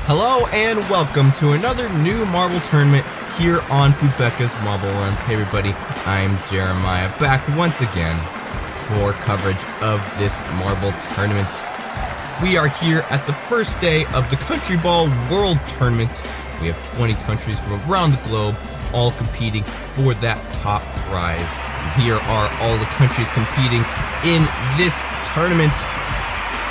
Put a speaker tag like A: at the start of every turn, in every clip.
A: Hello and welcome to another new marble tournament here on Fubeca's Marble Runs. Hey everybody, I'm Jeremiah, back once again for coverage of this marble tournament. We are here at the first day of the Country Ball World Tournament. We have 20 countries from around the globe all competing for that top prize. And here are all the countries competing in this tournament.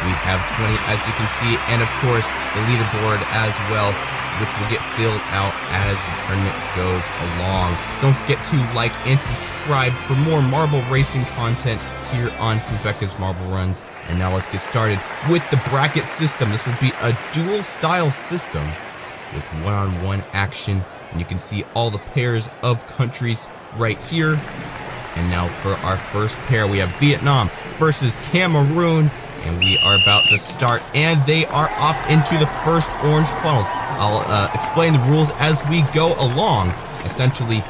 A: We have 20, as you can see, and of course the leaderboard as well, which will get filled out as the tournament goes along. Don't forget to like and subscribe for more marble racing content here on Fubeca's Marble Runs. And now let's get started with the bracket system. This will be a dual style system with one-on-one action. And you can see all the pairs of countries right here. And now for our first pair, we have Vietnam versus Cameroon. And we are about to start, and they are off into the first orange funnels. I'll explain the rules as we go along. Essentially,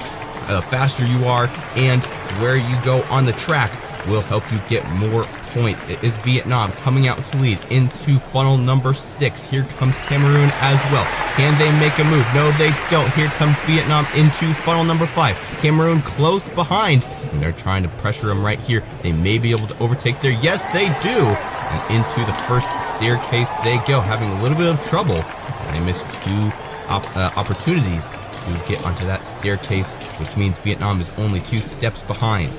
A: the faster you are and where you go on the track will help you get more points. It is Vietnam coming out to lead into funnel number 6. Here comes Cameroon as well. Can they make a move? No, they don't. Here comes Vietnam into funnel number 5. Cameroon close behind, and they're trying to pressure them right here. They may be able to overtake there. Yes, they do. And into the first staircase they go, having a little bit of trouble. They missed two opportunities to get onto that staircase, which means Vietnam is only 2 steps behind.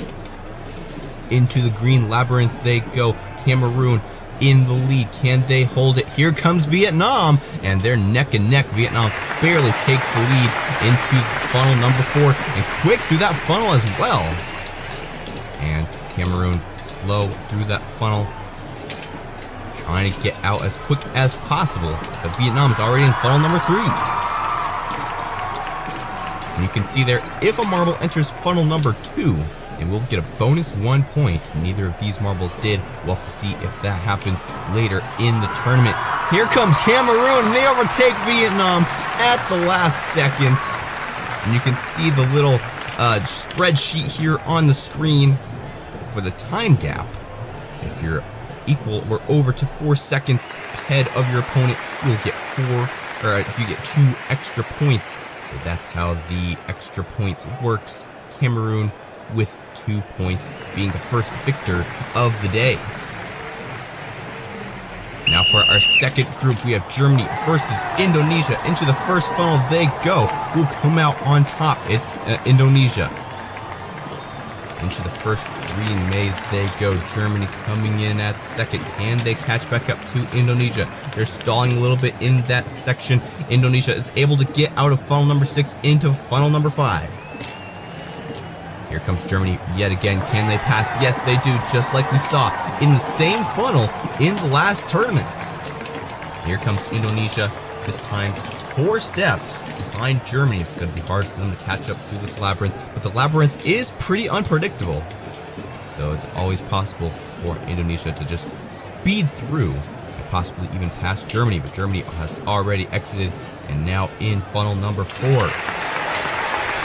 A: Into the green labyrinth they go. Cameroon in the lead. Can they hold it? Here comes Vietnam, and they're neck and neck. Vietnam barely takes the lead into funnel number 4, and quick through that funnel as well. And Cameroon slow through that funnel, trying to get out as quick as possible, but Vietnam is already in funnel number 3. And you can see there, if a marble enters funnel number 2, and we'll get a bonus 1 point. Neither of these marbles did. We'll have to see if that happens later in the tournament. Here comes Cameroon, and they overtake Vietnam at the last second. And you can see the little spreadsheet here on the screen for the time gap. If you're equal or over to 4 seconds ahead of your opponent, you'll get 4, or you get 2 extra points. So that's how the extra points works. Cameroon with 2 points, being the first victor of the day. Now for our second group, we have Germany versus Indonesia. Into the first funnel they go. Who will come out on top? It's Indonesia. Into the first green maze they go. Germany coming in at second. Can they catch back up to Indonesia? They're stalling a little bit in that section. Indonesia is able to get out of funnel number 6 into funnel number 5. Here comes Germany yet again. Can they pass? Yes, they do, just like we saw in the same funnel in the last tournament. Here comes Indonesia, this time 4 steps behind Germany. It's going to be hard for them to catch up through this labyrinth, but the labyrinth is pretty unpredictable. So it's always possible for Indonesia to just speed through and possibly even pass Germany, but Germany has already exited and now in funnel number 4.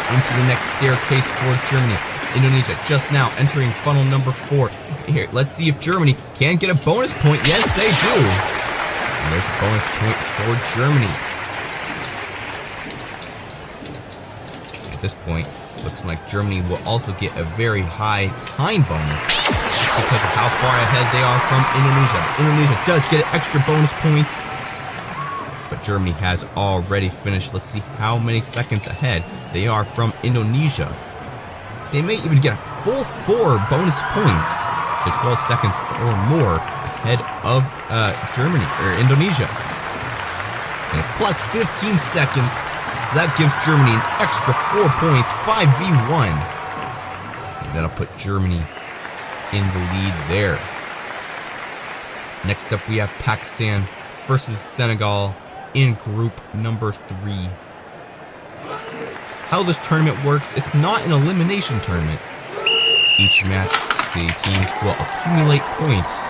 A: Into the next staircase for Germany. Indonesia just now entering funnel number 4. Here, let's see if Germany can get a bonus point. Yes, they do. And there's a bonus point for Germany. At this point, looks like Germany will also get a very high time bonus because of how far ahead they are from Indonesia. Indonesia does get an extra bonus point, but Germany has already finished. Let's see how many seconds ahead they are from Indonesia. They may even get a full 4 bonus points to 12 seconds or more ahead of Germany or Indonesia. And plus 15 seconds, so that gives Germany an extra 4 points, 5v1. And that'll put Germany in the lead there. Next up, we have Pakistan versus Senegal in group number 3. How this tournament works, it's not an elimination tournament. Each match, the teams will accumulate points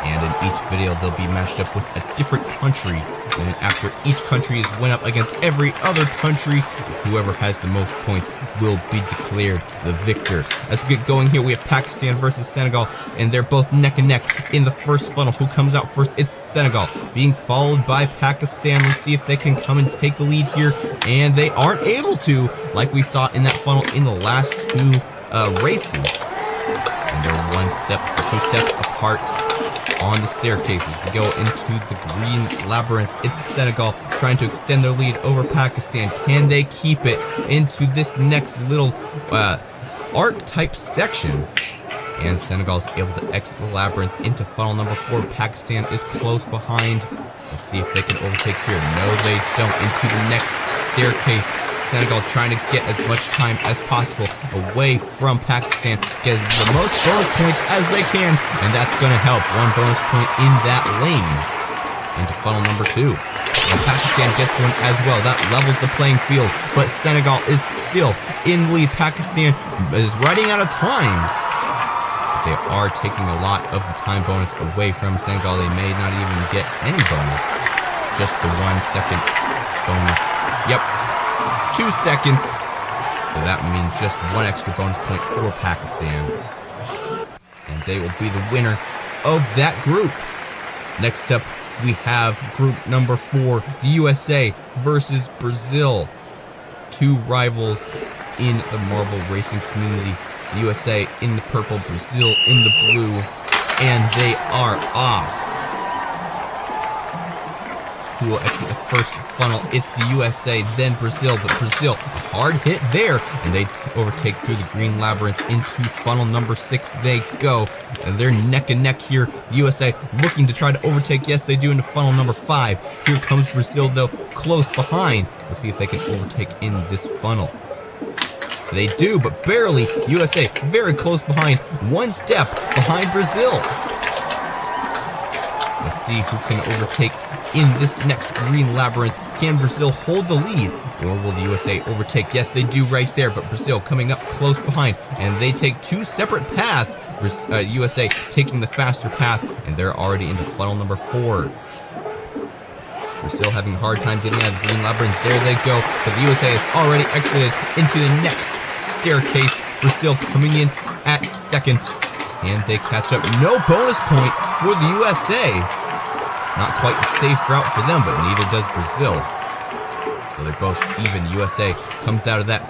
A: And in each video, they'll be matched up with a different country. And then after each country is went up against every other country, whoever has the most points will be declared the victor. As we get going here, we have Pakistan versus Senegal, and they're both neck and neck in the first funnel. Who comes out first? It's Senegal, being followed by Pakistan. Let's see if they can come and take the lead here, and they aren't able to, like we saw in that funnel in the last two races. And they're one step or two steps apart on the staircases. We go into the green labyrinth. It's Senegal trying to extend their lead over Pakistan. Can they keep it into this next little arc type section? And Senegal's able to exit the labyrinth into funnel number 4. Pakistan is close behind. Let's see if they can overtake here. No, they don't. Into the next staircase. Senegal trying to get as much time as possible away from Pakistan, get the most bonus points as they can, and that's going to help. One bonus point in that lane into funnel number 2. And Pakistan gets one as well. That levels the playing field, but Senegal is still in the lead. Pakistan is running out of time. They are taking a lot of the time bonus away from Senegal. They may not even get any bonus. Just the 1 second bonus. Yep. 2 seconds, so that means just 1 extra bonus point for Pakistan, and they will be the winner of that group. Next up, we have group number 4, the USA versus Brazil. Two rivals in the marble racing community. The USA in the purple, Brazil in the blue, and they are off. Who will exit the first funnel? It's the USA, then Brazil, but Brazil, hard hit there, and they overtake through the green labyrinth into funnel number 6. They go, and they're neck and neck here. USA looking to try to overtake. Yes, they do into funnel number 5. Here comes Brazil, though, close behind. Let's see if they can overtake in this funnel. They do, but barely. USA very close behind, 1 step behind Brazil. Let's see who can overtake in this next green labyrinth. Can Brazil hold the lead, or will the USA overtake? Yes, they do right there, but Brazil coming up close behind, and they take 2 separate paths. USA taking the faster path, and they're already into funnel number 4. Brazil having a hard time getting out of the green labyrinth. There they go, but the USA has already exited into the next staircase. Brazil coming in at second, and they catch up. No bonus point for the USA. Not quite the safe route for them, but neither does Brazil. So they're both even. USA comes out of that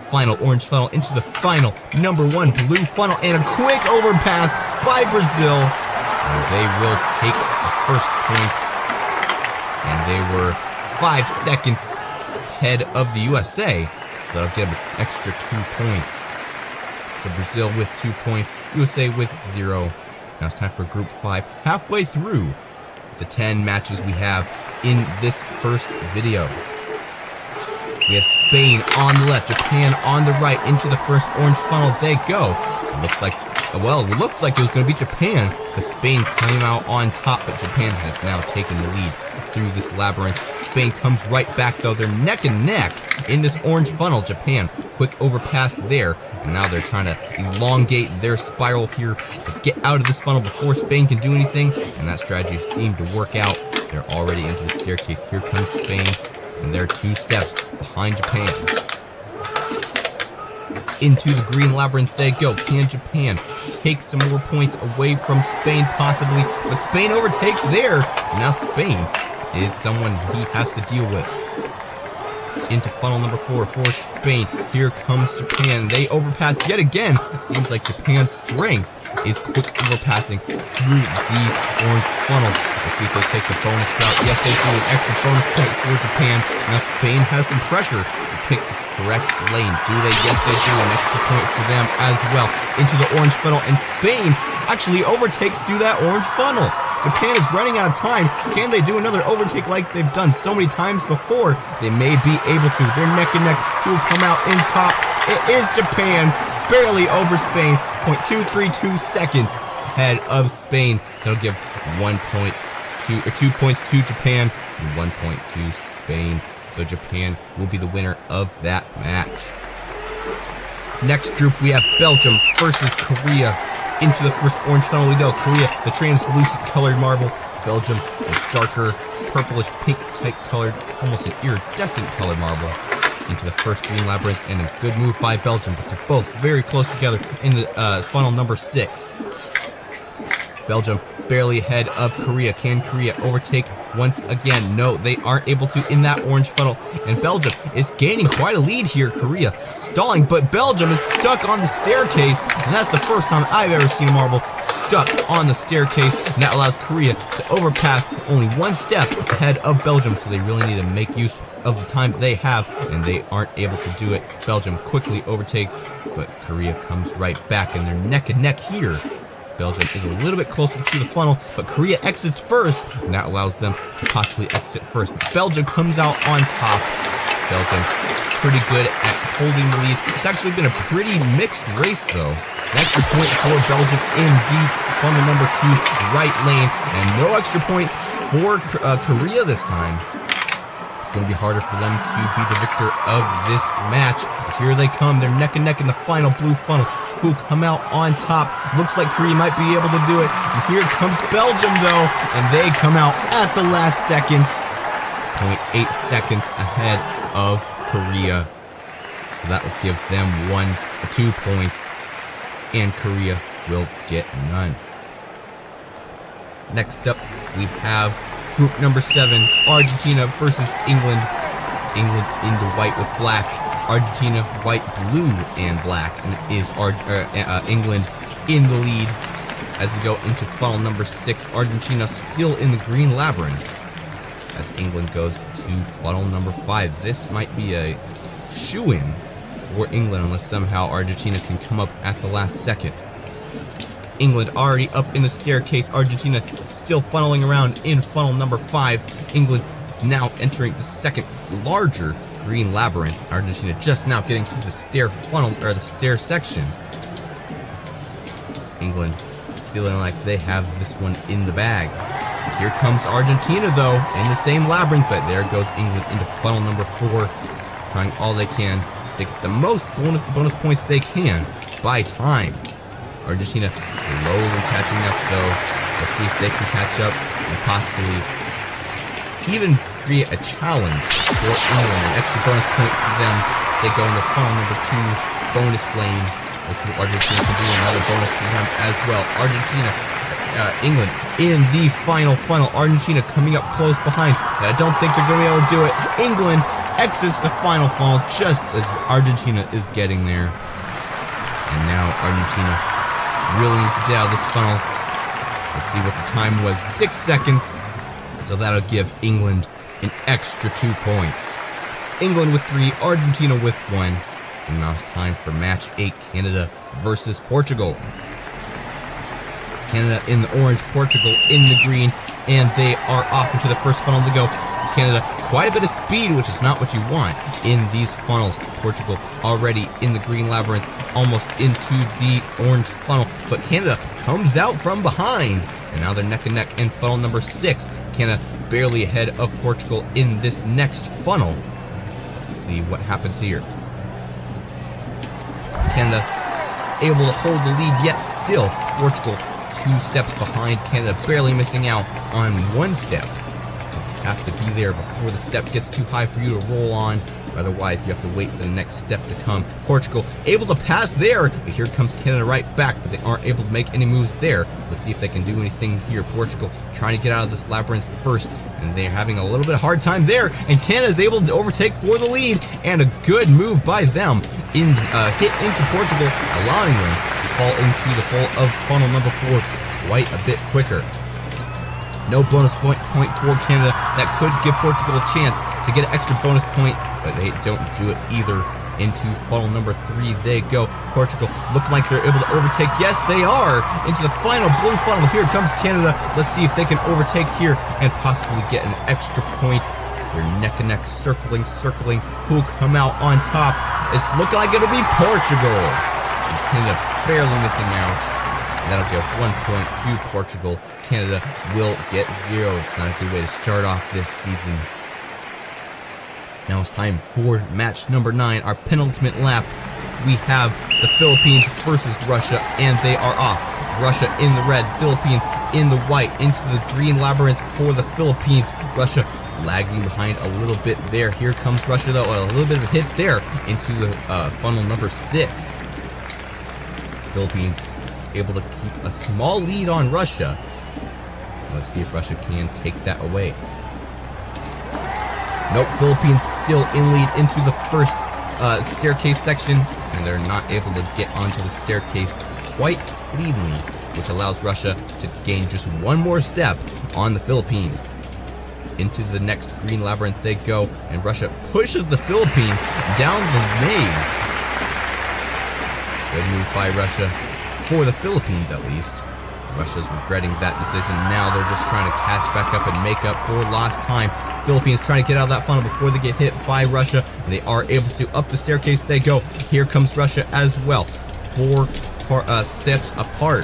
A: final orange funnel into the final number 1 blue funnel, and a quick overpass by Brazil. And they will take the first point. And they were 5 seconds ahead of the USA. So that'll give them an extra 2 points. So Brazil with 2 points, USA with 0. Now it's time for group 5. Halfway through the 10 matches we have in this first video. We have Spain on the left, Japan on the right, into the first orange funnel they go. It looks like, well, it looked like it was going to be Japan, but Spain came out on top, but Japan has now taken the lead through this labyrinth. Spain comes right back, though. They're neck and neck in this orange funnel. Japan, quick overpass there, and now they're trying to elongate their spiral here to get out of this funnel before Spain can do anything, and that strategy seemed to work out. They're already into the staircase. Here comes Spain, and they're 2 steps behind Japan. Into the green labyrinth they go. Can Japan take some more points away from Spain? Possibly, but Spain overtakes there. Now Spain is someone he has to deal with. Into funnel number 4 for Spain. Here comes Japan. They overpass yet again. Seems like Japan's strength is quick overpassing through these orange funnels. Let's see if they take the bonus route. Yes, they do. An extra bonus point for Japan. Now Spain has some pressure to pick the correct lane. Do they? Yes, they do. An extra point for them as well. Into the orange funnel, and Spain actually overtakes through that orange funnel. Japan is running out of time. Can they do another overtake like they've done so many times before? They may be able to. They're neck and neck. Who will come out in top? It is Japan, barely over Spain. 0.232 seconds ahead of Spain. That'll give 1 point to, or 2 points to Japan and 1 point to Spain. So Japan will be the winner of that match. Next group, we have Belgium versus Korea. into the first orange funnel we go. Korea, the translucent colored marble. Belgium, the darker purplish pink type colored, almost an iridescent colored marble. Into the first green labyrinth, and a good move by Belgium, but they're both very close together in the funnel number 6. Belgium barely ahead of Korea. Can Korea overtake once again? No, they aren't able to in that orange funnel, and Belgium is gaining quite a lead here. Korea stalling, but Belgium is stuck on the staircase, and that's the first time I've ever seen a marble stuck on the staircase, and that allows Korea to overpass only one step ahead of Belgium, so they really need to make use of the time they have, and they aren't able to do it. Belgium quickly overtakes, but Korea comes right back, and they're neck and neck here. Belgium is a little bit closer to the funnel, but Korea exits first, and that allows them to possibly exit first. But Belgium comes out on top. Belgium pretty good at holding the lead. It's actually been a pretty mixed race, though. An extra point for Belgium in the funnel number 2 right lane, and no extra point for Korea this time. It's going to be harder for them to be the victor of this match. Here they come. They're neck and neck in the final blue funnel. Who come out on top. Looks like Korea might be able to do it. And here comes Belgium, though, and they come out at the last second. 0.8 seconds ahead of Korea. So that will give them 2 points, and Korea will get none. Next up, we have group number 7, Argentina versus England. England into white with black. Argentina, white, blue, and black, and it is England in the lead as we go into funnel number 6. Argentina still in the green labyrinth as England goes to funnel number 5. This might be a shoo-in for England unless somehow Argentina can come up at the last second. England already up in the staircase. Argentina still funneling around in funnel number 5. England is now entering the second larger green labyrinth. Argentina just now getting to the stair funnel, or the stair section. England feeling like they have this one in the bag. Here comes Argentina, though, in the same labyrinth, but there goes England into funnel number 4, trying all they can to get the most bonus points they can by time. Argentina slowly catching up, though. Let's see if they can catch up and possibly even create a challenge for England. An extra bonus point for them. They go into funnel number 2, bonus lane. Let's see what Argentina can do. Another bonus for them as well. England in the final funnel. Argentina coming up close behind. I don't think they're going to be able to do it. England exits the final funnel just as Argentina is getting there. And now Argentina really needs to get out of this funnel. Let's see what the time was. 6 seconds. So that'll give England an extra 2 points. England with 3, Argentina with 1. And now it's time for match 8, Canada versus Portugal. Canada in the orange, Portugal in the green, and they are off into the first funnel to go. Canada, quite a bit of speed, which is not what you want in these funnels. Portugal already in the green labyrinth, almost into the orange funnel, but Canada comes out from behind. And now they're neck and neck in funnel number 6. Canada barely ahead of Portugal in this next funnel. Let's see what happens here. Canada able to hold the lead, yet still Portugal 2 steps behind. Canada barely missing out on 1 step. You have to be there before the step gets too high for you to roll on. Otherwise, you have to wait for the next step to come. Portugal able to pass there, but here comes Canada right back, but they aren't able to make any moves there. Let's see if they can do anything here. Portugal trying to get out of this labyrinth first, and they're having a little bit of hard time there, and Canada is able to overtake for the lead, and a good move by them in hit into Portugal, allowing them to fall into the hole of funnel number 4 quite a bit quicker. No bonus point for Canada. That could give Portugal a chance to get an extra bonus point, but they don't do it either. Into funnel number 3 they go. Portugal look like they're able to overtake. Yes, they are. Into the final blue funnel. Here comes Canada. Let's see if they can overtake here and possibly get an extra point. They're neck and neck, circling. Who come out on top? It's looking like it'll be Portugal. And Canada barely missing out. That'll give 1 point to Portugal. Canada will get 0. It's not a good way to start off this season. Now it's time for match number 9, our penultimate lap. we have the Philippines versus Russia, and they are off. Russia in the red, Philippines in the white, into the green labyrinth for the Philippines. Russia lagging behind a little bit there. Here comes Russia, though. A little bit of a hit there into the funnel number 6. Philippines able to keep a small lead on Russia. Let's see if Russia can take that away. Nope, Philippines still in lead into the first staircase section, and they're not able to get onto the staircase quite cleanly, which allows Russia to gain just one more step on the Philippines. Into the next green labyrinth they go, and Russia pushes the Philippines down the maze. Good move by Russia, for the Philippines at least. Russia's regretting that decision now. They're just trying to catch back up and make up for lost time. Philippines trying to get out of that funnel before they get hit by Russia, and they are able to. Up the staircase they go. Here comes Russia as well. 4 steps apart.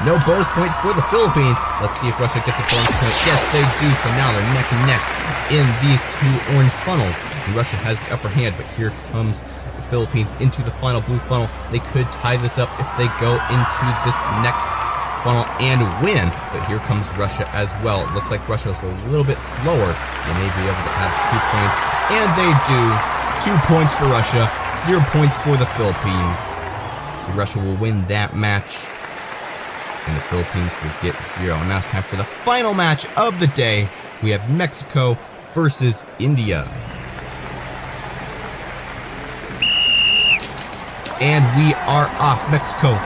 A: No bonus point for the Philippines. Let's see if Russia gets a bonus point. Yes, they do. So now they're neck and neck in these 2 orange funnels. And Russia has the upper hand, but here comes the Philippines into the final blue funnel. They could tie this up if they go into this next funnel and win. But here comes Russia as well. It looks like Russia is a little bit slower. They may be able to have 2 points. And they do. 2 points for Russia. 0 points for the Philippines. So Russia will win that match, and the Philippines will get 0. And now it's time for the final match of the day. We have Mexico versus India. And we are off. Mexico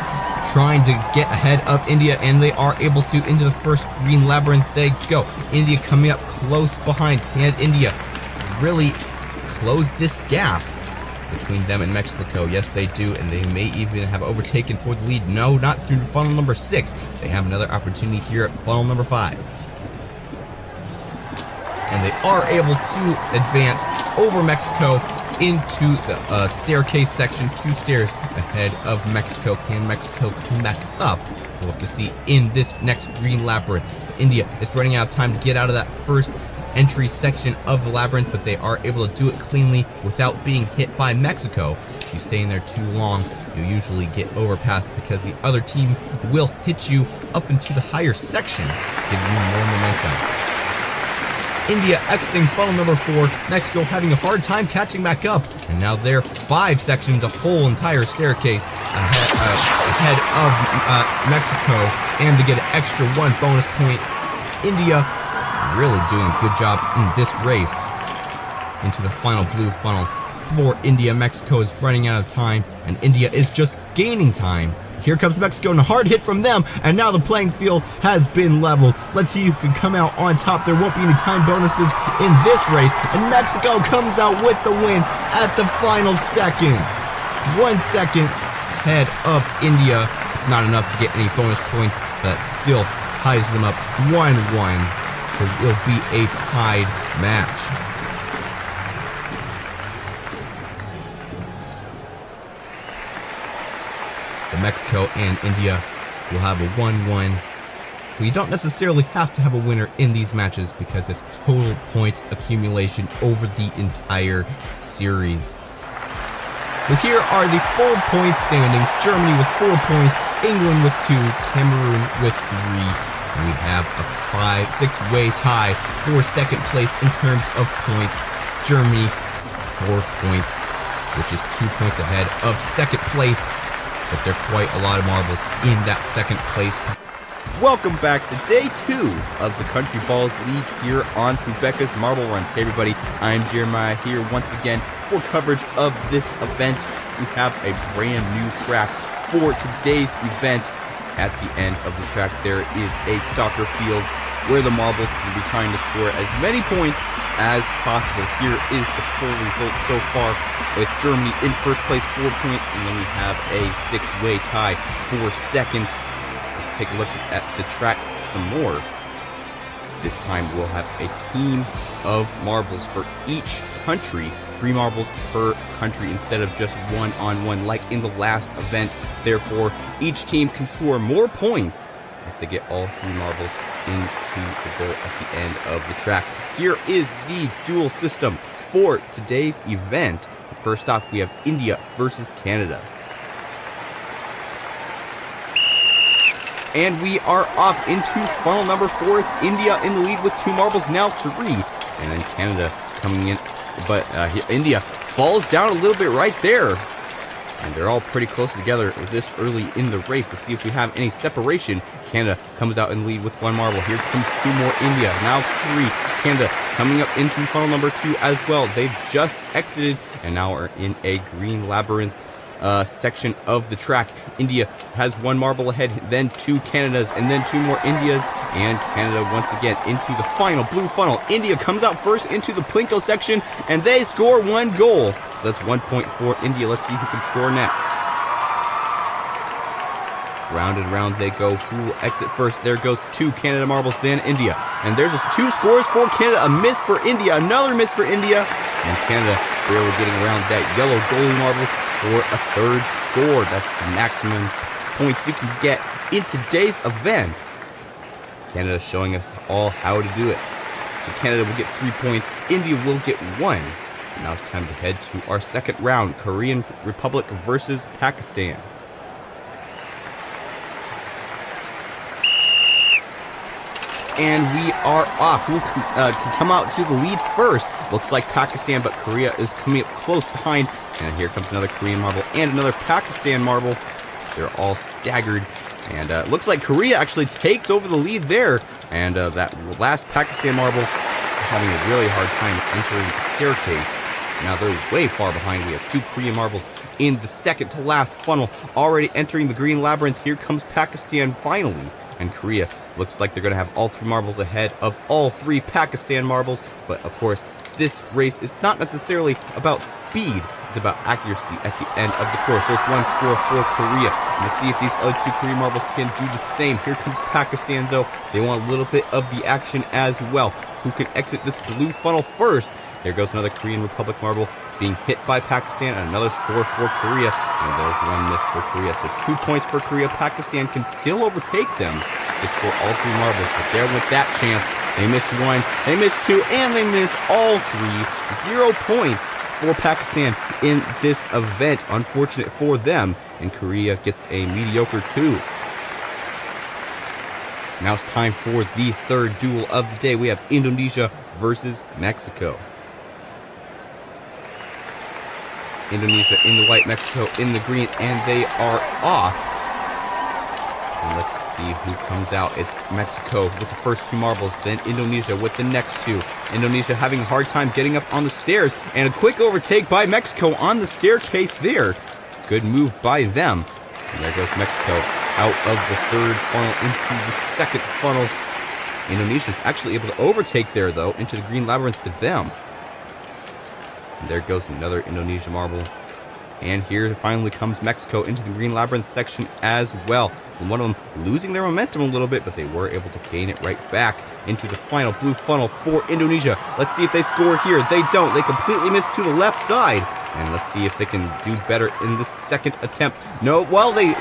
A: trying to get ahead of India, and they are able to. Into the first green labyrinth they go. India coming up close behind. Can India really close this gap between them and Mexico? Yes, they do, and they may even have overtaken for the lead. No, not through funnel number 6. They have another opportunity here at funnel number 5. And they are able to advance over Mexico into the staircase section. 2 stairs ahead of Mexico. Can Mexico come back up? We'll have to see in this next green labyrinth. India is running out of time to get out of that first entry section of the labyrinth, but they are able to do it cleanly without being hit by Mexico. If you stay in there too long, you usually get overpassed because the other team will hit you up into the higher section, giving you more momentum. India exiting funnel number 4. Mexico having a hard time catching back up, and now they're 5 sections, a whole entire staircase ahead of Mexico, and to get an extra 1 bonus point. India really doing a good job in this race. Into the final blue funnel for India. Mexico is running out of time, and India is just gaining time. Here comes Mexico, and a hard hit from them, and now the playing field has been leveled. Let's see who can come out on top. There won't be any time bonuses in this race, and Mexico comes out with the win at the final second. 1 second ahead of India. Not enough to get any bonus points, but that still ties them up 1-1. So it will be a tied match. So Mexico and India will have a 1-1. But you don't necessarily have to have a winner in these matches because it's total points accumulation over the entire series. So here are the full point standings. Germany with 4 points, England with 2, Cameroon with 3. And we have a 6-way tie for second place in terms of points. Germany, 4 points, which is 2 points ahead of second place. But there are quite a lot of marbles in that second place. Welcome back to day 2 of the Country Balls League here on Fubeca's Marble Runs. Hey everybody, I'm Jeremiah here once again for coverage of this event. We have a brand new track for today's event. At the end of the track, there is a soccer field where the marbles will be trying to score as many points as possible. Here is the full result so far, with Germany in first place, 4 points, and then we have a 6-way tie for second. Let's take a look at the track some more. This time we'll have a team of marbles for each country. 3 marbles per country instead of just 1-on-1 like in the last event. Therefore, each team can score more points if they get all 3 marbles into the goal at the end of the track. Here is the duel system for today's event. first off, we have India versus Canada. And we are off into funnel number 4. It's India in the lead with 2 marbles, now 3. And then Canada coming in, but India falls down a little bit right there. And they're all pretty close together this early in the race. Let's see if we have any separation. Canada comes out in the lead with 1 marble. Here comes 2 more India, now 3. Canada coming up into funnel number 2 as well. They've just exited and now are in a green labyrinth section of the track. India has 1 marble ahead, then 2 Canadas, and then 2 more Indias, and Canada once again into the final blue funnel. India comes out first into the Plinko section, and they score 1 goal. So that's 1 point for India. Let's see who can score next. Round and round they go. Who will exit first? There goes 2 Canada marbles, then India. And there's just 2 scores for Canada. A miss for India, another miss for India. And Canada barely getting around that yellow goalie marble for a 3rd score. That's the maximum points you can get in today's event. Canada showing us all how to do it. So Canada will get 3 points. India will get 1. And now it's time to head to our 2nd round. Korean Republic versus Pakistan. And we are off. Who can come out to the lead first? Looks like Pakistan, but Korea is coming up close behind. And here comes another Korean marble and another Pakistan marble. They're all staggered. And it looks like Korea actually takes over the lead there. And that last Pakistan marble having a really hard time entering the staircase. Now they're way far behind. We have 2 Korean marbles in the second to last funnel, already entering the green labyrinth. Here comes Pakistan finally. And Korea looks like they're going to have all 3 marbles ahead of all 3 Pakistan marbles. But of course, this race is not necessarily about speed. It's about accuracy at the end of the course. There's 1 score for Korea. And let's see if these other 2 Korean marbles can do the same. Here comes Pakistan, though. They want a little bit of the action as well. Who can exit this blue funnel first? There goes another Korean Republic marble being hit by Pakistan, and another score for Korea. And there's 1 miss for Korea. So 2 points for Korea. Pakistan can still overtake them to score all 3 marbles. But there with that chance, they missed 1, they missed 2, and they missed all 3. 0 points for Pakistan in this event. Unfortunate for them. And Korea gets a mediocre 2. Now it's time for the 3rd duel of the day. We have Indonesia versus Mexico. Indonesia in the white, Mexico in the green, and they are off. And let's see who comes out. It's Mexico with the first 2 marbles, then Indonesia with the next 2. Indonesia having a hard time getting up on the stairs, and a quick overtake by Mexico on the staircase there. Good move by them. And there goes Mexico out of the 3rd funnel into the 2nd funnel. Indonesia is actually able to overtake there, though, into the green labyrinth for them. And there goes another Indonesia marble. And here finally comes Mexico into the green labyrinth section as well. And one of them losing their momentum a little bit, but they were able to gain it right back into the final blue funnel for Indonesia. Let's see if they score here. They don't. They completely miss to the left side. And let's see if they can do better in the 2nd attempt. No, well, they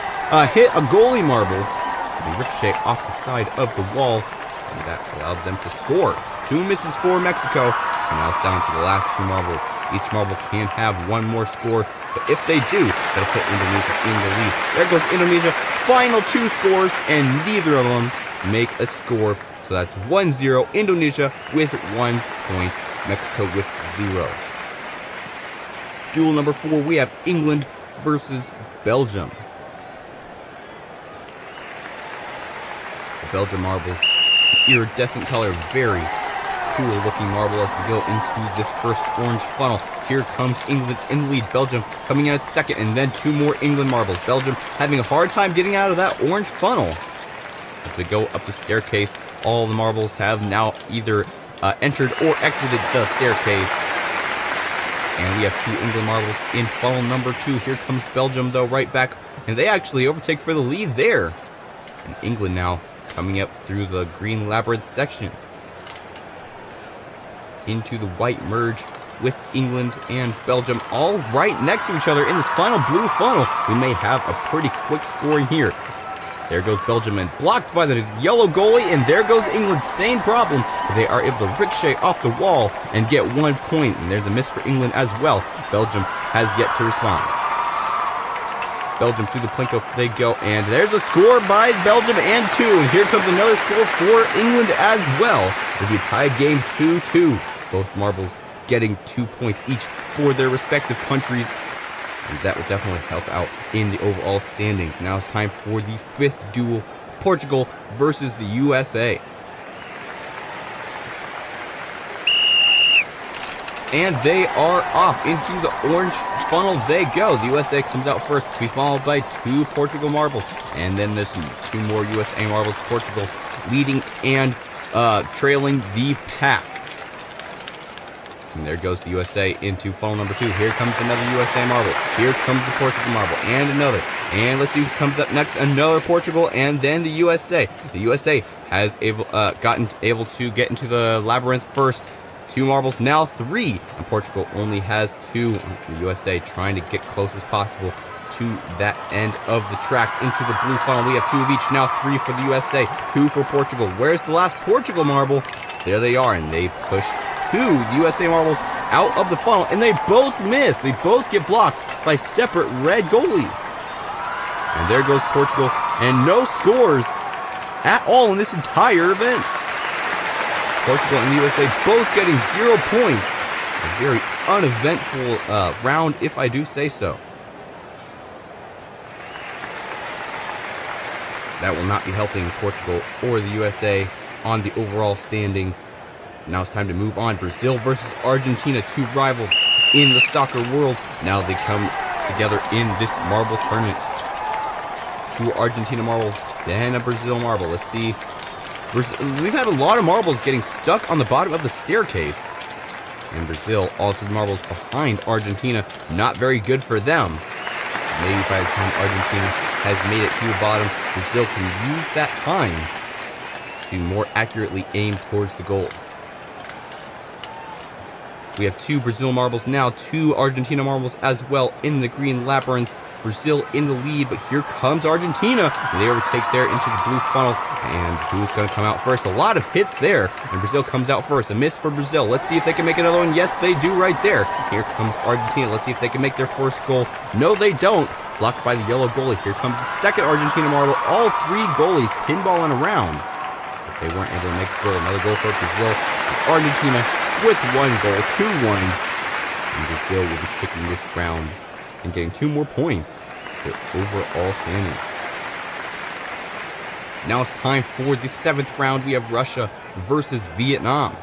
A: hit a goalie marble. They ricochet off the side of the wall. And that allowed them to score. 2 misses for Mexico. And now it's down to the last 2 marbles. Each marble can have 1 more score, but if they do, that'll put Indonesia in the lead. There goes Indonesia, final 2 scores, and neither of them make a score. So that's 1-0, Indonesia with 1 point, Mexico with 0. Duel number 4, we have England versus Belgium. The Belgium marbles, iridescent color, very cool looking marble as we go into this first orange funnel. Here comes England in the lead. Belgium coming in at 2nd, and then 2 more England marbles. Belgium having a hard time getting out of that orange funnel. As we go up the staircase, all the marbles have now either entered or exited the staircase. And we have 2 England marbles in funnel number 2. Here comes Belgium, though, right back, and they actually overtake for the lead there. And England now coming up through the green labyrinth section into the white merge with England and Belgium all right next to each other in this final blue funnel. We may have a pretty quick scoring here. There goes Belgium, and blocked by the yellow goalie, and there goes England. Same problem. They are able to ricochet off the wall and get 1 point, and there's a miss for England as well. Belgium has yet to respond. Belgium through the plinko they go, and there's a score by Belgium and 2. And here comes another score for England as well. It'll be a tied game 2-2. Both marbles getting 2 points each for their respective countries. And that will definitely help out in the overall standings. Now it's time for the 5th duel, Portugal versus the USA. And they are off into the orange funnel they go. The USA comes out first, to be followed by 2 Portugal marbles. And then there's 2 more USA marbles. Portugal leading and trailing the pack. And there goes the USA into funnel number 2. Here comes another USA marble. Here comes the Portugal marble. And another. And let's see who comes up next. Another Portugal, and then the USA. The USA has gotten able to get into the labyrinth first. 2 marbles, now 3. And Portugal only has 2. The USA trying to get close as possible to that end of the track into the blue funnel. We have 2 of each, now 3 for the USA, 2 for Portugal. Where's the last Portugal marble? There they are, and they push 2 USA marbles out of the funnel, and they both miss. They both get blocked by separate red goalies. And there goes Portugal, and no scores at all in this entire event. Portugal and the USA both getting 0 points. A very uneventful round, if I do say so. That will not be helping Portugal or the USA on the overall standings. Now it's time to move on. Brazil versus Argentina, 2 rivals in the soccer world. Now they come together in this marble tournament. 2 Argentina marbles, then a Brazil marble. Let's see. We've had a lot of marbles getting stuck on the bottom of the staircase. And Brazil, all 3 marbles behind Argentina. Not very good for them. Maybe by the time Argentina has made it to the bottom, Brazil can use that time to more accurately aim towards the goal. We have 2 Brazil marbles now, 2 Argentina marbles as well in the green labyrinth. Brazil in the lead, but here comes Argentina. They overtake there into the blue funnel, and who's going to come out first? A lot of hits there, and Brazil comes out first. A miss for Brazil. Let's see if they can make another one. Yes, they do right there. Here comes Argentina. Let's see if they can make their first goal. No, they don't. Blocked by the yellow goalie. Here comes the second Argentina marble. All 3 goalies pinballing around, but they weren't able to make a goal. Another goal for Brazil. Argentina with 1 goal, 2-1. And Brazil will be taking this round and getting 2 more points for overall standings. Now it's time for the 7th round. We have Russia versus Vietnam.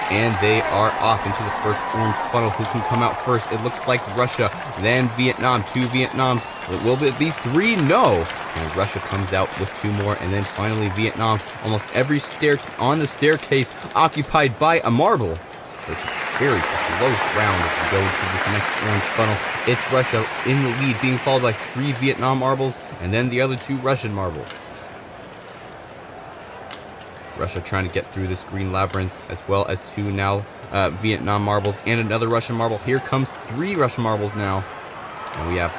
A: And they are off into the first orange funnel. Who can come out first? It looks like Russia, then Vietnam. 2 Vietnams. Will it be 3? No. And Russia comes out with 2 more. And then finally Vietnam. Almost every stair on the staircase occupied by a marble. So it's a very close round as we go into this next orange funnel. It's Russia in the lead, being followed by 3 Vietnam marbles, and then the other 2 Russian marbles. Russia trying to get through this green labyrinth, as well as 2 now Vietnam marbles and another Russian marble. Here comes 3 Russian marbles now. And we have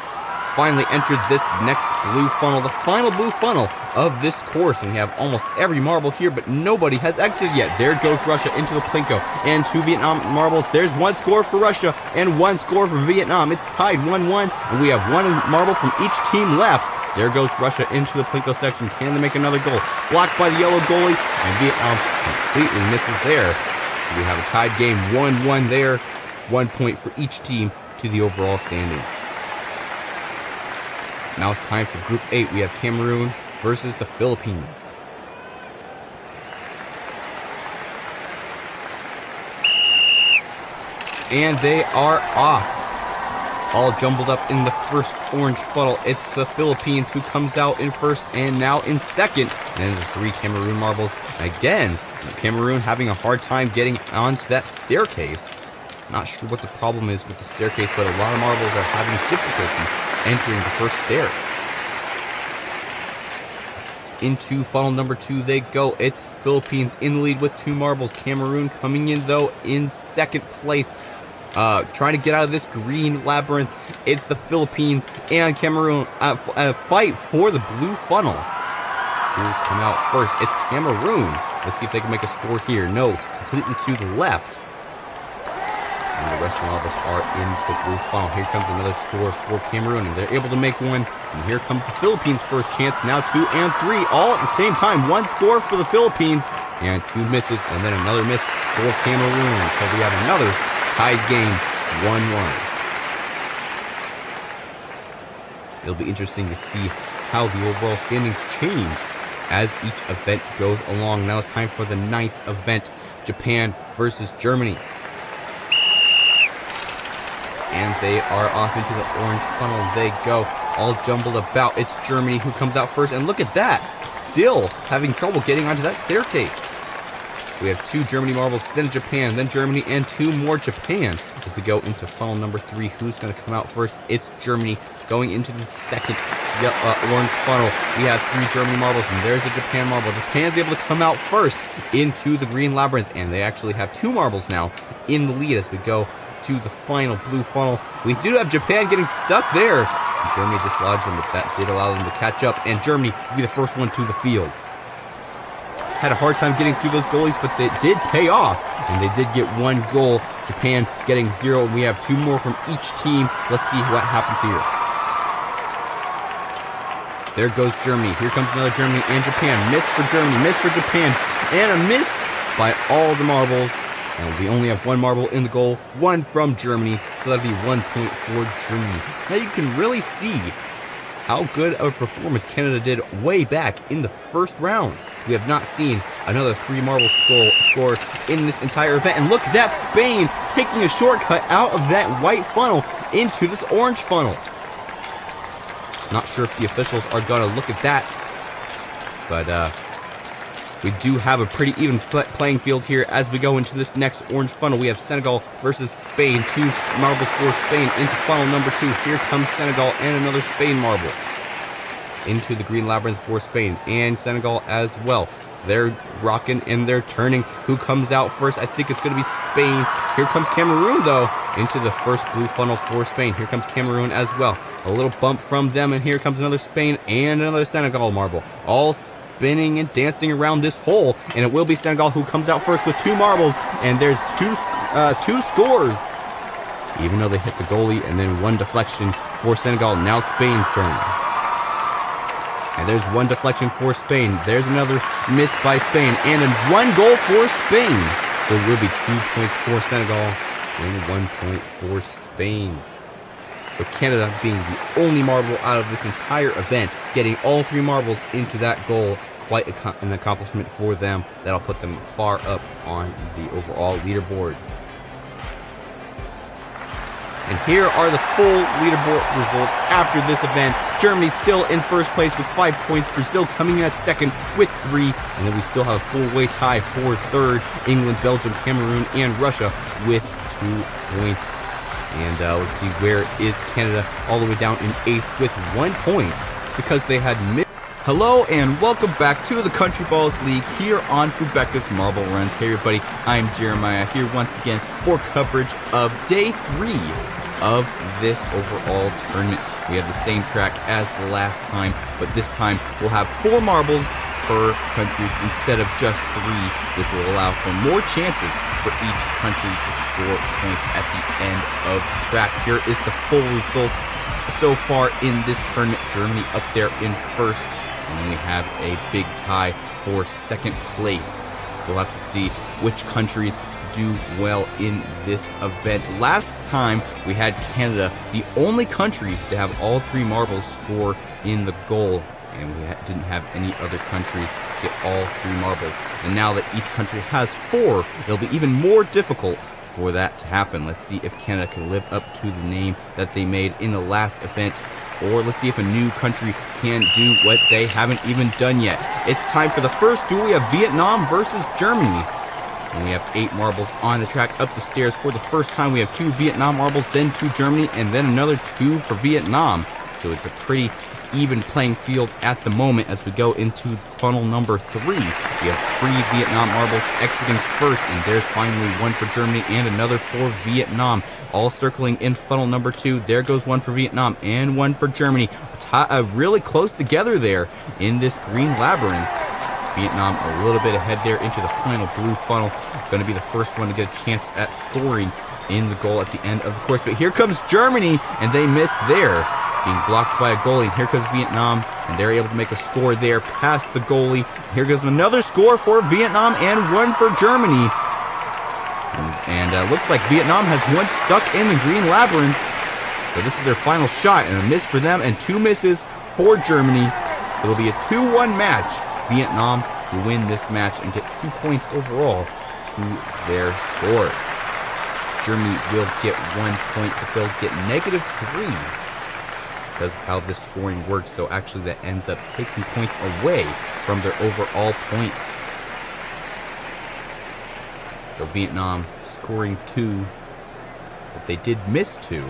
A: finally entered this next blue funnel, the final blue funnel of this course. And we have almost every marble here, but nobody has exited yet. There goes Russia into the plinko, and 2 Vietnam marbles. There's 1 score for Russia and 1 score for Vietnam. It's tied 1-1, and we have 1 marble from each team left. There goes Russia into the plinko section. Can they make another goal? Blocked by the yellow goalie, and Vietnam completely misses there. We have a tied game, 1-1 there. 1 point for each team to the overall standings. Now it's time for Group 8. We have Cameroon versus the Philippines. And they are off. All jumbled up in the first orange funnel. It's the Philippines who comes out in first and now in second. And then the 3 Cameroon marbles. Again, Cameroon having a hard time getting onto that staircase. Not sure what the problem is with the staircase, but a lot of marbles are having difficulty entering the first stair. Into funnel number 2 they go. It's Philippines in the lead with 2 marbles. Cameroon coming in, though, in second place. trying to get out of this green labyrinth. It's the Philippines and Cameroon fight for the blue funnel. Who will come out first? It's Cameroon. Let's see if they can make a score here. No, completely to the left. And the rest of the marbles are in the blue funnel. Here comes another score for Cameroon, and they're able to make one. And here comes the Philippines' first chance. Now 2 and 3, all at the same time. One score for the Philippines, and 2 misses, and then another miss for Cameroon. So we have another tied game, 1-1. It'll be interesting to see how the overall standings change as each event goes along. Now it's time for the 9th event, Japan versus Germany. And they are off into the orange funnel. They go, all jumbled about. It's Germany who comes out first, and look at that, still having trouble getting onto that staircase. We have 2 Germany marbles, then Japan, then Germany, and 2 more Japan. As we go into funnel number 3, who's going to come out first? It's Germany going into the second orange funnel. We have 3 Germany marbles, and there's a Japan marble. Japan's able to come out first into the green labyrinth, and they actually have 2 marbles now in the lead as we go to the final blue funnel. We do have Japan getting stuck there. Germany dislodged them, but that did allow them to catch up, and Germany will be the first one to the field. Had a hard time getting through those goalies, but they did pay off, and they did get 1 goal. Japan getting 0, and we have 2 more from each team. Let's see what happens here. There goes Germany. Here comes another Germany and Japan. Miss for Germany, miss for Japan, and a miss by all the marbles. And we only have 1 marble in the goal, 1 from Germany, so that'll be 1 point for Germany. Now you can really see how good of a performance Canada did way back in the first round. We have not seen another 3 marble score in this entire event. And look at that, Spain taking a shortcut out of that white funnel into this orange funnel. Not sure if the officials are going to look at that, but we do have a pretty even playing field here as we go into this next orange funnel. We have Senegal versus Spain. 2 marbles for Spain into funnel number 2. Here comes Senegal and another Spain marble into the green labyrinth for Spain and Senegal as well. They're rocking and they're turning. Who comes out first? I think it's going to be Spain. Here comes Cameroon, though, into the first blue funnel for Spain. Here comes Cameroon as well. A little bump from them, and here comes another Spain and another Senegal marble. All spinning and dancing around this hole, and it will be Senegal who comes out first with 2 marbles, and there's two scores. Even though they hit the goalie, and then 1 deflection for Senegal. Now Spain's turn. And there's 1 deflection for Spain. There's another miss by Spain. And then 1 goal for Spain. There will be 2 points for Senegal and 1 point for Spain. So Canada being the only marble out of this entire event, getting all 3 marbles into that goal. Quite an accomplishment for them. That'll put them far up on the overall leaderboard. And here are the full leaderboard results after this event. Germany still in first place with 5 points. Brazil coming in at second with 3. And then we still have a full-way tie for third. England, Belgium, Cameroon, and Russia with 2 points. And let's see, where is Canada? All the way down in 8th with 1 point because they had missed. Hello and welcome back to the Country Balls League here on Fubeca's Marble Runs. Hey everybody, I'm Jeremiah here once again for coverage of Day 3 of this overall tournament. We have the same track as the last time, but this time we'll have 4 marbles per countries instead of just 3, which will allow for more chances for each country to score points at the end of the track. Here is the full results so far in this tournament. Germany up there in first. And then we have a big tie for second place. We'll have to see which countries do well in this event. Last time we had Canada, the only country to have all 3 marbles score in the goal. And we didn't have any other countries get all 3 marbles. And now that each country has 4, it'll be even more difficult for that to happen. Let's see if Canada can live up to the name that they made in the last event. Or let's see if a new country can do what they haven't even done yet. It's time for the first duel. We have Vietnam versus Germany. And we have 8 marbles on the track up the stairs. For the first time, we have 2 Vietnam marbles, then 2 Germany, and then another 2 for Vietnam. So it's a pretty even playing field at the moment as we go into funnel number 3. We have 3 Vietnam marbles exiting first, and there's finally one for Germany and another for Vietnam. All circling in funnel number 2. There goes one for Vietnam and one for Germany. Really close together there in this green labyrinth. Vietnam a little bit ahead there into the final blue funnel. Going to be the first one to get a chance at scoring in the goal at the end of the course. But here comes Germany, and they missed there, being blocked by a goalie. And here comes Vietnam, and they're able to make a score there past the goalie. Here goes another score for Vietnam and one for Germany. And looks like Vietnam has one stuck in the green labyrinth. So this is their final shot, and a miss for them and 2 misses for Germany. It'll be a 2-1 match. Vietnam will win this match and get 2 points overall to their score. Germany will get 1 point, but they'll get -3 because of how this scoring works. So actually that ends up taking points away from their overall points. So Vietnam scoring 2, but they did miss 2.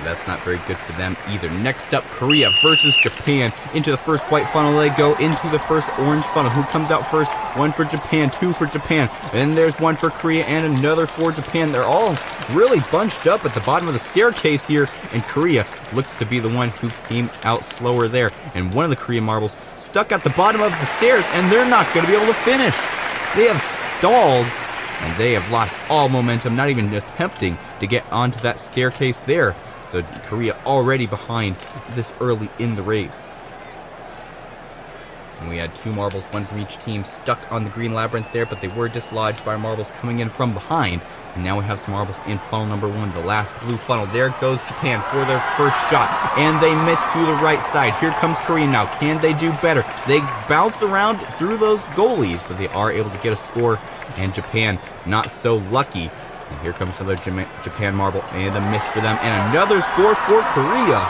A: That's not very good for them either. Next up, Korea versus Japan. Into the first white funnel they go, into the first orange funnel. Who comes out first? 1 for Japan, 2 for Japan. And there's 1 for Korea and another for Japan. They're all really bunched up at the bottom of the staircase here, and Korea looks to be the one who came out slower there. And one of the Korean marbles stuck at the bottom of the stairs, and they're not going to be able to finish. They have stalled, and they have lost all momentum, not even attempting to get onto that staircase there. So Korea already behind this early in the race. And we had 2 marbles, 1 from each team, stuck on the green labyrinth there, but they were dislodged by marbles coming in from behind. And now we have some marbles in funnel number 1, the last blue funnel. There goes Japan for their first shot, and they miss to the right side. Here comes Korea now. Can they do better? They bounce around through those goalies, but they are able to get a score, and Japan not so lucky. And here comes another Japan marble, and a miss for them, and another score for Korea.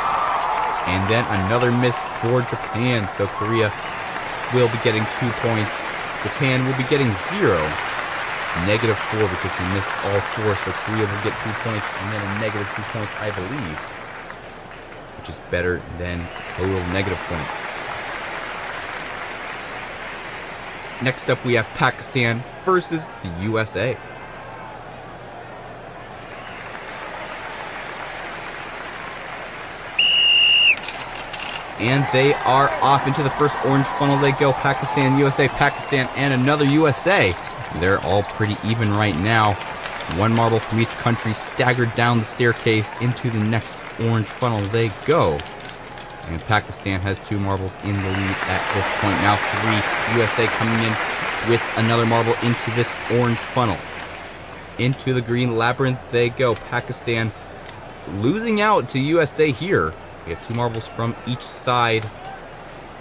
A: And then another miss for Japan. So Korea will be getting 2 points. Japan will be getting 0. -4 because they missed all 4. So Korea will get 2 points, and then a -2 points, I believe, which is better than total negative points. Next up, we have Pakistan versus the USA. And they are off into the first orange funnel they go. Pakistan, USA, Pakistan, and another USA. They're all pretty even right now. 1 marble from each country staggered down the staircase into the next orange funnel they go. And Pakistan has 2 marbles in the lead at this point. Now 3. USA coming in with another marble into this orange funnel. Into the green labyrinth they go. Pakistan losing out to USA here. We have 2 marbles from each side,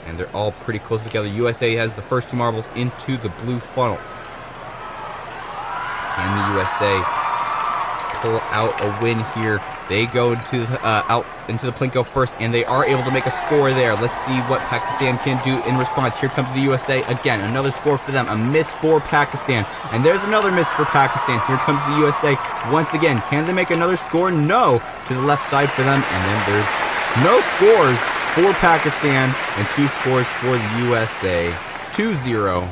A: and they're all pretty close together. USA has the first 2 marbles into the blue funnel. Can the USA pull out a win here? They go to out into the Plinko first, and they are able to make a score there. Let's see what Pakistan can do in response. Here comes the USA again. Another score for them. A miss for Pakistan. And there's another miss for Pakistan. Here comes the USA once again. Can they make another score? No. To the left side for them. And then there's no scores for Pakistan and 2 scores for the USA. 2-0.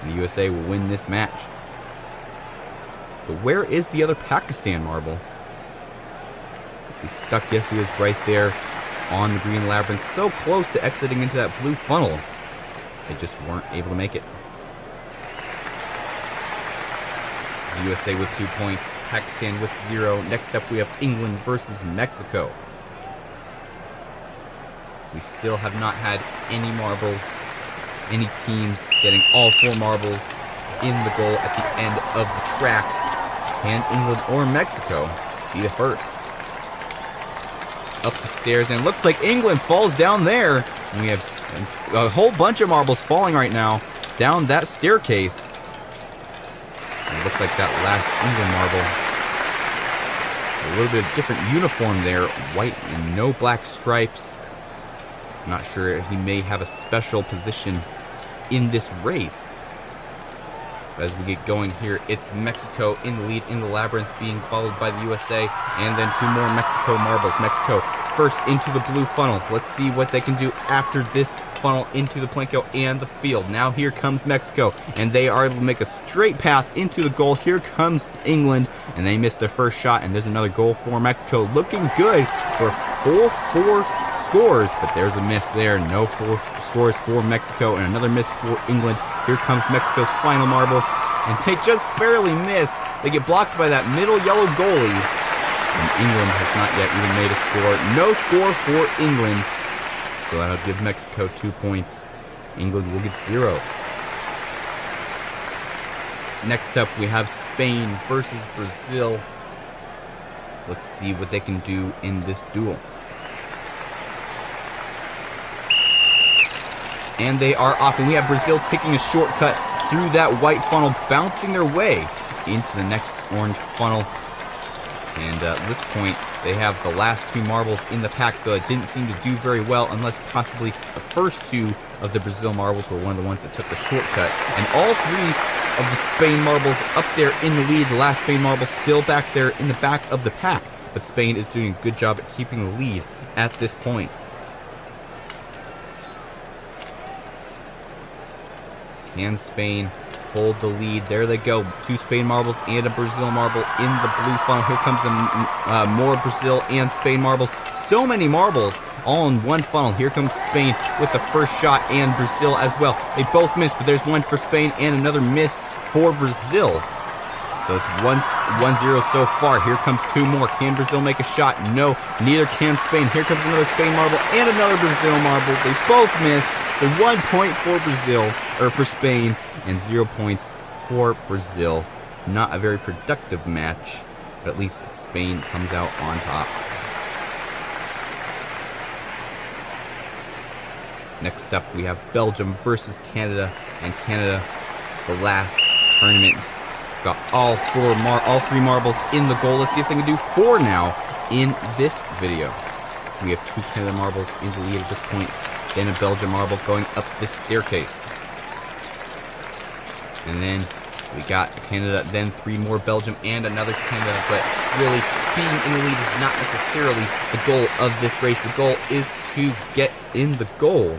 A: And the USA will win this match. But where is the other Pakistan marble? Is he stuck? Yes, he is right there on the green labyrinth. So close to exiting into that blue funnel. They just weren't able to make it. The USA with 2 points. Pakistan with 0. Next up, we have England versus Mexico. We still have not had any marbles, any teams getting all 4 marbles in the goal at the end of the track. Can England or Mexico be the first? Up the stairs, and it looks like England falls down there. And we have a whole bunch of marbles falling right now down that staircase. And it looks like that last England marble. A little bit of different uniform there, white and no black stripes. Not sure, he may have a special position in this race. As we get going here, it's Mexico in the lead in the labyrinth, being followed by the USA, and then 2 more Mexico marbles. Mexico first into the blue funnel. Let's see what they can do after this funnel into the Plinko and the field. Now here comes Mexico, and they are able to make a straight path into the goal. Here comes England, and they missed their first shot, and there's another goal for Mexico. Looking good for 4 scores, but there's a miss there. No 4 scores for Mexico, and another miss for England. Here comes Mexico's final marble, and they just barely miss. They get blocked by that middle yellow goalie, and England has not yet even made a score. No score for England, so that'll give Mexico 2 points. England will get 0. Next up, we have Spain versus Brazil. Let's see what they can do in this duel. And they are off, and we have Brazil taking a shortcut through that white funnel, bouncing their way into the next orange funnel. And at this point, they have the last 2 marbles in the pack, so it didn't seem to do very well, unless possibly the first 2 of the Brazil marbles were one of the ones that took the shortcut. And all 3 of the Spain marbles up there in the lead. The last Spain marble still back there in the back of the pack, but Spain is doing a good job at keeping the lead at this point. Can Spain hold the lead? There they go. 2 Spain marbles and a Brazil marble in the blue funnel. Here comes more Brazil and Spain marbles. So many marbles all in one funnel. Here comes Spain with the first shot, and Brazil as well. They both missed, but there's one for Spain and another miss for Brazil. So it's 1-0 so far. Here comes 2 more. Can Brazil make a shot? No, neither can Spain. Here comes another Spain marble and another Brazil marble. They both missed. So 1 point for Brazil, or for Spain, and 0 points for Brazil. Not a very productive match, but at least Spain comes out on top. Next up, we have Belgium versus Canada, and Canada, the last tournament, got all 3 marbles in the goal. Let's see if they can do 4 now in this video. We have 2 Canada marbles in the lead at this point. Then a Belgium marble going up this staircase. And then we got Canada, then 3 more Belgium, and another Canada. But really, being in the lead is not necessarily the goal of this race. The goal is to get in the goal.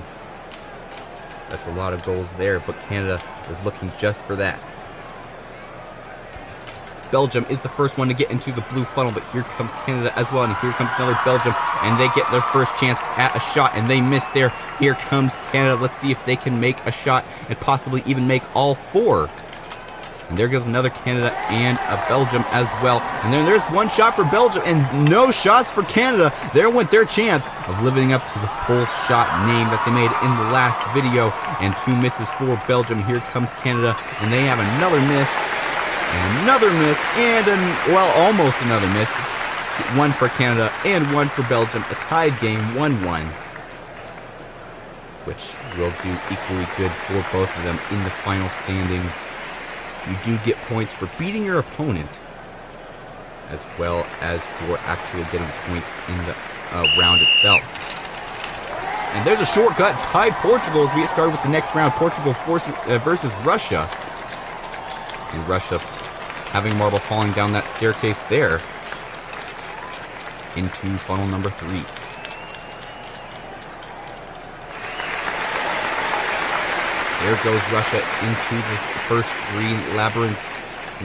A: That's a lot of goals there, but Canada is looking just for that. Belgium is the first one to get into the blue funnel, but here comes Canada as well, and here comes another Belgium, and they get their first chance at a shot, and they miss there. Here comes Canada. Let's see if they can make a shot and possibly even make all 4. And there goes another Canada and a Belgium as well. And then there's 1 shot for Belgium and no shots for Canada. There went their chance of living up to the full shot name that they made in the last video, and 2 misses for Belgium. Here comes Canada, and they have another miss. And another miss, and almost another miss. 1 for Canada and 1 for Belgium. A tied game, 1-1. Which will do equally good for both of them in the final standings. You do get points for beating your opponent, as well as for actually getting points in the round itself. And there's a shortcut, tied Portugal as we get started with the next round. Portugal versus Russia. And Russia having marble falling down that staircase there into funnel number 3. There goes Russia into the first green labyrinth.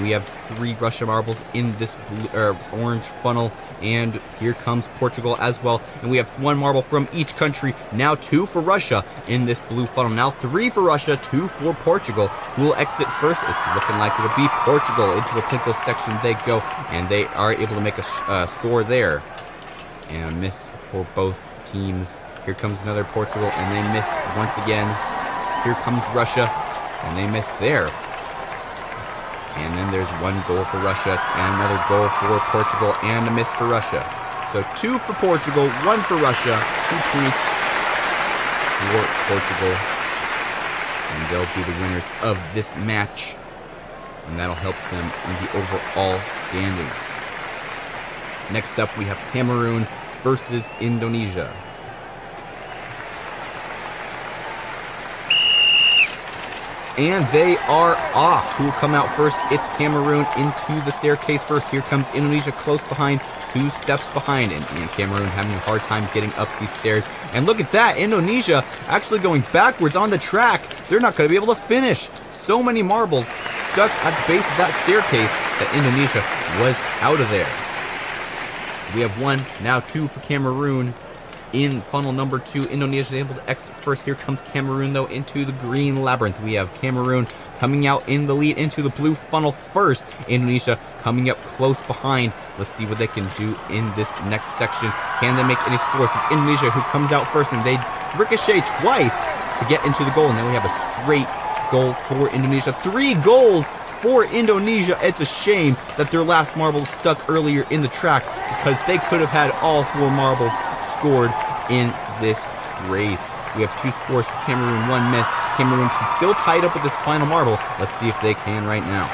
A: We have 3 Russia marbles in this blue, orange funnel, and here comes Portugal as well. And we have 1 marble from each country. Now 2 for Russia in this blue funnel. Now 3 for Russia, 2 for Portugal. Who will exit first? It's looking like it'll be Portugal. Into the Plinko section they go, and they are able to make a score there. And a miss for both teams. Here comes another Portugal, and they miss once again. Here comes Russia, and they miss there. And then there's 1 goal for Russia, and another goal for Portugal, and a miss for Russia. So 2 for Portugal, 1 for Russia, 2 points for Portugal. And they'll be the winners of this match. And that'll help them in the overall standings. Next up, we have Cameroon versus Indonesia. And they are off. Who will come out first? It's Cameroon into the staircase first. Here comes Indonesia close behind.
B: 2 steps behind, and Cameroon having a hard time getting up these stairs. And look at that, Indonesia actually going backwards on the track. They're not going to be able to finish. So many marbles stuck at the base of that staircase that Indonesia was out of there. We have 1, now 2 for Cameroon in funnel number 2. Indonesia is able to exit first. Here comes Cameroon, though, into the green labyrinth. We have Cameroon coming out in the lead into the blue funnel first. Indonesia coming up close behind. Let's see what they can do in this next section. Can they make any scores? With Indonesia, who comes out first, and they ricochet twice to get into the goal. And then we have a straight goal for Indonesia. 3 goals for Indonesia. It's a shame that their last marble stuck earlier in the track, because they could have had all 4 marbles scored in this race. We have 2 scores for Cameroon, 1 miss. Cameroon can still tie it up with this final marble. Let's see if they can right now.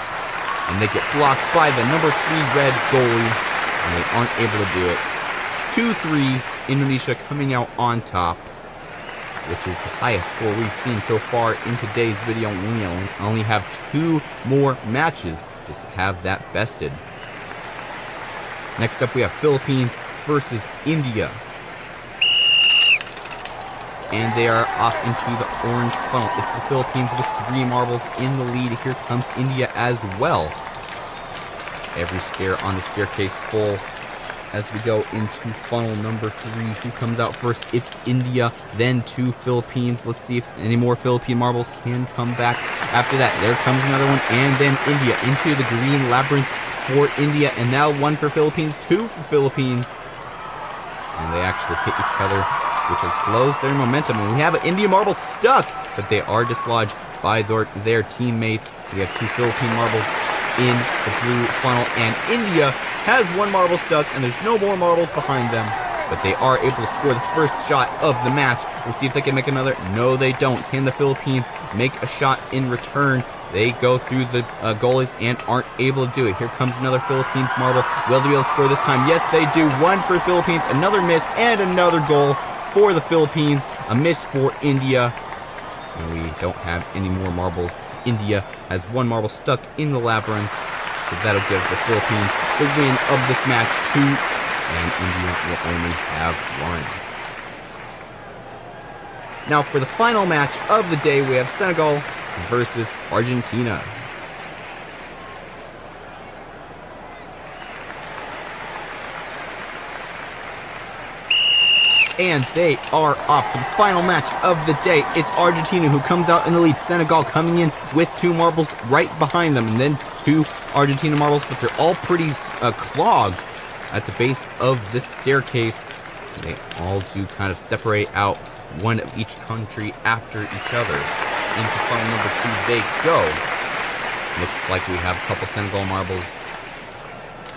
B: And they get blocked by the number 3 red goalie, and they aren't able to do it. 2-3, Indonesia coming out on top, which is the highest score we've seen so far in today's video. We only have 2 more matches to have that bested. Next up, we have Philippines versus India. And they are off into the orange funnel. It's the Philippines with 3 marbles in the lead. Here comes India as well. Every stair on the staircase full as we go into funnel number 3. Who comes out first? It's India, then 2 Philippines. Let's see if any more Philippine marbles can come back after that. There comes another one, and then India into the green labyrinth for India, and now 1 for Philippines, 2 for Philippines. And they actually hit each other, which slows their momentum. And we have an India marble stuck, but they are dislodged by their teammates. We have 2 Philippine marbles in the blue funnel, and India has 1 marble stuck, and there's no more marbles behind them. But they are able to score the first shot of the match. Let's see if they can make another. No, they don't. Can the Philippines make a shot in return? They go through the goalies and aren't able to do it. Here comes another Philippines marble. Will they be able to score this time? Yes, they do. 1 for the Philippines, another miss, and another goal for the Philippines. A miss for India. And we don't have any more marbles. India has 1 marble stuck in the labyrinth. So that'll give the Philippines the win of this match, 2, and India will only have 1. Now for the final match of the day, we have Senegal versus Argentina. And they are off to the final match of the day. It's Argentina who comes out in the lead. Senegal coming in with 2 marbles right behind them, and then 2 Argentina marbles, but they're all pretty clogged at the base of this staircase. They all do kind of separate out, 1 of each country after each other. Into funnel number 2 they go. Looks like we have a couple Senegal marbles.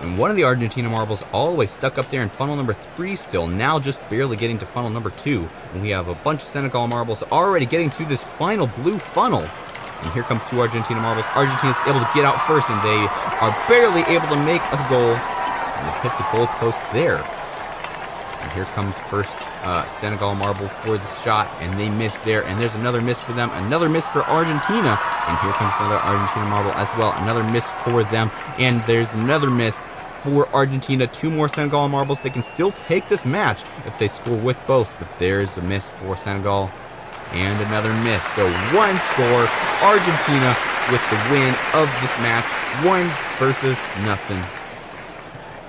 B: And 1 of the Argentina marbles all the way stuck up there in funnel number 3 still, now just barely getting to funnel number 2. And we have a bunch of Senegal marbles already getting to this final blue funnel. And here comes 2 Argentina marbles. Argentina's able to get out first, and they are barely able to make a goal. And they hit the goal post there. And here comes first Senegal marble for the shot, and they miss there. And there's another miss for them, another miss for Argentina. And here comes another Argentina marble as well, another miss for them. And there's another miss for Argentina. 2 more Senegal marbles. They can still take this match if they score with both, but there's a miss for Senegal. And another miss. So 1 score, Argentina with the win of this match, 1 versus nothing.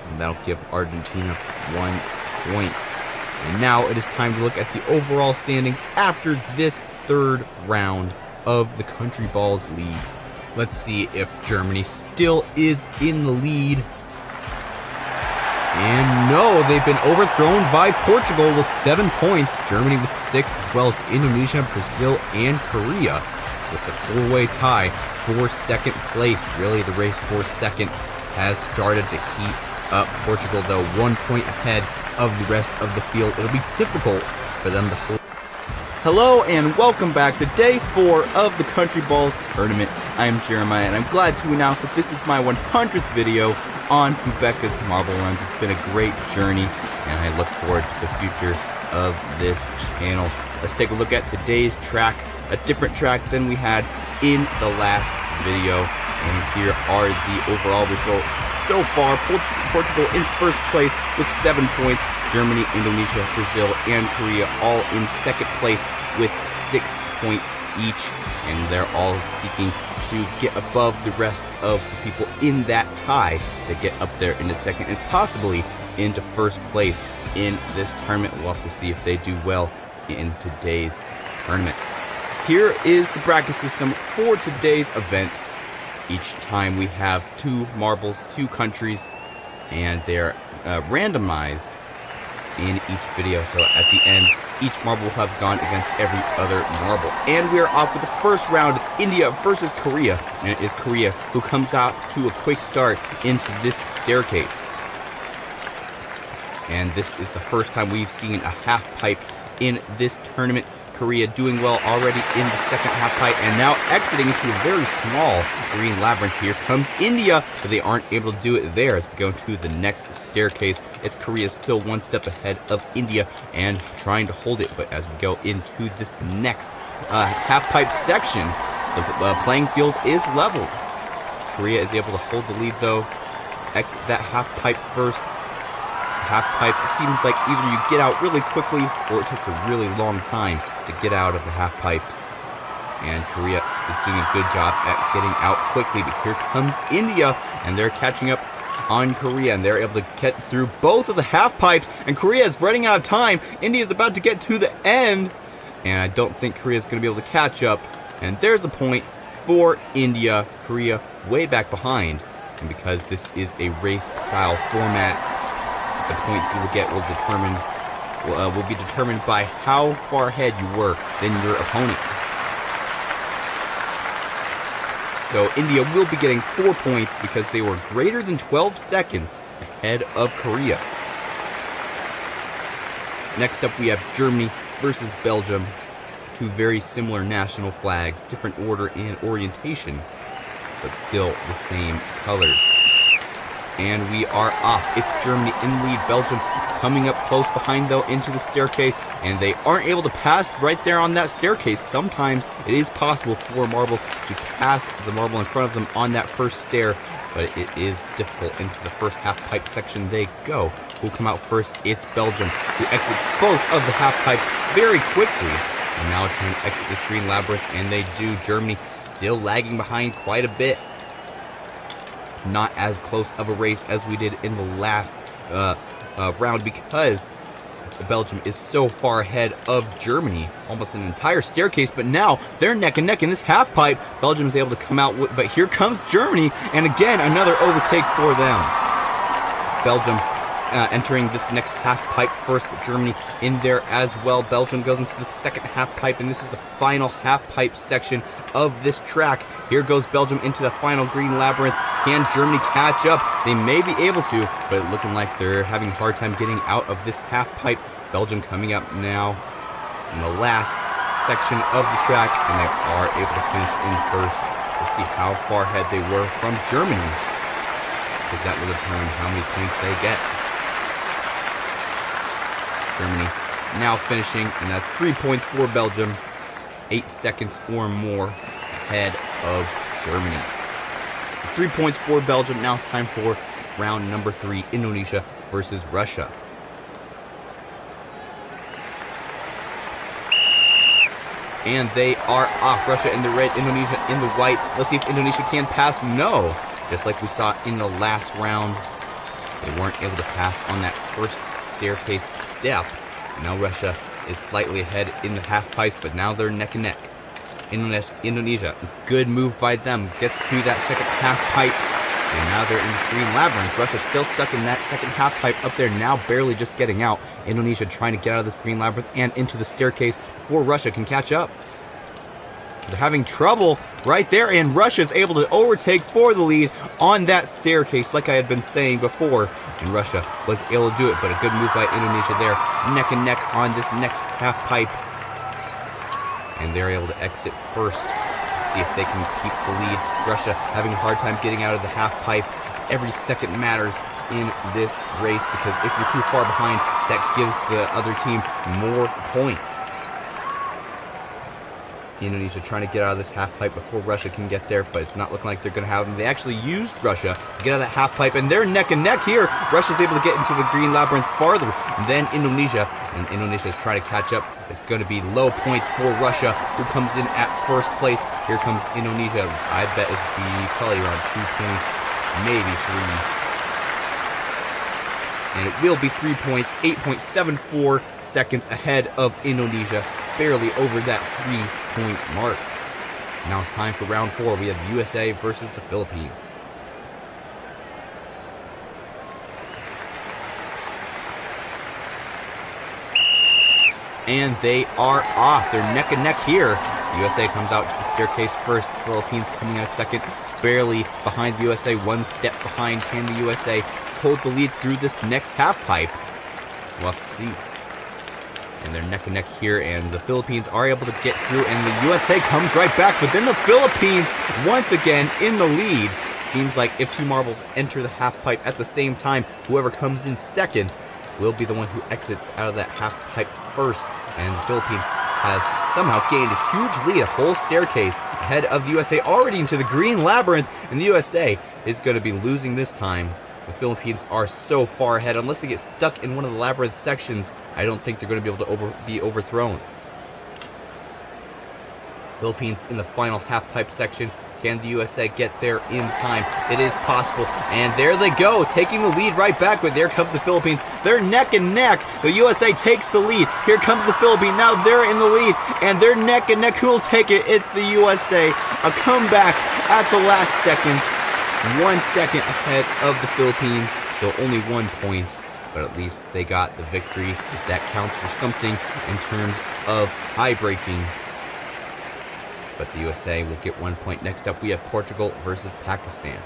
B: And that'll give Argentina 1 point. And now it is time to look at the overall standings after this 3rd round of the Country Balls League. Let's see if Germany still is in the lead. And no, they've been overthrown by Portugal with 7 points. Germany with 6, as well as Indonesia, Brazil, and Korea with a 4-way tie for 2nd place. Really, the race for 2nd has started to heat up. Portugal, though, 1 point ahead of the rest of the field. It'll be difficult for them to hold. Hello and welcome back to day 4 of the Country Balls tournament. I'm Jeremiah, and I'm glad to announce that this is my 100th video on Fubeca's Marble Runs. It's been a great journey, and I look forward to the future of this channel. Let's take a look at today's track, a different track than we had in the last video. And here are the overall results so far. Portugal in first place with 7 points. Germany, Indonesia, Brazil, and Korea all in second place with 6 points each. And they're all seeking to get above the rest of the people in that tie to get up there into second and possibly into first place in this tournament. We'll have to see if they do well in today's tournament. Here is the bracket system for today's event. Each time we have 2 marbles, 2 countries, and they're randomized in each video. So at the end, each marble will have gone against every other marble. And we are off with the first round. It's India versus Korea. And it is Korea who comes out to a quick start into this staircase. And this is the first time we've seen a half pipe in this tournament. Korea doing well already in the second half pipe, and now exiting into a very small green labyrinth. Here comes India, but they aren't able to do it there as we go to the next staircase. It's Korea still 1 step ahead of India and trying to hold it, but as we go into this next half pipe section, the playing field is leveled. Korea is able to hold the lead though, exit that half pipe first. Half pipes, it seems like either you get out really quickly or it takes a really long time to get out of the half pipes. And Korea is doing a good job at getting out quickly, but here comes India, and they're catching up on Korea, and they're able to get through both of the half pipes, and Korea is running out of time. India is about to get to the end, and I don't think Korea is going to be able to catch up. And there's a point for India. Korea way back behind, and because this is a race-style format, the points you will get will be determined by how far ahead you were than your opponent. So India will be getting 4 points because they were greater than 12 seconds ahead of Korea. Next up we have Germany versus Belgium. 2 very similar national flags, different order and orientation, but still the same colors. And we are off. It's Germany in lead. Belgium coming up close behind though into the staircase, and they aren't able to pass right there on that staircase. Sometimes it is possible for a marble to pass the marble in front of them on that first stair, but it is difficult. Into the first half pipe section they go. Who'll come out first? It's Belgium, who exits both of the half pipes very quickly. And now trying to exit this green labyrinth, and they do. Germany still lagging behind quite a bit. Not as close of a race as we did in the last round because Belgium is so far ahead of Germany, almost an entire staircase, but now they're neck and neck in this half pipe. Belgium is able to come out, but here comes Germany, and again, another overtake for them. Belgium entering this next half pipe first, but Germany in there as well. Belgium goes into the second half pipe, and this is the final half pipe section of this track. Here goes Belgium into the final green labyrinth. Can Germany catch up? They may be able to, but looking like they're having a hard time getting out of this half pipe. Belgium coming up now in the last section of the track, and they are able to finish in first. Let's see how far ahead they were from Germany, because that will determine how many points they get. Germany now finishing, and that's 3 points for Belgium, 8 seconds or more ahead of Germany. 3 points for Belgium. Now it's time for round number 3, Indonesia versus Russia. And they are off. Russia in the red, Indonesia in the white. Let's see if Indonesia can pass. No. Just like we saw in the last round, they weren't able to pass on that first staircase step. Now Russia is slightly ahead in the half pipe, but now they're neck and neck. Indonesia, good move by them, gets through that second half pipe, and now they're in the green labyrinth. Russia still stuck in that second half pipe up there, now barely just getting out. Indonesia trying to get out of this green labyrinth and into the staircase before Russia can catch up. They're having trouble right there, and Russia's able to overtake for the lead on that staircase, like I had been saying before. And Russia was able to do it, but a good move by Indonesia there, neck and neck on this next half pipe. And they're able to exit first, see if they can keep the lead. Russia having a hard time getting out of the half pipe. Every second matters in this race, because if you're too far behind, that gives the other team more points. Indonesia trying to get out of this half pipe before Russia can get there, but it's not looking like they're going to have them. They actually used Russia to get out of that half pipe, and they're neck and neck here. Russia's able to get into the green labyrinth farther than Indonesia, and Indonesia is trying to catch up. It's going to be low points for Russia, who comes in at first place. Here comes Indonesia. I bet it's be probably around 2 points, maybe 3. And it will be 3 points, 8.74 seconds ahead of Indonesia, barely over that 3-point mark. Now it's time for round 4. We have the USA versus the Philippines. And they are off. They're neck and neck here. The USA comes out to the staircase first. Philippines coming in second, barely behind the USA, 1 step behind. Can the USA hold the lead through this next half pipe? We'll have to see. And they're neck and neck here, and the Philippines are able to get through, and the USA comes right back, but then the Philippines once again in the lead. Seems like if 2 marbles enter the half pipe at the same time, whoever comes in second will be the one who exits out of that half pipe first, and the Philippines have somehow gained a huge lead, a whole staircase ahead of the USA, already into the green labyrinth, and the USA is going to be losing this time. The Philippines are so far ahead. Unless they get stuck in one of the labyrinth sections, I don't think they're going to be able to be overthrown. Philippines in the final half-pipe section. Can the USA get there in time? It is possible. And there they go, taking the lead right back. But there comes the Philippines. They're neck and neck. The USA takes the lead. Here comes the Philippines. Now they're in the lead. And they're neck and neck. Who will take it? It's the USA. A comeback at the last second. 1 second ahead of the Philippines, so only 1 point, but at least they got the victory. That counts for something in terms of tie-breaking. But the USA will get 1 point. Next up, we have Portugal versus Pakistan.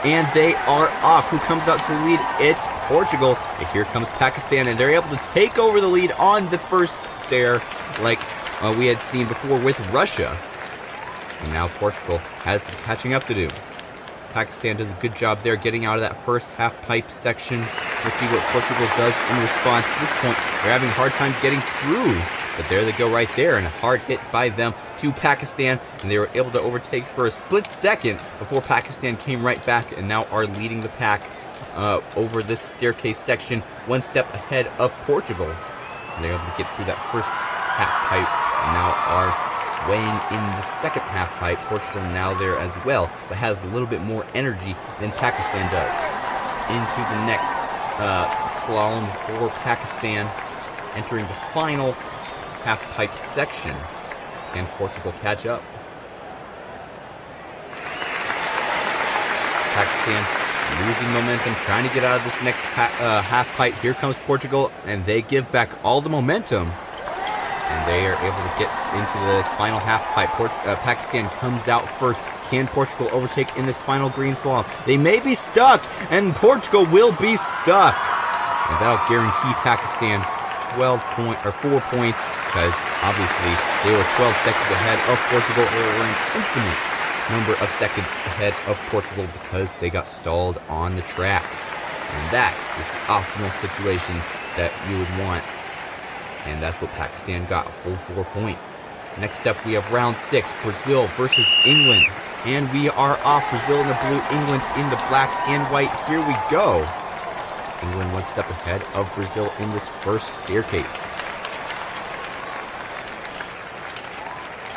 B: And they are off. Who comes out to the lead? It's Portugal. And here comes Pakistan, and they're able to take over the lead on the first stair, like we had seen before with Russia. And now Portugal has some catching up to do. Pakistan does a good job there getting out of that first half-pipe section. Let's see what Portugal does in response. At this point, they're having a hard time getting through. But there they go right there, and a hard hit by them to Pakistan. And they were able to overtake for a split second before Pakistan came right back and now are leading the pack over this staircase section, 1 step ahead of Portugal. And they're able to get through that first half-pipe and now are swaying in the second half pipe. Portugal now there as well, but has a little bit more energy than Pakistan does. Into the next slalom for Pakistan, entering the final half pipe section. Can Portugal catch up? Pakistan losing momentum, trying to get out of this next half pipe. Here comes Portugal, and they give back all the momentum. And they are able to get into the final half pipe. Pakistan comes out first. Can Portugal overtake in this final green slalom? They may be stuck, and Portugal will be stuck. And that'll guarantee Pakistan 4 points, because obviously they were 12 seconds ahead of Portugal. They were an infinite number of seconds ahead of Portugal because they got stalled on the track. And that is the optimal situation that you would want. And that's what Pakistan got, a full 4 points. Next up, we have round 6, Brazil versus England. And we are off. Brazil in the blue, England in the black and white. Here we go. England 1 step ahead of Brazil in this first staircase.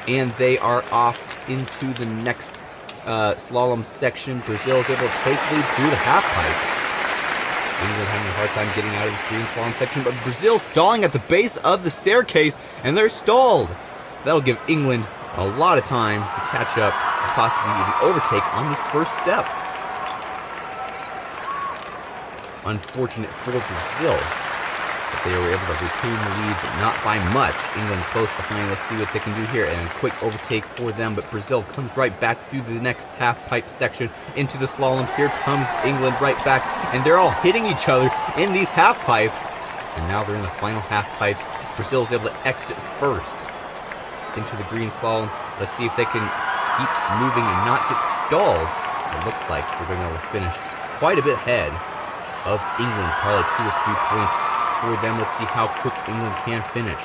B: And they are off into the next slalom section. Brazil is able to take lead through the half pipe. England having a hard time getting out of this green slalom section, but Brazil stalling at the base of the staircase, and they're stalled. That'll give England a lot of time to catch up and possibly even overtake on this first step. Unfortunate for Brazil, but they were able to retain the lead, but not by much. England close behind. Let's see what they can do here. And a quick overtake for them, but Brazil comes right back through the next half-pipe section into the slaloms. Here comes England right back, and they're all hitting each other in these half-pipes. And now they're in the final half-pipe. Brazil is able to exit first into the green slalom. Let's see if they can keep moving and not get stalled. It looks like they're going to be able to finish quite a bit ahead of England, probably 2 or 3 points for them. Let's see how quick England can finish.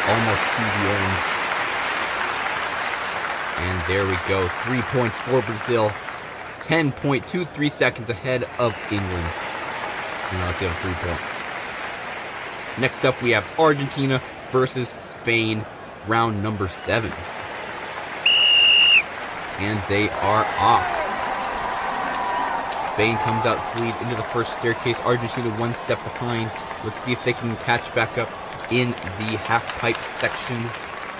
B: almost to the end. And there we go. 3 points for Brazil. 10.23 seconds ahead of England. And I'll give them 3 points. Next up, we have Argentina versus Spain, round number 7. And they are off. Spain comes out to lead into the first staircase. Argentina 1 step behind. Let's see if they can catch back up in the half-pipe section.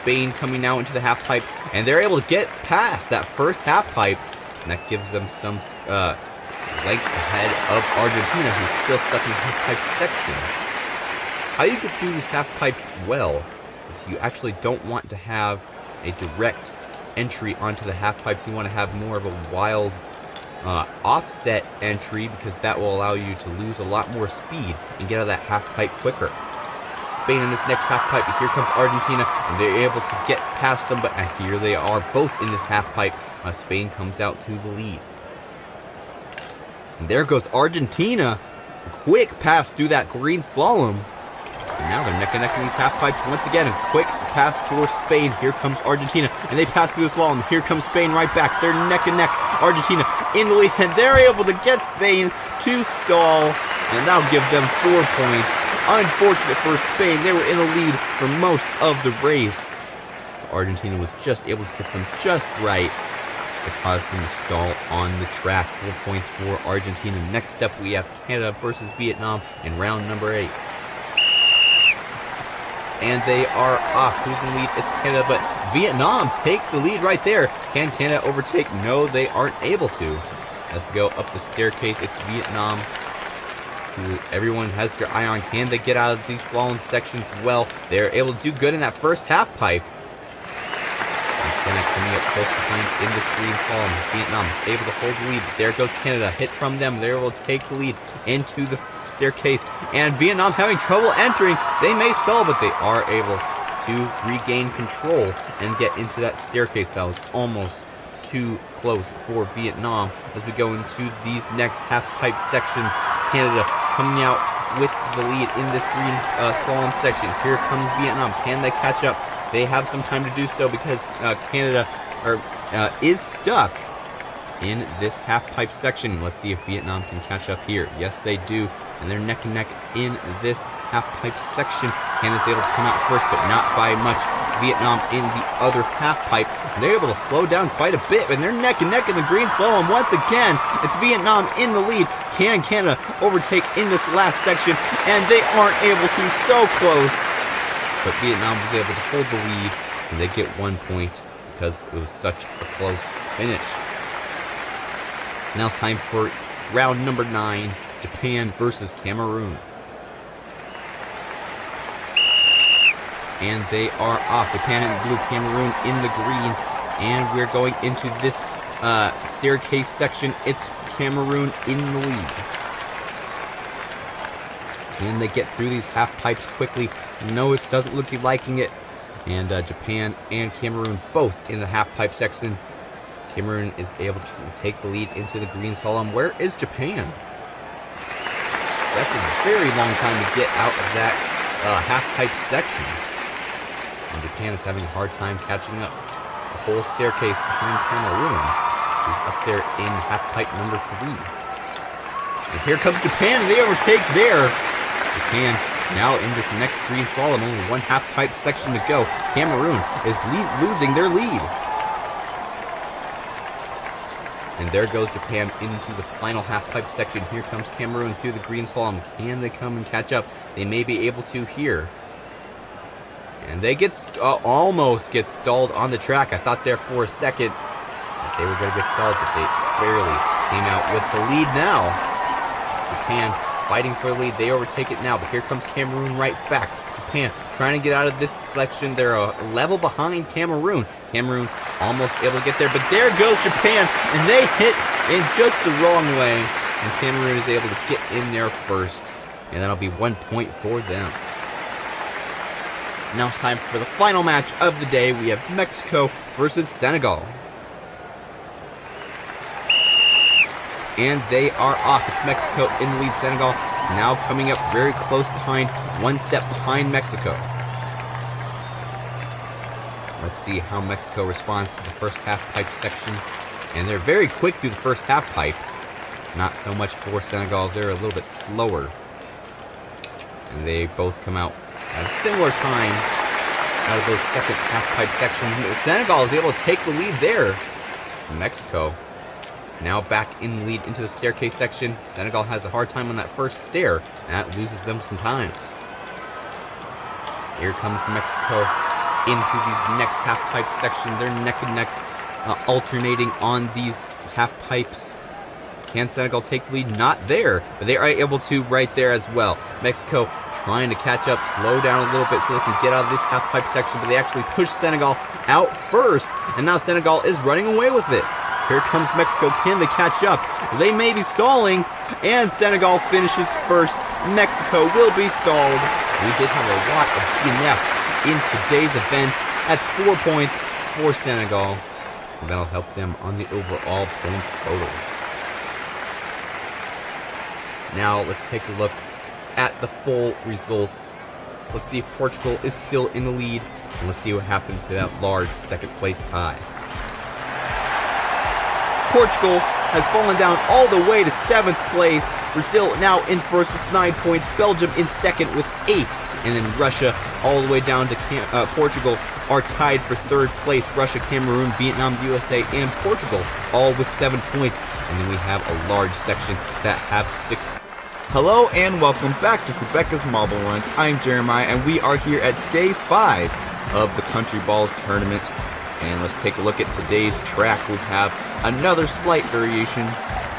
B: Spain coming now into the half-pipe, and they're able to get past that first half-pipe, and that gives them some length ahead of Argentina, who's still stuck in the half-pipe section. How you get through these half-pipes well is you actually don't want to have a direct entry onto the half-pipes. You want to have more of a wild offset entry, because that will allow you to lose a lot more speed and get out of that half-pipe quicker. Spain in this next half-pipe, here comes Argentina, and they're able to get past them, but here they are both in this half-pipe. Spain comes out to the lead. And there goes Argentina. Quick pass through that green slalom. And now they're neck and neck in these half-pipes once again. A quick pass for Spain. Here comes Argentina, and they pass through the slalom. Here comes Spain right back. They're neck and neck. Argentina in the lead, and they're able to get Spain to stall, and that'll give them 4 points. Unfortunate for Spain. They were in the lead for most of the race. Argentina was just able to hit them just right. It caused them to stall on the track. 4 points for Argentina. Next up, we have Canada versus Vietnam in round number 8. And they are off. Who's in the lead? It's Canada, but Vietnam takes the lead right there. Can Canada overtake? No, they aren't able to. As we go up the staircase, it's Vietnam, who everyone has their eye on. Can they get out of these slalom sections? Well, they're able to do good in that first half pipe. And Canada coming up close behind in this green slalom. Vietnam is able to hold the lead. There goes Canada. Hit from them. They're able to take the lead into the staircase. And Vietnam having trouble entering. They may stall, but they are able to regain control and get into that staircase. That was almost too close for Vietnam. As we go into these next half-pipe sections, Canada coming out with the lead in this green slalom section. Here comes Vietnam. Can they catch up? They have some time to do so, because Canada is stuck in this half-pipe section. Let's see if Vietnam can catch up here. Yes, they do. And they're neck and neck in this half-pipe section. Canada's able to come out first, but not by much. Vietnam in the other half-pipe. They're able to slow down quite a bit, and they're neck and neck in the green slalom once again. It's Vietnam in the lead. Can Canada overtake in this last section? And they aren't able to. So close. But Vietnam was able to hold the lead, and they get 1 point because it was such a close finish. Now it's time for round number 9, Japan versus Cameroon. And they are off. Japan in blue, Cameroon in the green. And we're going into this staircase section. It's Cameroon in the lead. Can they get through these half pipes quickly? No, it doesn't look like liking it. And Japan and Cameroon both in the half pipe section. Cameroon is able to take the lead into the green slalom. Where is Japan? That's a very long time to get out of that half pipe section. And Japan is having a hard time catching up. The whole staircase behind Cameroon, who's up there in half pipe number 3. And here comes Japan, and they overtake there. Japan now in this next green slalom, only one half pipe section to go. Cameroon is losing their lead. And there goes Japan into the final half pipe section. Here comes Cameroon through the green slalom. Can they come and catch up? They may be able to here. And they almost get stalled on the track. I thought there for a second that they were going to get stalled, but they barely came out with the lead now. Japan fighting for the lead. They overtake it now, but here comes Cameroon right back. Japan trying to get out of this selection. They're a level behind Cameroon. Cameroon almost able to get there, but there goes Japan, and they hit in just the wrong way. And Cameroon is able to get in there first, and that'll be 1 point for them. Now it's time for the final match of the day. We have Mexico versus Senegal. And they are off. It's Mexico in the lead. Senegal now coming up very close behind, 1 step behind Mexico. Let's see how Mexico responds to the first half-pipe section. And they're very quick through the first half-pipe. Not so much for Senegal. They're a little bit slower. And they both come out at a similar time out of those second half-pipe sections. Senegal is able to take the lead there. Mexico now back in the lead into the staircase section. Senegal has a hard time on that first stair. That loses them some time. Here comes Mexico into these next half-pipe section. They're neck and neck, alternating on these half-pipes. Can Senegal take the lead? Not there, but they are able to right there as well. Mexico trying to catch up, slow down a little bit so they can get out of this half-pipe section, but they actually push Senegal out first, and now Senegal is running away with it. Here comes Mexico. Can they catch up? They may be stalling, and Senegal finishes first. Mexico will be stalled. We did have a lot of DNF in today's event. That's 4 points for Senegal. And that'll help them on the overall points total. Now let's take a look at the full results. Let's see if Portugal is still in the lead, and let's see what happened to that large second place tie. Portugal has fallen down all the way to 7th place. Brazil now in first with 9 points. Belgium in second with 8. And then Russia all the way down to Portugal are tied for 3rd place. Russia, Cameroon, Vietnam, USA, and Portugal all with 7 points. And then we have a large section that have 6 points. Hello and welcome back to Fubeca's Marble Runs. I'm Jeremiah and we are here at day 5 of the Country Balls tournament. And let's take a look at today's track. We have another slight variation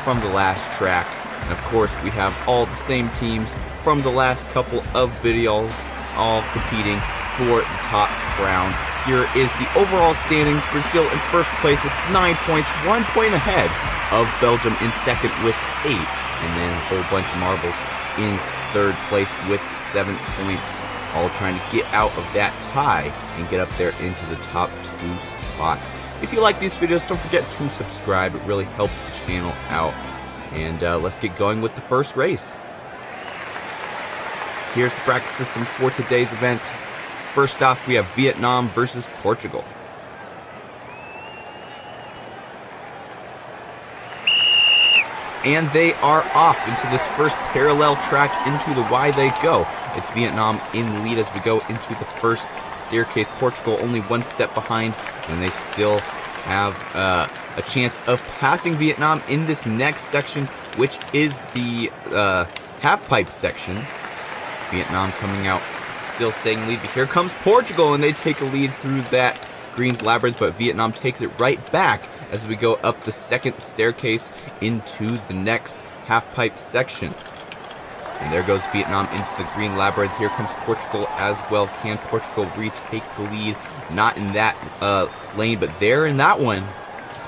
B: from the last track. And of course, we have all the same teams from the last couple of videos, all competing for the top round. Here is the overall standings. Brazil in first place with 9 points, 1 point ahead of Belgium in second with 8. And then a whole bunch of marbles in 3rd place with 7 points. All trying to get out of that tie and get up there into the top 2 spots. If you like these videos, don't forget to subscribe. It really helps the channel out. And let's get going with the first race. Here's the bracket system for today's event. First off, we have Vietnam versus Portugal. And they are off into this first parallel track into the Y they go. It's Vietnam in the lead as we go into the first staircase. Portugal only 1 step behind, and they still have a chance of passing Vietnam in this next section, which is the half-pipe section. Vietnam coming out, still staying lead. But here comes Portugal, and they take a lead through that Green's Labyrinth, but Vietnam takes it right back as we go up the second staircase into the next half-pipe section. And there goes Vietnam into the Green Labyrinth. Here comes Portugal as well. Can Portugal retake the lead? Not in that lane, but there in that one.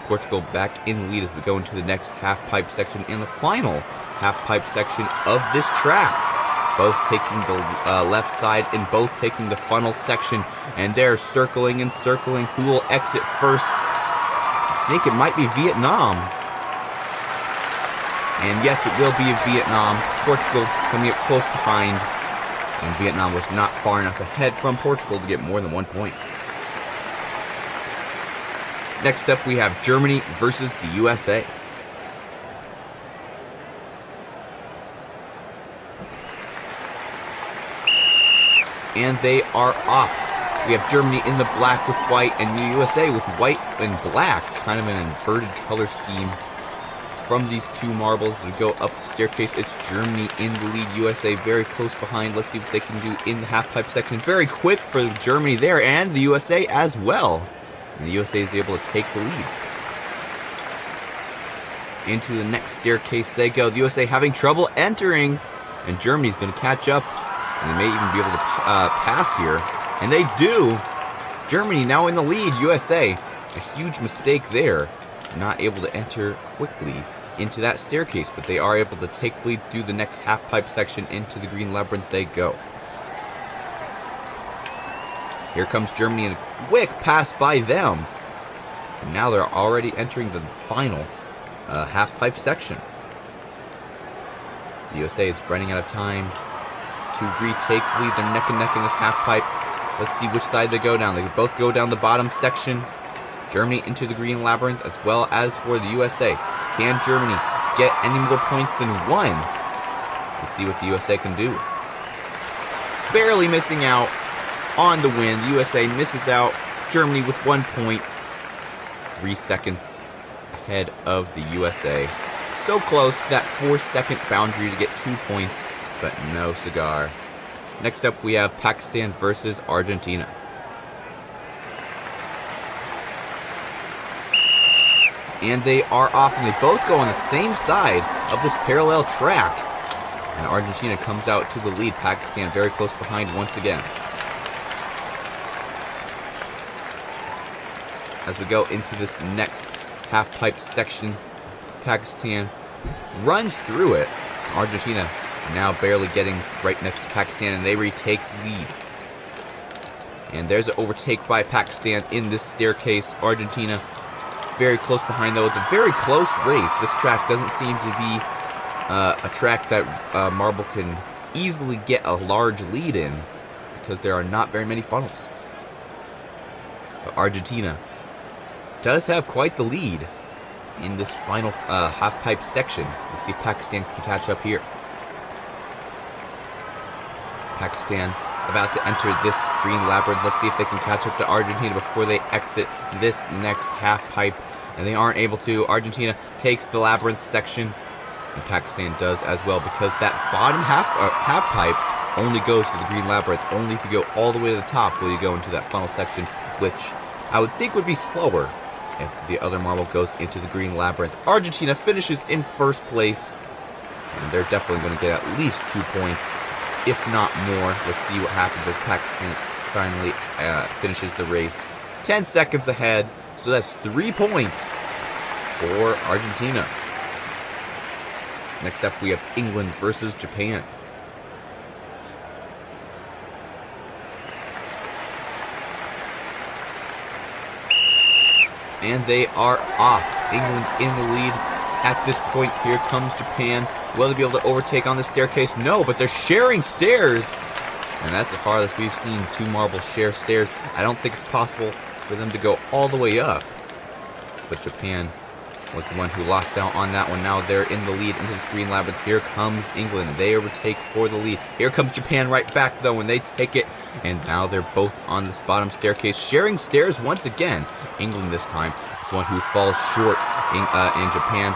B: Portugal back in the lead as we go into the next half-pipe section and the final half-pipe section of this track. Both taking the left side and both taking the funnel section. And they're circling and circling. Who will exit first? I think it might be Vietnam. And yes, it will be Vietnam. Portugal coming up close behind. And Vietnam was not far enough ahead from Portugal to get more than 1 point. Next up, we have Germany versus the USA. And they are off. We have Germany in the black with white and the USA with white and black. Kind of an inverted color scheme from these two marbles. We go up the staircase. It's Germany in the lead. USA very close behind. Let's see what they can do in the half-pipe section. Very quick for Germany there and the USA as well. And the USA is able to take the lead. Into the next staircase they go. The USA having trouble entering. And Germany's going to catch up. And they may even be able to pass here. And they do. Germany now in the lead. USA, a huge mistake there. Not able to enter quickly into that staircase. But they are able to take the lead through the next half-pipe section. Into the Green Labyrinth they go. Here comes Germany and a quick pass by them. And now they're already entering the final half-pipe section. The USA is running out of time to retake the lead. They're neck and neck in this half-pipe. Let's see which side they go down. They both go down the bottom section. Germany into the green labyrinth, as well as for the USA. Can Germany get any more points than one? Let's see what the USA can do. Barely missing out on the win. The USA misses out. Germany with 1 point. 3 seconds ahead of the USA. So close to that 4-second boundary to get 2 points, but no cigar. Next up, we have Pakistan versus Argentina. And they are off, and they both go on the same side of this parallel track. And Argentina comes out to the lead. Pakistan very close behind once again. As we go into this next half-pipe section, Pakistan runs through it. Argentina now barely getting right next to Pakistan, and they retake the lead. And there's an overtake by Pakistan in this staircase. Argentina very close behind, though. It's a very close race. This track doesn't seem to be a track that Marble can easily get a large lead in, because there are not very many funnels. But Argentina does have quite the lead in this final half-pipe section. Let's see if Pakistan can catch up here. Pakistan about to enter this green labyrinth. Let's see if they can catch up to Argentina before they exit this next half-pipe. And they aren't able to. Argentina takes the labyrinth section, and Pakistan does as well, because that bottom half-pipe only goes to the green labyrinth. Only if you go all the way to the top will you go into that funnel section, which I would think would be slower if the other marble goes into the green labyrinth. Argentina finishes in first place, and they're definitely going to get at least 2 points, if not more. Let's see what happens as Pakistan finally finishes the race. 10 seconds ahead, so that's 3 points for Argentina. Next up, we have England versus Japan. And they are off. England in the lead at this point. Here comes Japan. Will they be able to overtake on the staircase? No, but they're sharing stairs. And that's the farthest we've seen two marbles share stairs. I don't think it's possible for them to go all the way up. But Japan was the one who lost out on that one. Now they're in the lead into this green labyrinth. Here comes England. They overtake for the lead. Here comes Japan right back, though, and they take it. And now they're both on this bottom staircase, sharing stairs once again. England this time is the one who falls short in Japan.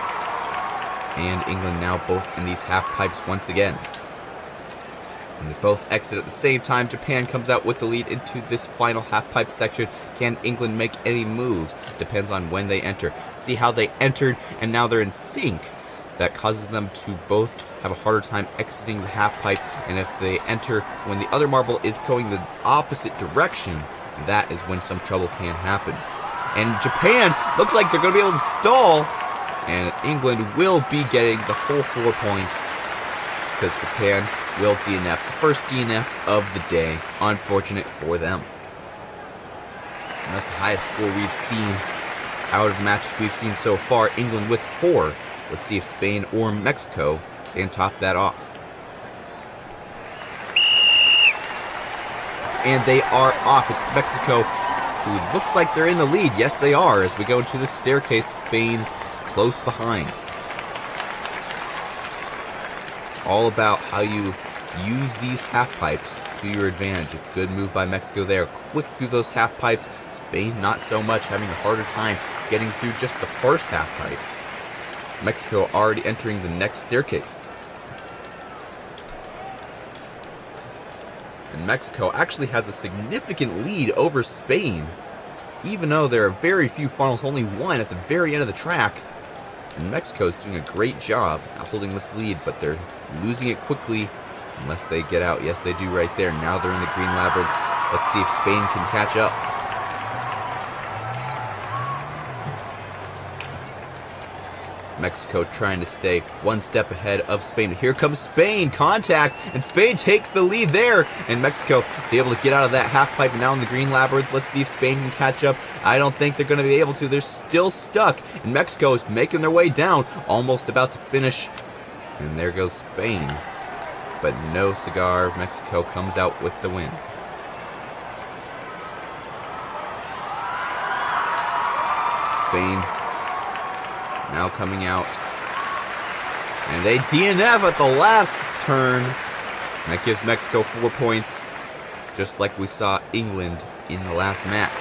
B: And England now both in these half pipes once again. And they both exit at the same time. Japan comes out with the lead into this final half-pipe section. Can England make any moves? Depends on when they enter. See how they entered, and now they're in sync. That causes them to both have a harder time exiting the half-pipe. And if they enter when the other marble is going the opposite direction, that is when some trouble can happen. And Japan looks like they're going to be able to stall. And England will be getting the full 4 points, because Japan will DNF, the first DNF of the day. Unfortunate for them. And that's the highest score we've seen out of matches we've seen so far. England with 4. Let's see if Spain or Mexico can top that off. And they are off. It's Mexico who looks like they're in the lead. Yes, they are. As we go into the staircase, Spain close behind. All about how you use these half pipes to your advantage. A good move by Mexico there. Quick through those half pipes. Spain not so much, having a harder time getting through just the first half pipe. Mexico already entering the next staircase. And Mexico actually has a significant lead over Spain, even though there are very few funnels, only one at the very end of the track. And Mexico is doing a great job at holding this lead, but they're losing it quickly unless they get out. Yes, they do right there. Now they're in the green labyrinth. Let's see if Spain can catch up. Mexico trying to stay one step ahead of Spain. Here comes Spain, contact, and Spain takes the lead there. And Mexico is able to get out of that half pipe now in the green labyrinth. Let's see if Spain can catch up. I don't think they're going to be able to. They're still stuck. And Mexico is making their way down, almost about to finish. And there goes Spain. But no cigar. Mexico comes out with the win. Spain now coming out. And they DNF at the last turn. And that gives Mexico 4 points, just like we saw England in the last match.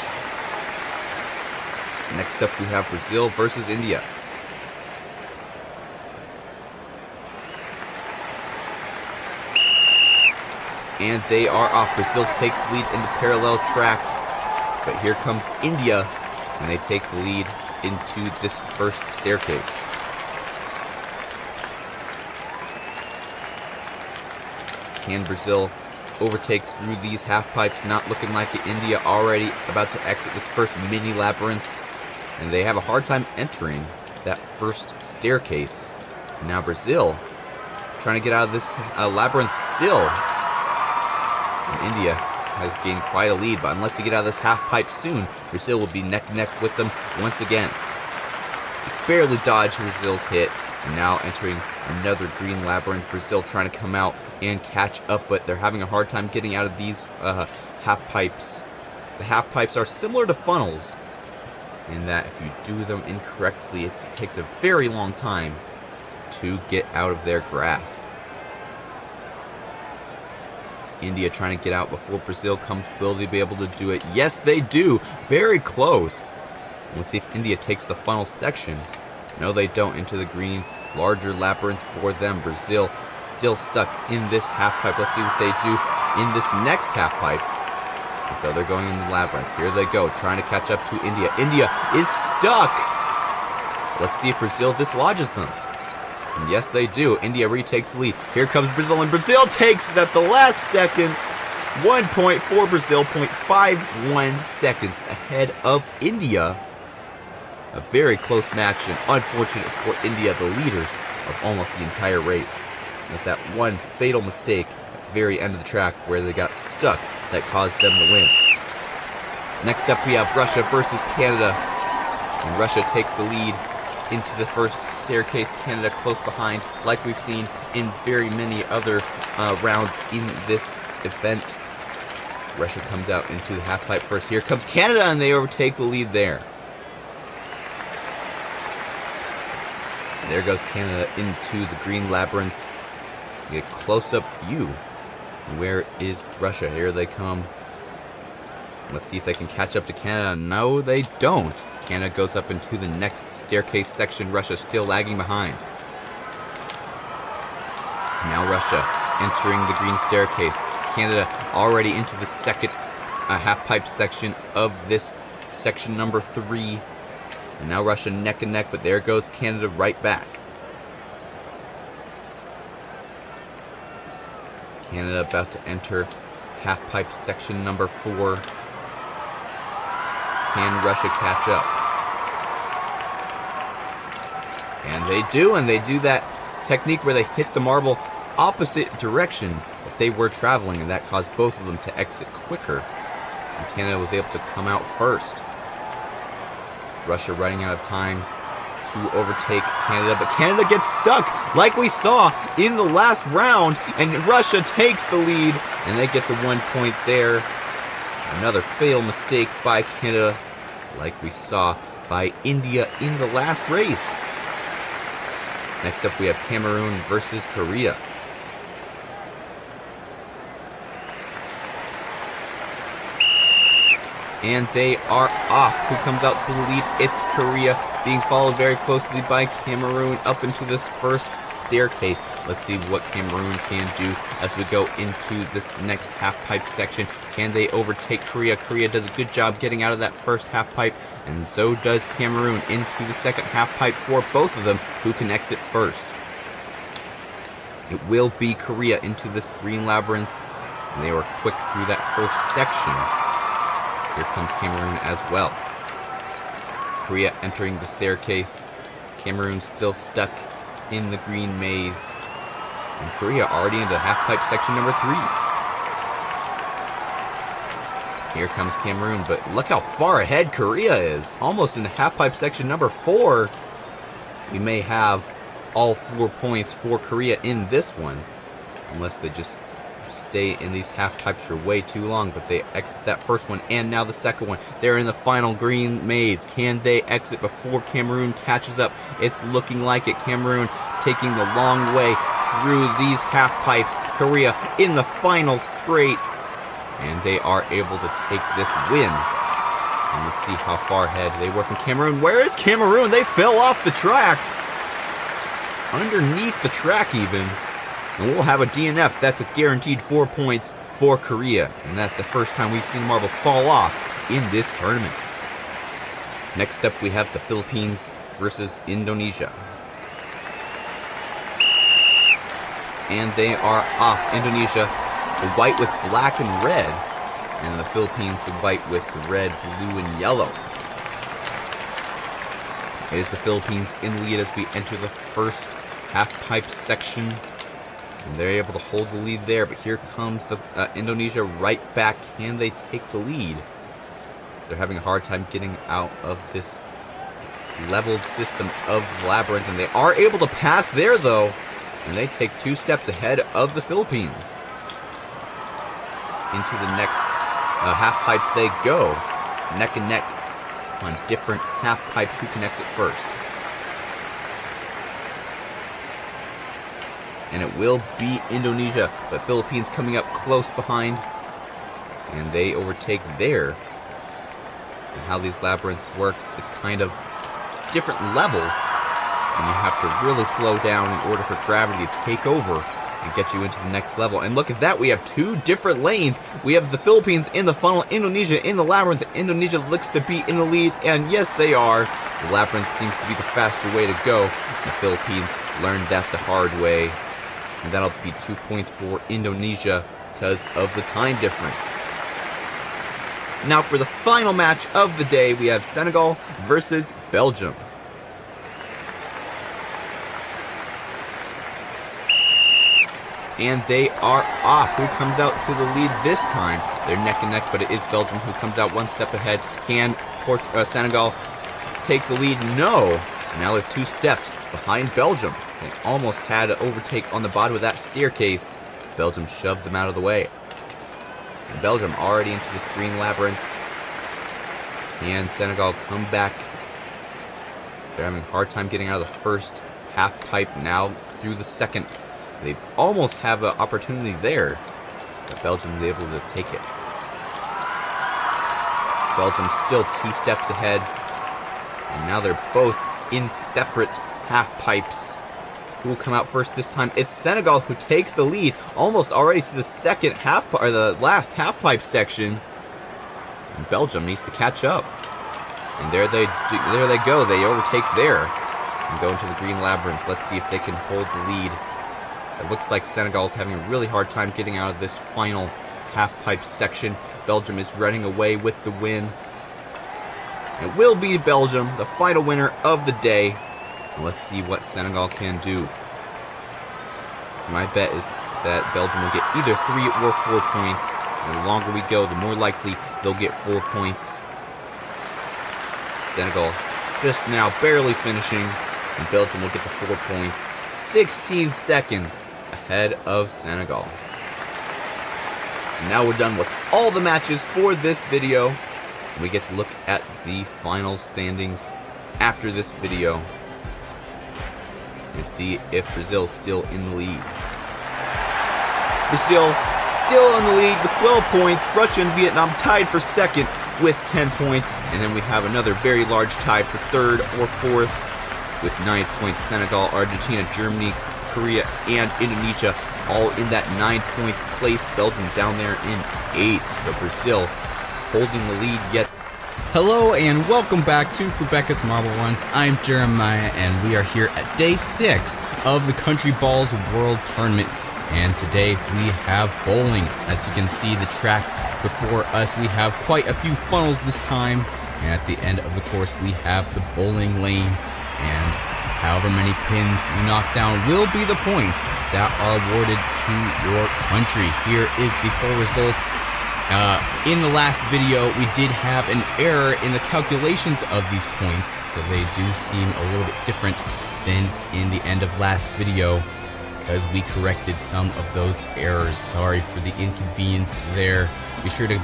B: Next up we have Brazil versus India. And they are off. Brazil takes the lead into parallel tracks. But here comes India, and they take the lead into this first staircase. Can Brazil overtake through these half pipes? Not looking like it. India already about to exit this first mini labyrinth. And they have a hard time entering that first staircase. And now Brazil trying to get out of this labyrinth still. And India has gained quite a lead, but unless they get out of this half pipe soon, Brazil will be neck and neck with them once again. Barely dodged Brazil's hit, and now entering another green labyrinth. Brazil trying to come out and catch up, but they're having a hard time getting out of these half pipes. The half pipes are similar to funnels in that if you do them incorrectly, it takes a very long time to get out of their grasp. India trying to get out before Brazil comes. Will they be able to do it? Yes, they do. Very close. Let's see if India takes the funnel section. No, they don't. Into the green. Larger labyrinth for them. Brazil still stuck in this half pipe. Let's see what they do in this next half pipe. And so they're going in the labyrinth. Here they go, trying to catch up to India. India is stuck. Let's see if Brazil dislodges them. And yes, they do. India retakes the lead. Here comes Brazil, and Brazil takes it at the last second. 1 point for Brazil, 0.51 seconds ahead of India. A very close match, and unfortunate for India, the leaders of almost the entire race. It's that one fatal mistake at the very end of the track where they got stuck that caused them to win. Next up, we have Russia versus Canada. And Russia takes the lead into the first staircase. Canada close behind, like we've seen in very many other rounds in this event. Russia comes out into the half pipe first. Here comes Canada, and they overtake the lead there. There goes Canada into the green labyrinth. You get a close-up view. Where is Russia? Here they come. Let's see if they can catch up to Canada. No, they don't. Canada goes up into the next staircase section. Russia still lagging behind. Now Russia entering the green staircase. Canada already into the second half pipe section of this section number 3. And now Russia neck and neck, but there goes Canada right back. Canada about to enter half pipe section number 4. Can Russia catch up? And they do that technique where they hit the marble opposite direction that they were traveling, and that caused both of them to exit quicker. And Canada was able to come out first. Russia running out of time to overtake Canada, but Canada gets stuck like we saw in the last round, and Russia takes the lead, and they get the 1 point there. Another fatal mistake by Canada, like we saw by India in the last race. Next up, we have Cameroon versus Korea. And they are off. Who comes out to the lead? It's Korea, being followed very closely by Cameroon up into this first staircase. Let's see what Cameroon can do as we go into this next half pipe section. Can they overtake Korea? Korea does a good job getting out of that first half pipe, and so does Cameroon into the second half pipe for both of them, who can exit first. It will be Korea into this green labyrinth, and they were quick through that first section. Here comes Cameroon as well. Korea entering the staircase. Cameroon still stuck in the green maze. And Korea already into half pipe section number 3. Here comes Cameroon, but look how far ahead Korea is. Almost in the half pipe section number 4. We may have all 4 points for Korea in this one, unless they just stay in these half pipes for way too long, but they exit that first one and now the second one. They're in the final green maze. Can they exit before Cameroon catches up? It's looking like it. Cameroon taking the long way through these half pipes. Korea in the final straight, and they are able to take this win. And let's see how far ahead they were from Cameroon. Where is Cameroon? They fell off the track. Underneath the track even. And we'll have a DNF. That's a guaranteed 4 points for Korea. And that's the first time we've seen marble fall off in this tournament. Next up we have the Philippines versus Indonesia. And they are off. Indonesia, the white with black and red. And the Philippines, the white with red, blue, and yellow. It is the Philippines in the lead as we enter the first half-pipe section. And they're able to hold the lead there, but here comes the Indonesia right back. Can they take the lead? They're having a hard time getting out of this leveled system of labyrinth, and they are able to pass there, though. And they take 2 steps ahead of the Philippines. Into the next half pipes they go, neck and neck on different half pipes. Who can exit first? And it will be Indonesia, but Philippines coming up close behind, and they overtake there. And how these labyrinths works, it's kind of different levels, and you have to really slow down in order for gravity to take over and get you into the next level. And look at that, we have 2 different lanes. We have the Philippines in the funnel, Indonesia in the labyrinth. Indonesia looks to be in the lead, and yes, they are. The labyrinth seems to be the faster way to go. The Philippines learned that the hard way. And that'll be 2 points for Indonesia because of the time difference. Now for the final match of the day, we have Senegal versus Belgium. And they are off. Who comes out to the lead this time? They're neck and neck, but it is Belgium who comes out 1 step ahead. Can Senegal take the lead? No. Now they're 2 steps behind Belgium. They almost had an overtake on the bottom of that staircase. Belgium shoved them out of the way. And Belgium already into this green labyrinth. Can Senegal come back? They're having a hard time getting out of the first half pipe, now through the second. They almost have an opportunity there, but Belgium is able to take it. Belgium still 2 steps ahead, and now they're both in separate half pipes. Who will come out first this time? It's Senegal who takes the lead, almost already to the second half, or the last half pipe section. And Belgium needs to catch up. And there they go. They overtake there and go into the green labyrinth. Let's see if they can hold the lead. It looks like Senegal is having a really hard time getting out of this final half pipe section. Belgium is running away with the win. It will be Belgium, the final winner of the day. Let's see what Senegal can do. My bet is that Belgium will get either 3 or 4 points. And the longer we go, the more likely they'll get 4 points. Senegal just now barely finishing, and Belgium will get the 4 points. 16 seconds ahead of Senegal. And now we're done with all the matches for this video. We get to look at the final standings after this video and see if Brazil's still in the lead. Brazil still in the lead with 12 points. Russia and Vietnam tied for second with 10 points. And then we have another very large tie for third or fourth with 9 points. Senegal, Argentina, Germany, Korea, and Indonesia all in that 9 points place. Belgium down there in 8th. But Brazil holding the lead yet.
A: Hello and welcome back to Fubeca's Marble Runs. I'm Jeremiah and we are here at day 6 of the Country Balls World Tournament. And today we have bowling. As you can see the track before us, we have quite a few funnels this time. And at the end of the course we have the bowling lane. And however many pins you knock down will be the points that are awarded to your country. Here is the full results. In the last video, we did have an error in the calculations of these points, so they do seem a little bit different than in the end of last video. because we corrected some of those errors. Sorry for the inconvenience there. Be sure to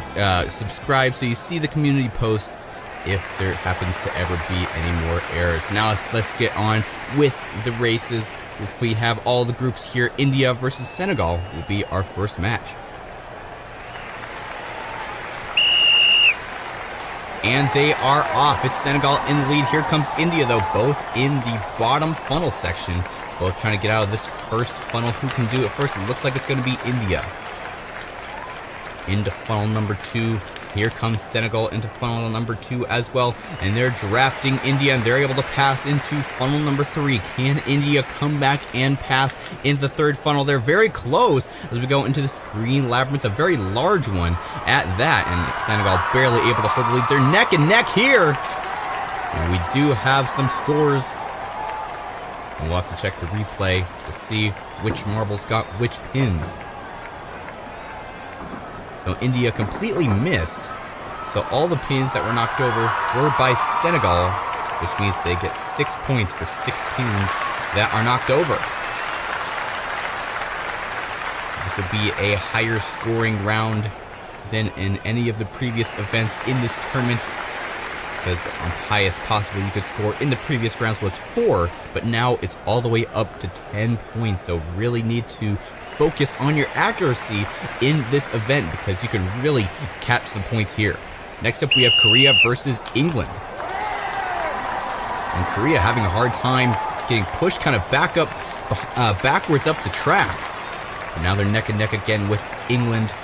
A: subscribe so you see the community posts if there happens to ever be any more errors. Now let's get on with the races. If we have all the groups here, India versus Senegal will be our first match. And they are off. It's Senegal in the lead. Here comes India, though, both in the bottom funnel section. Both trying to get out of this first funnel. Who can do it first? It looks like it's going to be India. Into funnel number 2. Here comes Senegal into funnel number 2 as well. And they're drafting India, and they're able to pass into funnel number 3. Can India come back and pass into the third funnel? They're very close as we go into this green labyrinth, a very large one at that. And Senegal barely able to hold the lead. They're neck and neck here. And we do have some scores. And we'll have to check the replay to see which marbles got which pins. So India completely missed. So all the pins that were knocked over were by Senegal, which means they get 6 points for 6 pins that are knocked over. This will be a higher scoring round than in any of the previous events in this tournament, because the highest possible you could score in the previous rounds was 4, but now it's all the way up to 10 points. So really need to focus on your accuracy in this event because you can really catch some points here. Next up, we have Korea versus England. And Korea having a hard time getting pushed kind of backwards up the track. And now they're neck and neck again with England.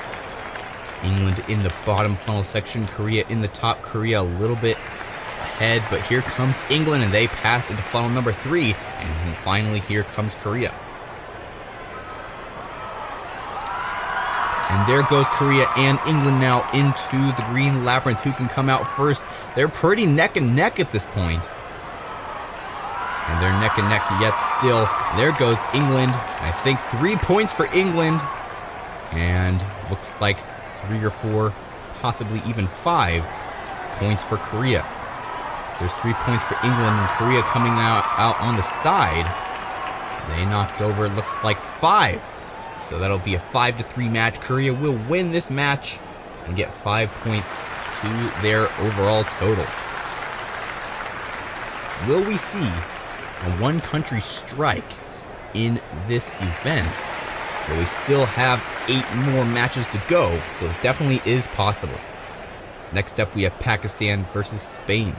A: England in the bottom funnel section, Korea in the top. Korea a little bit ahead, but here comes England, and they pass into funnel number 3. And finally, here comes Korea. And there goes Korea and England now into the green labyrinth. Who can come out first? They're pretty neck and neck at this point. And they're neck and neck yet still. There goes England. I think 3 points for England. And looks like 3 or 4, possibly even 5 points for Korea. There's 3 points for England, and Korea coming out on the side. They knocked over, it looks like 5. So that'll be a 5-3 match. Korea will win this match and get 5 points to their overall total. Will we see a one-country strike in this event? But we still have 8 more matches to go, so this definitely is possible. Next up, we have Pakistan versus Spain.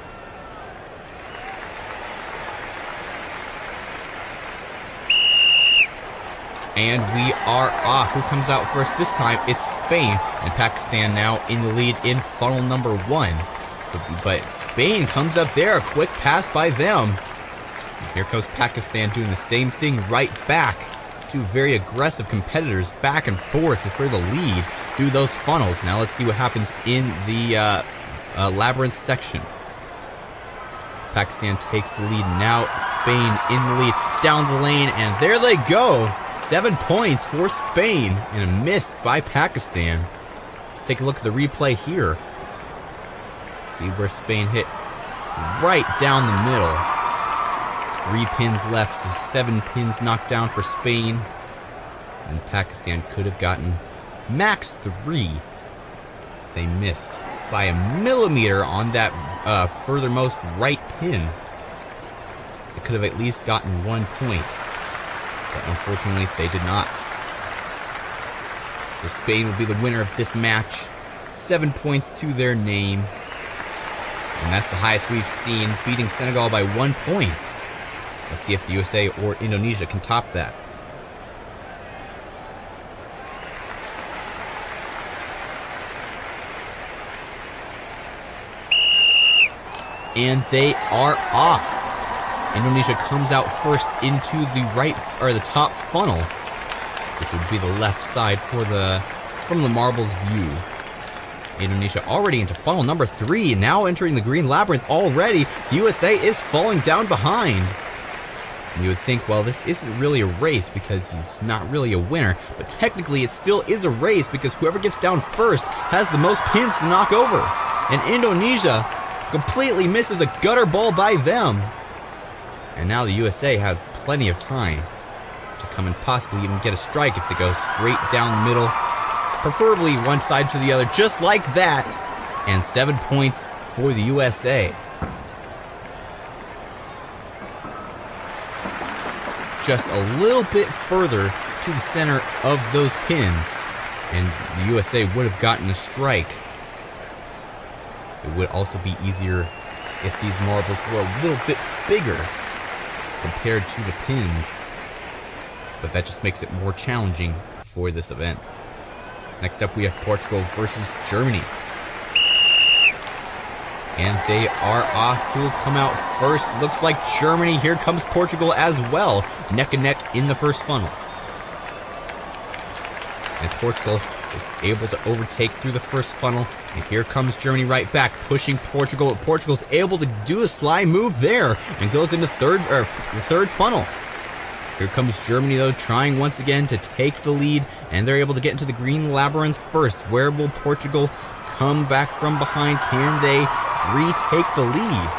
A: And we are off. Who comes out first? This time, it's Spain. And Pakistan now in the lead in funnel number 1. But Spain comes up there. A quick pass by them. And here comes Pakistan doing the same thing right back. Two very aggressive competitors back and forth for the lead through those funnels. Now let's see what happens in the labyrinth section. Pakistan takes the lead. Now Spain in the lead down the lane, and there they go. 7 points for Spain and a miss by Pakistan. Let's take a look at the replay here. See where Spain hit right down the middle. 3 pins left, so 7 pins knocked down for Spain. And Pakistan could have gotten max 3. They missed by a millimeter on that furthermost right pin. They could have at least gotten 1 point. But unfortunately, they did not. So Spain will be the winner of this match. 7 points to their name. And that's the highest we've seen, beating Senegal by 1 point. Let's see if the USA or Indonesia can top that. And they are off. Indonesia comes out first into the right, or the top funnel, which would be the left side from the marbles view. Indonesia already into funnel number 3, now entering the green labyrinth already. The USA is falling down behind. And you would think, well, this isn't really a race because it's not really a winner, but technically it still is a race because whoever gets down first has the most pins to knock over. And Indonesia completely misses a gutter ball by them. And now the USA has plenty of time
B: to come and possibly even get a strike if they go straight down the middle. Preferably one side to the other, just like that. And 7 points for the USA. Just a little bit further to the center of those pins, and the USA would have gotten a strike. It would also be easier if these marbles were a little bit bigger compared to the pins, but that just makes it more challenging for this event. Next up, we have Portugal versus Germany. And they are off. Who will come out first? Looks like Germany. Here comes Portugal as well. Neck and neck in the first funnel. And Portugal is able to overtake through the first funnel. And here comes Germany right back, pushing Portugal. Portugal's able to do a sly move there and goes into the third funnel. Here comes Germany, though, trying once again to take the lead, and they're able to get into the green labyrinth first. Where will Portugal come back from behind? Can they retake the lead?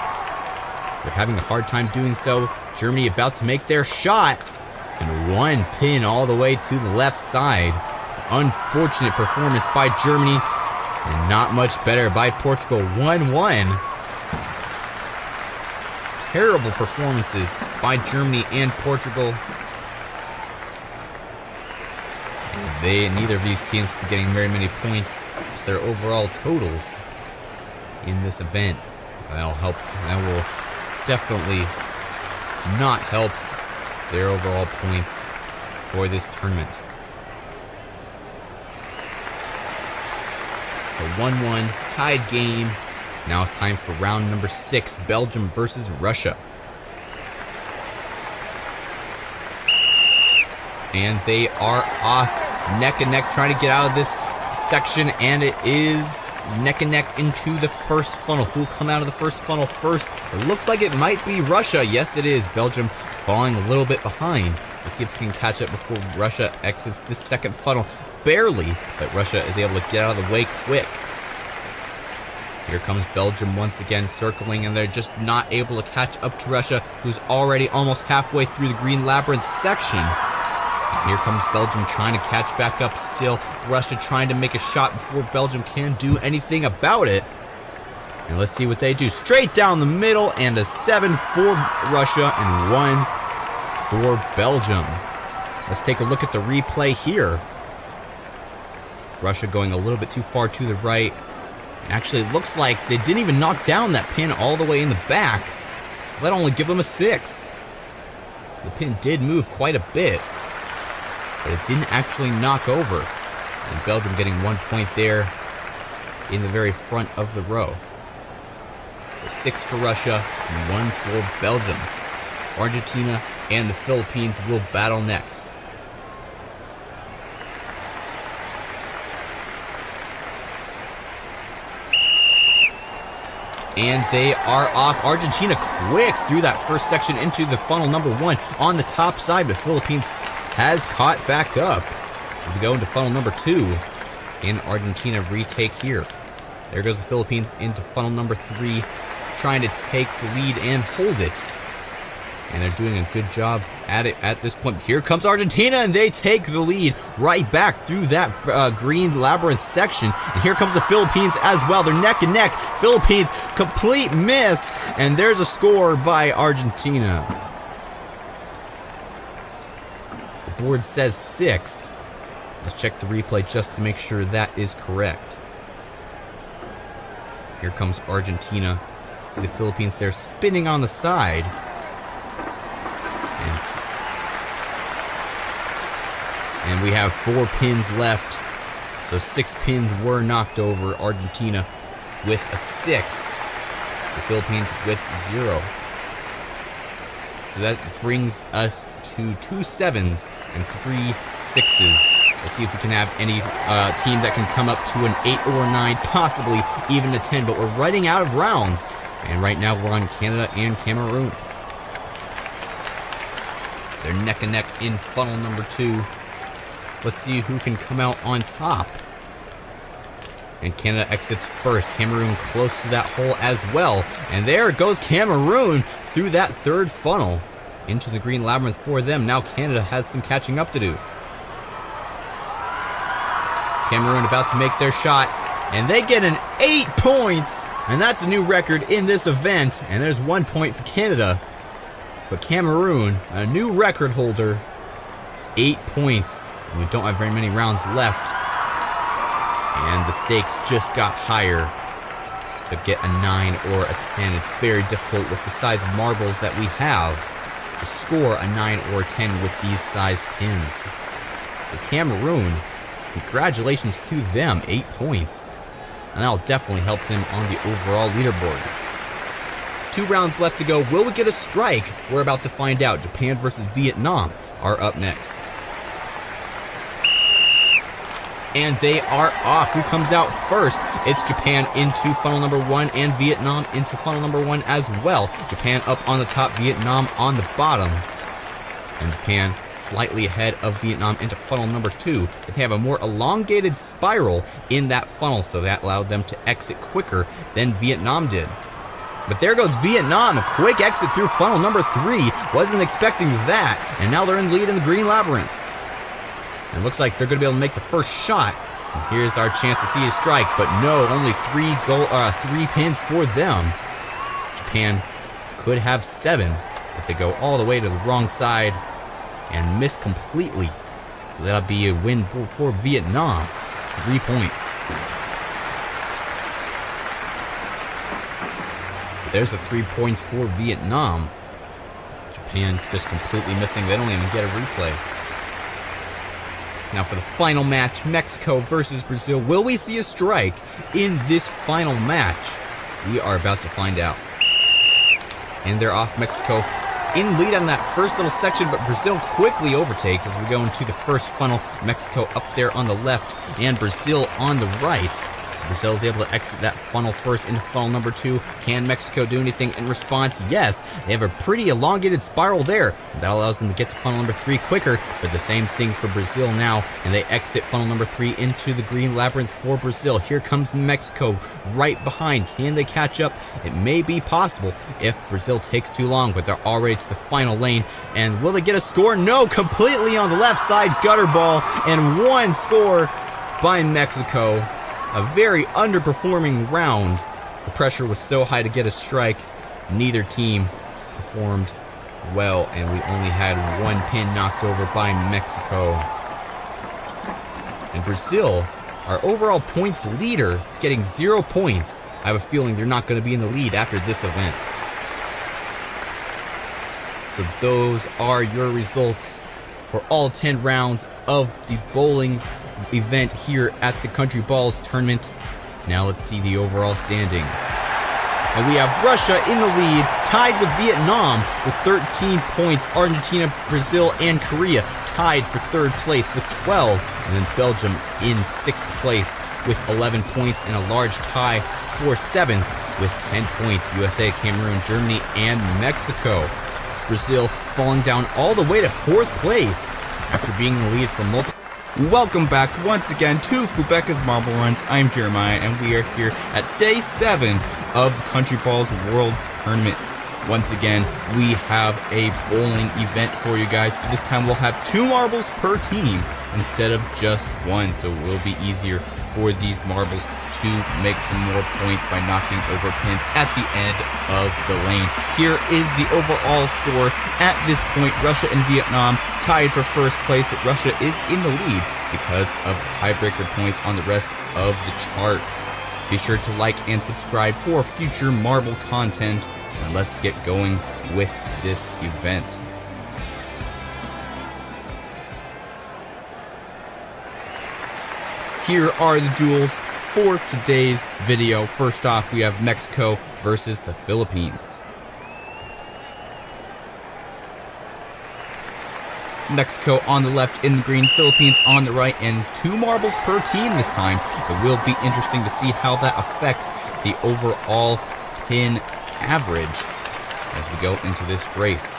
B: They're having a hard time doing so. Germany about to make their shot, and one pin all the way to the left side. Unfortunate performance by Germany, and not much better by Portugal. 1-1. Terrible performances by Germany and Portugal. Neither of these teams were getting very many points to their overall totals in this event. That'll help. That will definitely not help their overall points for this tournament. So 1-1 tied game. Now it's time for round number 6, Belgium versus Russia. And they are off neck and neck trying to get out of this section, and it is neck and neck into the first funnel. Who will come out of the first funnel first? It looks like it might be Russia. Yes, it is. Belgium falling a little bit behind. Let's see if they can catch up before Russia exits this second funnel. Barely, but Russia is able to get out of the way quick. Here comes Belgium once again circling, and they're just not able to catch up to Russia, who's already almost halfway through the green labyrinth section. And here comes Belgium trying to catch back up still. Russia trying to make a shot before Belgium can do anything about it. And let's see what they do. Straight down the middle, and a 7 for Russia and 1 for Belgium. Let's take a look at the replay here. Russia going a little bit too far to the right. Actually, it looks like they didn't even knock down that pin all the way in the back, so that only give them a 6. The pin did move quite a bit, but it didn't actually knock over. And Belgium getting 1 point there in the very front of the row. So 6 for Russia and 1 for Belgium. Argentina and the Philippines will battle next. And they are off. Argentina quick through that first section into the funnel number 1 on the top side, but Philippines has caught back up. We go into funnel number 2. Can Argentina retake here? There goes the Philippines into funnel number 3, trying to take the lead and hold it. And they're doing a good job at it at this point. Here comes Argentina, and they take the lead right back through that green labyrinth section. And here comes the Philippines as well. They're neck and neck. Philippines, complete miss. And there's a score by Argentina. The board says 6. Let's check the replay just to make sure that is correct. Here comes Argentina. See the Philippines there spinning on the side. And we have 4 pins left. So 6 pins were knocked over. Argentina with a 6. The Philippines with 0. So that brings us to 2 7s and 3 6s. Let's see if we can have any team that can come up to an 8 or 9, possibly even a 10. But we're running out of rounds. And right now we're on Canada and Cameroon. They're neck and neck in funnel number 2. Let's see who can come out on top. And Canada exits first. Cameroon close to that hole as well. And there goes Cameroon through that third funnel. into the green labyrinth for them. Now Canada has some catching up to do. Cameroon about to make their shot, and they get an 8 points, and that's a new record in this event, and there's 1 point for Canada. But Cameroon, a new record holder, 8 points. And we don't have very many rounds left, and the stakes just got higher to get a 9 or a 10. It's very difficult with the size of marbles that we have to score a 9 or a 10 with these size pins. So Cameroon, congratulations to them, 8 points. And that'll definitely help them on the overall leaderboard. 2 rounds left to go. Will we get a strike? We're about to find out. Japan versus Vietnam are up next. And they are off. Who comes out first? It's Japan into funnel number 1 and Vietnam into funnel number 1 as well. Japan up on the top, Vietnam on the bottom. And Japan slightly ahead of Vietnam into funnel number 2. They have a more elongated spiral in that funnel, so that allowed them to exit quicker than Vietnam did. But there goes Vietnam, a quick exit through funnel number 3. Wasn't expecting that, and now they're in lead in the green labyrinth. It looks like they're going to be able to make the first shot. And here's our chance to see a strike, but no, only 3 pins for them. Japan could have 7, but they go all the way to the wrong side and miss completely. So that'll be a win for Vietnam. 3 points. So there's the 3 points for Vietnam. Japan just completely missing. They don't even get a replay. Now for the final match, Mexico versus Brazil. Will we see a strike in this final match? We are about to find out. And they're off. Mexico in lead on that first little section, but Brazil quickly overtakes as we go into the first funnel. Mexico up there on the left and Brazil on the right. Brazil is able to exit that funnel first into funnel number 2. Can Mexico do anything in response? Yes. They have a pretty elongated spiral there. That allows them to get to funnel number 3 quicker, but the same thing for Brazil now, and they exit funnel number 3 into the green labyrinth for Brazil. Here comes Mexico right behind. Can they catch up? It may be possible if Brazil takes too long, but they're already to the final lane. And will they get a score? No, completely on the left side, gutter ball, and 1 score by Mexico. A very underperforming round. The pressure was so high to get a strike. Neither team performed well, and we only had 1 pin knocked over by Mexico. And Brazil, our overall points leader, getting 0 points. I have a feeling they're not going to be in the lead after this event. So those are your results for all 10 rounds of the bowling event here at the Country Balls tournament. Now let's see the overall standings. And we have Russia in the lead, tied with Vietnam with 13 points. Argentina, Brazil, and Korea tied for 3rd place with 12. And then Belgium in 6th place with 11 points, and a large tie for 7th with 10 points. USA, Cameroon, Germany, and Mexico. Brazil falling down all the way to 4th place after being in the lead for multiple.
A: Welcome back once again to Fubeca's Marble Runs. I'm Jeremiah, and we are here at day 7 of the Country Balls World Tournament. Once again, we have a bowling event for you guys. This time we'll have 2 marbles per team instead of just 1, so it will be easier for these marbles to make some more points by knocking over pins at the end of the lane. Here is the overall score at this point. Russia and Vietnam tied for 1st place, but Russia is in the lead because of tiebreaker points on the rest of the chart. Be sure to like and subscribe for future marble content, and let's get going with this event. Here are the duels for today's video. First off, we have Mexico versus the Philippines. Mexico on the left in the green, Philippines on the right, and 2 marbles per team this time. It will be interesting to see how that affects the overall pin average as we go into this race.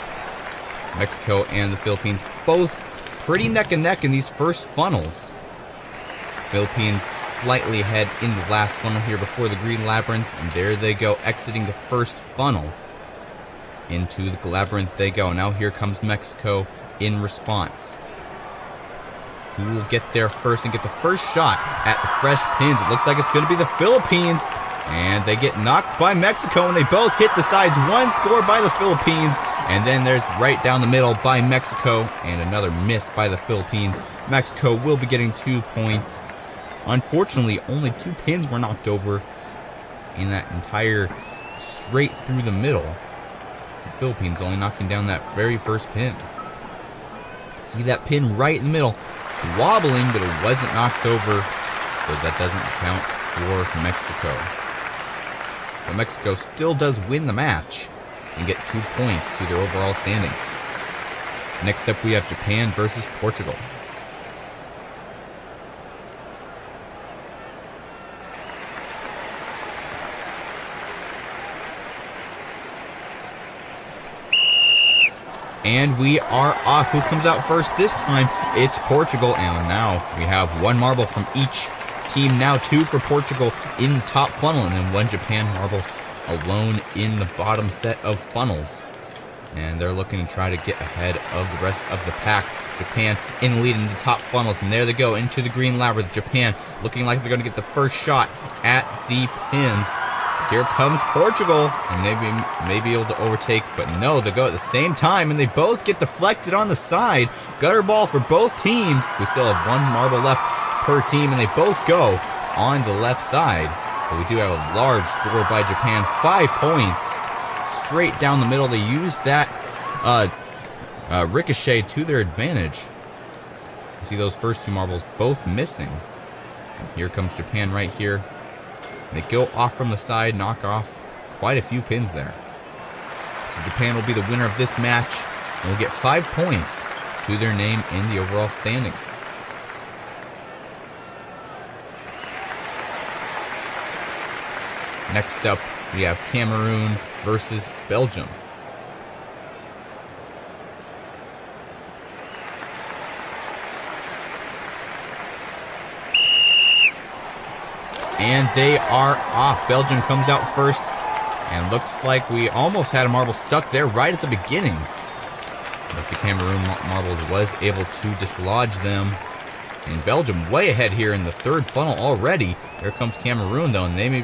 A: Mexico and the Philippines both pretty neck and neck in these first funnels. Philippines slightly ahead in the last funnel here before the green labyrinth, and there they go, exiting the first funnel.
B: Into the labyrinth they go. Now here comes Mexico in response. Who will get there first and get the first shot at the fresh pins? It looks like it's going to be the Philippines. And they get knocked by Mexico, and they both hit the sides. One score by the Philippines, and then there's right down the middle by Mexico, and another miss by the Philippines. Mexico will be getting 2 points. Unfortunately, only 2 pins were knocked over in that entire straight through the middle. The Philippines only knocking down that very first pin. See that pin right in the middle, wobbling, but it wasn't knocked over, so that doesn't count for Mexico. But Mexico still does win the match and get 2 points to their overall standings. Next up, we have Japan versus Portugal. And we are off. Who comes out first this time? It's Portugal. And now we have 1 marble from each team. Now 2 for Portugal in the top funnel. And then 1 Japan marble alone in the bottom set of funnels. And they're looking to try to get ahead of the rest of the pack. Japan in the lead in the top funnels. And there they go into the green labyrinth. Japan looking like they're going to get the first shot at the pins. Here comes Portugal, and they may be able to overtake, but no, they go at the same time, and they both get deflected on the side. Gutter ball for both teams. We still have 1 marble left per team, and they both go on the left side. But we do have a large score by Japan, 5 points straight down the middle. They use that ricochet to their advantage. You see those first 2 marbles both missing. And here comes Japan right here. They go off from the side, knock off quite a few pins there. So Japan will be the winner of this match and will get 5 points to their name in the overall standings. Next up, we have Cameroon versus Belgium. And they are off. Belgium comes out first, and looks like we almost had a marble stuck there right at the beginning. But the Cameroon marbles was able to dislodge them. And Belgium way ahead here in the 3rd funnel already. Here comes Cameroon though, and they may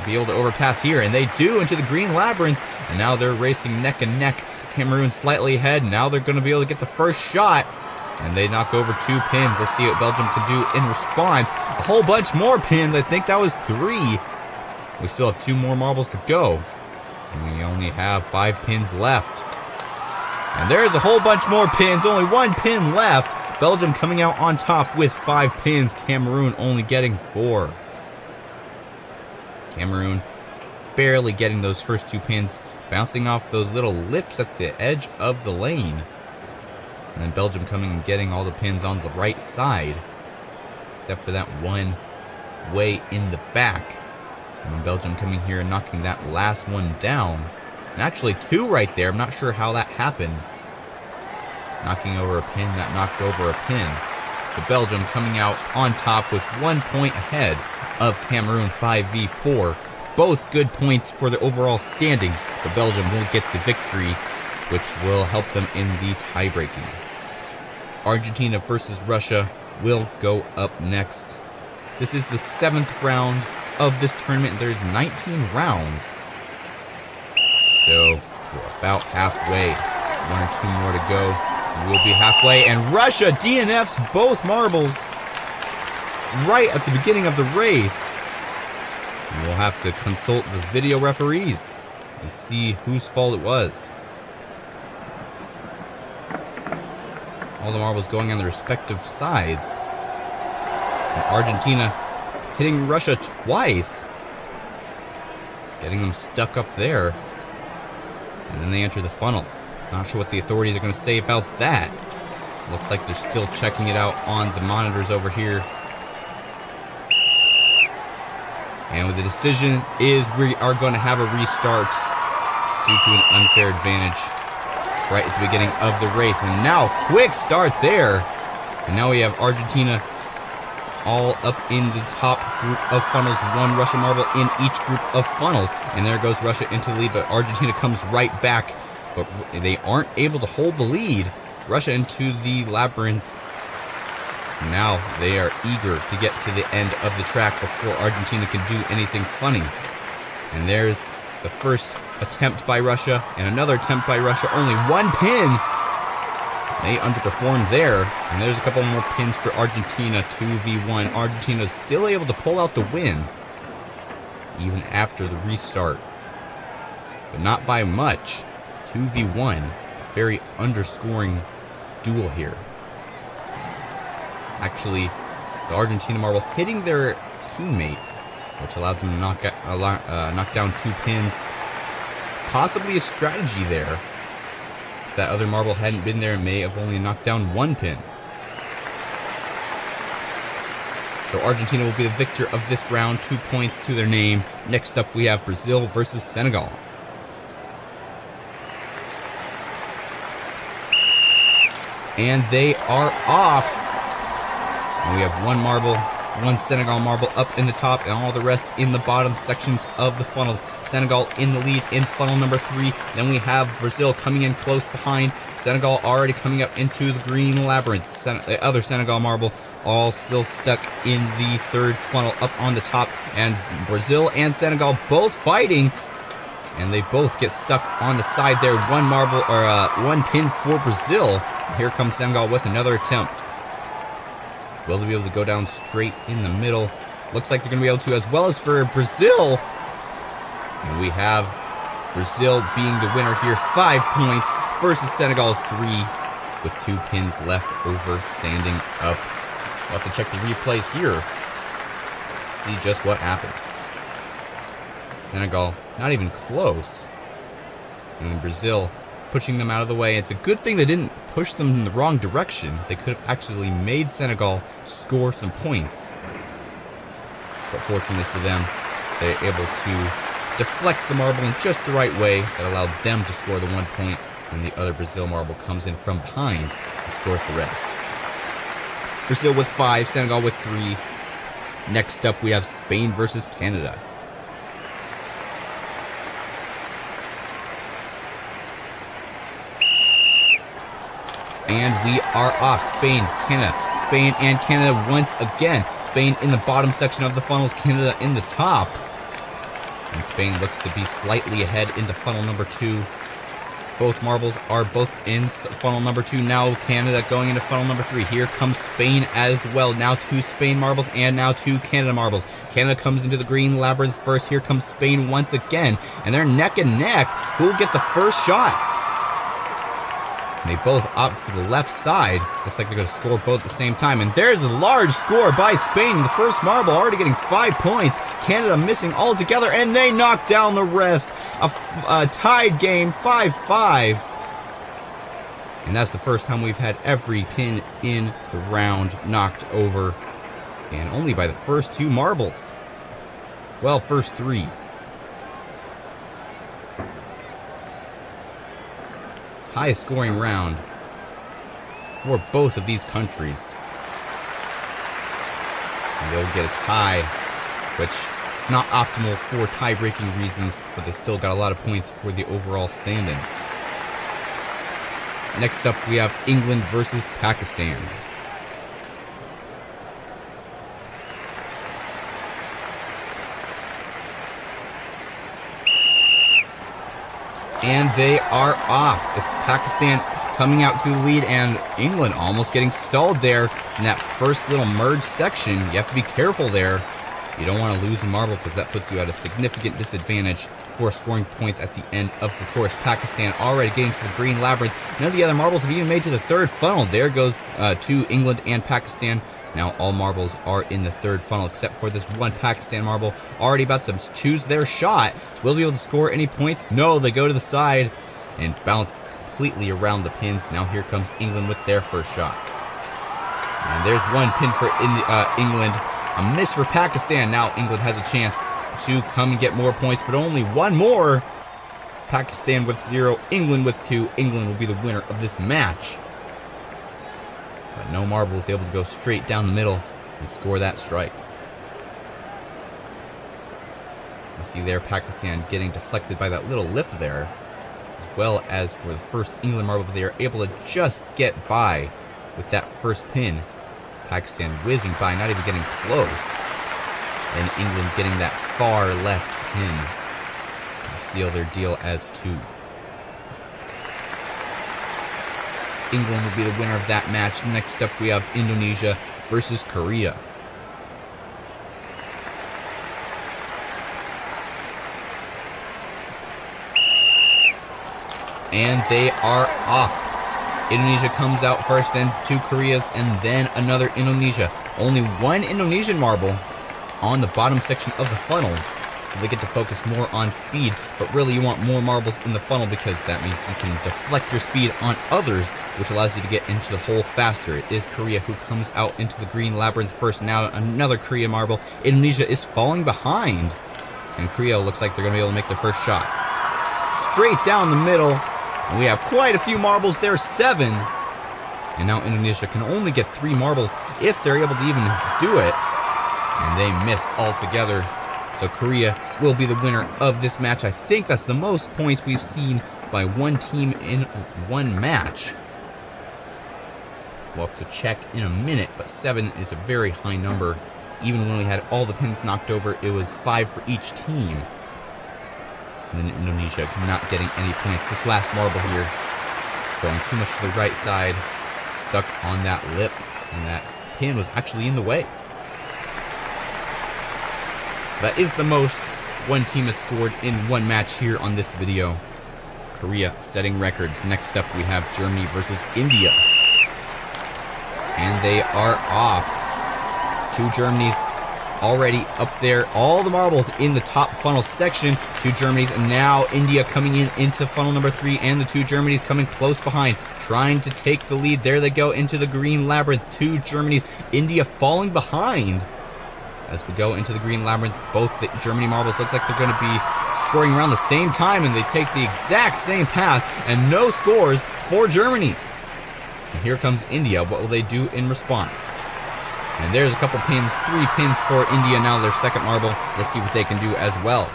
B: be able to overpass here, and they do into the green labyrinth. And now they're racing neck and neck. Cameroon slightly ahead. Now they're going to be able to get the first shot. And they knock over 2 pins. Let's see what Belgium can do in response. A whole bunch more pins. I think that was 3. We still have 2 more marbles to go. And we only have 5 pins left. And there's a whole bunch more pins. Only 1 pin left. Belgium coming out on top with 5 pins. Cameroon only getting 4. Cameroon barely getting those first 2 pins. Bouncing off those little lips at the edge of the lane. And then Belgium coming and getting all the pins on the right side. Except for that one way in the back. And then Belgium coming here and knocking that last one down. And actually 2 right there. I'm not sure how that happened. Knocking over a pin that knocked over a pin. But Belgium coming out on top with 1 point ahead of Cameroon 5v4. Both good points for the overall standings. But Belgium will get the victory, which will help them in the tie-breaking. Argentina versus Russia will go up next. This is the 7th round of this tournament. There's 19 rounds. So we're about halfway. 1 or 2 more to go. We'll be halfway. And Russia DNFs both marbles right at the beginning of the race. And we'll have to consult the video referees and see whose fault it was. All the marbles going on the respective sides. And Argentina hitting Russia twice. Getting them stuck up there. And then they enter the funnel. Not sure what the authorities are going to say about that. Looks like they're still checking it out on the monitors over here. And the decision is we are going to have a restart due to an unfair advantage right at the beginning of the race. And now, quick start there. And now we have Argentina all up in the top group of funnels. 1 Russian marble in each group of funnels. And there goes Russia into the lead, but Argentina comes right back. but they aren't able to hold the lead. Russia into the labyrinth. Now they are eager to get to the end of the track before Argentina can do anything funny. And there's the first attempt by Russia and another attempt by Russia. Only one pin. They underperformed there. And there's a couple more pins for Argentina. 2v1. Argentina's still able to pull out the win even after the restart, but not by much. 2v1. Very underscoring duel here. Actually, the Argentina marble hitting their teammate, which allowed them to knock down 2 pins. Possibly a strategy there. If that other marble hadn't been there, it may have only knocked down 1 pin. So Argentina will be the victor of this round, 2 points to their name. Next up, we have Brazil versus Senegal. And they are off. And we have 1 marble, 1 Senegal marble up in the top, and all the rest in the bottom sections of the funnels. Senegal in the lead in funnel number 3. Then we have Brazil coming in close behind. Senegal already coming up into the green labyrinth. The other Senegal marble all still stuck in the 3rd funnel up on the top. And Brazil and Senegal both fighting. And they both get stuck on the side there. 1 marble, or 1 pin for Brazil. Here comes Senegal with another attempt. Will they be able to go down straight in the middle? Looks like they're going to be able to, as well as for Brazil. And we have Brazil being the winner here. 5 points versus Senegal's 3, with 2 pins left over standing up. We'll have to check the replays here. See just what happened. Senegal not even close. And Brazil pushing them out of the way. It's a good thing they didn't push them in the wrong direction. They could have actually made Senegal score some points. But fortunately for them, they're able to deflect the marble in just the right way that allowed them to score the 1 point, and the other Brazil marble comes in from behind and scores the rest. Brazil with 5, Senegal with 3. Next up, we have Spain versus Canada. And we are off. Spain, Canada. Spain and Canada once again. Spain in the bottom section of the funnels, Canada in the top. And Spain looks to be slightly ahead into funnel number 2. Both marbles are both in funnel number 2. Now Canada going into funnel number 3. Here comes Spain as well. Now 2 Spain marbles and now 2 Canada marbles. Canada comes into the green labyrinth first. Here comes Spain once again. And they're neck and neck. Who will get the first shot? And they both opt for the left side. Looks like they're going to score both at the same time. And there's a large score by Spain. The first marble already getting 5 points. Canada missing altogether. And they knock down the rest. A tied game, 5-5. And that's the first time we've had every pin in the round knocked over. And only by the first 2 marbles. Well, first 3. Highest scoring round for both of these countries. And they'll get a tie, which is not optimal for tie-breaking reasons, but they still got a lot of points for the overall standings. Next up, we have England versus Pakistan. And they are off. It's Pakistan coming out to the lead, and England almost getting stalled there in that first little merge section. You have to be careful there. You don't want to lose a marble because that puts you at a significant disadvantage for scoring points at the end of the course. Pakistan already getting to the green labyrinth. None of the other marbles have even made to the 3rd funnel. There goes to England and Pakistan. Now all marbles are in the 3rd funnel except for this 1 Pakistan marble already about to choose their shot. Will they be able to score any points? No, they go to the side and bounce completely around the pins. Now here comes England with their first shot. And there's 1 pin for England. A miss for Pakistan. Now England has a chance to come and get more points, but only 1 more. Pakistan with 0, England with 2. England will be the winner of this match. But no marble was able to go straight down the middle and score that strike. You see there Pakistan getting deflected by that little lip there.
A: well as for the first England marble, but they are able to just get by with that first pin. Pakistan whizzing by, not even getting close. And England getting that far left pin to seal their deal as 2. England will be the winner of that match. Next up, we have Indonesia versus Korea. And they are off. Indonesia comes out first, then 2 Koreas, and then another Indonesia. Only 1 Indonesian marble on the bottom section of the funnels, so they get to focus more on speed, but really you want more marbles in the funnel because that means you can deflect your speed on others, which allows you to get into the hole faster. It is Korea who comes out into the green labyrinth first. Now another Korea marble. Indonesia is falling behind, and Korea looks like they're going to be able to make their first shot. Straight down the middle, and we have quite a few marbles there, 7. And now Indonesia can only get 3 marbles if they're able to even do it. And they missed altogether. So Korea will be the winner of this match. I think that's the most points we've seen by one team in one match. We'll have to check in a minute, but 7 is a very high number. Even when we had all the pins knocked over, it was 5 for each team. And then Indonesia not getting any points. This last marble here, going too much to the right side, stuck on that lip, and that pin was actually in the way. So that is the most one team has scored in one match here on this video. Korea setting records. Next up we have Germany versus India. And they are off. 2 Germanys already up there. All the marbles in the top funnel section. 2 Germanys, and now India coming into funnel number 3, and the 2 Germanys coming close behind, trying to take the lead. There they go into the green labyrinth. 2 Germanys. India falling behind as we go into the green labyrinth. Both the Germany marbles looks like they're going to be scoring around the same time, and they take the exact same path, and no scores for Germany. And here comes India. What will they do in response? And there's a couple pins, 3 pins for India now, their second marble. Let's see what they can do as well.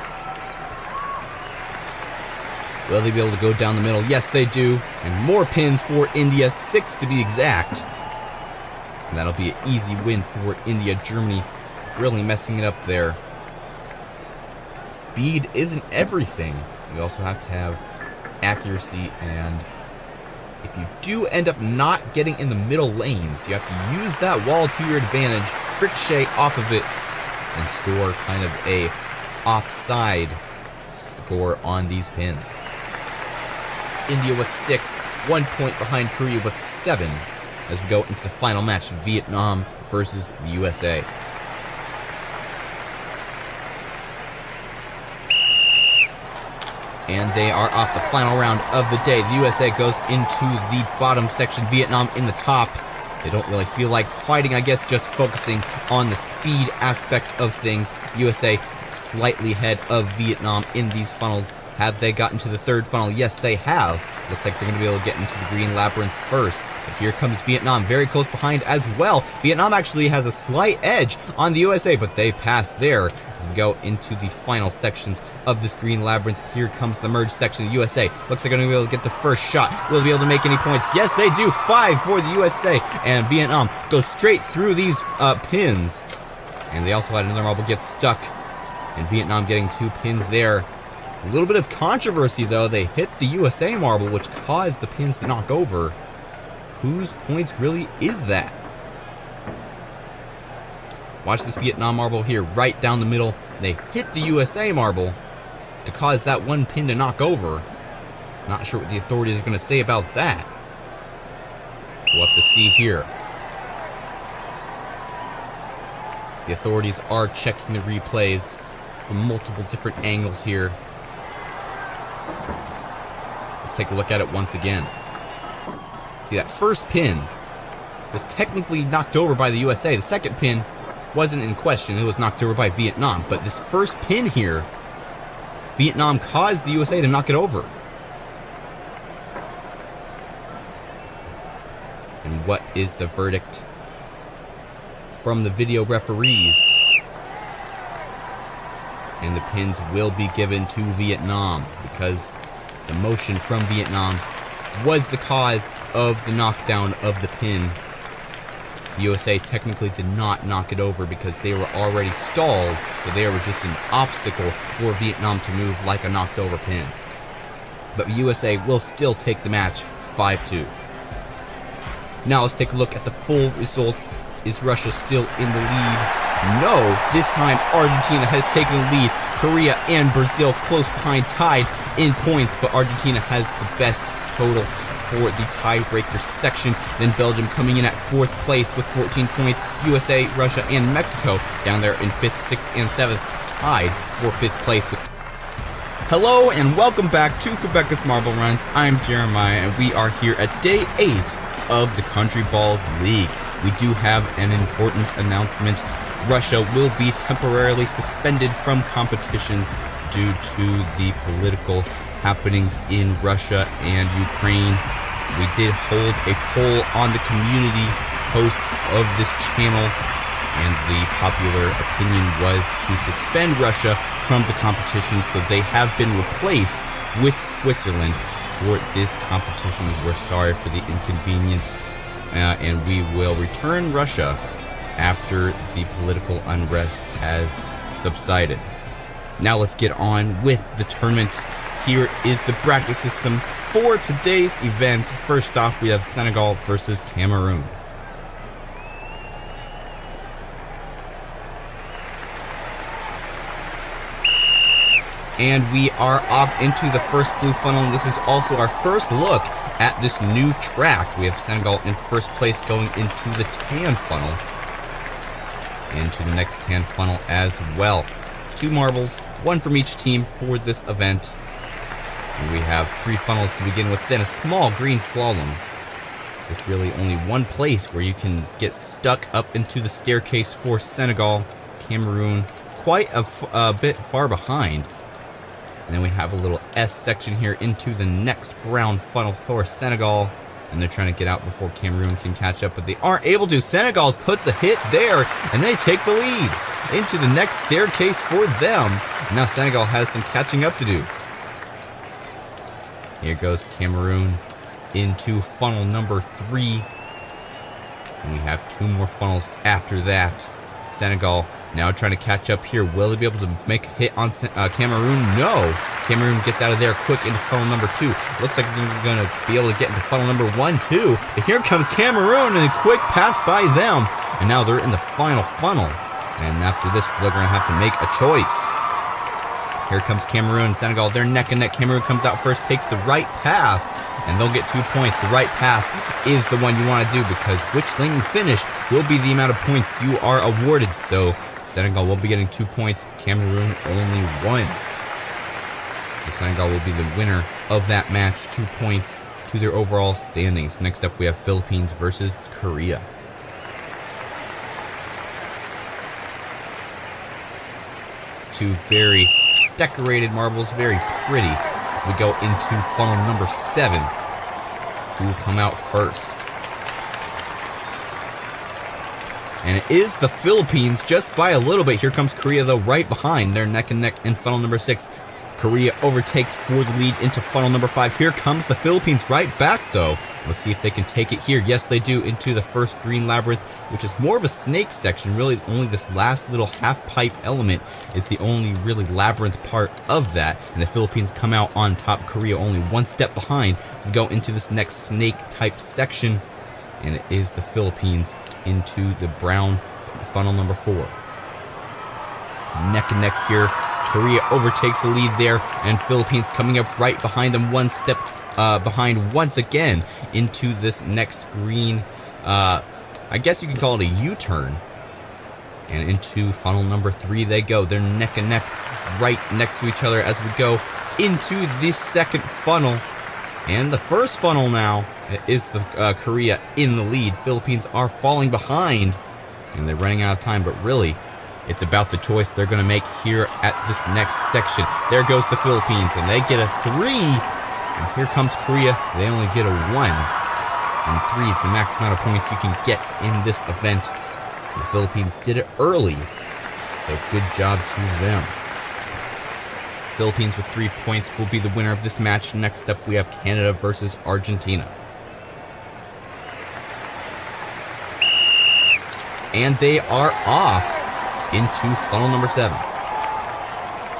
A: Will they be able to go down the middle? Yes, they do. And more pins for India, 6 to be exact. And that'll be an easy win for India. Germany really messing it up there. Speed isn't everything. You also have to have accuracy, and if you do end up not getting in the middle lanes, you have to use that wall to your advantage, ricochet off of it, and score kind of a offside score on these pins. India with 6, 1 point behind Korea with 7, as we go into the final match, Vietnam versus the USA. And they are off. The final round of the day. The USA goes into the bottom section. Vietnam in the top. They don't really feel like fighting, I guess, just focusing on the speed aspect of things. USA slightly ahead of Vietnam in these funnels. Have they gotten to the third funnel? Yes, they have. Looks like they're going to be able to get into the green labyrinth first. But here comes Vietnam, very close behind as well. Vietnam actually has a slight edge on the USA, but they pass there. As we go into the final sections of this green labyrinth, here comes the merge section. The USA looks like they're going to be able to get the first shot. Will they be able to make any points? Yes, they do. 5 for the USA, and Vietnam goes straight through these pins. And they also had another marble get stuck, and Vietnam getting 2 pins there. A little bit of controversy, though. They hit the USA marble, which caused the pins to knock over. Whose points really is that? Watch this Vietnam marble here, right down the middle. They hit the USA marble to cause that 1 pin to knock over. Not sure what the authorities are going to say about that. We'll have to see here. The authorities are checking the replays from multiple different angles here. Let's take a look at it once again. See, that first pin was technically knocked over by the USA. The second pin wasn't in question. It was knocked over by Vietnam. But this first pin here, Vietnam caused the USA to knock it over. And what is the verdict from the video referees? And the pins will be given to Vietnam because
B: The motion from Vietnam was the cause of the knockdown of the pin. USA technically did not knock it over because they were already stalled, so they were just an obstacle for Vietnam to move like a knocked over pin. But USA will still take the match 5-2. Now let's take a look at the full results. Is Russia still in the lead? No, this time Argentina has taken the lead. Korea and Brazil close behind, tied in points, but Argentina has the best total for the tiebreaker section. Then Belgium coming in at 4th place with 14 points. USA, Russia, and Mexico down there in 5th, 6th, and 7th, tied for 5th place with... Hello and welcome back to Fubeca's Marble Runs. I'm Jeremiah and we are here at day 8 of the Country Balls League. We do have an important announcement. Russia will be temporarily suspended from competitions due to the political happenings in Russia and Ukraine. We did hold a poll on the community posts of this channel, and the popular opinion was to suspend Russia from the competition, so they have been replaced with Switzerland for this competition. We're sorry for the inconvenience, and we will return Russia after the political unrest has subsided. Now let's get on with the tournament. Here is the bracket system for today's event. First off, we have Senegal versus Cameroon. And we are off into the first blue funnel. This is also our first look at this new track. We have Senegal in first place going into the tan funnel. Into the next tan funnel as well. 2 marbles, 1 from each team for this event. And we have 3 funnels to begin with, then a small green slalom with really only 1 place where you can get stuck up into the staircase for Senegal. Cameroon quite a bit far behind. And then we have a little S section here into the next brown funnel for Senegal. And they're trying to get out before Cameroon can catch up, but they aren't able to. Senegal puts a hit there, and they take the lead into the next staircase for them. Now Senegal has some catching up to do. Here goes Cameroon into funnel number 3. And we have 2 more funnels after that. Senegal now trying to catch up here. Will they be able to make a hit on Cameroon? No. Cameroon gets out of there quick into funnel number 2. Looks like they're going to be able to get into funnel number 1, too. But here comes Cameroon, and a quick pass by them. And now they're in the final funnel. And after this, they're going to have to make a choice. Here comes Cameroon and Senegal. They're neck and neck. Cameroon comes out first, takes the right path, and they'll get 2 points. The right path is the one you want to do, because which lane you finish will be the amount of points you are awarded. So Senegal will be getting 2 points. Cameroon only 1. So Senegal will be the winner of that match. 2 points to their overall standings. Next up, we have Philippines versus Korea. Two very decorated marbles, very pretty. As we go into funnel number 7. Who will come out first? And it is the Philippines, just by a little bit. Here comes Korea, though, right behind. They're neck and neck in funnel number 6. Korea overtakes for the lead into funnel number 5. Here comes the Philippines right back, though. Let's see if they can take it here. Yes, they do, into the first green labyrinth, which is more of a snake section. Really, only this last little half-pipe element is the only really labyrinth part of that. And the Philippines come out on top. Korea only 1 step behind. So we go into this next snake-type section. And it is the Philippines into the brown funnel number 4. Neck and neck here. Korea overtakes the lead there, and Philippines coming up right behind them, 1 step behind once again into this next green, I guess you can call it a U-turn. And into funnel number 3 they go. They're neck and neck right next to each other as we go into this second funnel. And the first funnel now is the Korea in the lead. Philippines are falling behind, and they're running out of time, but really, it's about the choice they're going to make here at this next section. There goes the Philippines, and they get a 3. And here comes Korea. They only get a 1. And 3 is the max amount of points you can get in this event. The Philippines did it early, so good job to them. Philippines with 3 points will be the winner of this match. Next up, we have Canada versus Argentina. And they are off into funnel number 7.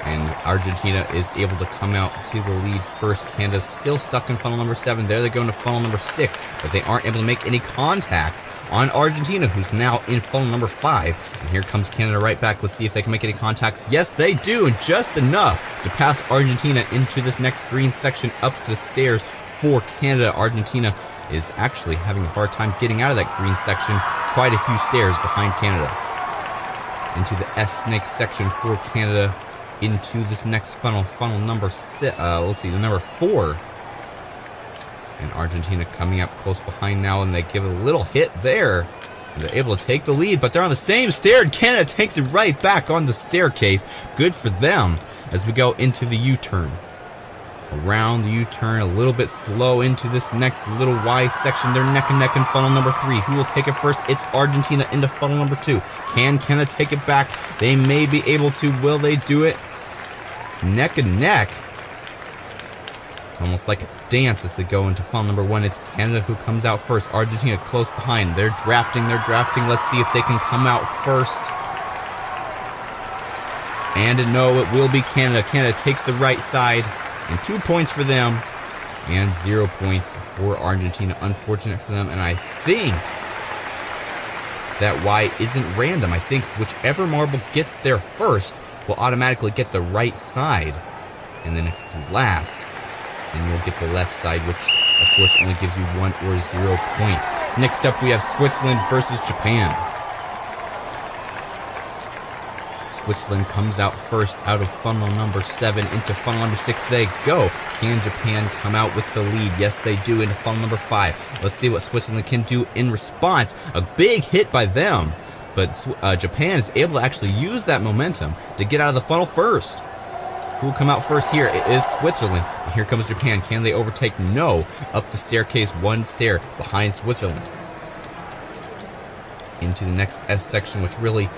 B: And Argentina is able to come out to the lead first. Canada's still stuck in funnel number 7. There they go into funnel number 6, but they aren't able to make any contacts on Argentina, who's now in funnel number 5. And here comes Canada right back. Let's see if they can make any contacts. Yes, they do, and just enough to pass Argentina into this next green section up the stairs for Canada. Argentina is actually having a hard time getting out of that green section. Quite a few stairs behind Canada. Into the S-snake section for Canada. Into this next funnel number number 4. And Argentina coming up close behind now, and they give a little hit there. And they're able to take the lead, but they're on the same stair, and Canada takes it right back on the staircase. Good for them as we go into the U-turn. Around the U-turn, a little bit slow into this next little Y section. They're neck and neck in funnel number 3. Who will take it first? It's Argentina into funnel number 2. Can Canada take it back? They may be able to. Will they do it? Neck and neck. It's almost like a dance as they go into funnel number 1. It's Canada who comes out first. Argentina close behind. They're drafting. Let's see if they can come out first. And no, it will be Canada. Canada takes the right side. And 2 points for them. And 0 points for Argentina. Unfortunate for them. And I think that Y isn't random. I think whichever marble gets there first will automatically get the right side. And then if you last, then you'll get the left side, which of course only gives you 1 or 0 points. Next up, we have Switzerland versus Japan. Switzerland comes out first out of funnel number 7 into funnel number 6 they go. Can Japan come out with the lead? Yes, they do into funnel number 5. Let's see what Switzerland can do in response. A big hit by them, but Japan is able to actually use that momentum to get out of the funnel first. Who will come out first here? It is Switzerland. And here comes Japan. Can they overtake? No. Up the staircase, 1 stair behind Switzerland. Into the next S section, which really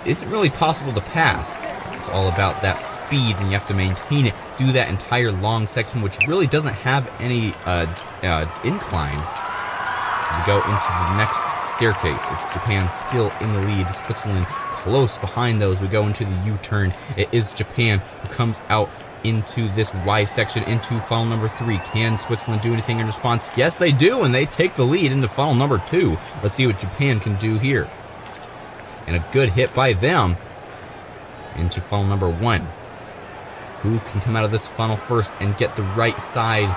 B: isn't really possible to pass. It's all about that speed, and you have to maintain it through that entire long section, which really doesn't have any incline. We go into the next staircase. It's Japan still in the lead. Switzerland close behind those. We go into the U-turn. It is Japan who comes out into this Y section into funnel number 3. Can Switzerland do anything in response? Yes, they do, and they take the lead into funnel number 2. Let's see what Japan can do here. And a good hit by them into funnel number 1. Who can come out of this funnel first and get the right side?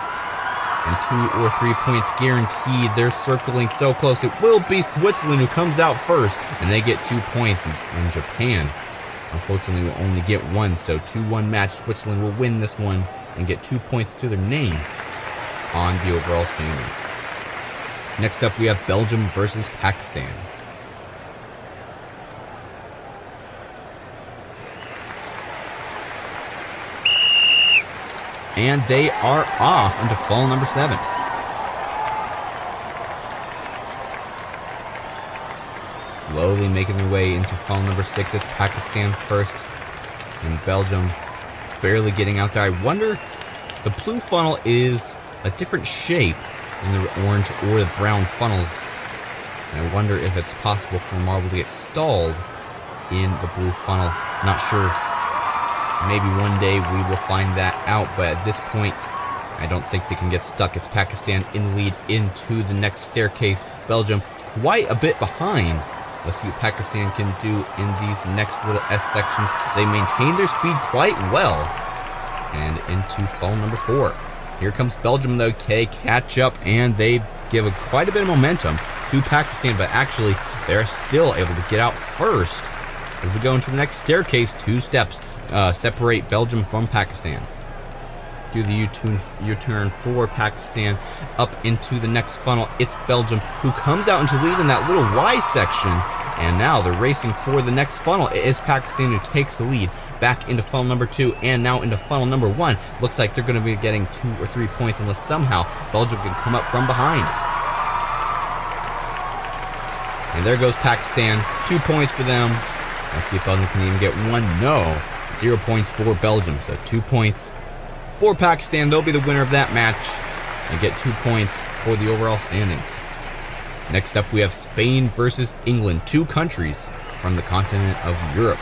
B: And 2 or 3 points guaranteed. They're circling so close. It will be Switzerland who comes out first, and they get 2 points. And Japan, unfortunately, will only get 1. So 2-1 match. Switzerland will win this one and get 2 points to their name on the overall standings. Next up, we have Belgium versus Pakistan. And they are off into funnel number 7. Slowly making their way into funnel number 6. It's Pakistan first. And Belgium barely getting out there. I wonder, the blue funnel is a different shape than the orange or the brown funnels. And I wonder if it's possible for the marble to get stalled in the blue funnel. Not sure. Maybe one day we will find that out, but at this point, I don't think they can get stuck. It's Pakistan in the lead into the next staircase. Belgium quite a bit behind. Let's see what Pakistan can do in these next little S sections. They maintain their speed quite well. And into funnel number 4. Here comes Belgium, though. Okay, catch up, and they give quite a bit of momentum to Pakistan, but actually, they're still able to get out first. As we go into the next staircase, 2 steps separate Belgium from Pakistan. Do the U-turn for Pakistan up into the next funnel. It's Belgium who comes out into lead in that little Y section. And now they're racing for the next funnel. It is Pakistan who takes the lead back into funnel number 2 and now into funnel number 1. Looks like they're going to be getting 2 or 3 points unless somehow Belgium can come up from behind. And there goes Pakistan. 2 points for them. Let's see if Belgium can even get 1. No. 0 points for Belgium. So 2 points for Pakistan. They'll be the winner of that match and get 2 points for the overall standings. Next up, we have Spain versus England, 2 countries from the continent of Europe.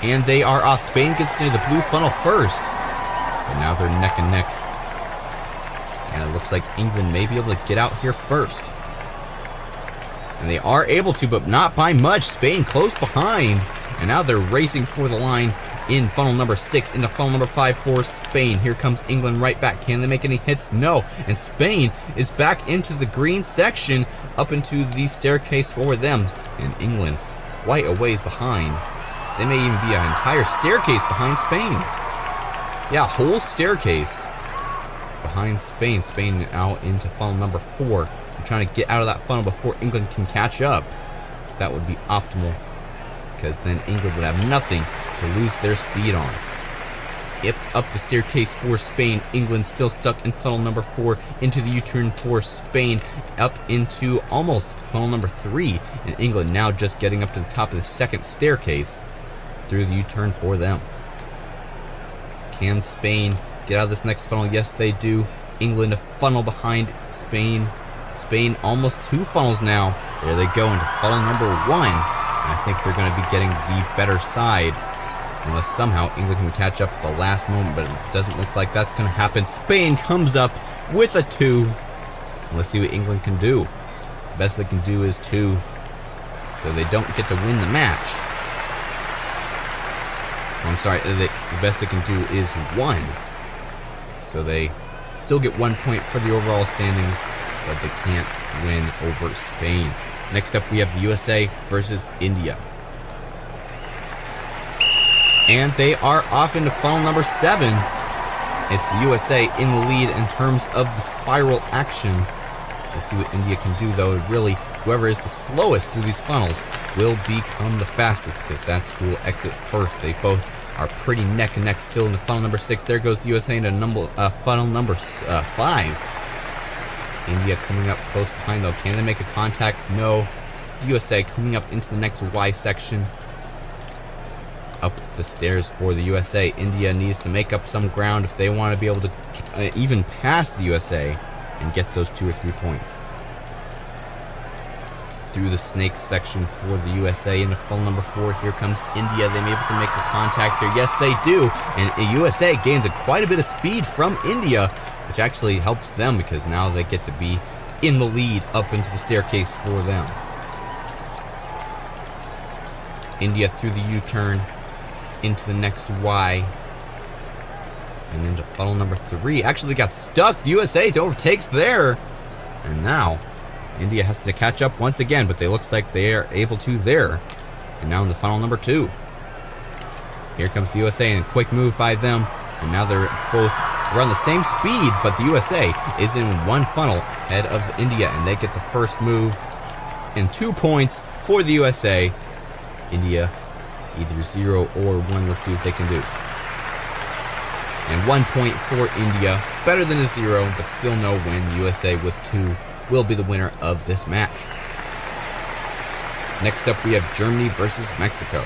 B: And they are off. Spain gets into the blue funnel first, but now they're neck and neck. And it looks like England may be able to get out here first. And they are able to, but not by much. Spain close behind. And now they're racing for the line in funnel number 6 into funnel number 5 for Spain. Here comes England right back. Can they make any hits? No. And Spain is back into the green section up into the staircase for them. And England quite a ways behind. They may even be an entire staircase behind Spain. Yeah, whole staircase behind Spain. Spain out into funnel number 4. I'm trying to get out of that funnel before England can catch up. So that would be optimal, because then England would have nothing to lose their speed on. Up the staircase for Spain. England still stuck in funnel number 4 into the U-turn for Spain. Up into almost funnel number 3. And England now just getting up to the top of the second staircase through the U-turn for them. Can Spain get out of this next funnel? Yes, they do. England a funnel behind Spain. Spain almost 2 funnels now. There they go into funnel number 1. And I think they're going to be getting the better side, unless somehow England can catch up at the last moment, but it doesn't look like that's going to happen. Spain comes up with a 2. Let's see what England can do. The best they can do is 2, so they don't get to win the match. I'm sorry, the best they can do is 1. So they still get 1 point for the overall standings, but they can't win over Spain. Next up, we have the USA versus India. And they are off into funnel number 7. It's the USA in the lead in terms of the spiral action. Let's see what India can do, though. Really, whoever is the slowest through these funnels will become the fastest, because that's who will exit first. They both are pretty neck and neck still in the funnel number 6. There goes the USA into funnel number 5. India coming up close behind, though. Can they make a contact? No. USA coming up into the next Y section. Up the stairs for the USA. India needs to make up some ground if they want to be able to even pass the USA and get those 2 or 3 points. Through the snake section for the USA into funnel number 4. Here comes India. They may be able to make a contact here. Yes, they do. And the USA gains quite a bit of speed from India, which actually helps them, because now they get to be in the lead up into the staircase for them. India through the U-turn into the next Y and into funnel number 3. Actually got stuck. The USA overtakes there. And now India has to catch up once again, but they looks like they are able to there. And now in the funnel number 2. Here comes the USA, and a quick move by them. And now they're both around the same speed, but the USA is in 1 funnel ahead of India, and they get the first move. And 2 points for the USA. India either 0 or 1. Let's see what they can do. And 1 point for India. Better than a 0, but still no win. USA with 2 will be the winner of this match. Next up, we have Germany versus Mexico.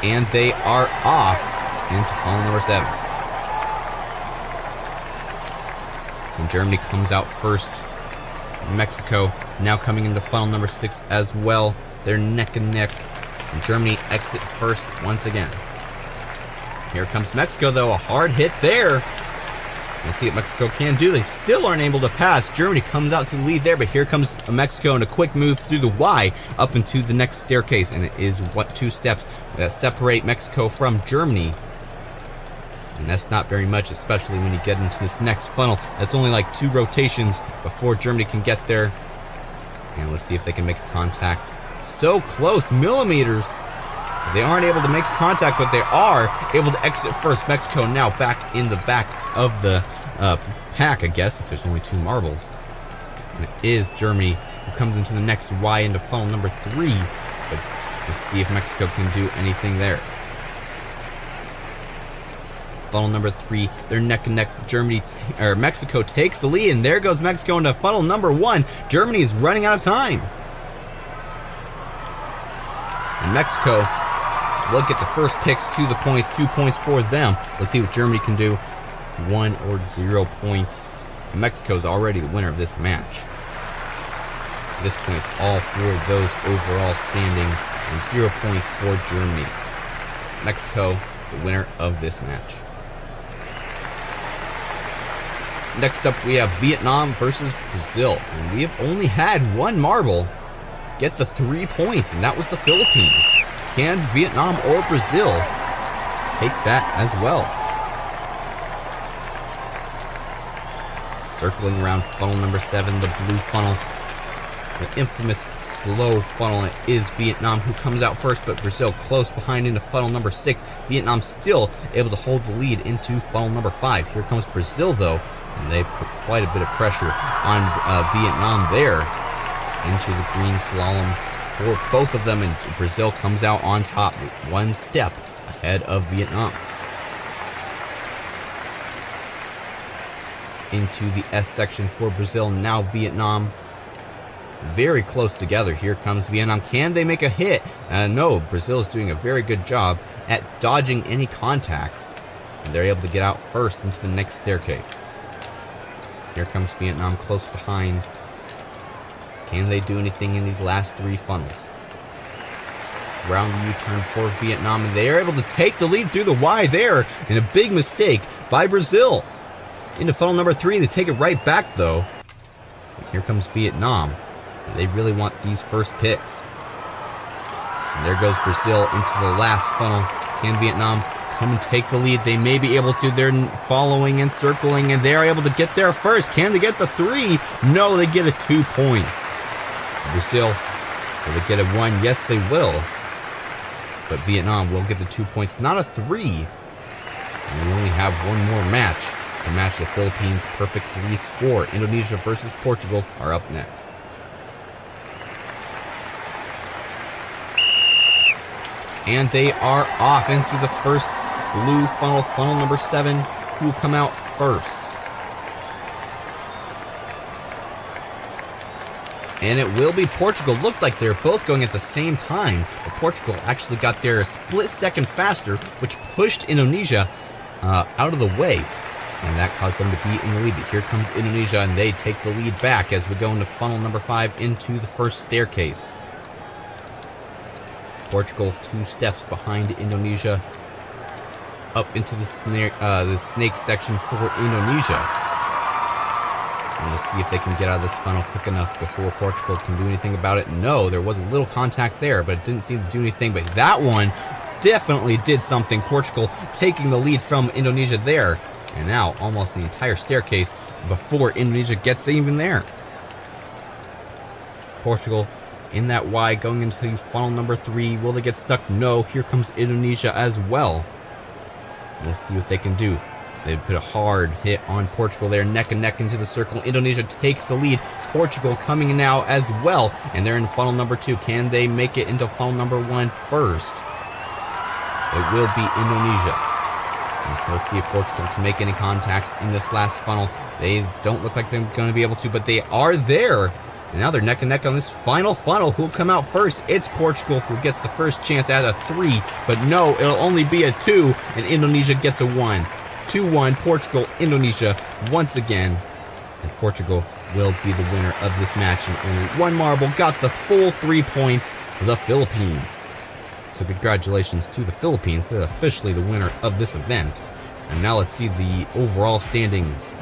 B: And they are off into funnel number 7. And Germany comes out first. Mexico now coming into funnel number 6 as well. They're neck and neck. And Germany exits first once again. Here comes Mexico, though. A hard hit there. Let's see what Mexico can do. They still aren't able to pass. Germany comes out to the lead there, but here comes Mexico in a quick move through the Y up into the next staircase. And it is 2 steps that separate Mexico from Germany. And that's not very much, especially when you get into this next funnel. That's only like 2 rotations before Germany can get there. And let's see if they can make a contact. So close, millimeters. They aren't able to make contact, but they are able to exit first. Mexico now back in the back of the pack, I guess, if there's only 2 marbles. And it is Germany who comes into the next Y into funnel number 3. But let's see if Mexico can do anything there. funnel number 3, they're neck and neck. Mexico takes the lead, and there goes Mexico into funnel number 1. Germany is running out of time. And Mexico will get the first picks to the points, 2 points for them. Let's see what Germany can do. 1 or 0 points. Mexico's already the winner of this match. This point's all for those overall standings, and 0 points for Germany. Mexico, the winner of this match. Next up, we have Vietnam versus Brazil. And we have only had one marble get the 3 points, and that was the Philippines. Can Vietnam or Brazil take that as well? Circling around funnel number 7, the blue funnel. The infamous slow funnel. It is Vietnam who comes out first, but Brazil close behind into funnel number 6. Vietnam still able to hold the lead into funnel number 5. Here comes Brazil, though, and they put quite a bit of pressure on Vietnam there into the green slalom for both of them, and Brazil comes out on top, 1 step ahead of Vietnam. Into the S section for Brazil, now Vietnam. Very close together. Here comes Vietnam. Can they make a hit? No, Brazil is doing a very good job at dodging any contacts. And they're able to get out first into the next staircase. Here comes Vietnam close behind. Can they do anything in these last 3 funnels? Round the U-turn for Vietnam, and they are able to take the lead through the Y there, and a big mistake by Brazil. Into funnel number 3, they take it right back though. And here comes Vietnam. They really want these first picks. And there goes Brazil into the last funnel. Can Vietnam come and take the lead? They may be able to. They're following and circling, and they're able to get there first. Can they get the 3? No, they get a 2 points. Brazil, will they get a 1? Yes, they will. But Vietnam will get the 2 points, not a 3. And we only have one more match to match the Philippines' perfect 3 score. Indonesia versus Portugal are up next. And they are off into the first blue funnel, funnel number 7, who will come out first. And it will be Portugal. Looked like they're both going at the same time, but Portugal actually got there a split second faster, which pushed Indonesia out of the way. And that caused them to be in the lead. But here comes Indonesia, and they take the lead back as we go into funnel number 5 into the first staircase. Portugal 2 steps behind Indonesia, up into the snake section for Indonesia. And let's see if they can get out of this funnel quick enough before Portugal can do anything about it. No, there was a little contact there, but it didn't seem to do anything. But that one definitely did something. Portugal taking the lead from Indonesia there. And now almost the entire staircase before Indonesia gets even there. Portugal in that Y going into funnel number 3. Will they get stuck? No. Here comes Indonesia as well. Let's see what they can do. They put a hard hit on Portugal there, neck and neck into the circle. Indonesia takes the lead. Portugal coming in now as well, and they're in funnel number 2. Can they make it into funnel number 1 first? It will be Indonesia. And let's see if Portugal can make any contacts in this last funnel. They don't look like they're going to be able to, but they are there. And now they're neck and neck on this final funnel. Who'll come out first? It's Portugal who gets the first chance at a 3. But no, it'll only be a 2, and Indonesia gets a 1. 2-1, Portugal, Indonesia once again. And Portugal will be the winner of this match. And only one marble got the full 3 points, the Philippines. So congratulations to the Philippines. They're officially the winner of this event. And now let's see the overall standings.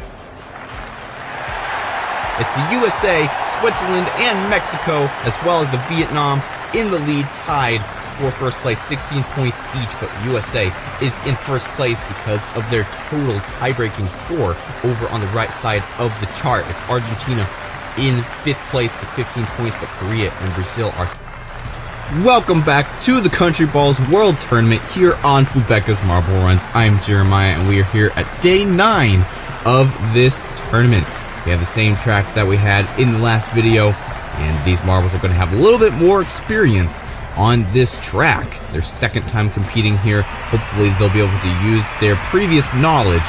B: It's the USA, Switzerland, and Mexico, as well as the Vietnam in the lead, tied for first place, 16 points each, but USA is in first place because of their total tie-breaking score over on the right side of the chart. It's Argentina in 5th place with 15 points, but Korea and Brazil are... Welcome back to the Country Balls World Tournament here on Fubeca's Marble Runs. I'm Jeremiah, and we are here at day 9 of this tournament. We have the same track that we had in the last video, and these marbles are going to have a little bit more experience
A: on this track. Their second time competing here. Hopefully they'll be able to use their previous knowledge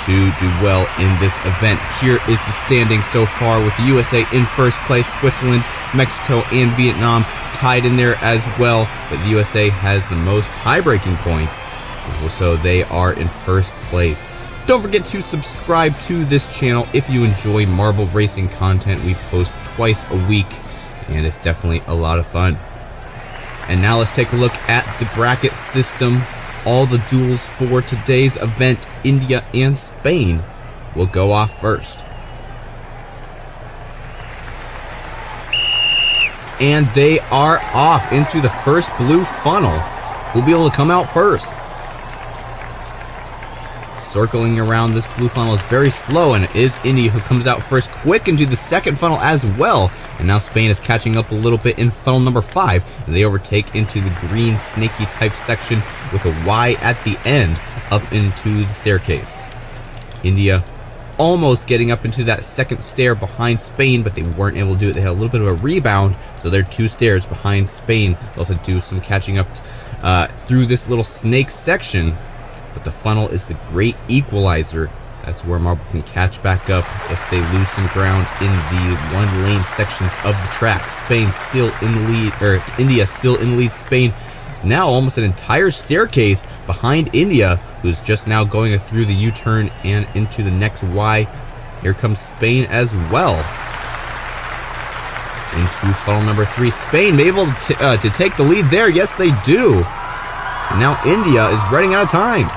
A: to do well in this event. Here is the standing so far with the USA in first place, Switzerland, Mexico, and Vietnam tied in there as well, but the USA has the most tie-breaking points, so they are in first place. Don't forget to subscribe to this channel if you enjoy marble racing content. We post twice a week, and it's definitely a lot of fun. And now let's take a look at the bracket system. All the duels for today's event, India and Spain, will go off first. And they are off into the first blue funnel. Who'll be able to come out first? Circling around this blue funnel is very slow, and it is India who comes out first, quick into the second funnel as well. And now Spain is catching up a little bit in funnel number 5, and they overtake into the green snaky type section with a Y at the end up into the staircase. India almost getting up into that second stair behind Spain, but they weren't able to do it. They had a little bit of a rebound, so they're 2 stairs behind Spain. They'll have to do some catching up through this little snake section. But the funnel is the great equalizer. That's where marble can catch back up if they lose some ground in the one-lane sections of the track. Spain still in the lead, or India still in the lead. Spain now almost an entire staircase behind India, who's just now going through the U-turn and into the next Y. Here comes Spain as well. Into funnel number 3. Spain able to take the lead there. Yes, they do. And now India is running out of time.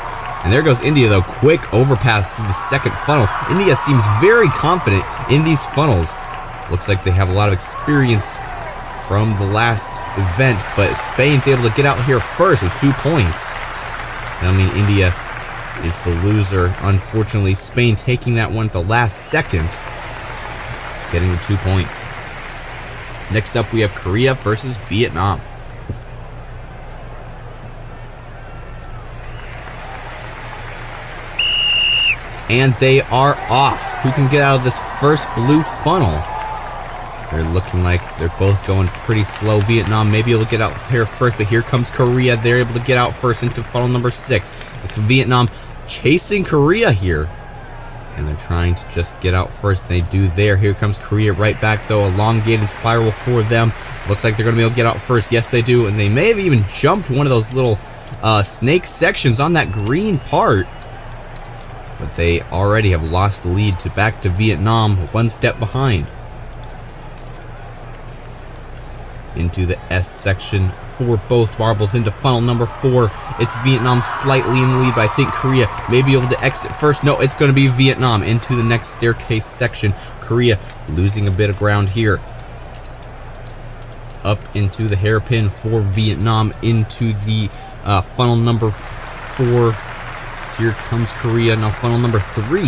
A: And there goes India, though. Quick overpass through the second funnel. India seems very confident in these funnels. Looks like they have a lot of experience from the last event, but Spain's able to get out here first with 2 points. I mean, India is the loser. Unfortunately, Spain taking that one at the last second, getting the 2 points. Next up, we have Korea versus Vietnam. And they are off. Who can get out of this first blue funnel? They're looking like they're both going pretty slow. Vietnam may be able to get out here first, but here comes Korea. They're able to get out first into funnel number 6. Vietnam chasing Korea here. And they're trying to just get out first. They do there. Here comes Korea right back, though. Elongated spiral for them. Looks like they're going to be able to get out first. Yes, they do. And they may have even jumped one of those little snake sections on that green part. But they already have lost the lead back to Vietnam, 1 step behind. Into the S section for both marbles, into funnel number 4. It's Vietnam slightly in the lead, but I think Korea may be able to exit first. No, it's going to be Vietnam into the next staircase section. Korea losing a bit of ground here. Up into the hairpin for Vietnam, into the funnel number 4. Here comes Korea, now funnel number 3.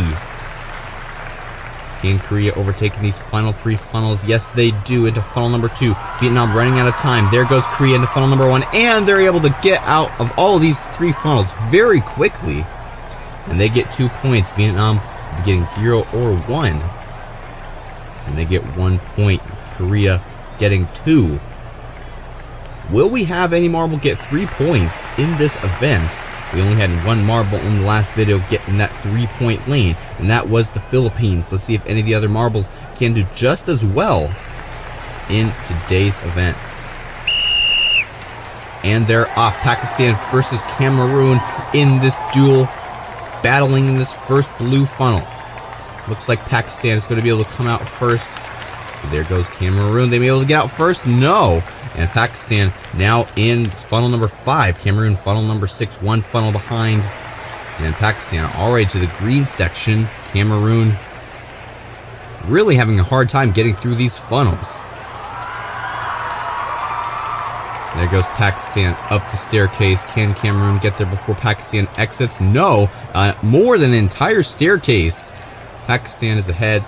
A: Can Korea overtaking these final 3 funnels? Yes, they do, into funnel number 2. Vietnam running out of time. There goes Korea into funnel number 1, and they're able to get out of all of these 3 funnels very quickly. And they get 2 points. Vietnam getting 0 or 1. And they get 1 point. Korea getting 2. Will we have any marble get 3 points in this event? We only had 1 marble in the last video getting that 3-point lane, and that was the Philippines. Let's see if any of the other marbles can do just as well in today's event. And they're off. Pakistan versus Cameroon in this duel, battling in this first blue funnel. Looks like Pakistan is going to be able to come out first. But there goes Cameroon. They may be able to get out first? No. And Pakistan now in funnel number 5. Cameroon funnel number 6, 1 funnel behind. And Pakistan already to the green section. Cameroon really having a hard time getting through these funnels. There goes Pakistan up the staircase. Can Cameroon get there before Pakistan exits? No. More than an entire staircase. Pakistan is ahead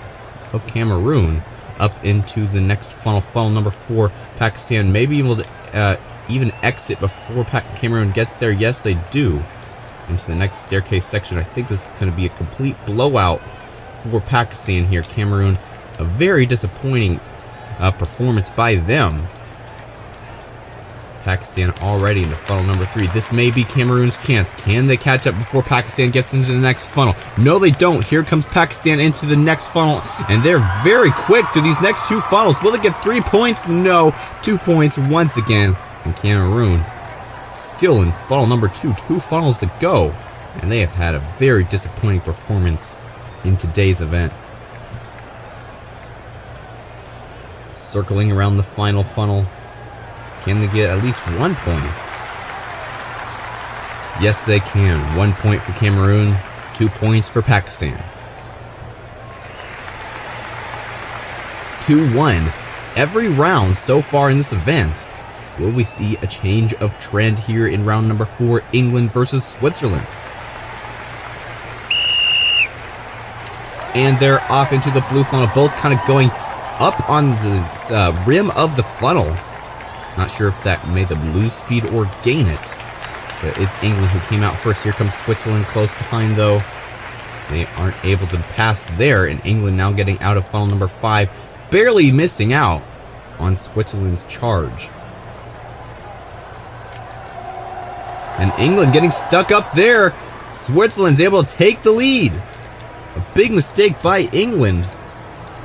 A: of Cameroon. Up into the next funnel, funnel number 4. Pakistan may be able to even exit before Cameroon gets there. Yes, they do. Into the next staircase section. I think this is going to be a complete blowout for Pakistan here. Cameroon, a very disappointing performance by them.
B: Pakistan already into funnel number 3. This may be Cameroon's chance. Can they catch up before Pakistan gets into the next funnel? No, they don't. Here comes Pakistan into the next funnel, and they're very quick through these next 2 funnels. Will they get 3 points? No. 2 points once again. And Cameroon still in funnel number 2. 2 funnels to go. And they have had a very disappointing performance in today's event. Circling around the final funnel. Can they get at least 1 point? Yes, they can. 1 point for Cameroon, 2 points for Pakistan. 2-1. Every round so far in this event. Will we see a change of trend here in round number 4, England versus Switzerland? And they're off into the blue funnel, both kind of going up on the rim of the funnel. Not sure if that made them lose speed or gain it. But it is England who came out first. Here comes Switzerland close behind, though. They aren't able to pass there, and England now getting out of funnel number 5, barely missing out on Switzerland's charge. And England getting stuck up there. Switzerland's able to take the lead. A big mistake by England.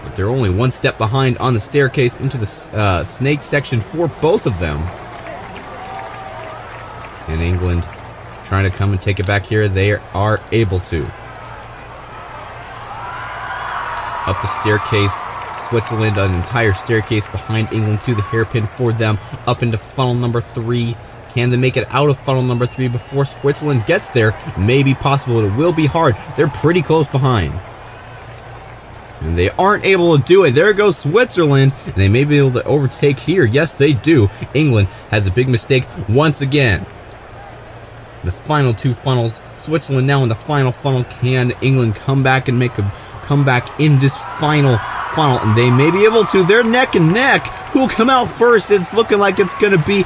B: But they're only 1 step behind on the staircase into the snake section for both of them. And England trying to come and take it back here. They are able to. Up the staircase. Switzerland, an entire staircase behind England to the hairpin for them. Up into funnel number 3. Can they make it out of funnel number 3 before Switzerland gets there? Maybe possible, but it will be hard. They're pretty close behind. And they aren't able to do it. There goes Switzerland. And they may be able to overtake here. Yes, they do. England has a big mistake once again. The final 2 funnels. Switzerland now in the final funnel. Can England come back and make a comeback in this final funnel? And they may be able to. They're neck and neck. Who'll come out first? It's looking like it's going to be...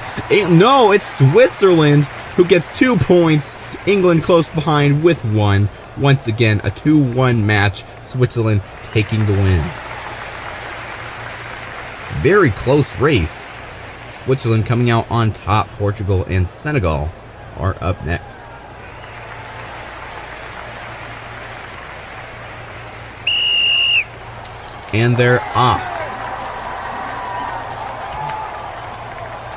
B: No, it's Switzerland who gets 2 points. England close behind with 1. Once again, a 2-1 match. Switzerland taking the win. Very close race. Switzerland coming out on top. Portugal and Senegal are up next. And they're off.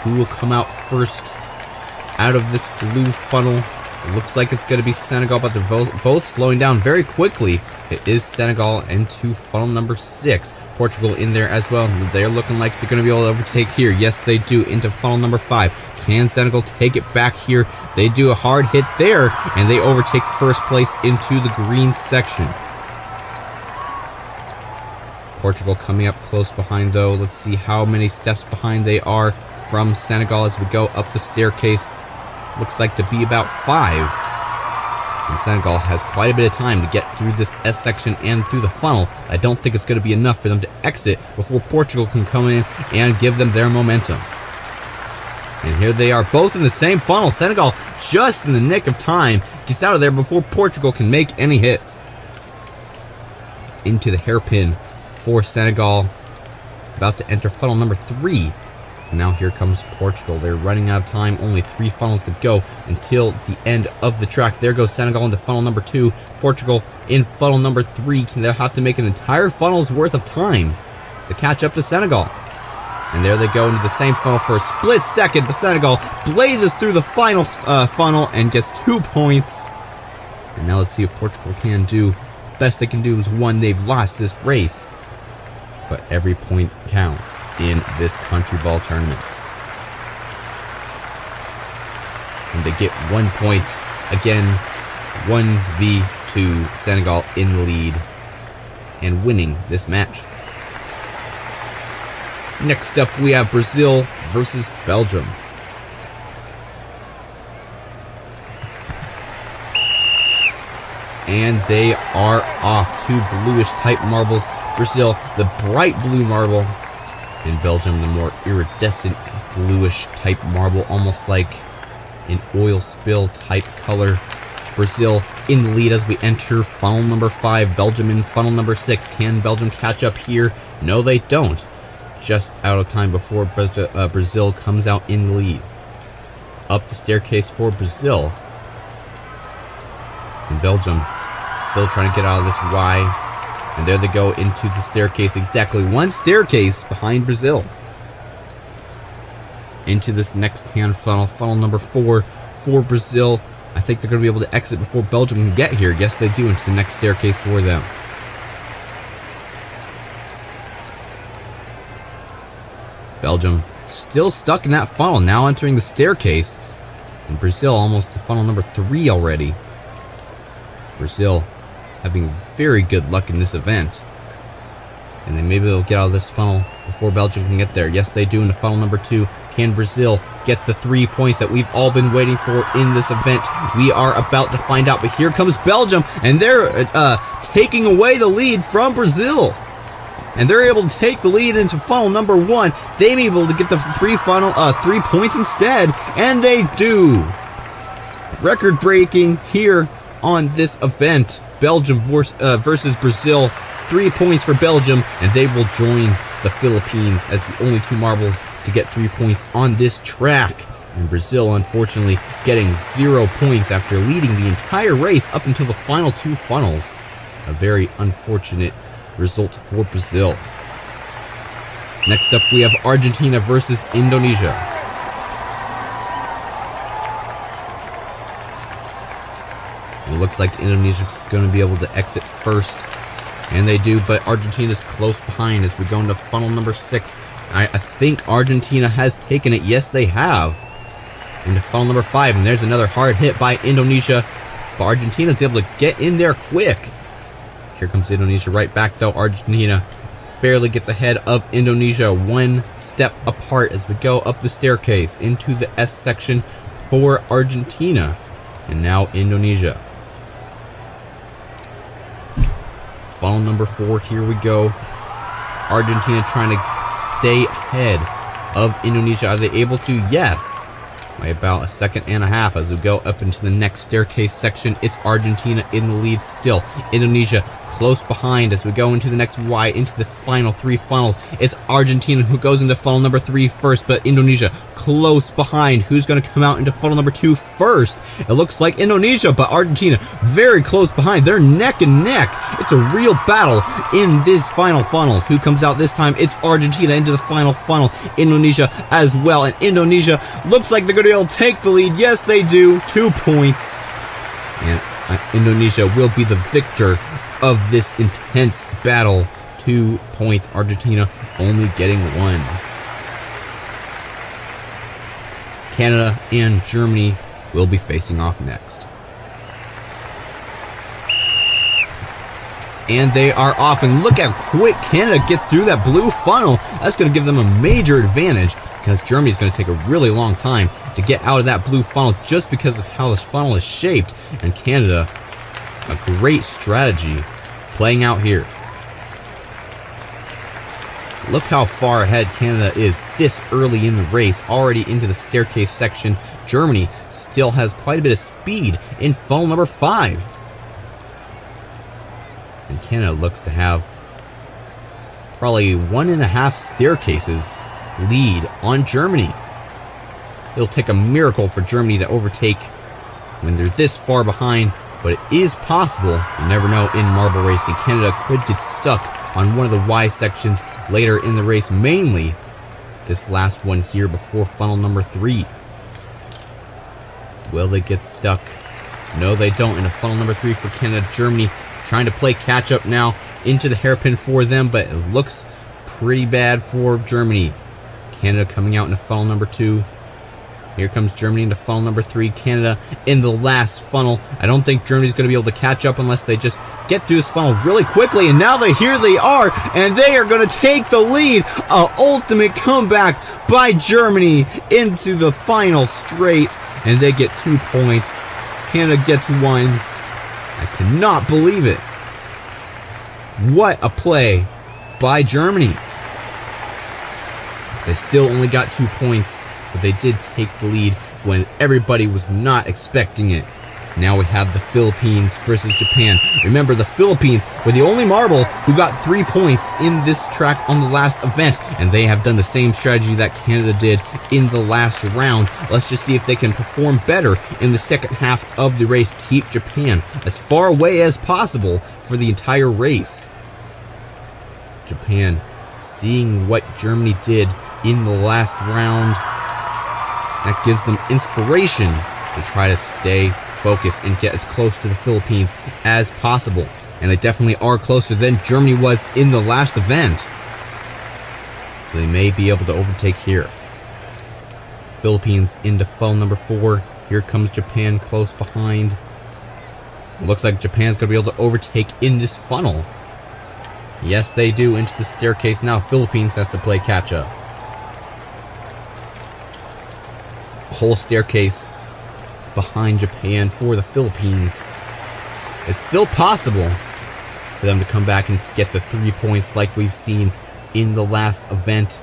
B: Who will come out first out of this blue funnel? It looks like it's going to be Senegal, but they're both slowing down very quickly. It is Senegal into funnel number 6. Portugal in there as well. They're looking like they're going to be able to overtake here. Yes, they do. Into funnel number 5. Can Senegal take it back here? They do a hard hit there, and they overtake first place into the green section. Portugal coming up close behind, though. Let's see how many steps behind they are from Senegal as we go up the staircase. Looks like to be about 5. And Senegal has quite a bit of time to get through this S section and through the funnel. I don't think it's going to be enough for them to exit before Portugal can come in and give them their momentum. And here they are, both in the same funnel. Senegal, just in the nick of time, gets out of there before Portugal can make any hits. Into the hairpin for Senegal. About to enter funnel number 3. Now here comes Portugal. They're running out of time. Only 3 funnels to go until the end of the track. There goes Senegal into funnel number 2. Portugal in funnel number 3. They'll have to make an entire funnel's worth of time to catch up to Senegal. And there they go into the same funnel for a split second. But Senegal blazes through the final funnel and gets 2 points. And now let's see what Portugal can do. Best they can do is 1. They've lost this race. But every point counts in this country ball tournament. And they get 1 point. Again, 1v2. Senegal in the lead and winning this match. Next up, we have Brazil versus Belgium. And they are off. 2 bluish type marbles. Brazil, the bright blue marble. And Belgium, the more iridescent bluish type marble, almost like an oil spill type color. Brazil in the lead as we enter funnel number 5. Belgium in funnel number 6. Can Belgium catch up here? No, they don't. Just out of time before Brazil comes out in the lead.
A: up the staircase for Brazil. And Belgium still trying to get out of this Y. And there they go into the staircase. Exactly one staircase behind Brazil. Into this next hand funnel. Funnel number 4 for Brazil. I think they're going to be able to exit before Belgium can get here. Yes, they do, into the next staircase for them. Belgium still stuck in that funnel, now entering the staircase. And Brazil almost to funnel number 3 already. Brazil having very good luck in this event. And then maybe they'll get out of this funnel before Belgium can get there. Yes, they do into funnel number 2. Can Brazil get the 3 points that we've all been waiting for in this event? We are about to find out. But here comes Belgium, and they're taking away the lead from Brazil. And they're able to take the lead into funnel number 1. They may be able to get the 3 points instead, and they do. Record breaking here on this event. Belgium versus Brazil. 3 points for Belgium, and they will join the Philippines as the only 2 marbles to get 3 points on this track. And Brazil, unfortunately, getting 0 points after leading the entire race up until the final 2 funnels. A very unfortunate result for Brazil. Next up, we have Argentina versus Indonesia. It looks like Indonesia's going to be able to exit first. And they do, but Argentina's close behind as we go into funnel number 6. I think Argentina has taken it. Yes, they have. Into funnel number 5, and there's another hard hit by Indonesia. But Argentina's able to get in there quick. Here comes Indonesia right back, though. Argentina barely gets ahead of Indonesia. 1 step apart as we go up the staircase into the S section for Argentina. And now Indonesia. Funnel number 4, here we go. Argentina trying to stay ahead of Indonesia. Are they able to? Yes. By about 1.5 seconds as we go up into the next staircase section. It's Argentina in the lead still. Indonesia close behind as we go into the next Y, into the final 3 funnels. It's Argentina who goes into funnel number 3 first, but Indonesia close behind. Who's going to come out into funnel number 2 first? It looks like Indonesia, but Argentina very close behind. They're neck and neck. It's a real battle in this final funnels. Who comes out this time? It's Argentina into the final funnel. Indonesia as well, and Indonesia looks like they're going to be able to take the lead. Yes, they do. 2 points. And Indonesia will be the victor of this intense battle. 2 points. Argentina only getting 1. Canada and Germany will be facing off next. And they are off. And look how quick Canada gets through that blue funnel. That's going to give them a major advantage, because Germany is going to take a really long time to get out of that blue funnel just because of how this funnel is shaped. And Canada, a great strategy playing out here. Look how far ahead Canada is this early in the race, already into the staircase section. Germany still has quite a bit of speed in funnel number 5. And Canada looks to have probably 1.5 staircases lead on Germany. It'll take a miracle for Germany to overtake when they're this far behind, but it is possible. You never know in marble racing. Canada could get stuck on one of the Y sections later in the race, mainly this last one here before funnel number 3. Will they get stuck? No, they don't. Into funnel number 3 for Canada. Germany trying to play catch up now into the hairpin for them, but it looks pretty bad for Germany. Canada coming out into funnel number 2. Here comes Germany into funnel number 3. Canada in the last funnel. I don't think Germany's going to be able to catch up unless they just get through this funnel really quickly. And now here they are, and they are going to take the lead. An ultimate comeback by Germany into the final straight, and they get 2 points. Canada gets 1. I cannot believe it. What a play by Germany. They still only got 2 points, but they did take the lead when everybody was not expecting it.
B: Now we have the Philippines versus Japan. Remember, the Philippines were the only marble who got 3 points in this track on the last event, and they have done the same strategy that Canada did in the last round. Let's just see if they can perform better in the second half of the race. Keep Japan as far away as possible for the entire race. Japan seeing what Germany did in the last round. That gives them inspiration to try to stay focused and get as close to the Philippines as possible. And they definitely are closer than Germany was in the last event. So they may be able to overtake here. Philippines into funnel number 4. Here comes Japan close behind. It looks like Japan's going to be able to overtake in this funnel. Yes, they do, into the staircase. Now Philippines has to play catch up. Whole staircase behind Japan for the Philippines. It's still possible for them to come back and get the 3 points like we've seen in the last event,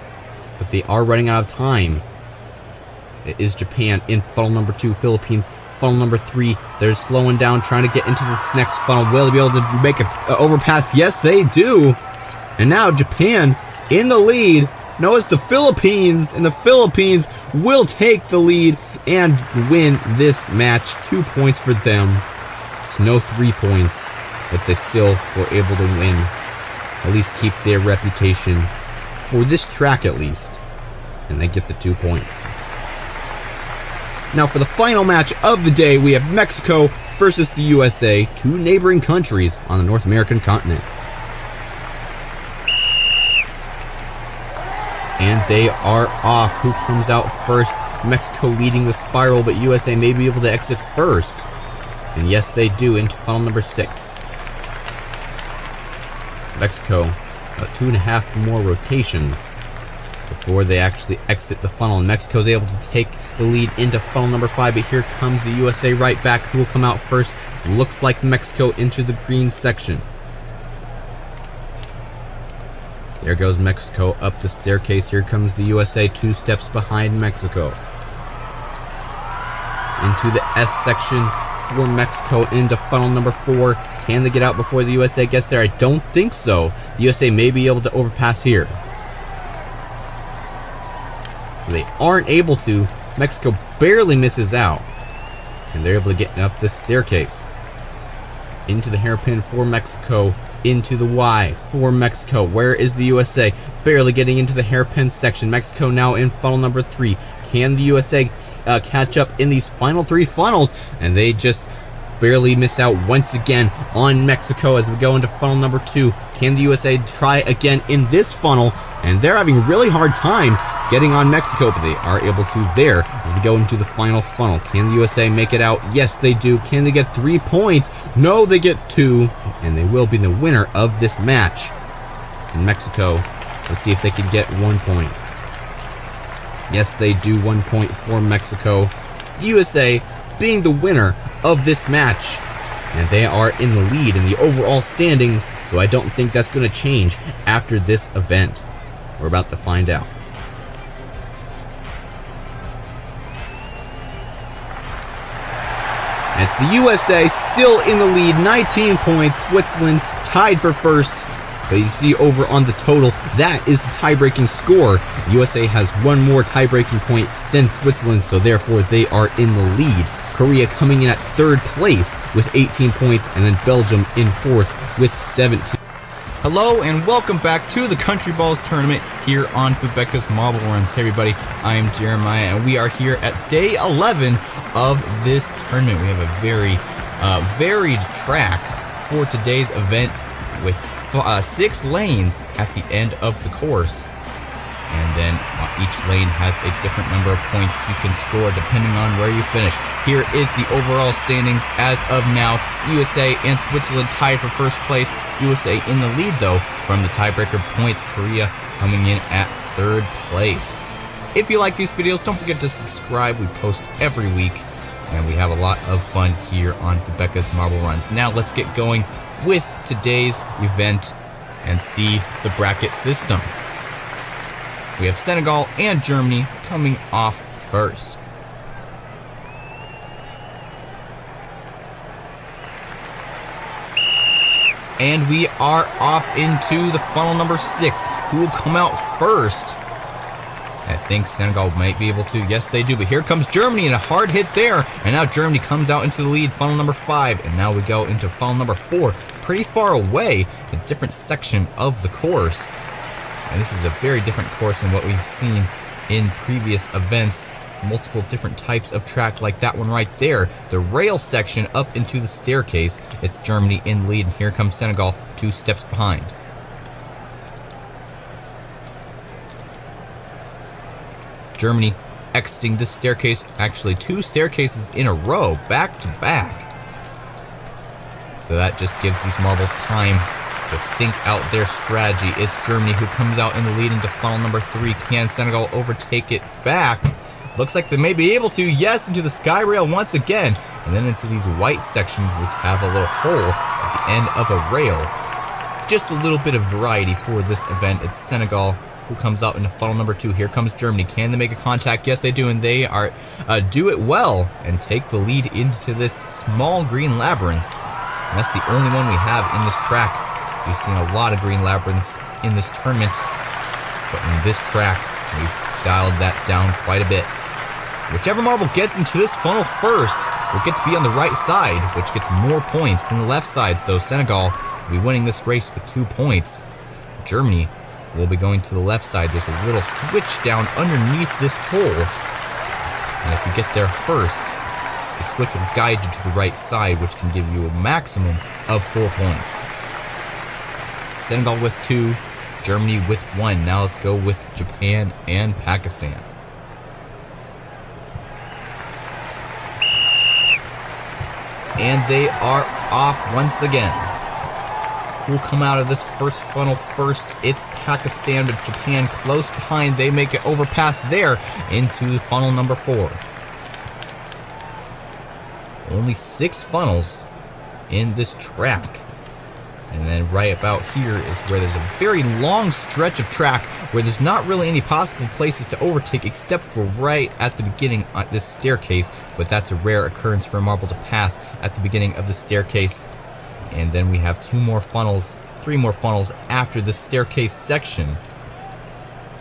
B: but they are running out of time. It is Japan in funnel number 2, Philippines funnel number 3. They're slowing down, trying to get into this next funnel. Will they be able to make an overpass? Yes, they do. And now Japan in the lead. No, it's the Philippines, and the Philippines will take the lead and win this match. 2 points for them. It's no 3 points, but they still were able to win. At least keep their reputation for this track at least. And they get the 2 points. Now for the final match of the day, we have Mexico versus the USA, 2 neighboring countries on the North American continent. And they are off. Who comes out first? Mexico leading the spiral, but USA may be able to exit first. And yes, they do, into funnel number 6. Mexico, 2.5 more rotations before they actually exit the funnel. And Mexico is able to take the lead into funnel number 5, but here comes the USA right back. Who will come out first? Looks like Mexico into the green section. There goes Mexico up the staircase. Here comes the USA, 2 steps behind Mexico. Into the S section for Mexico, into funnel number 4. Can they get out before the USA gets there? I don't think so. The USA may be able to overpass here. They aren't able to. Mexico barely misses out. And they're able to get up this staircase. Into the hairpin for Mexico. Into the Y for Mexico. Where is the USA? Barely getting into the hairpin section. Mexico now in funnel number 3. Can the USA catch up in these final 3 funnels? And they just barely miss out once again on Mexico as we go into funnel number 2. Can the USA try again in this funnel? And they're having a really hard time getting on Mexico, but they are able to there as we go into the final funnel. Can the USA make it out? Yes, they do. Can they get 3 points? No, they get 2, and they will be the winner of this match. And Mexico, let's see if they can get 1 point. Yes, they do. 1 point for Mexico. USA being the winner of this match, and they are in the lead in the overall standings, so I don't think that's going to change after this event. We're about to find out. It's the USA still in the lead, 19 points. Switzerland tied for first. But you see over on the total, that is the tie-breaking score. USA has 1 more tie-breaking point than Switzerland, so therefore they are in the lead. Korea coming in at 3rd place with 18 points, and then Belgium in 4th with 17.
A: Hello and welcome back to the Country Balls tournament here on Fubeca's Marble Runs. Hey everybody, I am Jeremiah and we are here at day 11 of this tournament. We have a very varied track for today's event with 6 lanes at the end of the course. And then each lane has a different number of points you can score depending on where you finish. Here is the overall standings as of now. USA and Switzerland tied for first place. USA in the lead though from the tiebreaker points. Korea coming in at 3rd place. If you like these videos, don't forget to subscribe. We post every week and we have a lot of fun here on Fubeca's Marble Runs. Now let's get going with today's event and see the bracket system. We have Senegal and Germany coming off first. And we are off into the funnel number 6. Who will come out first? I think Senegal might be able to. Yes, they do. But here comes Germany and a hard hit there. And now Germany comes out into the lead, funnel number 5. And now we go into funnel number 4. Pretty far away, a different section of the course. And this is a very different course than what we've seen in previous events. Multiple different types of track like that one right there. The rail section up into the staircase. It's Germany in the lead. And here comes Senegal 2 steps behind. Germany exiting this staircase. Actually 2 staircases in a row, back to back. So that just gives these marbles time to think out their strategy. It's Germany who comes out in the lead into funnel number 3. Can Senegal overtake it back? Looks like they may be able to. Yes, into the sky rail once again. And then into these white sections, which have a little hole at the end of a rail. Just a little bit of variety for this event. It's Senegal who comes out into funnel number 2. Here comes Germany. Can they make a contact? Yes, they do. And they are do it well and take the lead into this small green labyrinth. And that's the only one we have in this track. We've seen a lot of green labyrinths in this tournament. But in this track, we've dialed that down quite a bit. Whichever marble gets into this funnel first will get to be on the right side, which gets more points than the left side. So Senegal will be winning this race with 2 points. Germany will be going to the left side. There's a little switch down underneath this hole. And if you get there first, the switch will guide you to the right side, which can give you a maximum of 4 points. Senegal with 2, Germany with 1. Now let's go with Japan and Pakistan. And they are off once again. Who'll come out of this first funnel first? It's Pakistan, but Japan close behind. They make it overpass there into funnel number 4. Only 6 funnels in this track. And then right about here is where there's a very long stretch of track where there's not really any possible places to overtake except for right at the beginning on this staircase. But that's a rare occurrence for a marble to pass at the beginning of the staircase. And then we have 2 more funnels, 3 more funnels after the staircase section.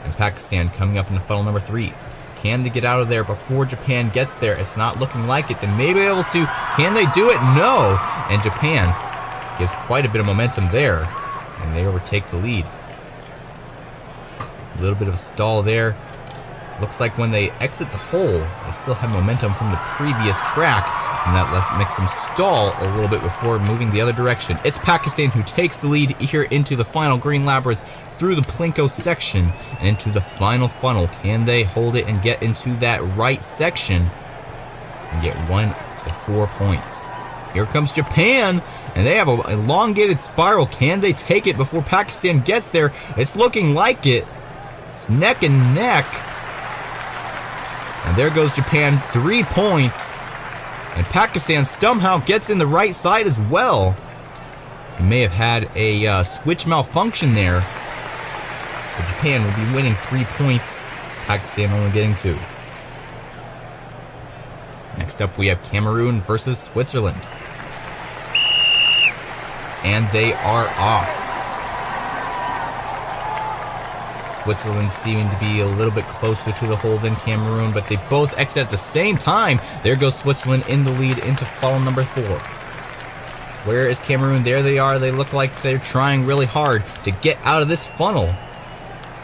A: And Pakistan coming up into funnel number 3. Can they get out of there before Japan gets there? It's not looking like it. They may be able to. Can they do it? No. And Japan gives quite a bit of momentum there. And they overtake the lead. A little bit of a stall there. Looks like when they exit the hole, they still have momentum from the previous track. And that makes them stall a little bit before moving the other direction. It's Pakistan who takes the lead here into the final green labyrinth through the Plinko section and into the final funnel. Can they hold it and get into that right section and get 1 to 4 points? Here comes Japan, and they have an elongated spiral. Can they take it before Pakistan gets there? It's looking like it. It's neck and neck. And there goes Japan, 3 points. And Pakistan somehow gets in the right side as well. He may have had a switch malfunction there. But Japan will be winning 3 points. Pakistan only getting 2. Next up we have Cameroon versus Switzerland. And they are off. Switzerland seeming to be a little bit closer to the hole than Cameroon, but they both exit at the same time. There goes Switzerland in the lead into funnel number 4. Where is Cameroon? There they are. They look like they're trying really hard to get out of this funnel.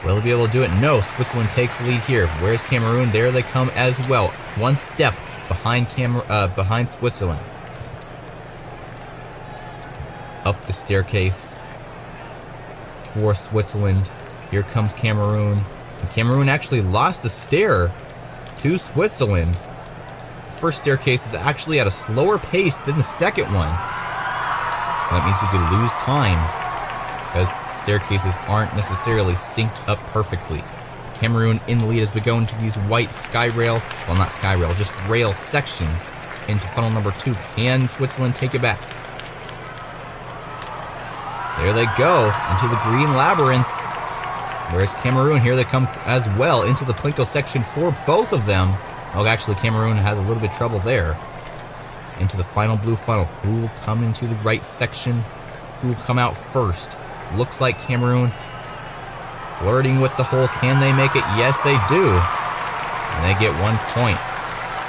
A: Will they be able to do it? No. Switzerland takes the lead here. Where's Cameroon? There they come as well. 1 step behind Switzerland. Up the staircase for Switzerland. Here comes Cameroon. And Cameroon actually lost the stair to Switzerland. The first staircase is actually at a slower pace than the second one. So that means you could lose time because staircases aren't necessarily synced up perfectly. Cameroon in the lead as we go into these white sky rail, well, not sky rail, just rail sections into funnel number 2. Can Switzerland take it back? There they go into the green labyrinth. Where's Cameroon? Here they come as well into the Plinko section for both of them. Oh, actually, Cameroon has a little bit of trouble there. Into the final blue funnel. Who will come into the right section? who will come out first. Looks like Cameroon flirting with the hole. Can they make it? Yes, they do. And they get 1 point.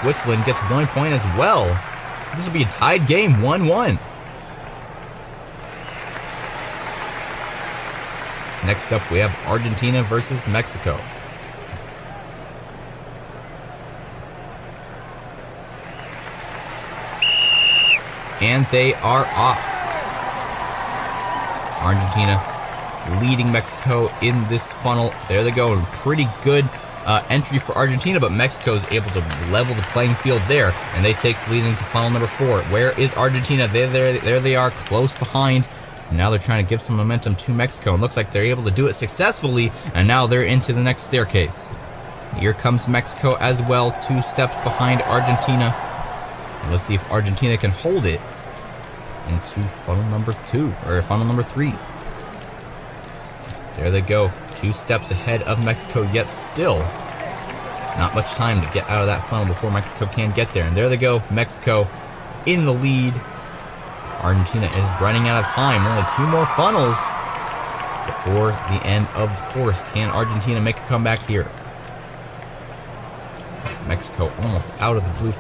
A: Switzerland gets 1 point as well. This will be a tied game, 1-1. Next up, we have Argentina versus Mexico. And they are off. Argentina leading Mexico in this funnel. There they go. Pretty good entry for Argentina, but Mexico is able to level the playing field there, and they take lead into funnel number 4. Where is Argentina? There they are, close behind. And now they're trying to give some momentum to Mexico. And looks like they're able to do it successfully, and now they're into the next staircase. Here comes Mexico as well, 2 steps behind Argentina. And let's see if Argentina can hold it into funnel number 2, or funnel number 3. There they go, 2 steps ahead of Mexico, yet still not much time to get out of that funnel before Mexico can get there. And there they go, Mexico in the lead. Argentina is running out of time. Only 2 more funnels before the end of the course. Can Argentina make a comeback here? Mexico almost out of the blue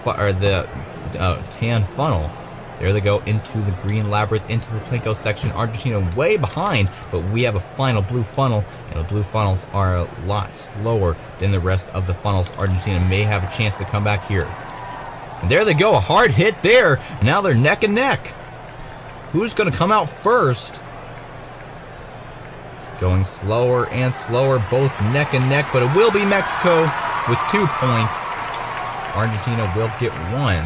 A: tan funnel. There they go into the green labyrinth, into the Plinko section. Argentina way behind, but we have a final blue funnel, and the blue funnels are a lot slower than the rest of the funnels. Argentina may have a chance to come back here. And there they go, a hard hit there. Now they're neck and neck. Who's going to come out first? It's going slower and slower, both neck and neck, but it will be Mexico with 2 points. Argentina will get 1.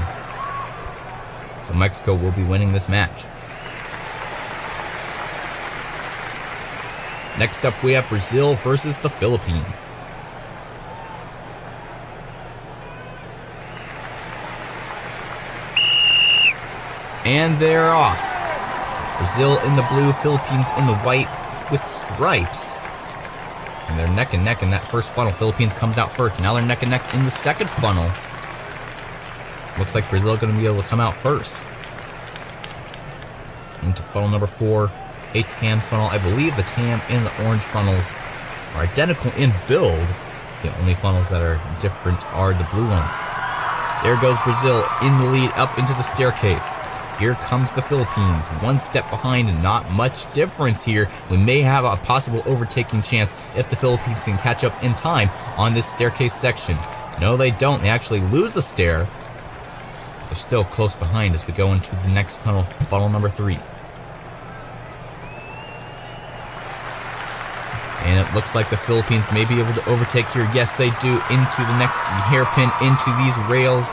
A: So Mexico will be winning this match. Next up, we have Brazil versus the Philippines. And they're off. Brazil in the blue, Philippines in the white with stripes. And they're neck and neck in that first funnel. Philippines comes out first. Now they're neck and neck in the second funnel. Looks like Brazil going to be able to come out first. Into funnel number 4, a tan funnel. I believe the tan and the orange funnels are identical in build. The only funnels that are different are the blue ones. There goes Brazil in the lead up into the staircase. Here comes the Philippines, 1 step behind, and not much difference here. We may have a possible overtaking chance if the Philippines can catch up in time on this staircase section. No, they don't. They actually lose a stair. They're still close behind as we go into the next funnel, funnel number 3. And it looks like the Philippines may be able to overtake here. Yes, they do. Into the next hairpin, into these rails.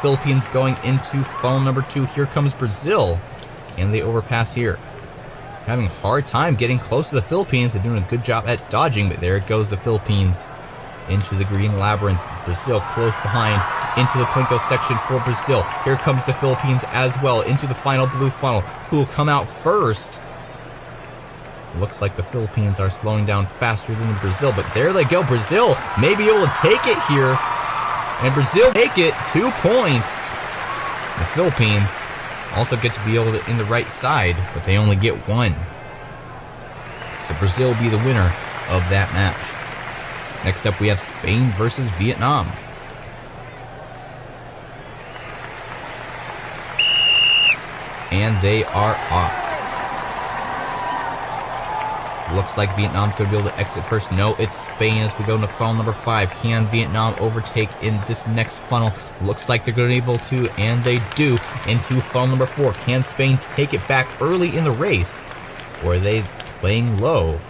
A: Philippines going into funnel number 2. Here comes Brazil. Can they overpass here? Having a hard time getting close to the Philippines. They're doing a good job at dodging, but there it goes the Philippines into the green labyrinth. Brazil close behind into the Plinko section for Brazil. Here comes the Philippines as well into the final blue funnel. Who will come out first? Looks like the Philippines are slowing down faster than Brazil, but there they go. Brazil may be able to take it here. And Brazil take it, 2 points. The Philippines also get to be able to in the right side, but they only get 1. So Brazil will be the winner of that match. Next up, we have Spain versus Vietnam. And they are off. Looks like Vietnam's going to be able to exit first. No, it's Spain as we go into funnel number 5. Can Vietnam overtake in this next funnel? Looks like they're going to be able to, and they do, into funnel number 4. Can Spain take it back early in the race? Or are they playing low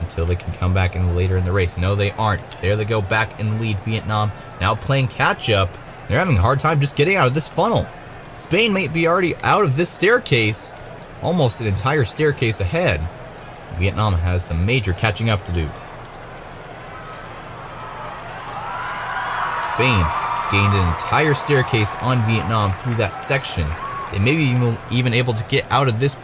A: until they can come back in later in the race? No, they aren't. There they go, back in the lead. Vietnam now playing catch-up. They're having a hard time just getting out of this funnel. Spain might be already out of this staircase. Almost an entire staircase ahead. Vietnam has some major catching up to do. Spain gained an entire staircase on Vietnam through that section. They may be even able to get out of this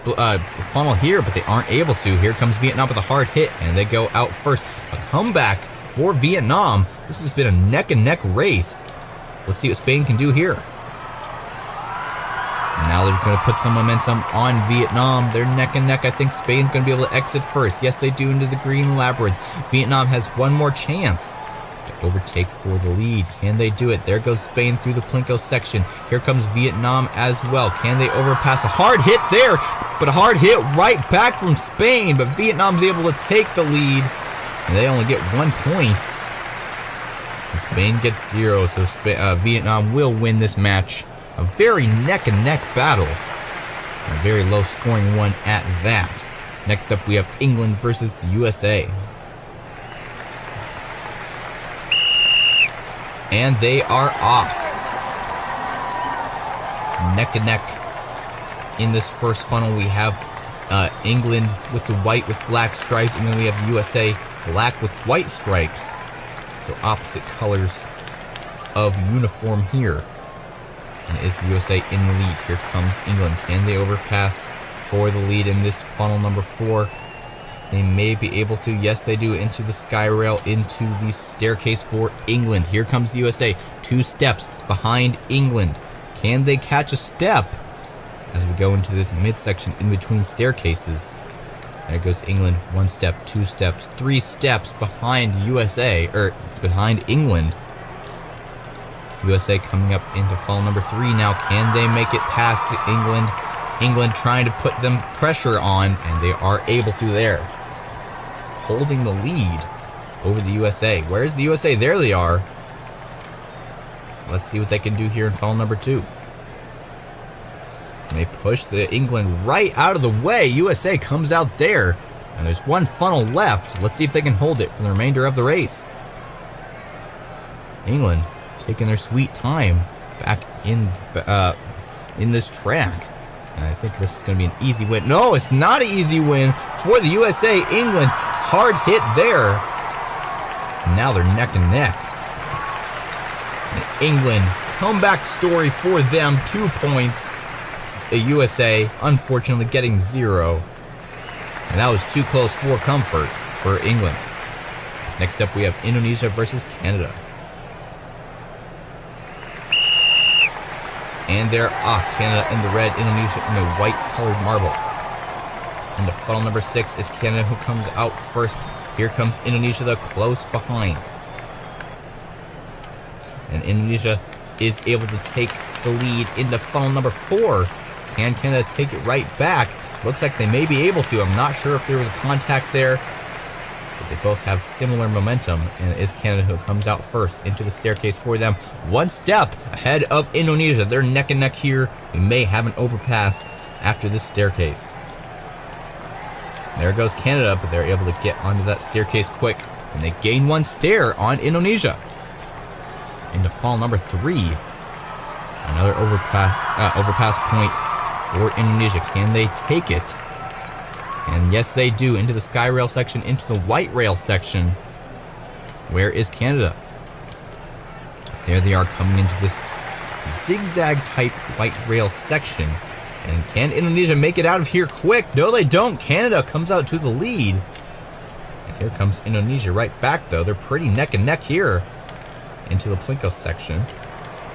A: funnel here, but they aren't able to. Here comes Vietnam with a hard hit, and they go out first. A comeback for Vietnam. This has been a neck-and-neck race. Let's see what Spain can do here. Now Now they're going to put some momentum on Vietnam. They're neck and neck. I think Spain's going to be able to exit first. Yes, they do, into the green labyrinth. Vietnam has one more chance to overtake for the lead. Can they do it? There goes Spain through the Plinko section. Here comes Vietnam as well. Can they overpass? A hard hit there, but a hard hit right back from Spain. But Vietnam's able to take the lead, and they only get 1 point. And Spain gets 0, so Vietnam will win this match. A very neck-and-neck battle. A very low-scoring one at that. Next up, we have England versus the USA. And they are off. Neck-and-neck. In this first funnel, we have England with the white with black stripes, and then we have USA black with white stripes. So opposite colors of uniform here. And is the USA in the lead? Here comes England. Can they overpass for the lead in this funnel number 4? They may be able to. Yes, they do. Into the sky rail, into the staircase for England. Here comes the USA. 2 steps behind England. Can they catch a step as we go into this midsection in between staircases? There goes England. 1 step, 2 steps, 3 steps behind USA, or behind England. USA coming up into funnel number 3 now. Can they make it past England? England trying to put them pressure on, and they are able to there. Holding the lead over the USA. Where's the USA? There they are. Let's see what they can do here in funnel number 2. And they push the England right out of the way. USA comes out there, and there's 1 funnel left. Let's see if they can hold it for the remainder of the race. England taking their sweet time back in this track. And I think this is going to be an easy win. No, it's not an easy win for the USA. England, hard hit there. Now they're neck and neck. And England, comeback story for them. 2 points. The USA, unfortunately, getting 0. And that was too close for comfort for England. Next up, we have Indonesia versus Canada. And they're off. Canada in the red, Indonesia in the white colored marble. Into funnel number 6, it's Canada who comes out first. Here comes Indonesia, the close behind. And Indonesia is able to take the lead into funnel number 4. Can Canada take it right back? Looks like they may be able to. I'm not sure if there was a contact there. But they both have similar momentum, and it is Canada who comes out first into the staircase for them. 1 step ahead of Indonesia. They're neck and neck here. We may have an overpass after this staircase. There goes Canada, but they're able to get onto that staircase quick, and they gain 1 stair on Indonesia. Into funnel number 3. Another overpass point for Indonesia. Can they take it? And yes, they do. Into the sky rail section, into the white rail section. Where is Canada? There they are, coming into this zigzag type white rail section. And can Indonesia make it out of here quick? No, they don't. Canada comes out to the lead. And here comes Indonesia right back, though. They're pretty neck and neck here. Into the Plinko section.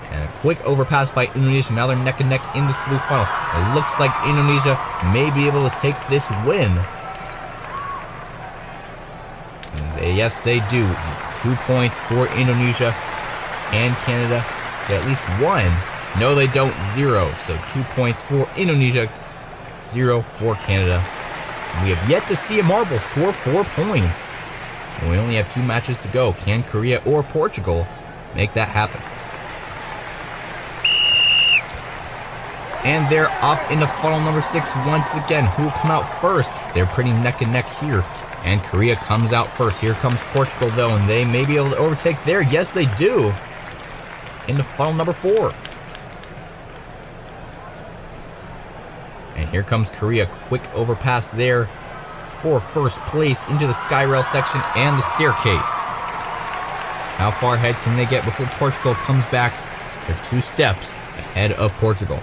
A: And a quick overpass by Indonesia. Now they're neck and neck in this blue funnel. It looks like Indonesia may be able to take this win. And yes, they do. 2 points for Indonesia and Canada. Get at least 1. No, they don't. 0. So 2 points for Indonesia. 0 for Canada. And we have yet to see a marble score 4 points. And we only have 2 matches to go. Can Korea or Portugal make that happen? And they're off into funnel number 6 once again. Who will come out first? They're pretty neck and neck here. And Korea comes out first. Here comes Portugal, though, and they may be able to overtake there. Yes, they do. Into funnel number 4. And here comes Korea. Quick overpass there for first place into the sky rail section and the staircase. How far ahead can they get before Portugal comes back? They're 2 steps ahead of Portugal.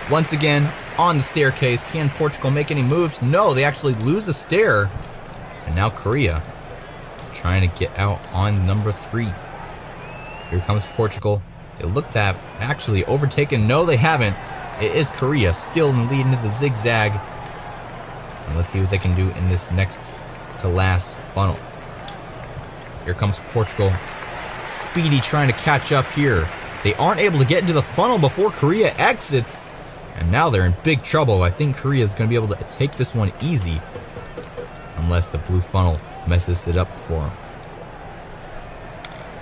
A: Once again, on the staircase, can Portugal make any moves? No, they actually lose a stair. And now Korea trying to get out on number 3. Here comes Portugal. They look to have actually overtaken. No, they haven't. It is Korea still in the lead into the zigzag. And let's see what they can do in this next to last funnel. Here comes Portugal. Speedy trying to catch up here. They aren't able to get into the funnel before Korea exits. And now they're in big trouble. I think Korea is going to be able to take this one easy. Unless the blue funnel messes it up for them.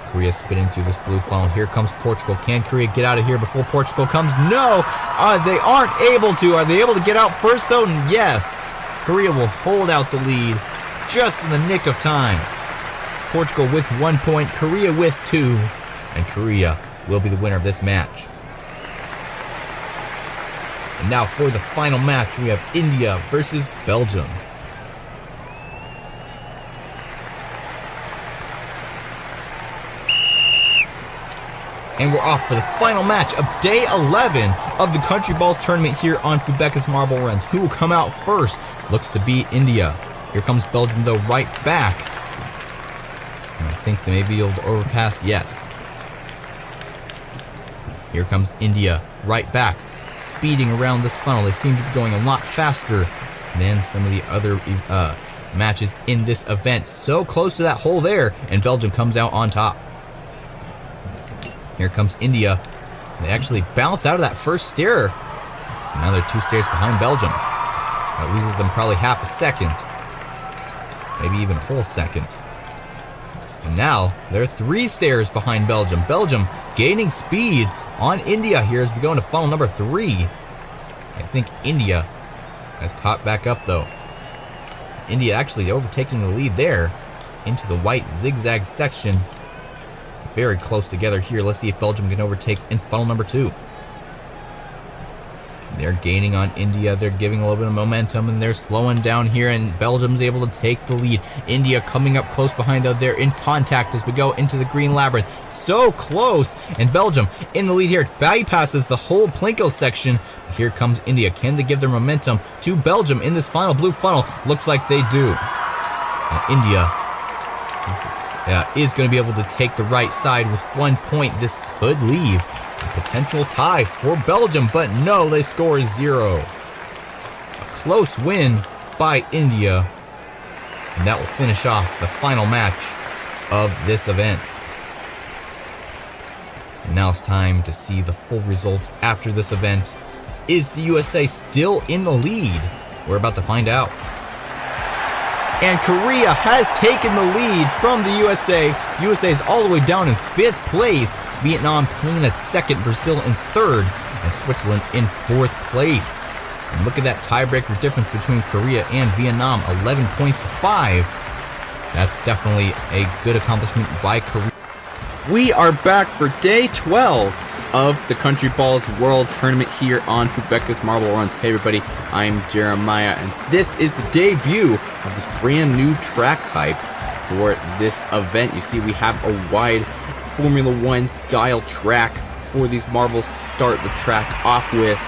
A: Korea spinning through this blue funnel. Here comes Portugal. Can Korea get out of here before Portugal comes? No! They aren't able to. Are they able to get out first though? Yes. Korea will hold out the lead just in the nick of time. Portugal with 1 point. Korea with 2. And Korea will be the winner of this match. And now for the final match, we have India versus Belgium. And we're off for the final match of day 11 of the Country Balls tournament here on Fubeca's Marble Runs. Who will come out first? Looks to be India. Here comes Belgium though right back. And I think they may be able to overpass. Yes. Here comes India right back. Speeding around this funnel. They seem to be going a lot faster than some of the other matches in this event. So close to that hole there. And Belgium comes out on top. Here comes India. They actually bounce out of that first stair. So now they're 2 stairs behind Belgium. That loses them probably half a second. Maybe even a whole second. And now they're 3 stairs behind Belgium. Belgium gaining speed on India here as we go into funnel number 3. I think India has caught back up though. India actually overtaking the lead there into the white zigzag section. Very close together here. Let's see if Belgium can overtake in funnel number 2. They're gaining on India. They're giving a little bit of momentum, and they're slowing down here, and Belgium's able to take the lead. India coming up close behind them. They're in contact as we go into the green labyrinth. So close, and Belgium in the lead here. Bypasses the whole Plinko section. Here comes India. Can they give their momentum to Belgium in this final blue funnel? Looks like they do. And India is going to be able to take the right side with 1 point. This could leave a potential tie for Belgium, but no, they score 0. A close win by India, and that will finish off the final match of this event. And now it's time to see the full results after this event. Is the USA still in the lead? We're about to find out. And Korea has taken the lead from the USA. USA is all the way down in 5th place. Vietnam coming in at 2nd, Brazil in 3rd, and Switzerland in 4th place. And look at that tiebreaker difference between Korea and Vietnam, 11 points to 5. That's definitely a good accomplishment by Korea.
B: We are back for day 12 of the Country Balls World Tournament here on Fubeca's Marble Runs. Hey everybody, I'm Jeremiah, and this is the debut of this brand new track type for this event. You see, we have a wide Formula 1 style track for these marbles to start the track off with,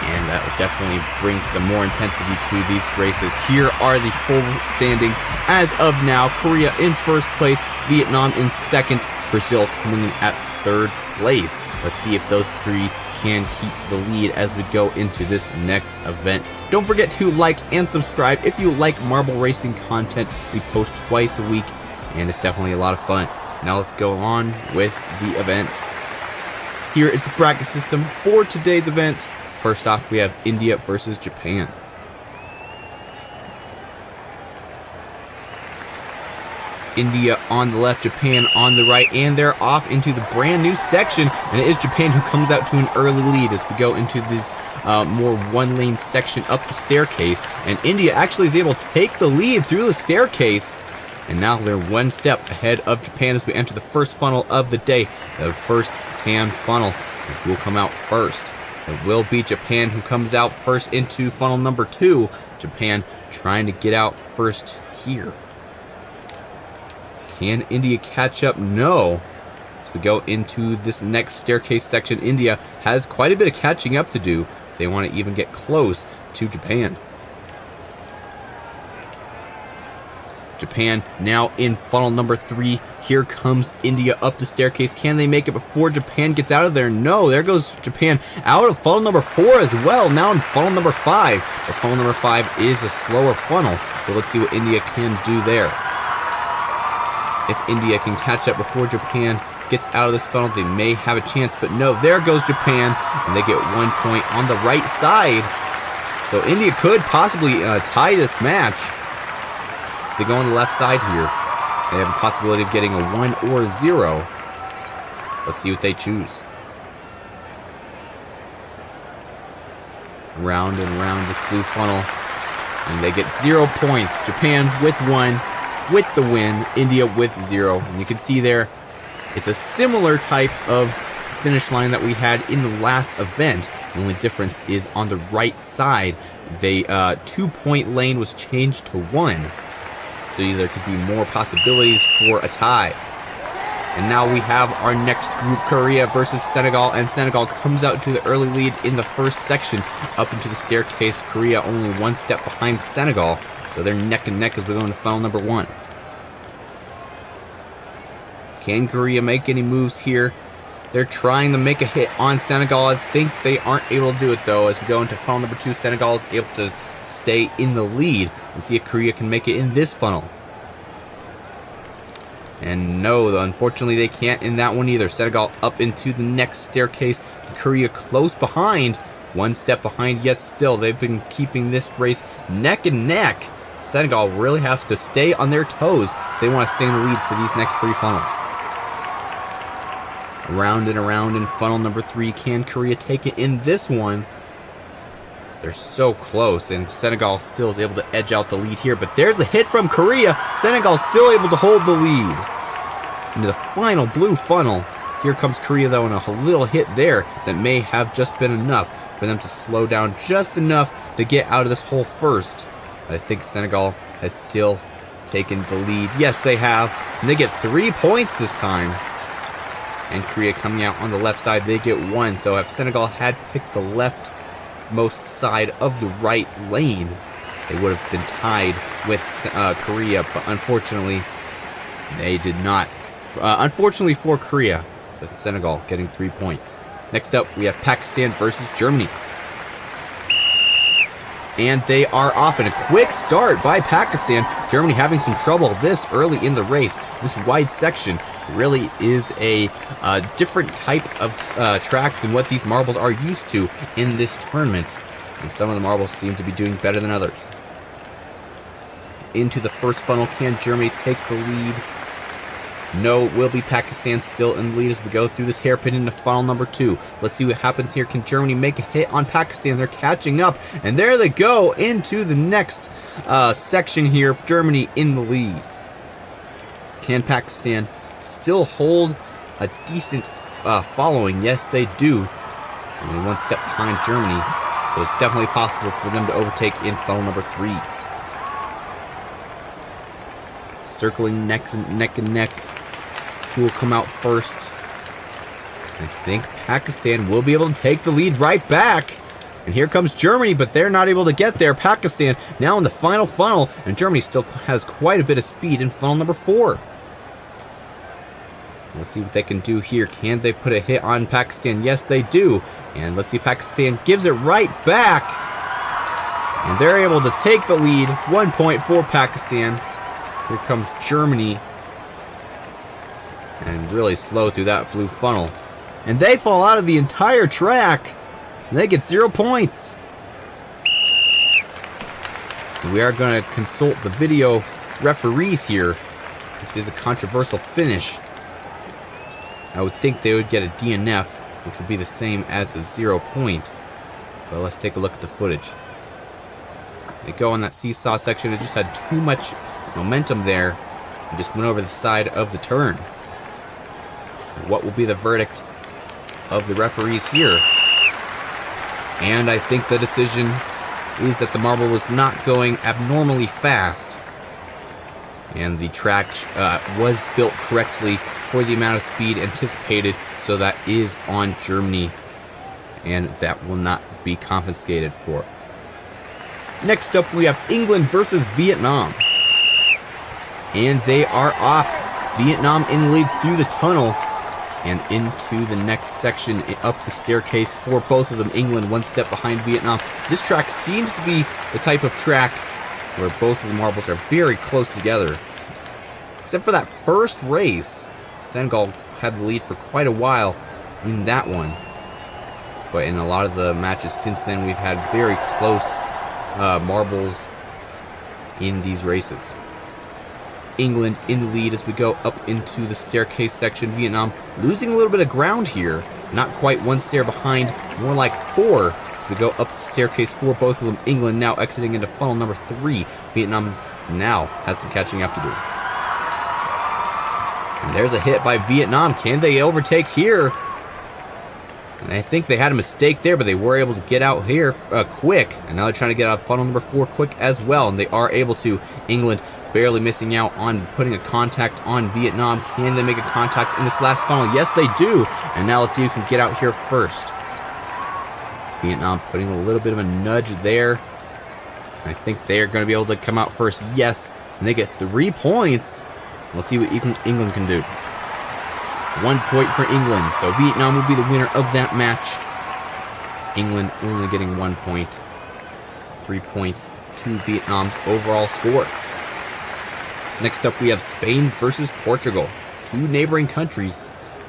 B: and that will definitely bring some more intensity to these races. Here are the full standings as of now. Korea in 1st place, Vietnam in 2nd, Brazil coming in at 3rd place. Let's see if those 3 can keep the lead as we go into this next event. Don't forget to like and subscribe if you like marble racing content. We post twice a week, and it's definitely a lot of fun. Now let's go on with the event. Here is the bracket system for today's event. First off, we have India versus Japan. India on the left, Japan on the right, and they're off into the brand new section, and it is Japan who comes out to an early lead as we go into this more one-lane section up the staircase, and India actually is able to take the lead through the staircase, and now they're 1 step ahead of Japan as we enter the first funnel of the day, the first tan funnel. Who will come out first? It will be Japan who comes out first into funnel number 2. Japan trying to get out first here. Can India catch up? No. As we go into this next staircase section, India has quite a bit of catching up to do if they want to even get close to Japan. Japan now in funnel number 3. Here comes India up the staircase. Can they make it before Japan gets out of there? No, there goes Japan out of funnel number 4 as well. Now in funnel number 5. But funnel number 5 is a slower funnel. So let's see what India can do there. If India can catch up before Japan gets out of this funnel, they may have a chance. But no, there goes Japan. And they get 1 point on the right side. So India could possibly tie this match. If they go on the left side here, they have a possibility of getting a 1 or 0. Let's see what they choose. Round and round this blue funnel. And they get 0 points. Japan with 1 with the win. India with 0. And you can see there, it's a similar type of finish line that we had in the last event. The only difference is on the right side, the 2-point lane was changed to 1. So there could be more possibilities for a tie. And now we have our next group, Korea versus Senegal, and Senegal comes out to the early lead in the first section. Up into the staircase, Korea only 1 step behind Senegal, so they're neck and neck as we go into funnel number 1. Can Korea make any moves here? They're trying to make a hit on Senegal. I think they aren't able to do it though. As we go into funnel number 2, Senegal is able to stay in the lead. Let's see if Korea can make it in this funnel. And no, unfortunately they can't in that one either. Senegal up into the next staircase. Korea close behind. 1 step behind, yet still they've been keeping this race neck and neck. Senegal really has to stay on their toes if they want to stay in the lead for these next 3 funnels. Around and around in funnel number 3. Can Korea take it in this one? They're so close, and Senegal still is able to edge out the lead here. But there's a hit from Korea. Senegal still able to hold the lead. Into the final blue funnel. Here comes Korea, though, and a little hit there that may have just been enough for them to slow down just enough to get out of this hole first. But I think Senegal has still taken the lead. Yes, they have. And they get 3 points this time. And Korea coming out on the left side, they get 1. So if Senegal had picked the leftmost side of the right lane, they would have been tied with Korea. But unfortunately, they did not. Unfortunately for Korea, but Senegal getting 3 points. Next up, we have Pakistan versus Germany. And they are off in a quick start by Pakistan. Germany having some trouble this early in the race. This wide section really is a different type of track than what these marbles are used to in this tournament. And some of the marbles seem to be doing better than others. Into the first funnel, can Germany take the lead? No, it will be Pakistan still in the lead as we go through this hairpin into funnel number 2. Let's see what happens here. Can Germany make a hit on Pakistan? They're catching up, and there they go into the next section here. Germany in the lead. Can Pakistan still hold a decent following? Yes, they do. Only 1 step behind Germany, so it's definitely possible for them to overtake in funnel number 3. Circling neck and neck. Who will come out first? I think Pakistan will be able to take the lead right back. And here comes Germany, but they're not able to get there. Pakistan now in the final funnel, and Germany still has quite a bit of speed in funnel number 4. Let's see what they can do here. Can they put a hit on Pakistan? Yes, they do. And let's see, Pakistan gives it right back. And they're able to take the lead. 1 point for Pakistan. Here comes Germany. And really slow through that blue funnel. And they fall out of the entire track. And they get 0 points. And we are going to consult the video referees here. This is a controversial finish. I would think they would get a DNF, which would be the same as a 0 point. But let's take a look at the footage. They go on that seesaw section. It just had too much momentum there. And just went over the side of the turn. What will be the verdict of the referees here? And I think the decision is that the marble was not going abnormally fast. And the track was built correctly for the amount of speed anticipated, so that is on Germany. And that will not be confiscated for. Next up, we have England versus Vietnam. And they are off. Vietnam in the lead through the tunnel and into the next section, up the staircase for both of them. England one step behind Vietnam. This track seems to be the type of track where both of the marbles are very close together. Except for that first race, Senegal had the lead for quite a while in that one. But in a lot of the matches since then, we've had very close marbles in these races. England in the lead as we go up into the staircase section. Vietnam losing a little bit of ground here. Not quite one stair behind, more like 4. We go up the staircase for both of them. England now exiting into funnel number 3. Vietnam now has some catching up to do. And there's a hit by Vietnam. Can they overtake here? And I think they had a mistake there, but they were able to get out here quick. And now they're trying to get out of funnel number 4 quick as well. And they are able to. England barely missing out on putting a contact on Vietnam. Can they make a contact in this last funnel? Yes, they do. And now let's see who can get out here first. Vietnam putting a little bit of a nudge there. I think they are going to be able to come out first. Yes, and they get 3 points. We'll see what England can do. 1 point for England, so Vietnam will be the winner of that match. England only getting 1 point. 3 points to Vietnam's overall score. Next up, we have Spain versus Portugal, 2 neighboring countries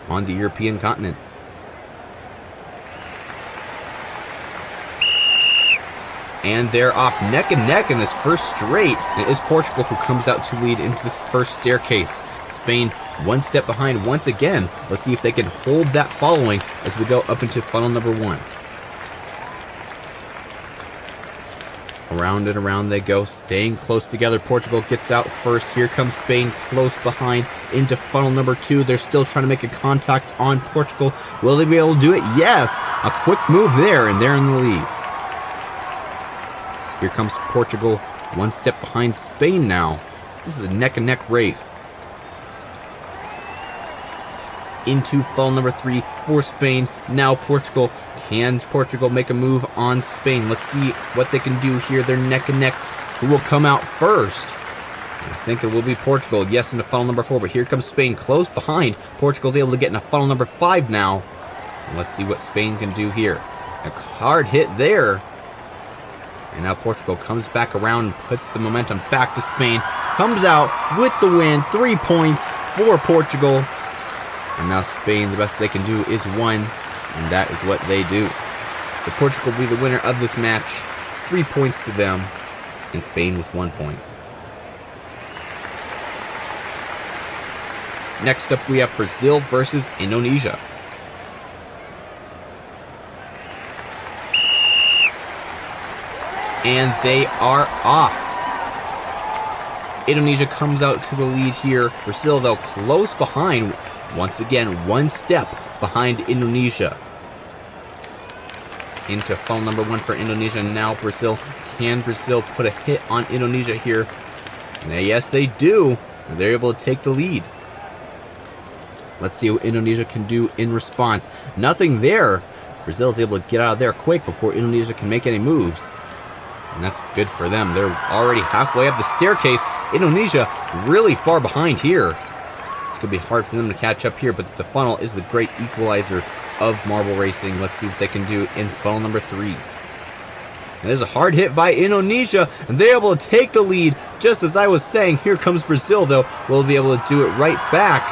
B: on the European continent. And they're off neck and neck in this first straight. And it is Portugal who comes out to lead into this first staircase. Spain 1 step behind once again. Let's see if they can hold that following as we go up into funnel number 1. Around and around they go, staying close together. Portugal gets out first. Here comes Spain close behind into funnel number 2. They're still trying to make a contact on Portugal. Will they be able to do it? Yes! A quick move there, and they're in the lead. Here comes Portugal, 1 step behind Spain now. This is a neck-and-neck race. Into funnel number 3 for Spain. Now Portugal. Can Portugal make a move on Spain? Let's see what they can do here. They're neck and neck. Who will come out first? I think it will be Portugal. Yes, into funnel number 4, but here comes Spain close behind. Portugal's able to get into funnel number 5 now. And let's see what Spain can do here. A hard hit there. And now Portugal comes back around and puts the momentum back to Spain. Comes out with the win. 3 points for Portugal. And now Spain, the best they can do is 1. And that is what they do. So Portugal will be the winner of this match. 3 points to them. And Spain with 1 point. Next up we have Brazil versus Indonesia. And they are off. Indonesia comes out to the lead here. Brazil, though, close behind. Once again, 1 step behind Indonesia. Into funnel number 1 for Indonesia. Now Brazil. Can Brazil put a hit on Indonesia here? And yes, they do. They're able to take the lead. Let's see what Indonesia can do in response. Nothing there. Brazil is able to get out of there quick before Indonesia can make any moves. And that's good for them. They're already halfway up the staircase. Indonesia really far behind here. It's going to be hard for them to catch up here, but the funnel is the great equalizer of marble racing. Let's see what they can do in funnel number 3. And there's a hard hit by Indonesia, and they're able to take the lead. Just as I was saying, here comes Brazil, though. Will they be able to do it right back?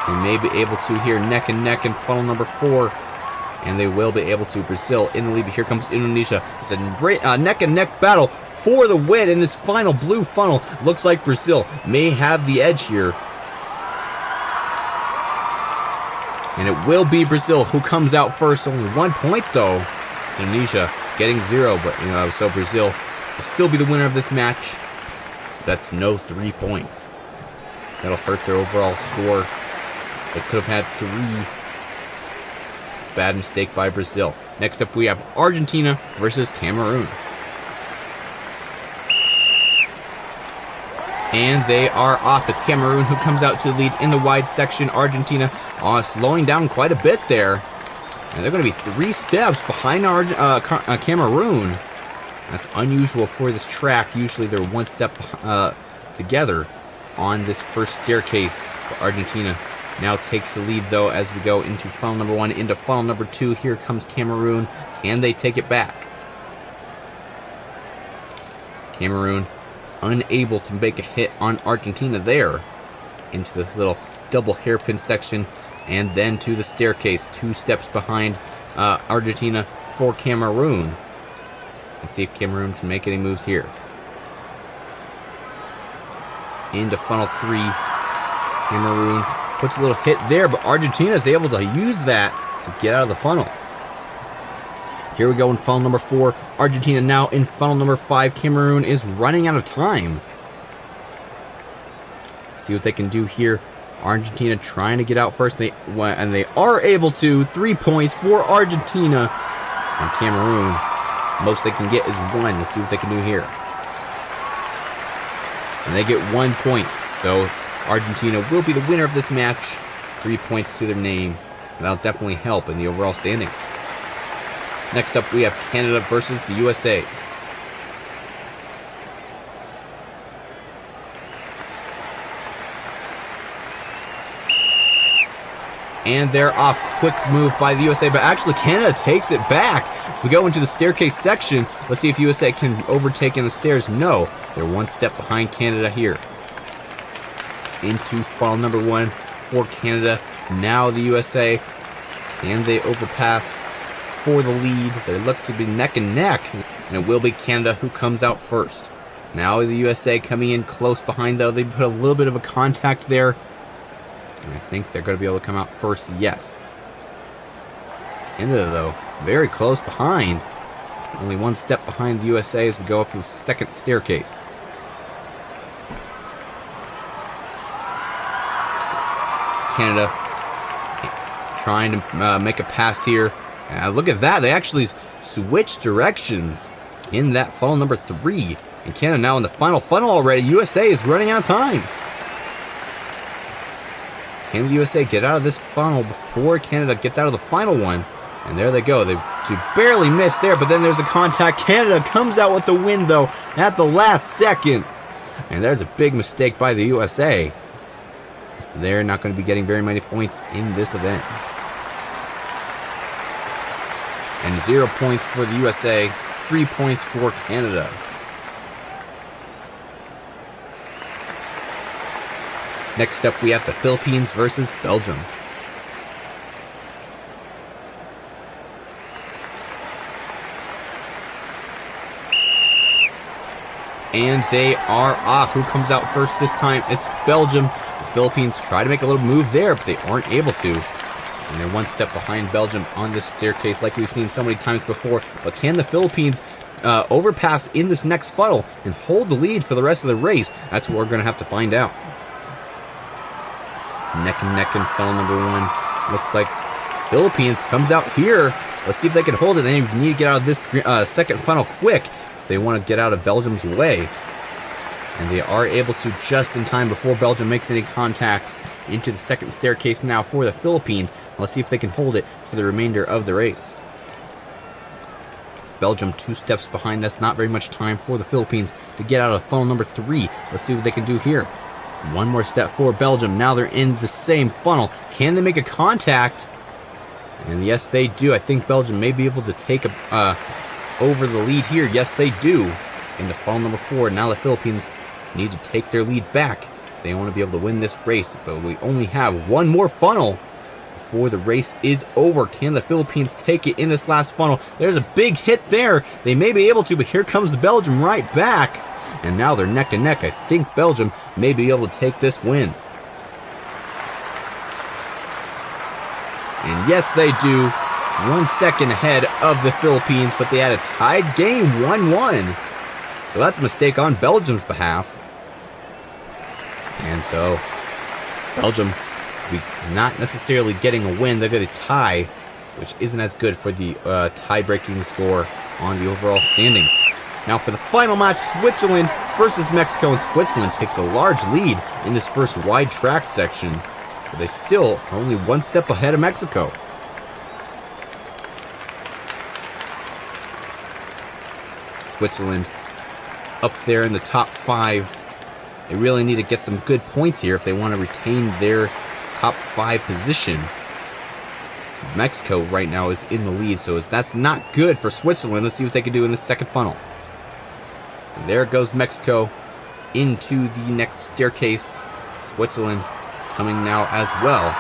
B: They may be able to here neck and neck in funnel number 4. And they will be able to. Brazil in the lead. But here comes Indonesia. It's a great neck and neck battle for the win in this final blue funnel. Looks like Brazil may have the edge here. And it will be Brazil who comes out first. Only 1 point though. Indonesia getting 0. But so Brazil will still be the winner of this match. That's no 3 points. That'll hurt their overall score. They could have had 3. Bad mistake by Brazil. Next up we have Argentina versus Cameroon. And they are off. It's Cameroon who comes out to the lead in the wide section. Argentina slowing down quite a bit there. And they're going to be 3 steps behind Cameroon. That's unusual for this track. Usually they're 1 step together. on this first staircase. But Argentina now takes the lead, though, as we go into funnel number 1, into funnel number 2. Here comes Cameroon. Can they take it back? Cameroon unable to make a hit on Argentina there. Into this little double hairpin section, and then to the staircase. 2 steps behind Argentina for Cameroon. Let's see if Cameroon can make any moves here. Into funnel 3. Cameroon puts a little hit there, but Argentina is able to use that to get out of the funnel. Here we go in funnel number 4. Argentina now in funnel number 5. Cameroon is running out of time. See what they can do here. Argentina trying to get out first, and they are able to. 3 points for Argentina. And Cameroon, most they can get is 1. Let's see what they can do here. And they get 1 point. So Argentina will be the winner of this match. 3 points to their name. And that'll definitely help in the overall standings. Next up, we have Canada versus the USA. And they're off. Quick move by the USA, but actually Canada takes it back. So we go into the staircase section. Let's see if USA can overtake in the stairs. No, they're 1 step behind Canada here. Into funnel number 1 for Canada. Now the USA. Can they overpass for the lead? They look to be neck and neck, and it will be Canada who comes out first. Now the USA coming in close behind, though. They put a little bit of a contact there. And I think they're going to be able to come out first, yes. Canada, though, very close behind. Only 1 step behind the USA as we go up to the second staircase. Canada trying to make a pass here. Look at that. They actually switched directions in that funnel number 3. And Canada now in the final funnel already. USA is running out of time. Can the USA get out of this funnel before Canada gets out of the final one? And there they go. They barely missed there, but then there's a contact. Canada comes out with the win, though, at the last second. And there's a big mistake by the USA. So they're not going to be getting very many points in this event. And 0 points for the USA, 3 points for Canada. Next up, we have the Philippines versus Belgium. And they are off. Who comes out first this time? It's Belgium. The Philippines try to make a little move there, but they aren't able to. And they're 1 step behind Belgium on this staircase like we've seen so many times before. But can the Philippines overpass in this next funnel and hold the lead for the rest of the race? That's what we're going to have to find out. Neck and neck in funnel number 1. Looks like Philippines comes out here. Let's see if they can hold it. They need to get out of this second funnel quick if they want to get out of Belgium's way. And they are able to just in time before Belgium makes any contacts into the second staircase now for the Philippines. Let's see if they can hold it for the remainder of the race. Belgium 2 steps behind. That's not very much time for the Philippines to get out of funnel number 3. Let's see what they can do here. 1 more step for Belgium. Now they're in the same funnel. Can they make a contact? And yes, they do. I think Belgium may be able to take over the lead here. Yes, they do. Into funnel number 4. Now the Philippines need to take their lead back if they want to be able to win this race. But we only have 1 more funnel before the race is over. Can the Philippines take it in this last funnel? There's a big hit there. They may be able to, but here comes the Belgium right back. And now they're neck and neck. I think Belgium may be able to take this win. And yes, they do. 1 second ahead of the Philippines, but they had a tied game, 1-1. So that's a mistake on Belgium's behalf. And so Belgium not necessarily getting a win. They get a tie, which isn't as good for the tie-breaking score on the overall standings. Now for the final match, Switzerland versus Mexico. And Switzerland takes a large lead in this first wide track section. But they still are only 1 step ahead of Mexico. Switzerland up there in the top 5 They really need to get some good points here if they want to retain their top 5 position. Mexico right now is in the lead, so that's not good for Switzerland. Let's see what they can do in the second funnel. And there goes Mexico into the next staircase. Switzerland coming now as well.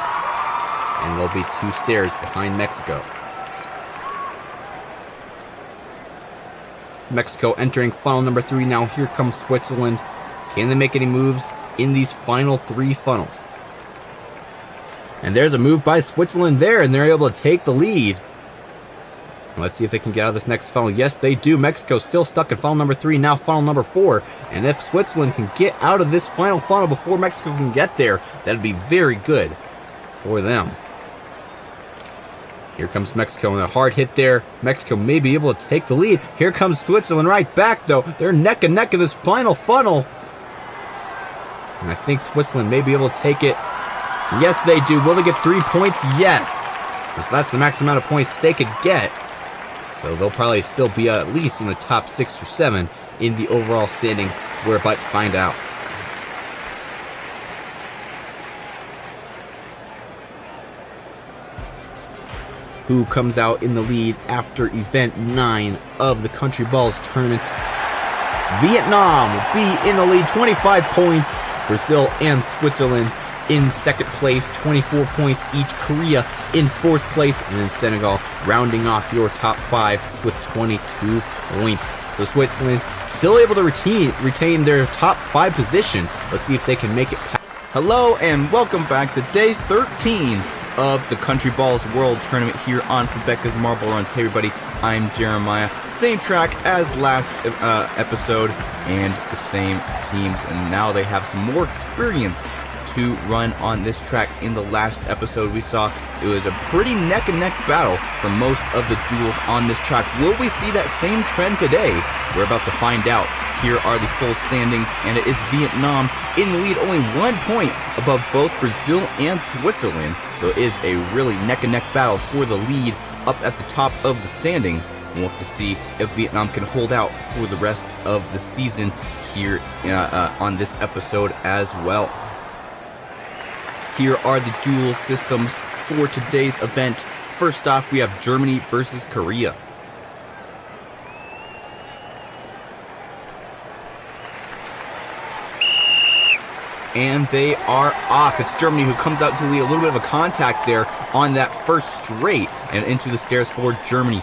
B: And there'll be 2 stairs behind Mexico. Mexico entering funnel number 3 now. Here comes Switzerland. Can they make any moves in these final 3 funnels? And there's a move by Switzerland there, and they're able to take the lead. Let's see if they can get out of this next funnel. Yes, they do. Mexico still stuck in funnel number 3, now funnel number 4. And if Switzerland can get out of this final funnel before Mexico can get there, that'd be very good for them. Here comes Mexico, and a hard hit there. Mexico may be able to take the lead. Here comes Switzerland right back, though. They're neck and neck in this final funnel. And I think Switzerland may be able to take it. Yes, they do. Will they get 3 points? Yes. Because that's the max amount of points they could get. So they'll probably still be at least in the top 6 or 7 in the overall standings. We're about to find out. Who comes out in the lead after event 9 of the Country Balls tournament? Vietnam will be in the lead, 25 points. Brazil and Switzerland in second place, 24 points each. Korea in 4th place, and then Senegal rounding off your top 5 with 22 points. So Switzerland still able to retain their top 5 position. Let's see if they can make it past.
A: Hello and welcome back to day 13 of the Country Balls World Tournament here on Fubeca's Marble Runs. Hey everybody, I'm Jeremiah. Same track as last episode and the same teams, and now they have some more experience to run on this track. In the last episode we saw it was a pretty neck and neck battle for most of the duels on this track. Will we see that same trend today? We're about to find out. Here are the full standings, and it is Vietnam in the lead, only 1 point above both Brazil and Switzerland. So it is a really neck and neck battle for the lead up at the top of the standings. We'll have to see if Vietnam can hold out for the rest of the season here on this episode as well. Here are the duel systems for today's event. First off, we have Germany versus Korea. And they are off. It's Germany who comes out to lead. A little bit of a contact there on that first straight, and into the stairs for Germany.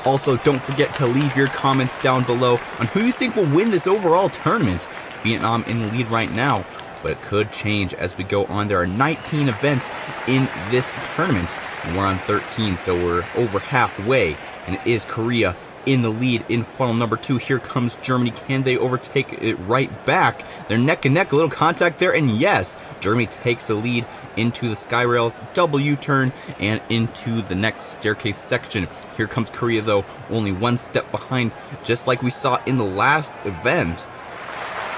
A: Also, don't forget to leave your comments down below on who you think will win this overall tournament. Vietnam in the lead right now, but it could change as we go on. There are 19 events in this tournament, and we're on 13, so we're over halfway. And it is Korea in the lead in funnel number 2. Here comes Germany. Can they overtake it right back? They're neck and neck, a little contact there, and yes, Germany takes the lead into the sky rail, double U-turn, and into the next staircase section. Here comes Korea, though, only 1 step behind, just like we saw in the last event.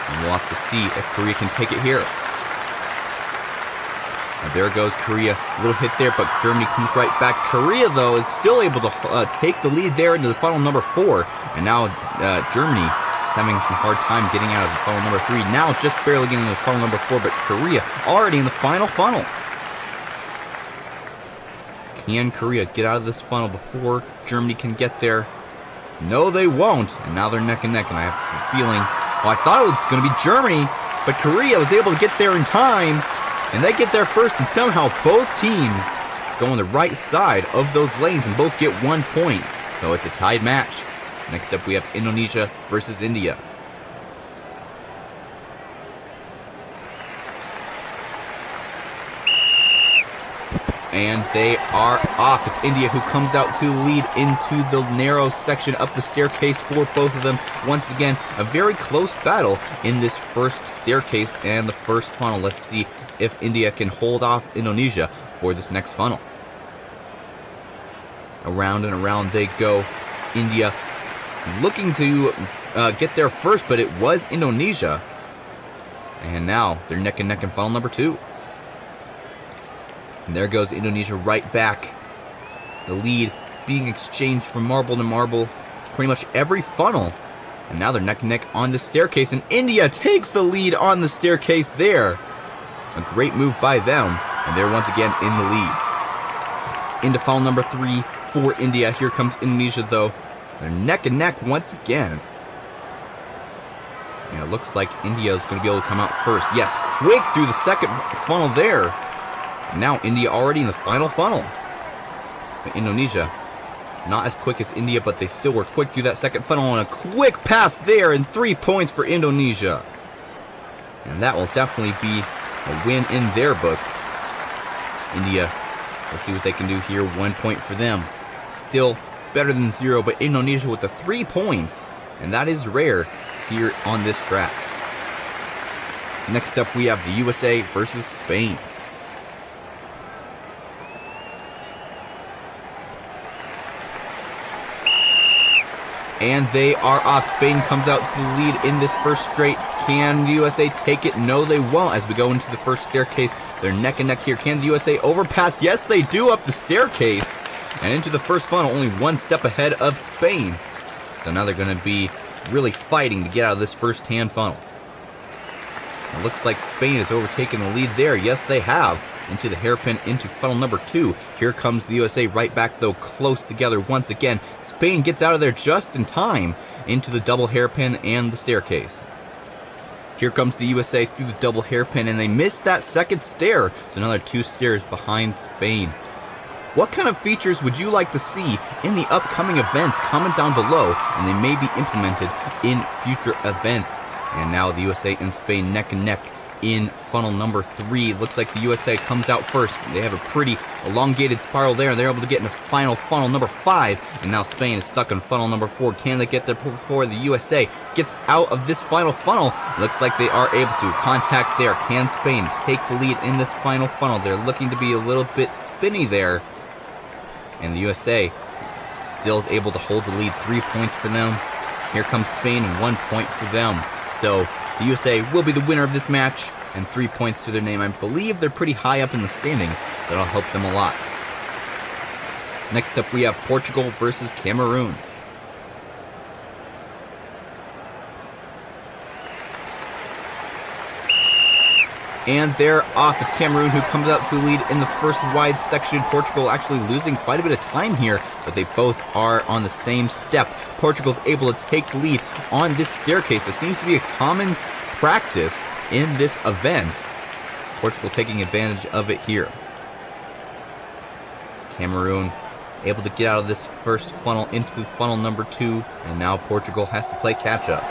A: And we'll have to see if Korea can take it here. And there goes Korea. A little hit there, but Germany comes right back. Korea, though, is still able to take the lead there into the funnel number 4. And now Germany is having some hard time getting out of the funnel number 3. Now just barely getting into the funnel number 4, but Korea already in the final funnel. Can Korea get out of this funnel before Germany can get there? No, they won't. And now they're neck and neck, and I have a feeling, well, I thought it was going to be Germany, but Korea was able to get there in time. And they get there first, and somehow both teams go on the right side of those lanes and both get 1 point. So it's a tied match. Next up, we have Indonesia versus India. And they are off. It's India who comes out to lead into the narrow section up the staircase for both of them. Once again, a very close battle in this first staircase and the first funnel. Let's see if India can hold off Indonesia for this next funnel. Around and around they go. India looking to get there first, but it was Indonesia. And now they're neck and neck in funnel number 2. And there goes Indonesia right back. The lead being exchanged from marble to marble. Pretty much every funnel
B: And now they're neck and neck on the staircase, and India takes the lead on the staircase there. A great move by them, and they're once again in the lead. Into funnel number 3 for India. Here comes Indonesia, though. They're neck and neck once again. And it looks like India is going to be able to come out first. Yes, quick through the second funnel there. And now India already in the final funnel. But Indonesia, not as quick as India, but they still were quick through that second funnel. And a quick pass there, and 3 points for Indonesia. And that will definitely be a win in their book. India, let's see what they can do here. 1 point for them. Still better than 0, but Indonesia with the 3 points. And that is rare here on this track. Next up, we have the USA versus Spain. And they are off. Spain comes out to the lead in this first straight. Can the USA take it? No, they won't. As we go into the first staircase, they're neck and neck here. Can the USA overpass? Yes, they do, up the staircase. And into the first funnel, only 1 step ahead of Spain. So now they're going to be really fighting to get out of this first tan funnel. It looks like Spain has overtaken the lead there. Yes, they have. Into the hairpin, into funnel number 2. Here comes the USA right back, though, close together once again. Spain gets out of there just in time into the double hairpin and the staircase. Here comes the USA through the double hairpin, and they missed that second stair. So another 2 stairs behind Spain. What kind of features would you like to see in the upcoming events? Comment down below, and they may be implemented in future events. And now the USA and Spain neck and neck in funnel number 3. Looks like the USA comes out first. They have a pretty elongated spiral there, and they're able to get into final funnel number 5. And now Spain is stuck in funnel number 4. Can they get there before the USA gets out of this final funnel? Looks like they are able to. Contact there. Can Spain take the lead in this final funnel? They're looking to be a little bit spinny there. And the USA still is able to hold the lead. 3 points for them. Here comes Spain, and 1 point for them. So the USA will be the winner of this match, and 3 points to their name. I believe they're pretty high up in the standings. That'll help them a lot. Next up, we have Portugal versus Cameroon. And they're off. It's Cameroon who comes out to the lead in the first wide section. Portugal actually losing quite a bit of time here, but they both are on the same step. Portugal's able to take the lead on this staircase. That seems to be a common practice in this event. Portugal taking advantage of it here. Cameroon able to get out of this first funnel into funnel number 2, and now Portugal has to play catch up.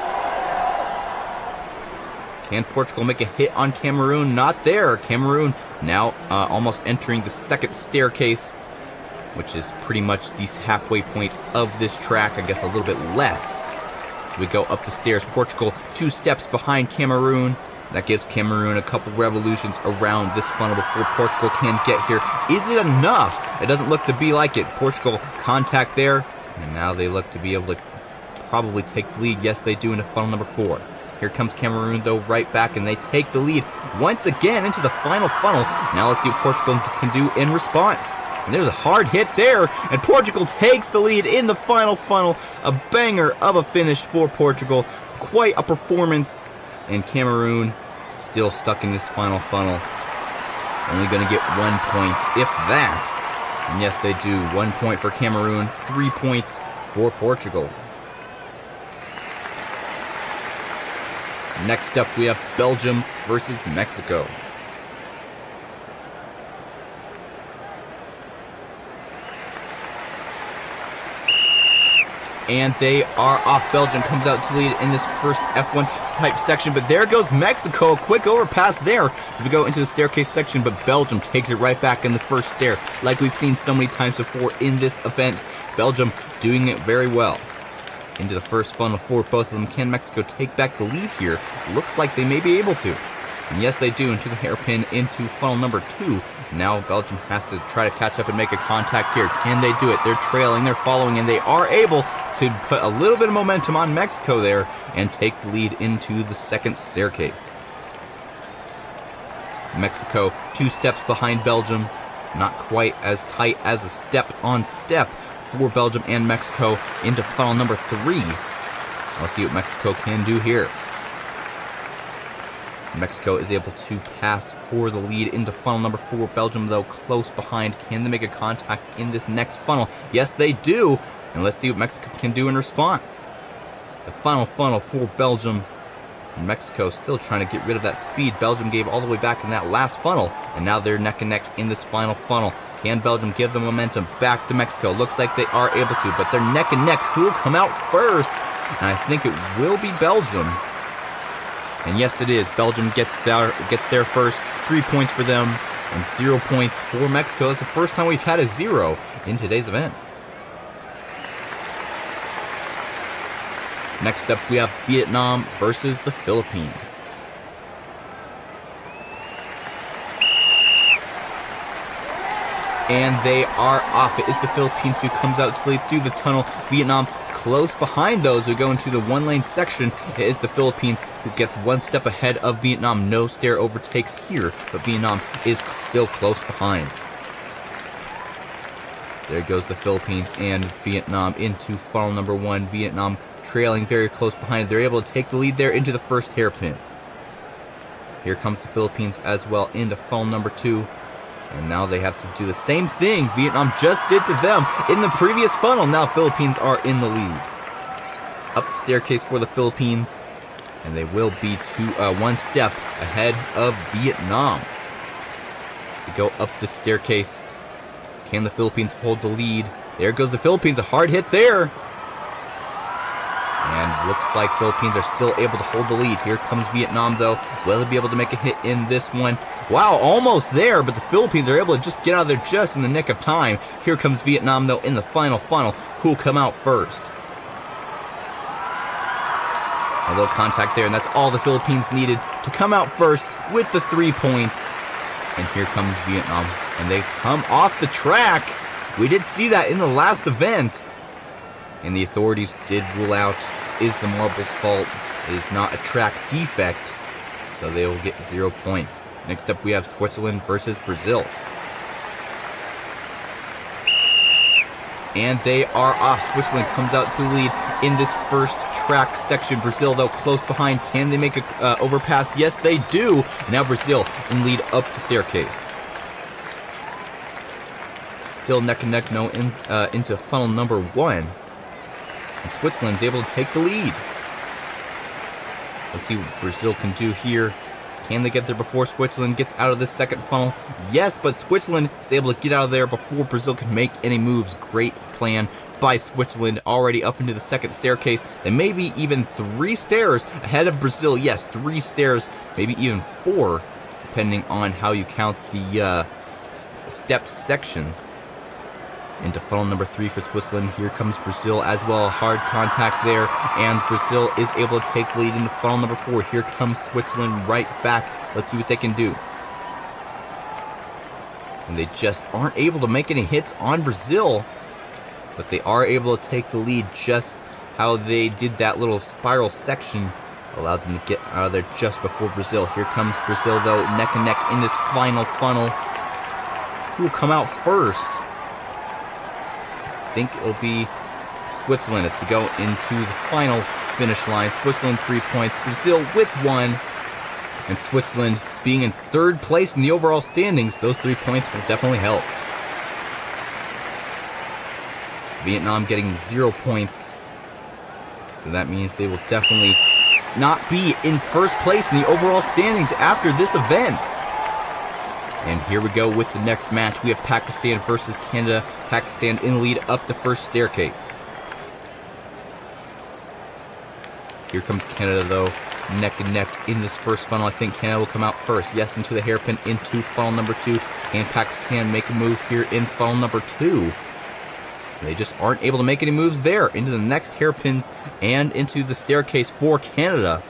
B: Can Portugal make a hit on Cameroon? Not there. Cameroon now almost entering the second staircase, which is pretty much the halfway point of this track. I guess a little bit less. We go up the stairs. Portugal 2 steps behind Cameroon. That gives Cameroon a couple revolutions around this funnel before Portugal can get here. Is it enough? It doesn't look to be like it. Portugal contact there, and now they look to be able to probably take the lead. Yes, they do into funnel number 4. Here comes Cameroon, though, right back, and they take the lead once again into the final funnel. Now let's see what Portugal can do in response. And there's a hard hit there, and Portugal takes the lead in the final funnel. A banger of a finish for Portugal. Quite a performance, and Cameroon still stuck in this final funnel. Only going to get 1 point, if that. And yes, they do. 1 point for Cameroon, 3 points for Portugal. Next up, we have Belgium versus Mexico. And they are off. Belgium comes out to lead in this first F1 type section, but there goes Mexico. A quick overpass there as we go into the staircase section, but Belgium takes it right back in the first stair, like we've seen so many times before in this event. Belgium doing it very well. Into the first funnel for both of them. Can Mexico take back the lead here? Looks like they may be able to. And yes, they do. Into the hairpin, into funnel number 2. Now Belgium has to try to catch up and make a contact here. Can they do it? They're trailing, they're following, and they are able to put a little bit of momentum on Mexico there and take the lead into the second staircase. Mexico 2 steps behind Belgium. Not quite as tight as a step on step for Belgium and Mexico into funnel number 3. Let's see what Mexico can do here. Mexico is able to pass for the lead into funnel number 4. Belgium, though, close behind. Can they make a contact in this next funnel? Yes, they do. And let's see what Mexico can do in response. The final funnel for Belgium. Mexico still trying to get rid of that speed Belgium gave all the way back in that last funnel. And now they're neck and neck in this final funnel. Can Belgium give the momentum back to Mexico? Looks like they are able to, but they're neck and neck. Who will come out first? And I think it will be Belgium. And yes, it is. Belgium gets there first. 3 points for them and 0 points for Mexico. That's the first time we've had a 0 in today's event. Next up, we have Vietnam versus the Philippines. And they are off. It is the Philippines who comes out to lead through the tunnel. Vietnam close behind those who go into the one-lane section. It is the Philippines who gets one step ahead of Vietnam. No stair overtakes here, but Vietnam is still close behind. There goes the Philippines and Vietnam into funnel number 1. Vietnam trailing very close behind. They're able to take the lead there into the first hairpin. Here comes the Philippines as well into funnel number 2. And now they have to do the same thing Vietnam just did to them in the previous funnel. Now Philippines are in the lead. Up the staircase for the Philippines. And they will be one step ahead of Vietnam. We go up the staircase. Can the Philippines hold the lead? There goes the Philippines. A hard hit there. And looks like Philippines are still able to hold the lead. Here comes Vietnam, though. Will they be able to make a hit in this one? Wow, almost there, but the Philippines are able to just get out of there just in the nick of time. Here comes Vietnam, though, in the final funnel. Who will come out first? A little contact there, and that's all the Philippines needed to come out first with the 3 points. And here comes Vietnam, and they come off the track. We did see that in the last event. And the authorities did rule out, is the marble's fault. It is not a track defect, so they will get 0 points. Next up, we have Switzerland versus Brazil. And they are off. Switzerland comes out to the lead in this first track section. Brazil, though, close behind. Can they make a overpass? Yes, they do. Now Brazil in lead up the staircase. Still neck and neck, into funnel number 1. And Switzerland's able to take the lead. Let's see what Brazil can do here. Can they get there before Switzerland gets out of this second funnel? Yes, but Switzerland is able to get out of there before Brazil can make any moves. Great plan by Switzerland, already up into the second staircase. They may be even 3 stairs ahead of Brazil. Yes, 3 stairs, maybe even 4, depending on how you count the step section. Into funnel number 3 for Switzerland. Here comes Brazil as well. Hard contact there. And Brazil is able to take the lead into funnel number 4. Here comes Switzerland right back. Let's see what they can do. And they just aren't able to make any hits on Brazil. But they are able to take the lead. Just how they did that little spiral section allowed them to get out of there just before Brazil. Here comes Brazil, though, neck and neck in this final funnel. Who will come out first? I think it'll be Switzerland as we go into the final finish line. Switzerland 3 points, Brazil with 1, and Switzerland being in 3rd place in the overall standings. Those 3 points will definitely help. Vietnam getting 0 points, so that means they will definitely not be in 1st place in the overall standings after this event. And here we go with the next match. We have Pakistan versus Canada. Pakistan in the lead up the first staircase. Here comes Canada, though, neck and neck in this first funnel. I think Canada will come out first. Yes, into the hairpin, into funnel number 2. Can Pakistan make a move here in funnel number 2? They just aren't able to make any moves there. Into the next hairpins and into the staircase for Canada.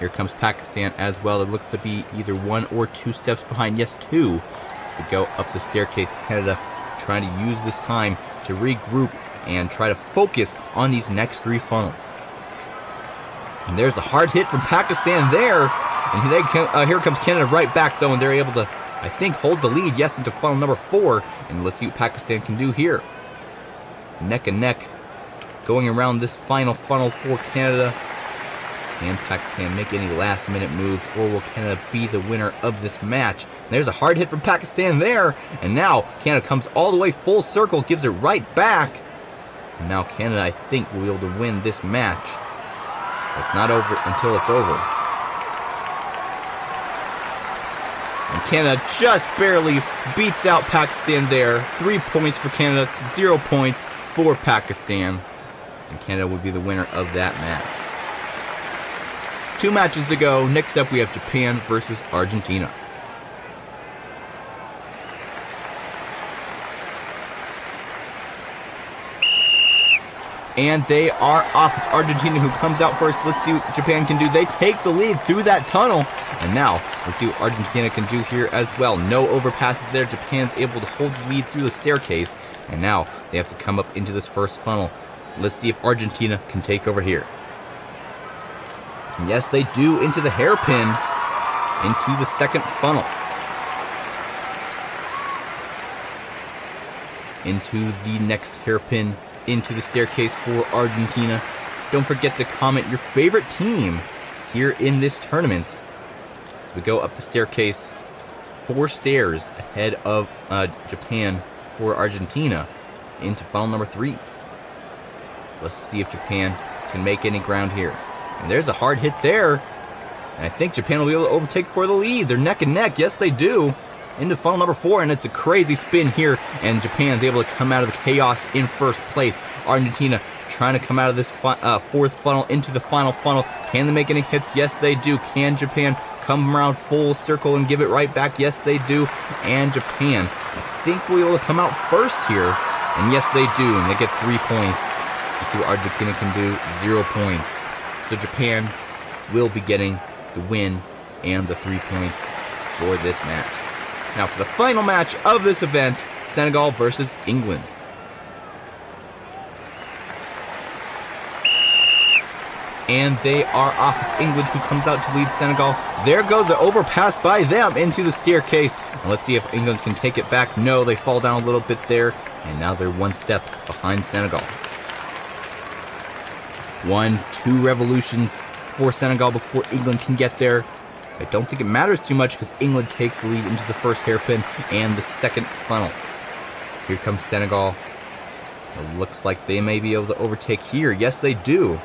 B: Here comes Pakistan as well. They look to be either 1 or 2 steps behind. Yes, 2. So we go up the staircase. Canada trying to use this time to regroup and try to focus on these next 3 funnels. And there's the hard hit from Pakistan there. And here comes Canada right back, though, and they're able to, I think, hold the lead. Yes, into funnel number 4. And let's see what Pakistan can do here. Neck and neck going around this final funnel for Canada. Can Pakistan make any last-minute moves, or will Canada be the winner of this match? And there's a hard hit from Pakistan there, and now Canada comes all the way full circle, gives it right back. And now Canada, I think, will be able to win this match. It's not over until it's over. And Canada just barely beats out Pakistan there. 3 points for Canada, 0 points for Pakistan. And Canada will be the winner of that match. 2 matches to go. Next up, we have Japan versus Argentina. And they are off. It's Argentina who comes out first. Let's see what Japan can do. They take the lead through that tunnel. And now, let's see what Argentina can do here as well. No overpasses there. Japan's able to hold the lead through the staircase. And now, they have to come up into this first funnel. Let's see if Argentina can take over here. And yes, they do, into the hairpin, into the second funnel. Into the next hairpin, into the staircase for Argentina. Don't forget to comment your favorite team here in this tournament. As we go up the staircase, 4 stairs ahead of Japan for Argentina into funnel number 3. Let's see if Japan can make any ground here. And there's a hard hit there. And I think Japan will be able to overtake for the lead. They're neck and neck. Yes, they do. Into funnel number 4, and it's a crazy spin here, and Japan's able to come out of the chaos in first place. Argentina trying to come out of this fourth funnel into the final funnel. Can they make any hits? Yes, they do. Can Japan come around full circle and give it right back? Yes, they do. And Japan, I think, will be able to come out first here. And yes, they do, and they get 3 points. Let's see what Argentina can do. 0 points. So Japan will be getting the win and the 3 points for this match. Now for the final match of this event, Senegal versus England. And they are off. It's England who comes out to lead Senegal. There goes the overpass by them into the staircase. And let's see if England can take it back. No, they fall down a little bit there. And now they're 1 step behind Senegal. 1-2 revolutions for Senegal before England can get there. I don't think it matters too much because England takes the lead into the first hairpin and the second funnel. Here comes Senegal. It looks like they may be able to overtake here. Yes, they do.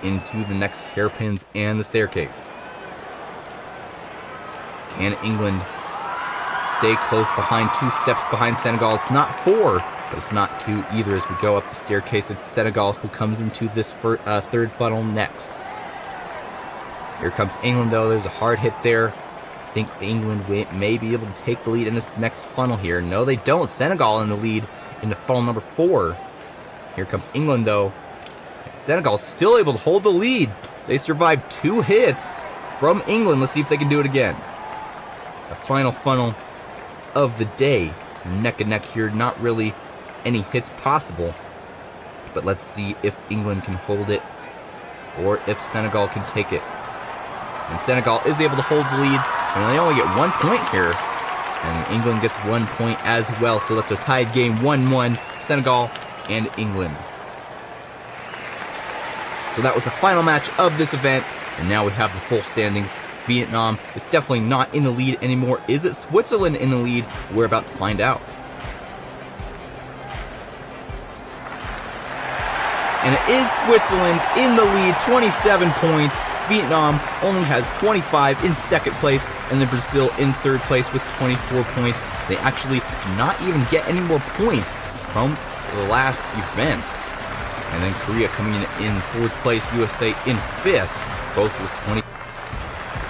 B: Into the next hairpins and the staircase. Can England stay close behind? 2 steps behind Senegal. It's not 4, but it's not 2 either as we go up the staircase. It's Senegal who comes into this third funnel next. Here comes England, though. There's a hard hit there. I think England may be able to take the lead in this next funnel here. No, they don't. Senegal in the lead into funnel number 4. Here comes England, though. Senegal still able to hold the lead. They survived 2 hits from England. Let's see if they can do it again. The final funnel of the day. Neck and neck here. Not really any hits possible. But let's see if England can hold it or if Senegal can take it. And Senegal is able to hold the lead, and they only get 1 point here. And England gets 1 point as well, so that's a tied game, 1-1, Senegal and England. So that was the final match of this event, and now we have the full standings. Vietnam is definitely not in the lead anymore. Is it Switzerland in the lead? We're about to find out. And it is Switzerland in the lead, 27 points. Vietnam only has 25 in second place, and then Brazil in third place with 24 points. They actually do not even get any more points from the last event. And then Korea coming in fourth place, USA in fifth, both with 20.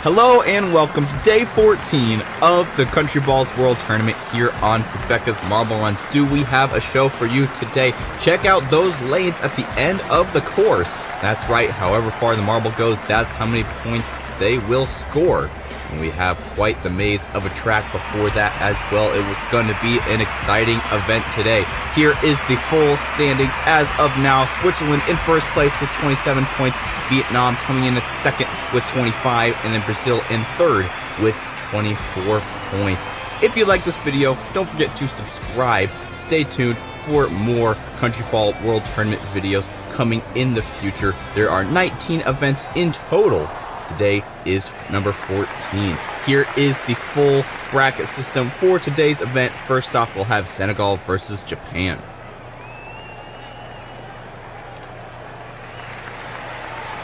B: Hello and welcome to day 14 of the Country Balls World Tournament here on Fubeca's Marble Runs. Do we have a show for you today? Check out those lanes at the end of the course. That's right, however far the marble goes, that's how many points they will score. And we have quite the maze of a track before that as well. It's going to be an exciting event today. Here is the full standings as of now. Switzerland in first place with 27 points. Vietnam coming in at second with 25. And then Brazil in third with 24 points. If you like this video, don't forget to subscribe. Stay tuned for more Country Ball World Tournament videos coming in the future. There are 19 events in total. Today is number 14. Here is the full bracket system for today's event. First off, we'll have Senegal versus Japan.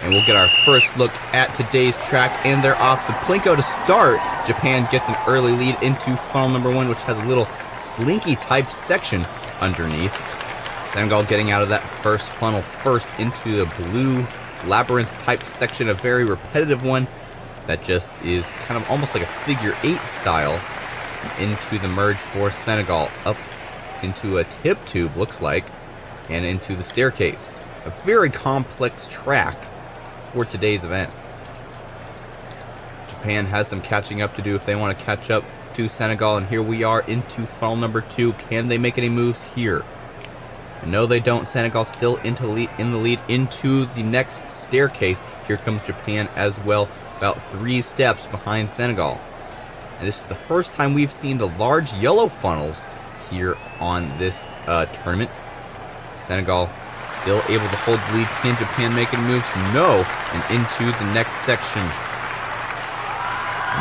B: And we'll get our first look at today's track, and they're off the Plinko to start. Japan gets an early lead into funnel number 1, which has a little slinky type section underneath. Senegal getting out of that first funnel first into the blue labyrinth type section, a very repetitive one that just is kind of almost like a figure 8 style. Into the merge for Senegal, up into a tip tube looks like, and into the staircase. A very complex track for today's event. Japan has some catching up to do if they want to catch up to Senegal, and here we are into funnel number 2. Can they make any moves here? No, they don't. Senegal still in the lead into the next staircase. Here comes Japan as well, about 3 steps behind Senegal. And this is the first time we've seen the large yellow funnels here on this tournament. Senegal still able to hold the lead. Can Japan make any moves? No. And into the next section.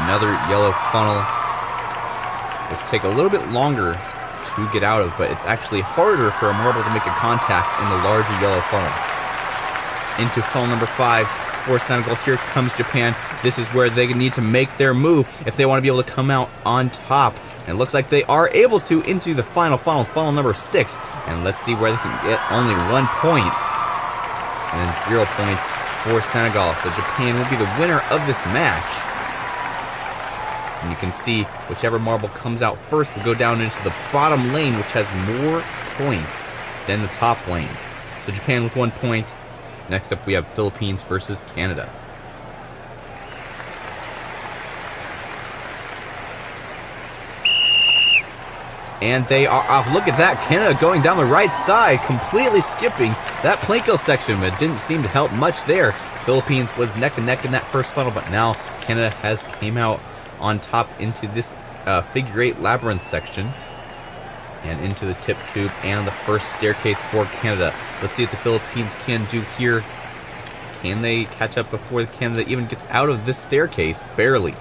B: Another yellow funnel, which take a little bit longer to get out of, but it's actually harder for a marble to make a contact in the larger yellow funnels. Into funnel number 5 for Senegal. Here comes Japan. This is where they need to make their move if they want to be able to come out on top. And it looks like they are able to into the final funnel, funnel number 6. And let's see where they can get only 1 point. And then 0 points for Senegal. So Japan will be the winner of this match. And you can see whichever marble comes out first will go down into the bottom lane, which has more points than the top lane. So Japan with 1 point. Next up we have Philippines versus Canada. And they are off. Look at that. Canada going down the right side, completely skipping that Plinko section, but it didn't seem to help much there. Philippines was neck and neck in that first funnel, but now Canada has came out on top into this figure 8 labyrinth section and into the tip tube and the first staircase for Canada. Let's see what the Philippines can do here. Can they catch up before Canada even gets out of this staircase? Barely.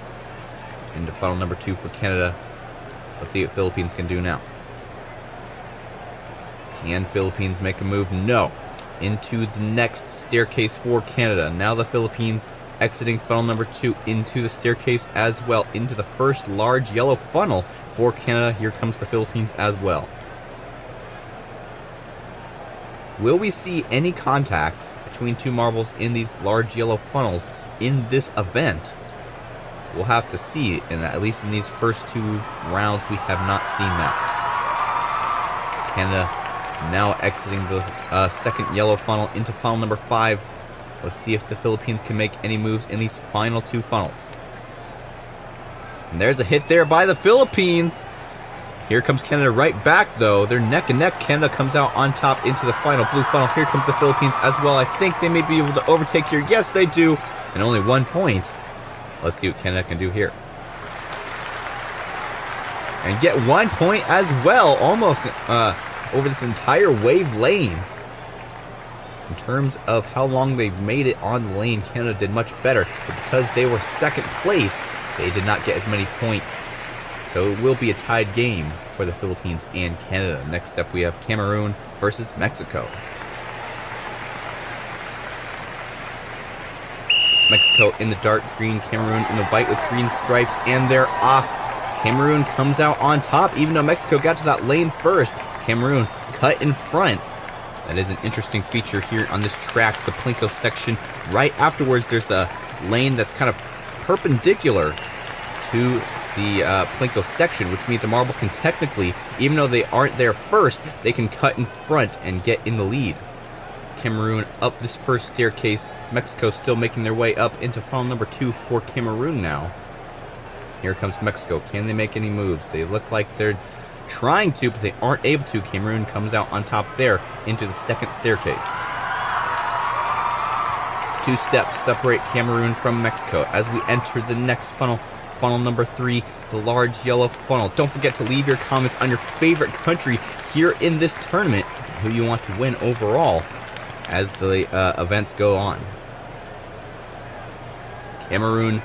B: Into funnel number 2 for Canada. Let's see what Philippines can do now. Can Philippines make a move? No. Into the next staircase for Canada. Now the Philippines exiting funnel number 2 into the staircase as well. Into the first large yellow funnel for Canada. Here comes the Philippines as well. Will we see any contacts between 2 marbles in these large yellow funnels in this event? We'll have to see, and at least in these first 2 rounds, we have not seen that. Canada now exiting the second yellow funnel into funnel number 5. Let's see if the Philippines can make any moves in these final 2 funnels. And there's a hit there by the Philippines. Here comes Canada right back, though. They're neck and neck. Canada comes out on top into the final blue funnel. Here comes the Philippines as well. I think they may be able to overtake here. Yes, they do. And only 1 point. Let's see what Canada can do here. And get 1 point as well. Almost over this entire wave lane. In terms of how long they've made it on the lane, Canada did much better. But because they were second place, they did not get as many points. So it will be a tied game for the Philippines and Canada. Next up we have Cameroon versus Mexico. Mexico in the dark green, Cameroon in the white with green stripes, and they're off. Cameroon comes out on top, even though Mexico got to that lane first. Cameroon cut in front. That is an interesting feature here on this track, the Plinko section. Right afterwards, there's a lane that's kind of perpendicular to the Plinko section, which means a marble can technically, even though they aren't there first, they can cut in front and get in the lead. Cameroon up this first staircase. Mexico still making their way up into funnel number 2 for Cameroon now. Here comes Mexico. Can they make any moves? They look like they're trying to, but they aren't able to. Cameroon comes out on top there into the second staircase. 2 steps separate Cameroon from Mexico as we enter the next funnel funnel number 3, the large yellow funnel. Don't forget to leave your comments on your favorite country here in this tournament, who you want to win overall as the events go on. Cameroon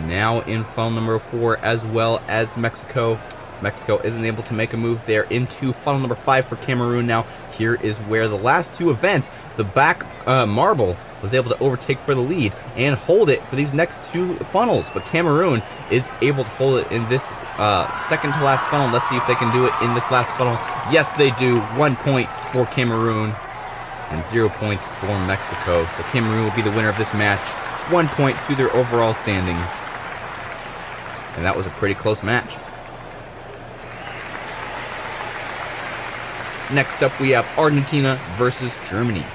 B: now in funnel number 4, as well as Mexico. Mexico isn't able to make a move there into funnel number 5 for Cameroon. Now here is where the last two events, the back marble was able to overtake for the lead and hold it for these next two funnels, but Cameroon is able to hold it in this second to last funnel. Let's see if they can do it in this last funnel. Yes, they do. 1 point for Cameroon and 0 points for Mexico. So Cameroon will be the winner of this match. 1 point to their overall standings. And that was a pretty close match. Next up, we have Argentina versus Germany.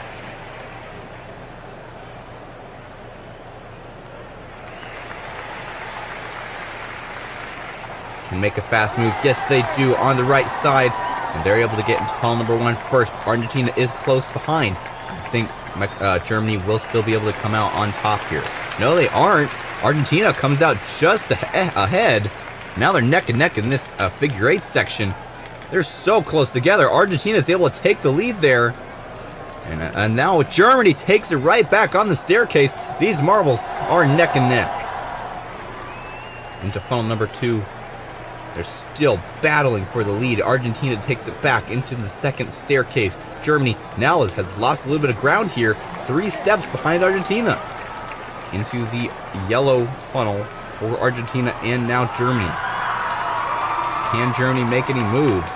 B: Can make a fast move. Yes, they do on the right side. And they're able to get into funnel number 1 first. Argentina is close behind. I think Germany will still be able to come out on top here. No, they aren't. Argentina comes out just ahead. Now they're neck and neck in this figure 8 section. They're so close together. Argentina is able to take the lead there. And now Germany takes it right back on the staircase. These marbles are neck and neck. Into funnel number 2. They're still battling for the lead. Argentina takes it back into the second staircase. Germany now has lost a little bit of ground here. 3 steps behind Argentina. Into the yellow funnel for Argentina and now Germany. Can Germany make any moves?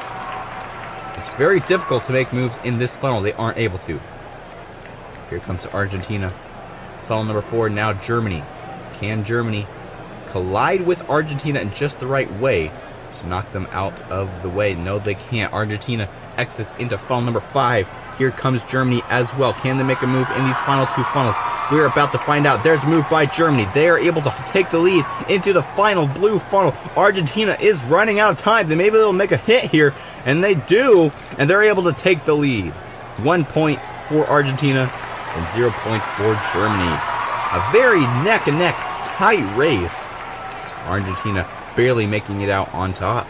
B: It's very difficult to make moves in this funnel. They aren't able to. Here comes Argentina. Funnel number 4, now Germany. Can Germany collide with Argentina in just the right way to knock them out of the way? No, they can't. Argentina exits into funnel number 5. Here comes Germany as well. Can they make a move in these final 2 funnels? We're about to find out. There's a move by Germany. They are able to take the lead into the final blue funnel. Argentina is running out of time. They maybe they'll make a hit here, and they do, and they're able to take the lead. 1 point for Argentina and 0 points for Germany. A very neck and neck tight race. Argentina barely making it out on top.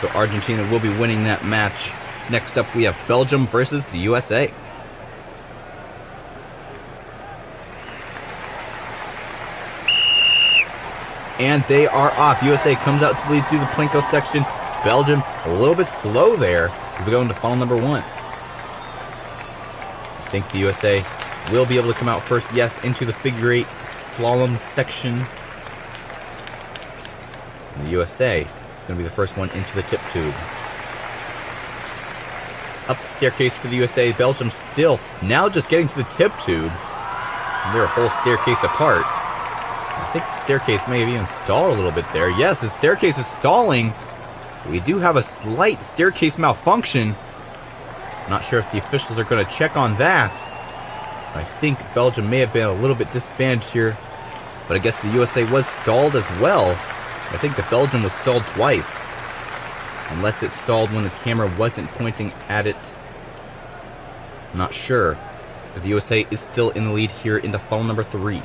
B: So Argentina will be winning that match. Next up, we have Belgium versus the USA. And they are off. USA comes out to lead through the Plinko section. Belgium a little bit slow there. We go into funnel number 1. I think the USA will be able to come out first. Yes, into the figure 8 slalom section. And the USA is going to be the first one into the tip tube. Up the staircase for the USA. Belgium still now just getting to the tip tube. And they're a whole staircase apart. I think the staircase may have even stalled a little bit there. Yes, the staircase is stalling. We do have a slight staircase malfunction. Not sure if the officials are going to check on that. I think Belgium may have been a little bit disadvantaged here. But I guess the USA was stalled as well. I think the Belgium was stalled twice. Unless it stalled when the camera wasn't pointing at it. I'm not sure. But the USA is still in the lead here into funnel number 3.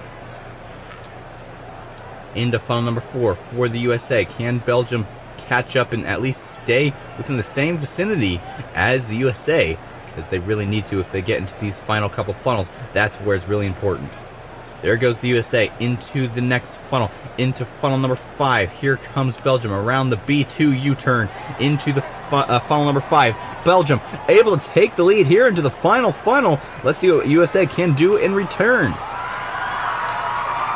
B: Into funnel number 4 for the USA. Can Belgium catch up and at least stay within the same vicinity as the USA? Because they really need to if they get into these final couple funnels. That's where it's really important. There goes the USA into the next funnel, into funnel number 5. Here comes Belgium around the B2 U-turn into the funnel number 5. Belgium able to take the lead here into the final funnel. Let's see what USA can do in return.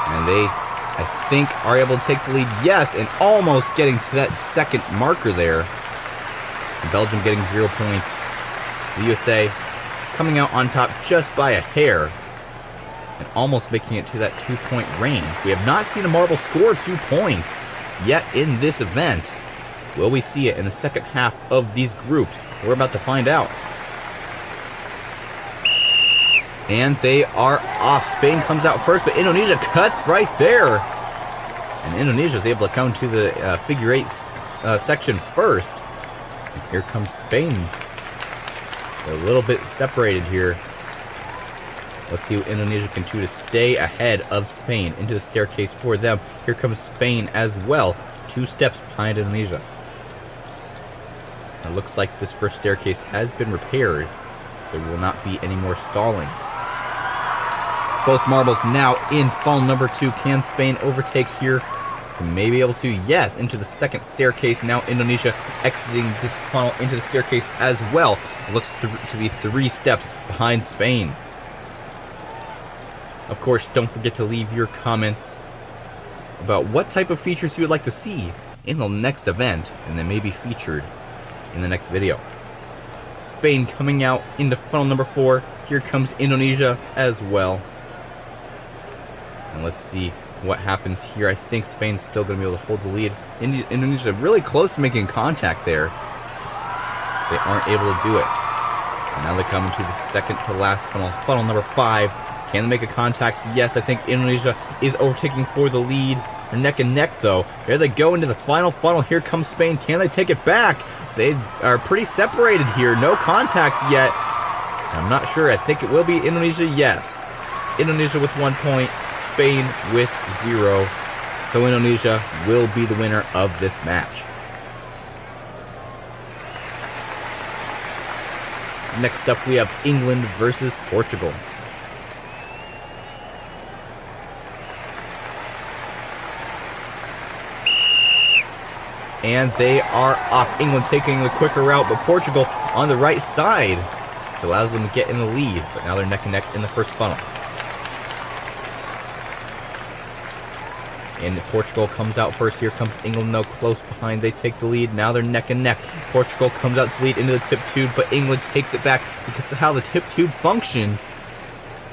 B: And they, I think, are able to take the lead. Yes, and almost getting to that second marker there. And Belgium getting 0 points. The USA coming out on top just by a hair. And almost making it to that 2-point range. We have not seen a marble score 2 points yet in this event. Will we see it in the second half of these groups? We're about to find out. And they are off. Spain comes out first, but Indonesia cuts right there. And Indonesia is able to come to the figure 8 section first. And here comes Spain. They're a little bit separated here. Let's see what Indonesia can do to stay ahead of Spain. Into the staircase for them. Here comes Spain as well. 2 steps behind Indonesia. It looks like this first staircase has been repaired, so there will not be any more stallings. Both marbles now in funnel number 2. Can Spain overtake here? They may be able to. Yes, into the second staircase. Now Indonesia exiting this funnel into the staircase as well. It looks to be 3 steps behind Spain. Of course, don't forget to leave your comments about what type of features you would like to see in the next event, and they may be featured in the next video. Spain coming out into funnel number 4. Here comes Indonesia as well. And let's see what happens here. I think Spain's still going to be able to hold the lead. Indonesia really close to making contact there. They aren't able to do it. And now they come into the second to last funnel. Funnel number 5. Can they make a contact? Yes, I think Indonesia is overtaking for the lead. They're neck and neck, though. Here they go into the final funnel. Here comes Spain. Can they take it back? They are pretty separated here. No contacts yet. I'm not sure. I think it will be Indonesia. Yes. Indonesia with 1 point. Spain with 0. So Indonesia will be the winner of this match. Next up, we have England versus Portugal. And they are off. England taking the quicker route, but Portugal on the right side, which allows them to get in the lead. But now they're neck and neck in the first funnel. And Portugal comes out first. Here comes England, though, close behind. They take the lead. Now they're neck and neck. Portugal comes out to lead into the tip tube, but England takes it back because of how the tip tube functions.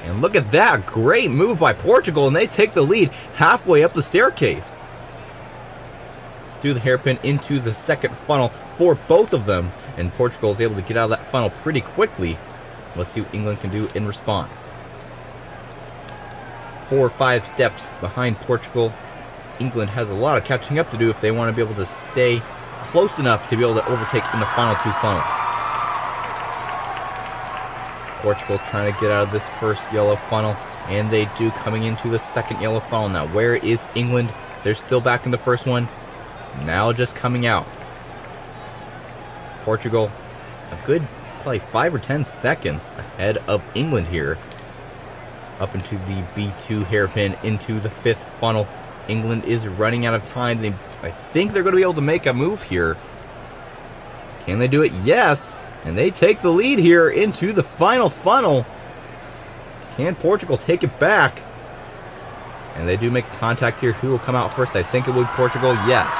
B: And look at that. Great move by Portugal, and they take the lead halfway up the staircase. Through the hairpin into the second funnel for both of them. And Portugal is able to get out of that funnel pretty quickly. Let's see what England can do in response. 4 or 5 steps behind Portugal. England has a lot of catching up to do if they want to be able to stay close enough to be able to overtake in the final 2 funnels. Portugal trying to get out of this first yellow funnel, and they do, coming into the second yellow funnel. Now, where is England? They're still back in the first one. Now just coming out. Portugal, a good probably 5 or 10 seconds ahead of England here. Up into the B2 hairpin into the 5th funnel. England is running out of time. I think they're going to be able to make a move here. Can they do it? Yes. And they take the lead here into the final funnel. Can Portugal take it back? And they do make a contact here. Who will come out first? I think it will be Portugal. Yes.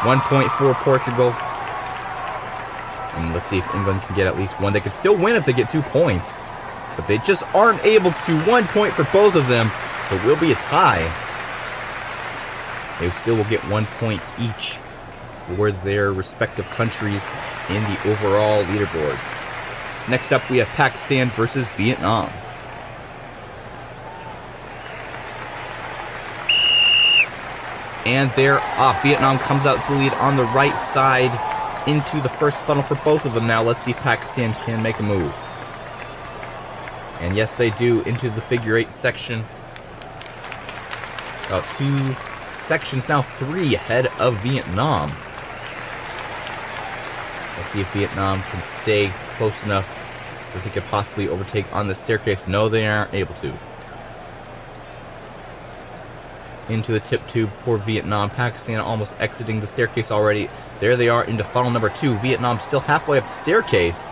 B: 1 point for Portugal. And let's see if England can get at least 1. They could still win if they get 2 points. But they just aren't able to. 1 point for both of them. So it will be a tie. They still will get 1 point each for their respective countries in the overall leaderboard. Next up, we have Pakistan versus Vietnam. And they're off. Vietnam comes out to lead on the right side into the first funnel for both of them. Now let's see if Pakistan can make a move. And yes, they do, into the figure 8 section. About 2 sections, now 3 ahead of Vietnam. Let's see if Vietnam can stay close enough that they could possibly overtake on the staircase. No, they aren't able to. Into the tip tube for Vietnam. Pakistan almost exiting the staircase already. There they are into funnel number 2. Vietnam still halfway up the staircase.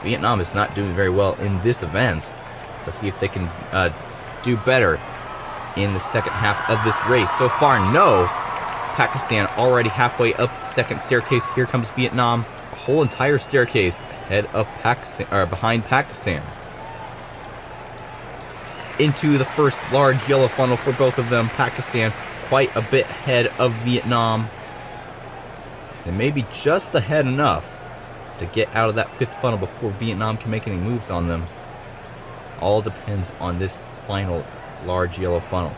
B: Vietnam is not doing very well in this event. Let's see if they can do better in the second half of this race. So far, no. Pakistan already halfway up the second staircase. Here comes Vietnam. A whole entire staircase ahead of Pakistan, or behind Pakistan. Into the first large yellow funnel for both of them. Pakistan quite a bit ahead of Vietnam. They may be just ahead enough to get out of that 5th funnel before Vietnam can make any moves on them. All depends on this final large yellow funnel.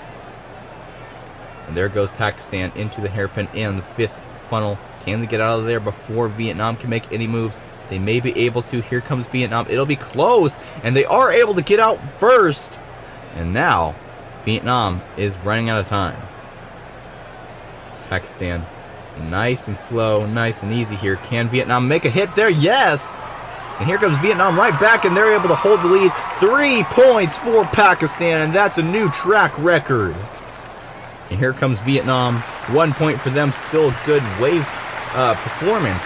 B: And there goes Pakistan into the hairpin in the 5th funnel. Can they get out of there before Vietnam can make any moves? They may be able to. Here comes Vietnam. It'll be close, and they are able to get out first. And now, Vietnam is running out of time. Pakistan, nice and slow, nice and easy here. Can Vietnam make a hit there? Yes! And here comes Vietnam right back, and they're able to hold the lead. 3 points for Pakistan, and that's a new track record. And here comes Vietnam. 1 point for them. Still a good wave performance.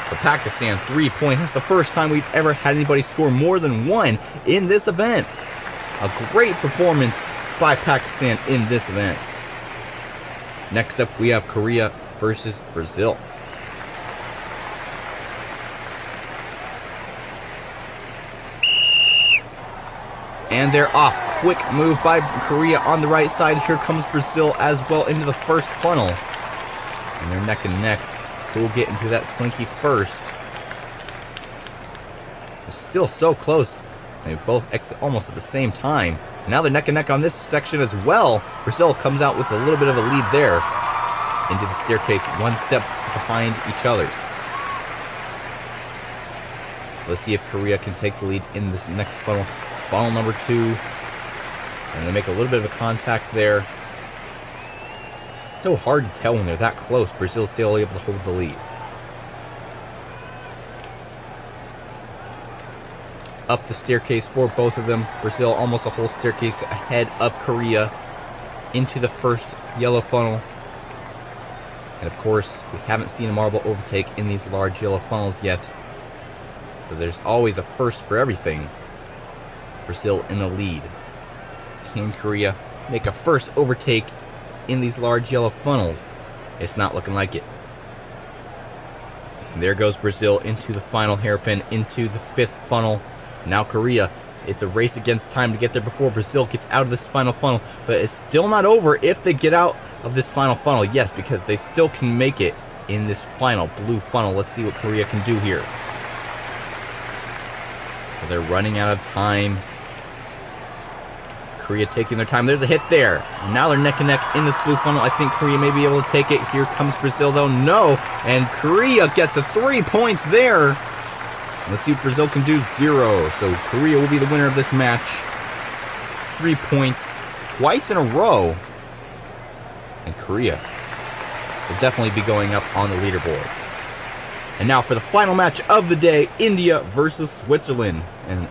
B: For Pakistan, 3 points. That's the first time we've ever had anybody score more than 1 in this event. A great performance by Pakistan in this event. Next up, we have Korea versus Brazil. And they're off. Quick move by Korea on the right side. Here comes Brazil as well into the first funnel. And they're neck and neck. Who will get into that slinky first? They're still so close. They both exit almost at the same time. Now they're neck and neck on this section as well. Brazil comes out with a little bit of a lead there. Into the staircase, 1 step behind each other. Let's see if Korea can take the lead in this next funnel. Funnel number 2. And they make a little bit of a contact there. It's so hard to tell when they're that close. Brazil's still able to hold the lead. Up the staircase for both of them. Brazil almost a whole staircase ahead of Korea into the first yellow funnel. And of course, we haven't seen a marble overtake in these large yellow funnels yet. But there's always a first for everything. Brazil in the lead. Can Korea make a first overtake in these large yellow funnels? It's not looking like it. And there goes Brazil into the final hairpin, into the 5th funnel. Now Korea, it's a race against time to get there before Brazil gets out of this final funnel. But it's still not over if they get out of this final funnel. Yes, because they still can make it in this final blue funnel. Let's see what Korea can do here. Well, they're running out of time. Korea taking their time. There's a hit there. Now they're neck and neck in this blue funnel. I think Korea may be able to take it. Here comes Brazil, though. No. And Korea gets a 3 points there. Let's see what Brazil can do. 0. So Korea will be the winner of this match. 3 points twice in a row. And Korea will definitely be going up on the leaderboard. And now for the final match of the day, India versus Switzerland. And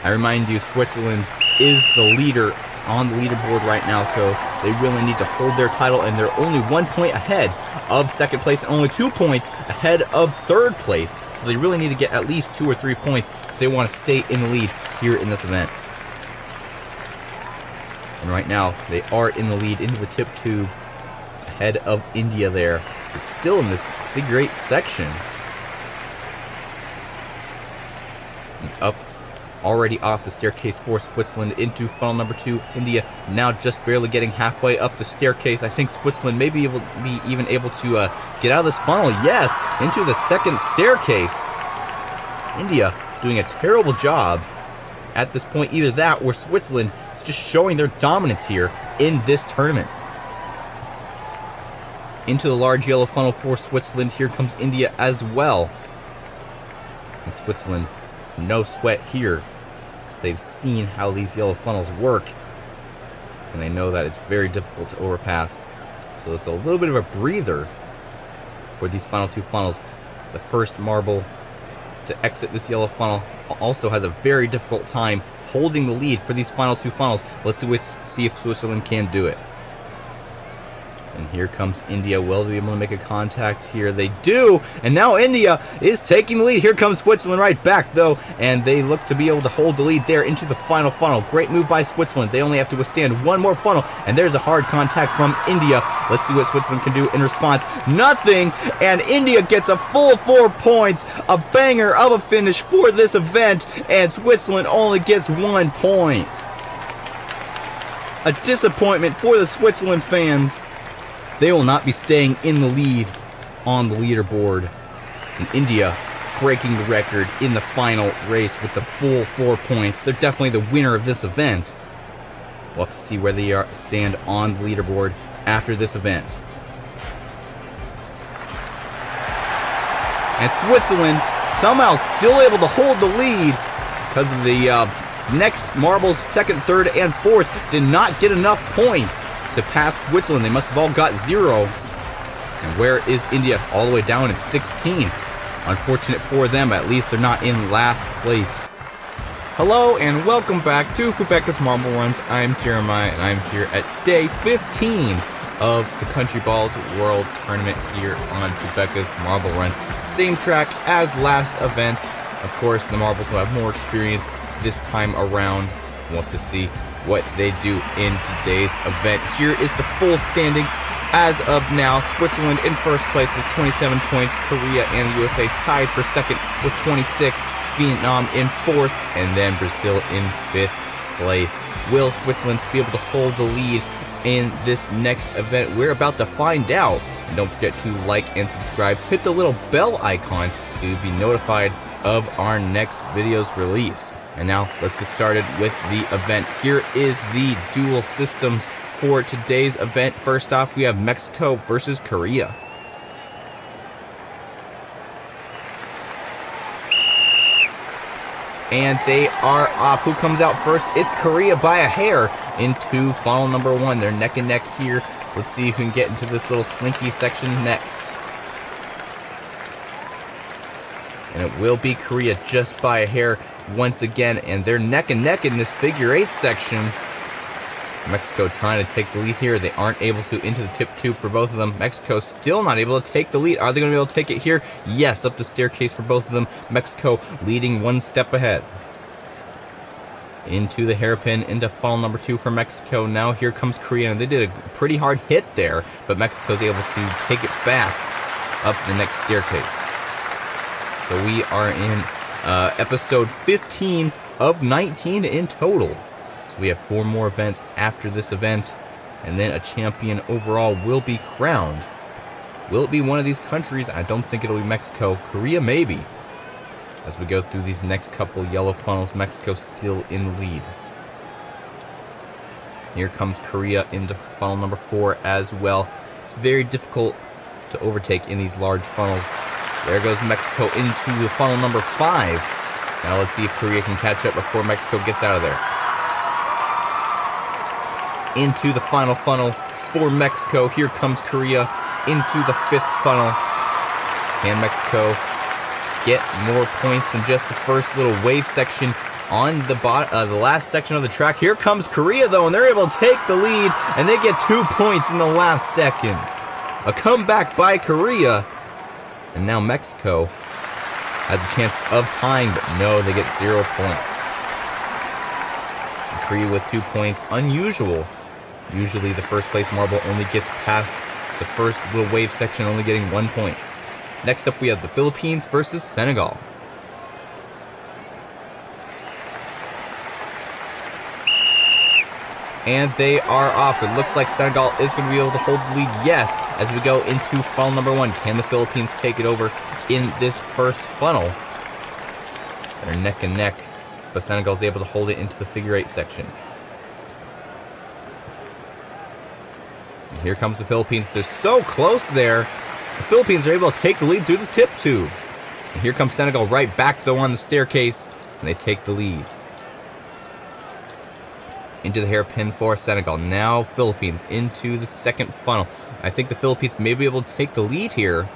B: I remind you, Switzerland is the leader on the leaderboard right now, so they really need to hold their title, and they're only 1 point ahead of 2nd place and only 2 points ahead of 3rd place. So they really need to get at least 2 or 3 points if they want to stay in the lead here in this event. And right now, they are in the lead into the tip 2, ahead of India there. They're still in this figure 8 section. And up already off the staircase for Switzerland into funnel number 2. India now just barely getting halfway up the staircase. I think Switzerland may be even able to get out of this funnel. Yes, into the 2nd staircase. India doing a terrible job at this point. Either that or Switzerland is just showing their dominance here in this tournament. Into the large yellow funnel for Switzerland. Here comes India as well. And Switzerland, no sweat here. They've seen how these yellow funnels work, and they know that it's very difficult to overpass. So it's a little bit of a breather for these final 2 funnels. The first marble to exit this yellow funnel also has a very difficult time holding the lead for these final 2 funnels. Let's see if Switzerland can do it. And here comes India. Will they be able to make a contact here? They do! And now India is taking the lead. Here comes Switzerland right back, though. And they look to be able to hold the lead there into the final funnel. Great move by Switzerland. They only have to withstand 1 more funnel. And there's a hard contact from India. Let's see what Switzerland can do in response. Nothing! And India gets a full 4 points. A banger of a finish for this event. And Switzerland only gets 1 point. A disappointment for the Switzerland fans. They will not be staying in the lead on the leaderboard. And India breaking the record in the final race with the full 4 points. They're definitely the winner of this event. We'll have to see where they stand on the leaderboard after this event. And Switzerland somehow still able to hold the lead because of the next marbles, second, third, and fourth, did not get enough points to pass Switzerland. They must have all got 0. And where is India? All the way down at 16. Unfortunate for them, at least they're not in last place. Hello and welcome back to Fubeca's Marble Runs. I'm Jeremiah and I'm here at day 15 of the Country Balls World Tournament here on Fubeca's Marble Runs. Same track as last event. Of course, the marbles will have more experience this time around. We'll have to see what they do in today's event. Here is the full standing as of now. Switzerland in first place with 27 points. Korea and the USA tied for second with 26. Vietnam in fourth, and then Brazil in fifth place. Will Switzerland be able to hold the lead in this next event? We're about to find out. And don't forget to like and subscribe. Hit the little bell icon to be notified of our next video's release. And now let's get started with the event. Here is the dual systems for today's event. First off, we have Mexico versus Korea. And they are off. Who comes out first? It's Korea by a hair into final number 1. They're neck and neck here. Let's see if we can get into this little slinky section next. And it will be Korea just by a hair once again. And they're neck and neck in this figure 8 section. Mexico trying to take the lead here. They aren't able to into the tip tube for both of them. Mexico still not able to take the lead. Are they going to be able to take it here? Yes, up the staircase for both of them. Mexico leading one step ahead. Into the hairpin, into fall number 2 for Mexico. Now here comes Korea, and they did a pretty hard hit there, but Mexico's able to take it back up the next staircase. So we are in episode 15 of 19 in total. So we have 4 more events after this event, and then a champion overall will be crowned. Will it be one of these countries? I don't think it'll be Mexico. Korea, maybe. As we go through these next couple yellow funnels, Mexico still in the lead. Here comes Korea into funnel number 4 as well. It's very difficult to overtake in these large funnels. There goes Mexico into the funnel number 5. Now let's see if Korea can catch up before Mexico gets out of there. Into the final funnel for Mexico. Here comes Korea into the 5th funnel. Can Mexico get more points than just the first little wave section on the last section of the track? Here comes Korea though, and they're able to take the lead, and they get 2 points in the last second. A comeback by Korea, and now Mexico has a chance of tying, but no, they get 0 points. And Korea with 2 points, unusual. Usually the first place marble only gets past the first little wave section, only getting 1 point. Next up we have the Philippines versus Senegal. And they are off. It looks like Senegal is going to be able to hold the lead. Yes, as we go into funnel number 1. Can the Philippines take it over in this first funnel? They're neck and neck, but Senegal is able to hold it into the figure 8 section. Here comes the Philippines. They're so close there. The Philippines are able to take the lead through the tip tube. And here comes Senegal right back though on the staircase, and they take the lead. Into the hairpin for Senegal. Now Philippines into the second funnel. I think the Philippines may be able to take the lead here.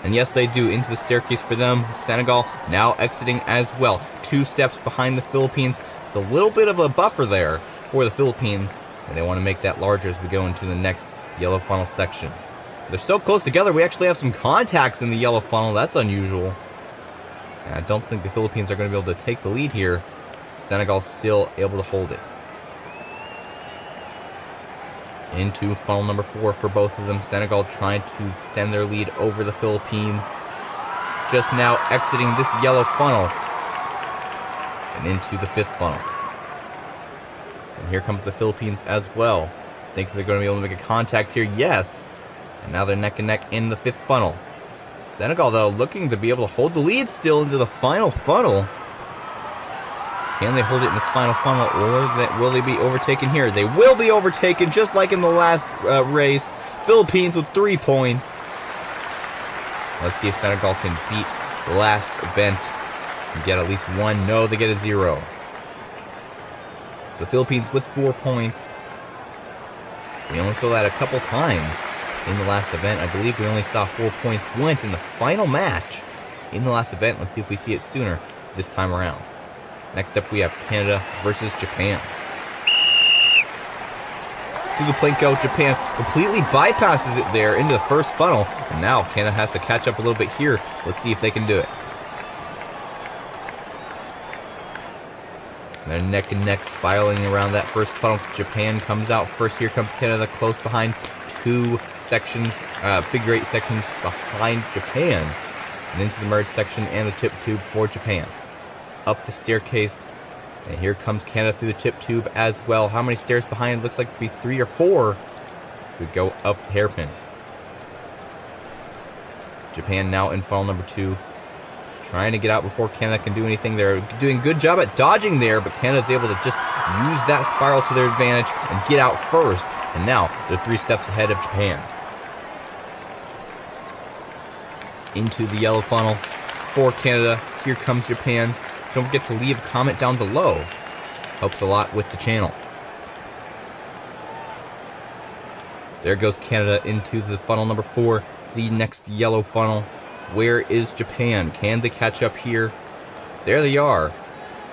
B: And yes, they do. Into the staircase for them. Senegal now exiting as well. 2 steps behind the Philippines. It's a little bit of a buffer there for the Philippines, and they want to make that larger as we go into the next yellow funnel section. They're so close together, we actually have some contacts in the yellow funnel. That's unusual. And I don't think the Philippines are going to be able to take the lead here. Senegal's still able to hold it. Into funnel number 4 for both of them. Senegal trying to extend their lead over the Philippines. Just now exiting this yellow funnel. And into the 5th funnel. And here comes the Philippines as well. Think they're going to be able to make a contact here? Yes. And now they're neck and neck in the 5th funnel. Senegal, though, looking to be able to hold the lead still into the final funnel. Can they hold it in this final funnel, or will they be overtaken here? They will be overtaken, just like in the last race. Philippines with 3 points. Let's see if Senegal can beat
A: the last event and get at least 1. No, they get a 0. The Philippines with 4 points. We only saw that a couple times in the last event. I believe we only saw 4 points once in the final match in the last event. Let's see if we see it sooner this time around. Next up, we have Canada versus Japan. To the Plinko, Japan completely bypasses it there into the first funnel. And now Canada has to catch up a little bit here. Let's see if they can do it. They're neck and neck spiraling around that first funnel. Japan comes out first. Here comes Canada close behind. 2 sections, figure 8 sections behind Japan. And into the merge section and the tip tube for Japan. Up the staircase. And here comes Canada through the tip tube as well. How many stairs behind? Looks like to be 3 or 4. So we go up the hairpin. Japan now in funnel number 2. Trying to get out before Canada can do anything. They're doing a good job at dodging there, but Canada's able to just use that spiral to their advantage and get out first. And now they're 3 steps ahead of Japan. Into the yellow funnel for Canada. Here comes Japan. Don't forget to leave a comment down below. Helps a lot with the channel. There goes Canada into the funnel number 4. The next yellow funnel. Where is Japan? Can they catch up here? There they are.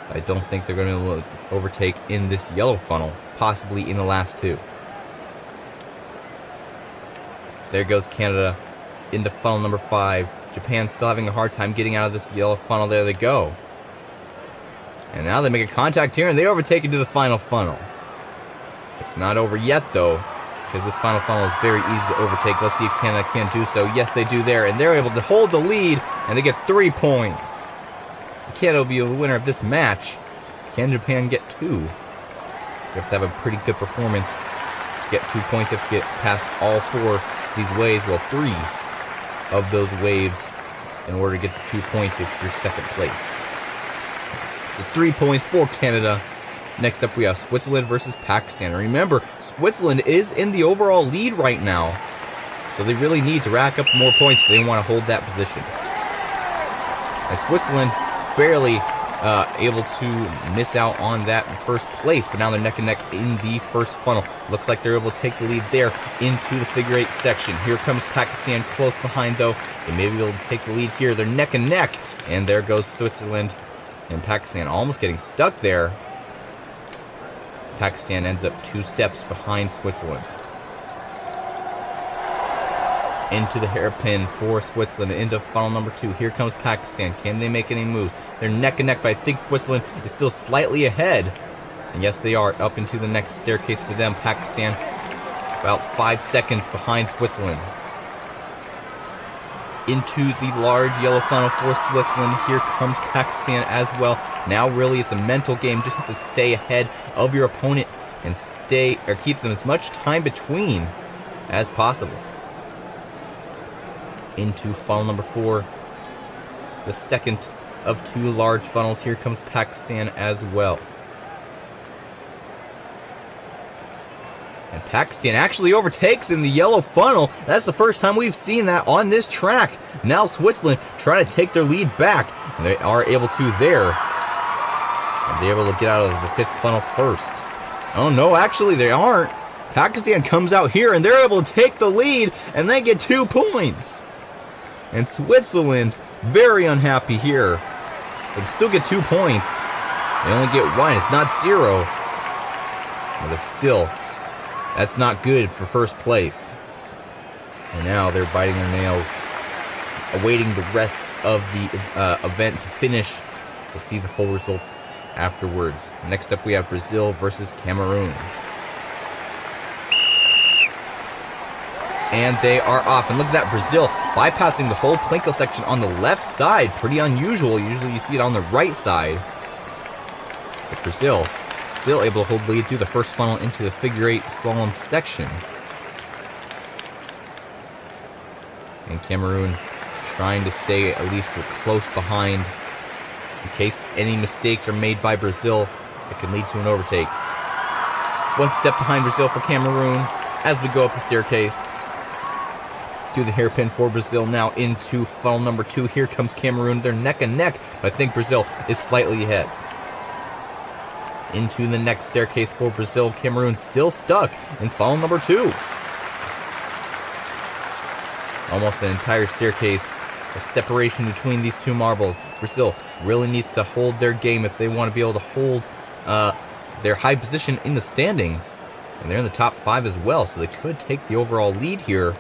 A: I don't think they're going to overtake in this yellow funnel. Possibly in the last 2. There goes Canada into funnel number 5. Japan still having a hard time getting out of this yellow funnel. There they go. And now they make a contact here and they overtake into the final funnel. It's not over yet though, because this final funnel is very easy to overtake. Let's see if Canada can do so. Yes, they do there, and they're able to hold the lead, and they get 3 points. So Canada will be the winner of this match. Can Japan get 2? You have to have a pretty good performance to get 2 points. You have to get past all 4 these waves, well 3 of those waves in order to get the 2 points if you're second place. So 3 points for Canada. Next up we have Switzerland versus Pakistan. And remember, Switzerland is in the overall lead right now. So they really need to rack up more points if they want to hold that position. And Switzerland barely able to miss out on that first place, but now they're neck and neck in the first funnel. Looks like they're able to take the lead there into the figure 8 section. Here comes Pakistan close behind though. They may be able to take the lead here. They're neck and neck, and there goes Switzerland and Pakistan almost getting stuck there. Pakistan ends up 2 steps behind Switzerland. Into the hairpin for Switzerland, into funnel number 2. Here comes Pakistan. Can they make any moves? They're neck and neck, but I think Switzerland is still slightly ahead. And yes, they are. Up into the next staircase for them. Pakistan about 5 seconds behind Switzerland. Into the large yellow funnel for Switzerland. Here comes Pakistan as well. Now really it's a mental game. Just have to stay ahead of your opponent and keep them as much time between as possible. Into funnel number 4. The second of 2 large funnels. Here comes Pakistan as well. And Pakistan actually overtakes in the yellow funnel. That's the first time we've seen that on this track. Now Switzerland trying to take their lead back. And they are able to there. And they're able to get out of the 5th funnel first. Oh no, actually they aren't. Pakistan comes out here and they're able to take the lead and they get 2 points. And Switzerland very unhappy here. They can still get 2 points. They only get 1. It's not 0. But it's still, that's not good for first place. And now they're biting their nails, awaiting the rest of the event to finish to see the full results afterwards. Next up we have Brazil versus Cameroon. And they are off. And look at that, Brazil bypassing the whole Plinko section on the left side. Pretty unusual. Usually you see it on the right side. But Brazil still able to hold lead through the first funnel into the figure 8 slalom section. And Cameroon trying to stay at least close behind in case any mistakes are made by Brazil that can lead to an overtake. 1 step behind Brazil for Cameroon as we go up the staircase.
B: through the hairpin for Brazil, now into funnel number 2. Here comes Cameroon. They're neck and neck, but I think Brazil is slightly ahead. Into the next staircase for Brazil. Cameroon still stuck in funnel number 2. Almost an entire staircase of separation between these two marbles. Brazil really needs to hold their game if they want to be able to hold their high position in the standings. And they're in the top 5 as well, so they could take the overall lead here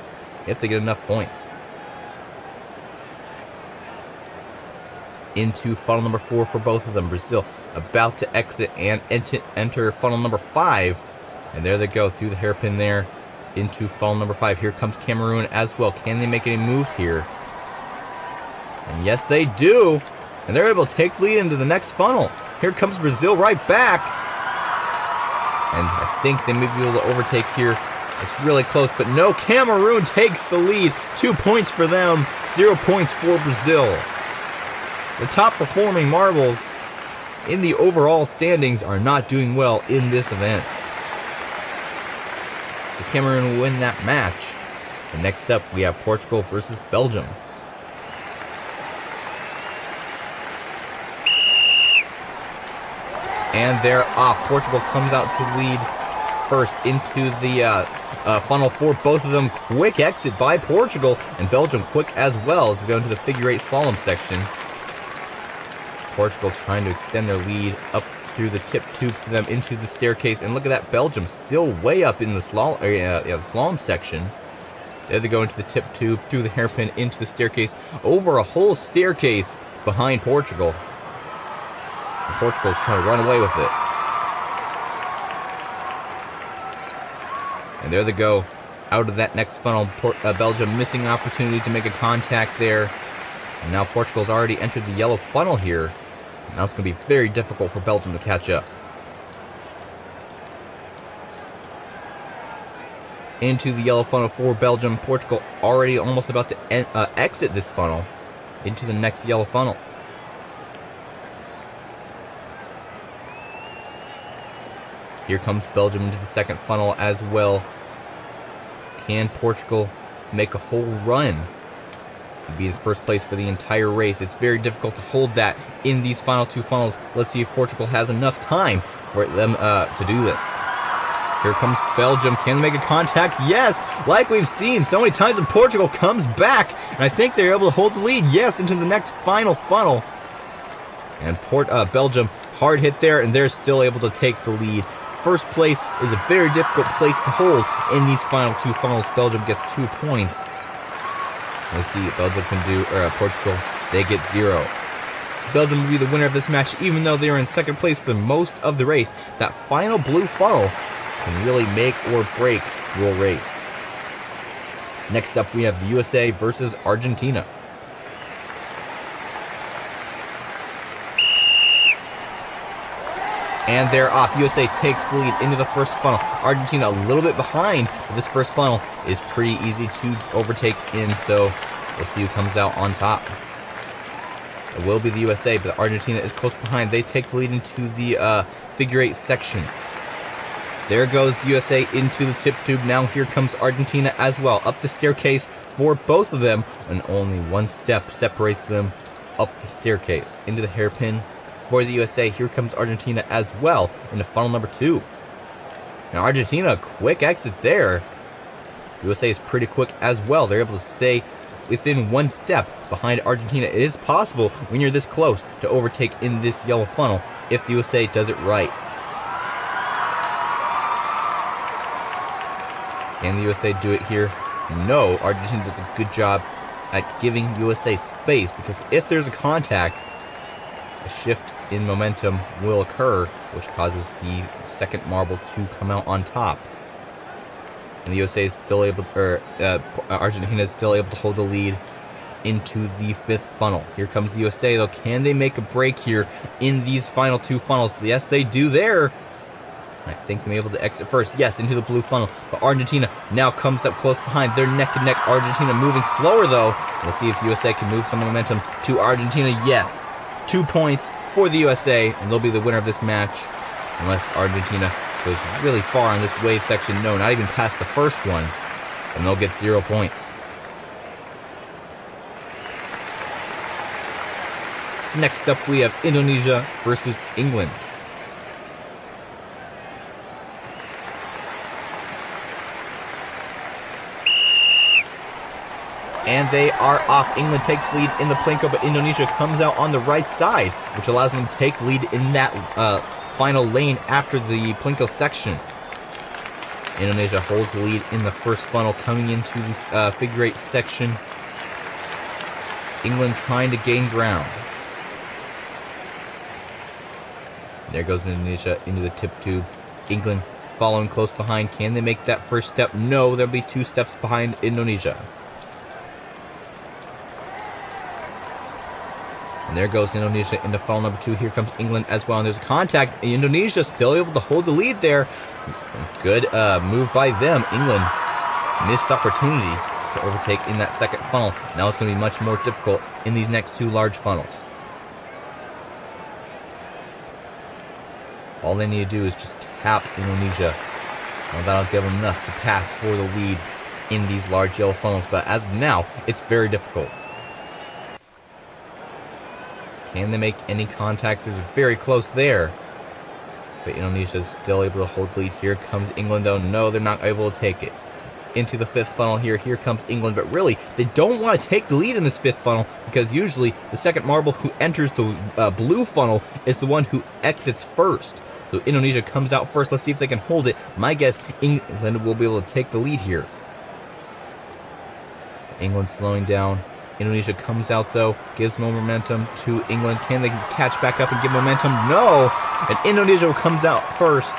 B: if they get enough points. Into funnel number 4 for both of them. Brazil about to exit and enter funnel number 5. And there they go through the hairpin there into funnel number 5. Here comes Cameroon as well. Can they make any moves here? And yes, they do. And they're able to take the lead into the next funnel. Here comes Brazil right back. And I think they may be able to overtake here. It's really close, but no, Cameroon takes the lead. 2 points for them, 0 points for Brazil. The top performing marbles in the overall standings are not doing well in this event. So Cameroon will win that match. And next up, we have Portugal versus Belgium. And they're off. Portugal comes out to lead first into the funnel 4. Both of them quick exit by Portugal, and Belgium quick as well as we go into the figure 8 slalom section. Portugal trying to extend their lead up through the tip tube for them into the staircase. And look at that, Belgium still way up in the slalom, the slalom section. There they go into the tip tube, through the hairpin, into the staircase, over a whole staircase behind Portugal. And Portugal's trying to run away with it. And there they go, out of that next funnel. Belgium missing an opportunity to make a contact there. And now Portugal's already entered the yellow funnel here. Now it's going to be very difficult for Belgium to catch up. Into the yellow funnel for Belgium. Portugal already almost about to exit this funnel into the next yellow funnel. Here comes Belgium into the second funnel as well. Can Portugal make a whole run and be in first place for the entire race? It's very difficult to hold that in these final 2 funnels. Let's see if Portugal has enough time for them to do this. Here comes Belgium. Can they make a contact? Yes! Like we've seen so many times when Portugal comes back. And I think they're able to hold the lead. Yes, into the next final funnel. And Belgium hard hit there, and they're still able to take the lead. First place is a very difficult place to hold in these final 2 funnels. Belgium gets 2 points. Let's see what Belgium can do, or Portugal, they get 0. So Belgium will be the winner of this match, even though they are in second place for most of the race. That final blue funnel can really make or break your race. Next up, we have the USA versus Argentina. And they're off. USA takes the lead into the first funnel. Argentina a little bit behind, but this first funnel is pretty easy to overtake in, so we'll see who comes out on top. It will be the USA, but Argentina is close behind. They take the lead into the figure 8 section. There goes USA into the tip tube. Now here comes Argentina as well. Up the staircase for both of them, and only 1 step separates them up the staircase. Into the hairpin for the USA. Here comes Argentina as well into funnel number 2. Now Argentina, a quick exit there. USA is pretty quick as well. They're able to stay within 1 step behind Argentina. It is possible when you're this close to overtake in this yellow funnel if the USA does it right. Can the USA do it here? No. Argentina does a good job at giving USA space, because if there's a contact, a shift in momentum will occur, which causes the second marble to come out on top. And the USA is still able, Argentina is still able to hold the lead into the 5th funnel. Here comes the USA though. Can they make a break here in these final 2 funnels? Yes, they do there. I think they're able to exit first. Yes, into the blue funnel. But Argentina now comes up close behind. They're neck and neck. Argentina moving slower though. Let's see if USA can move some momentum to Argentina. Yes. 2 points for the USA, and they'll be the winner of this match, unless Argentina goes really far in this wave section. No, not even past the first one, and they'll get 0 points. Next up, we have Indonesia versus England. And they are off. England takes lead in the Plinko, but Indonesia comes out on the right side, which allows them to take lead in that final lane after the Plinko section. Indonesia holds the lead in the first funnel coming into the figure 8 section. England trying to gain ground. There goes Indonesia into the tip tube. England following close behind. Can they make that first step? No, there'll be 2 steps behind Indonesia. And there goes Indonesia into funnel number 2. Here comes England as well. And there's a contact. Indonesia still able to hold the lead there. Good move by them. England missed opportunity to overtake in that second funnel. Now it's going to be much more difficult in these next 2 large funnels. All they need to do is just tap Indonesia. Well, that'll give them enough to pass for the lead in these large yellow funnels. But as of now, it's very difficult. Can they make any contacts? There's very close there. But Indonesia is still able to hold the lead. Here comes England, though. No, they're not able to take it. Into the 5th funnel here. Here comes England. But really, they don't want to take the lead in this 5th funnel, because usually the second marble who enters the blue funnel is the one who exits first. So Indonesia comes out first. Let's see if they can hold it. My guess, England will be able to take the lead here. England slowing down. Indonesia comes out, though, gives more momentum to England. Can they catch back up and give momentum? No! And Indonesia comes out first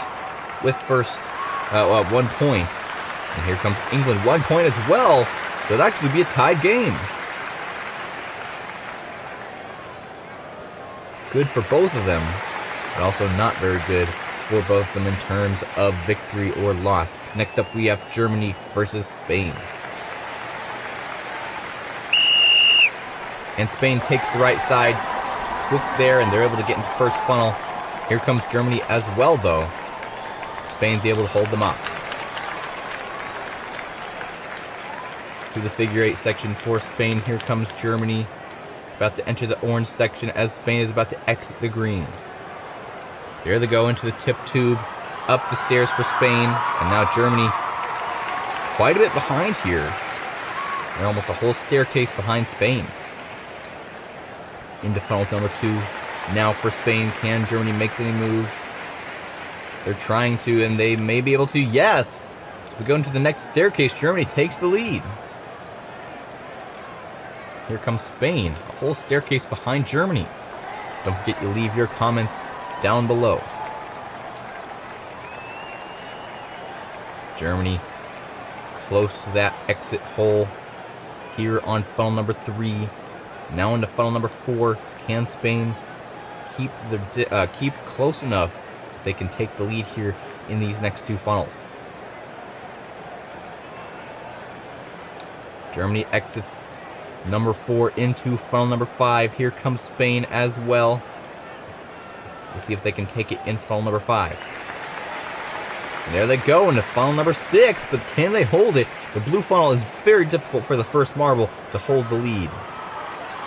B: with 1 point. And here comes England, 1 point as well. So it'll actually be a tied game. Good for both of them, but also not very good for both of them in terms of victory or loss. Next up, we have Germany versus Spain. And Spain takes the right side, quick there, and they're able to get into first funnel. Here comes Germany as well, though. Spain's able to hold them off. To the figure 8 section for Spain. Here comes Germany, about to enter the orange section as Spain is about to exit the green. There they go into the tip tube, up the stairs for Spain, and now Germany quite a bit behind here. They're almost a whole staircase behind Spain. Into funnel number 2. Now for Spain, can Germany make any moves? They're trying to, and they may be able to. Yes! We go into the next staircase. Germany takes the lead. Here comes Spain, a whole staircase behind Germany. Don't forget to leave your comments down below. Germany close to that exit hole here on funnel number 3. Now into funnel number 4. Can Spain keep close enough that they can take the lead here in these next 2 funnels? Germany exits number 4 into funnel number 5. Here comes Spain as well. Let's see if they can take it in funnel number 5. And there they go into funnel number 6, but can they hold it? The blue funnel is very difficult for the first marble to hold the lead.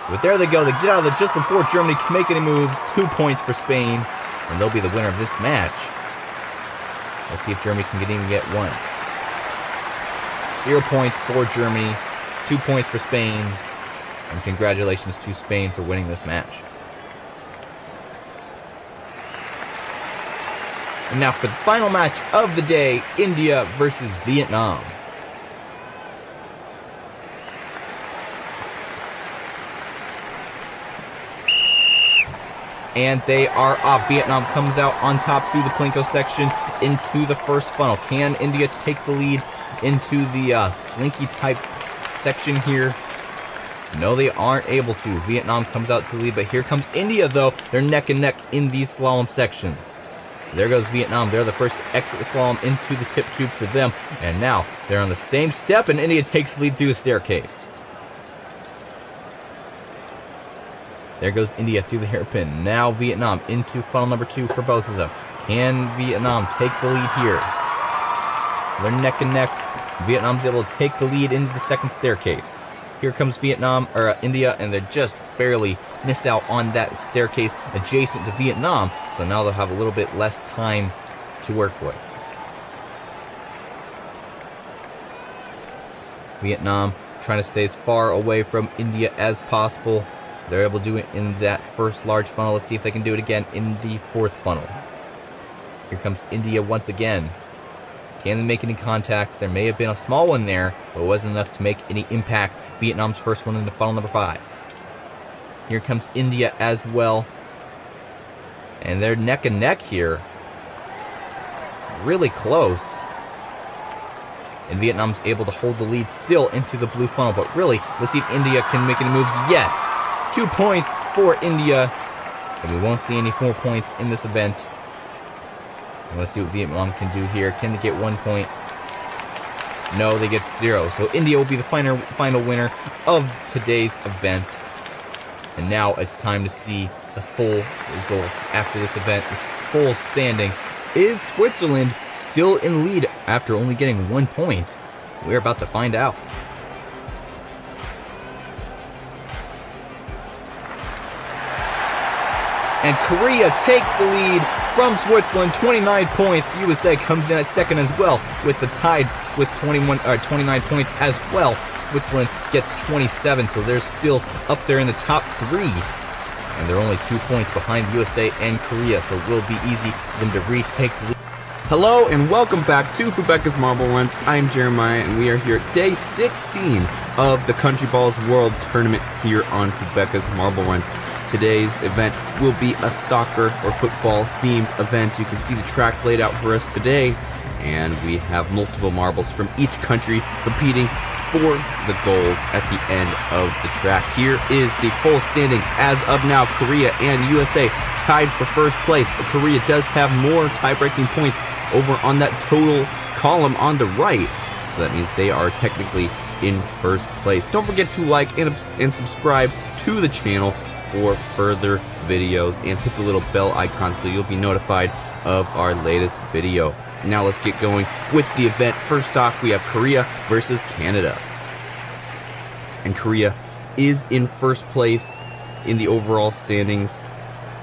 B: But there they go. They get out of there just before Germany can make any moves. 2 points for Spain, and they'll be the winner of this match. Let's see if Germany can even get 1. 0 points for Germany, 2 points for Spain, and congratulations to Spain for winning this match. And now for the final match of the day, India versus Vietnam. And they are off. Vietnam comes out on top through the Plinko section into the first funnel. Can India take the lead into the slinky type section here? No, they aren't able to. Vietnam comes out to the lead, but here comes India, though. They're neck and neck in these slalom sections. There goes Vietnam. They're the first to exit the slalom into the tip tube for them. And now they're on the same step, and India takes the lead through the staircase. There goes India through the hairpin. Now Vietnam into funnel number 2 for both of them. Can Vietnam take the lead here? They're neck and neck. Vietnam's able to take the lead into the second staircase. Here comes Vietnam, or India, and they just barely miss out on that staircase adjacent to Vietnam. So now they'll have a little bit less time to work with. Vietnam trying to stay as far away from India as possible. They're able to do it in that first large funnel. Let's see if they can do it again in the fourth funnel. Here comes India once again. Can they make any contacts? There may have been a small one there, but it wasn't enough to make any impact. Vietnam's first one into funnel number 5. Here comes India as well. And they're neck and neck here. Really close. And Vietnam's able to hold the lead still into the blue funnel. But really, let's see if India can make any moves. Yes! 2 points for India. And we won't see any 4 points in this event. And let's see what Vietnam can do here. Can they get 1 point? No, they get 0. So India will be the final winner of today's event. And now it's time to see the full result after this event. The full standing. Is Switzerland still in lead after only getting 1 point? We're about to find out. And Korea takes the lead from Switzerland, 29 points. USA comes in at second as well, with the tied with 29 points as well. Switzerland gets 27, so they're still up there in the top 3. And they're only 2 points behind USA and Korea, so it will be easy for them to retake the lead. Hello and welcome back to Fubeca's Marble Runs. I'm Jeremiah and we are here at day 16 of the Country Balls World Tournament here on Fubeca's Marble Runs. Today's event will be a soccer or football themed event. You can see the track laid out for us today, and we have multiple marbles from each country competing for the goals at the end of the track. Here is the full standings as of now. Korea and USA tied for first place, but Korea does have more tie-breaking points over on that total column on the right, so that means they are technically in first place. Don't forget to like and subscribe to the channel for further videos, and hit the little bell icon so you'll be notified of our latest video. Now let's get going with the event. First off, we have Korea versus Canada. And Korea is in first place in the overall standings,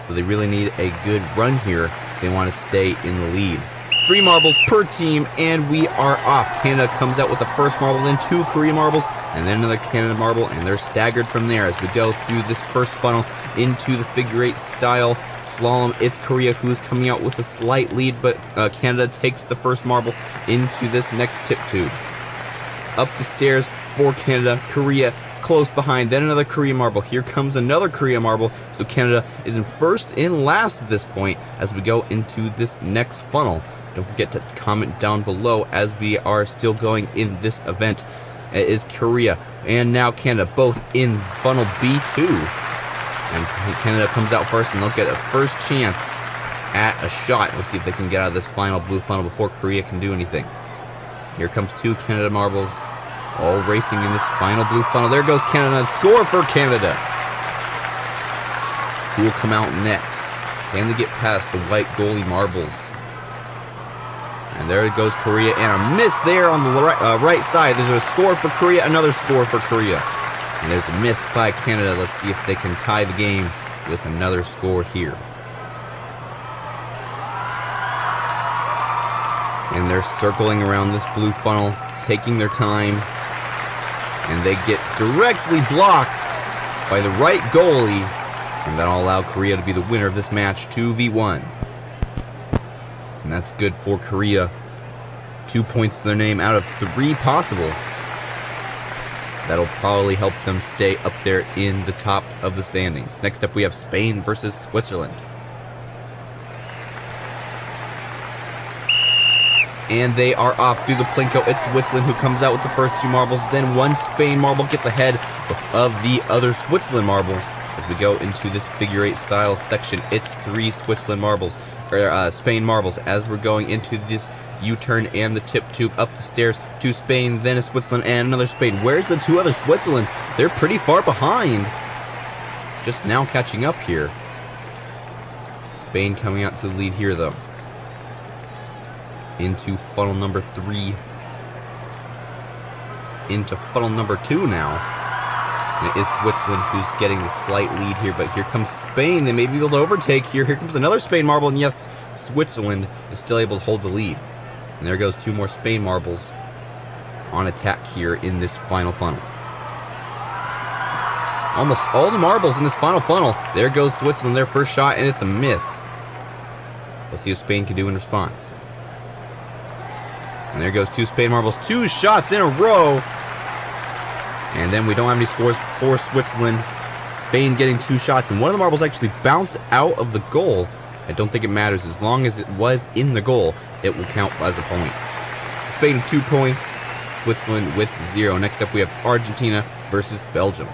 B: so they really need a good run here if they want to stay in the lead. 3 marbles per team, and we are off. Canada comes out with the first marble, then 2 Korea marbles, and then another Canada marble, and they're staggered from there as we go through this first funnel into the figure 8 style slalom. It's Korea who's coming out with a slight lead, but Canada takes the first marble into this next tip tube. Up the stairs for Canada, Korea close behind, then another Korea marble. Here comes another Korea marble, so Canada is in first and last at this point as we go into this next funnel. Don't forget to comment down below as we are still going in this event. It is Korea and now Canada both in funnel B2. And Canada comes out first, and they'll get a first chance at a shot. Let's see if they can get out of this final blue funnel before Korea can do anything. Here comes 2 Canada marbles, all racing in this final blue funnel. There goes Canada. Score for Canada. Who will come out next? Can they get past the white goalie marbles? And there it goes Korea, and a miss there on the right side. There's a score for Korea, another score for Korea. And there's a miss by Canada. Let's see if they can tie the game with another score here. And they're circling around this blue funnel, taking their time. And they get directly blocked by the right goalie. And that'll allow Korea to be the winner of this match, 2v1. And that's good for Korea. 2 points to their name out of 3 possible. That'll probably help them stay up there in the top of the standings. Next up, we have Spain versus Switzerland. And they are off through the Plinko. It's Switzerland who comes out with the first 2 marbles. Then 1 Spain marble gets ahead of the other Switzerland marble. As we go into this figure 8 style section, it's 3 Switzerland marbles, or Spain marbles, as we're going into this U-turn and the tip tube up the stairs to Spain, then a Switzerland and another Spain. Where's the 2 other Switzerlands? They're pretty far behind. Just now catching up here. Spain coming out to the lead here though. Into funnel number 3. Into funnel number 2 now. And it is Switzerland who's getting the slight lead here, but here comes Spain. They may be able to overtake here. Here comes another Spain marble, and yes, Switzerland is still able to hold the lead. And there goes 2 more Spain marbles on attack here in this final funnel. Almost all the marbles in this final funnel. There goes Switzerland, their first shot, and it's a miss. Let's see what Spain can do in response. And there goes 2 Spain marbles, 2 shots in a row. And then we don't have any scores for Switzerland. Spain getting 2 shots, and one of the marbles actually bounced out of the goal. I don't think it matters. As long as it was in the goal, it will count as a point. Spain with 2 points, Switzerland with 0. Next up, we have Argentina versus Belgium.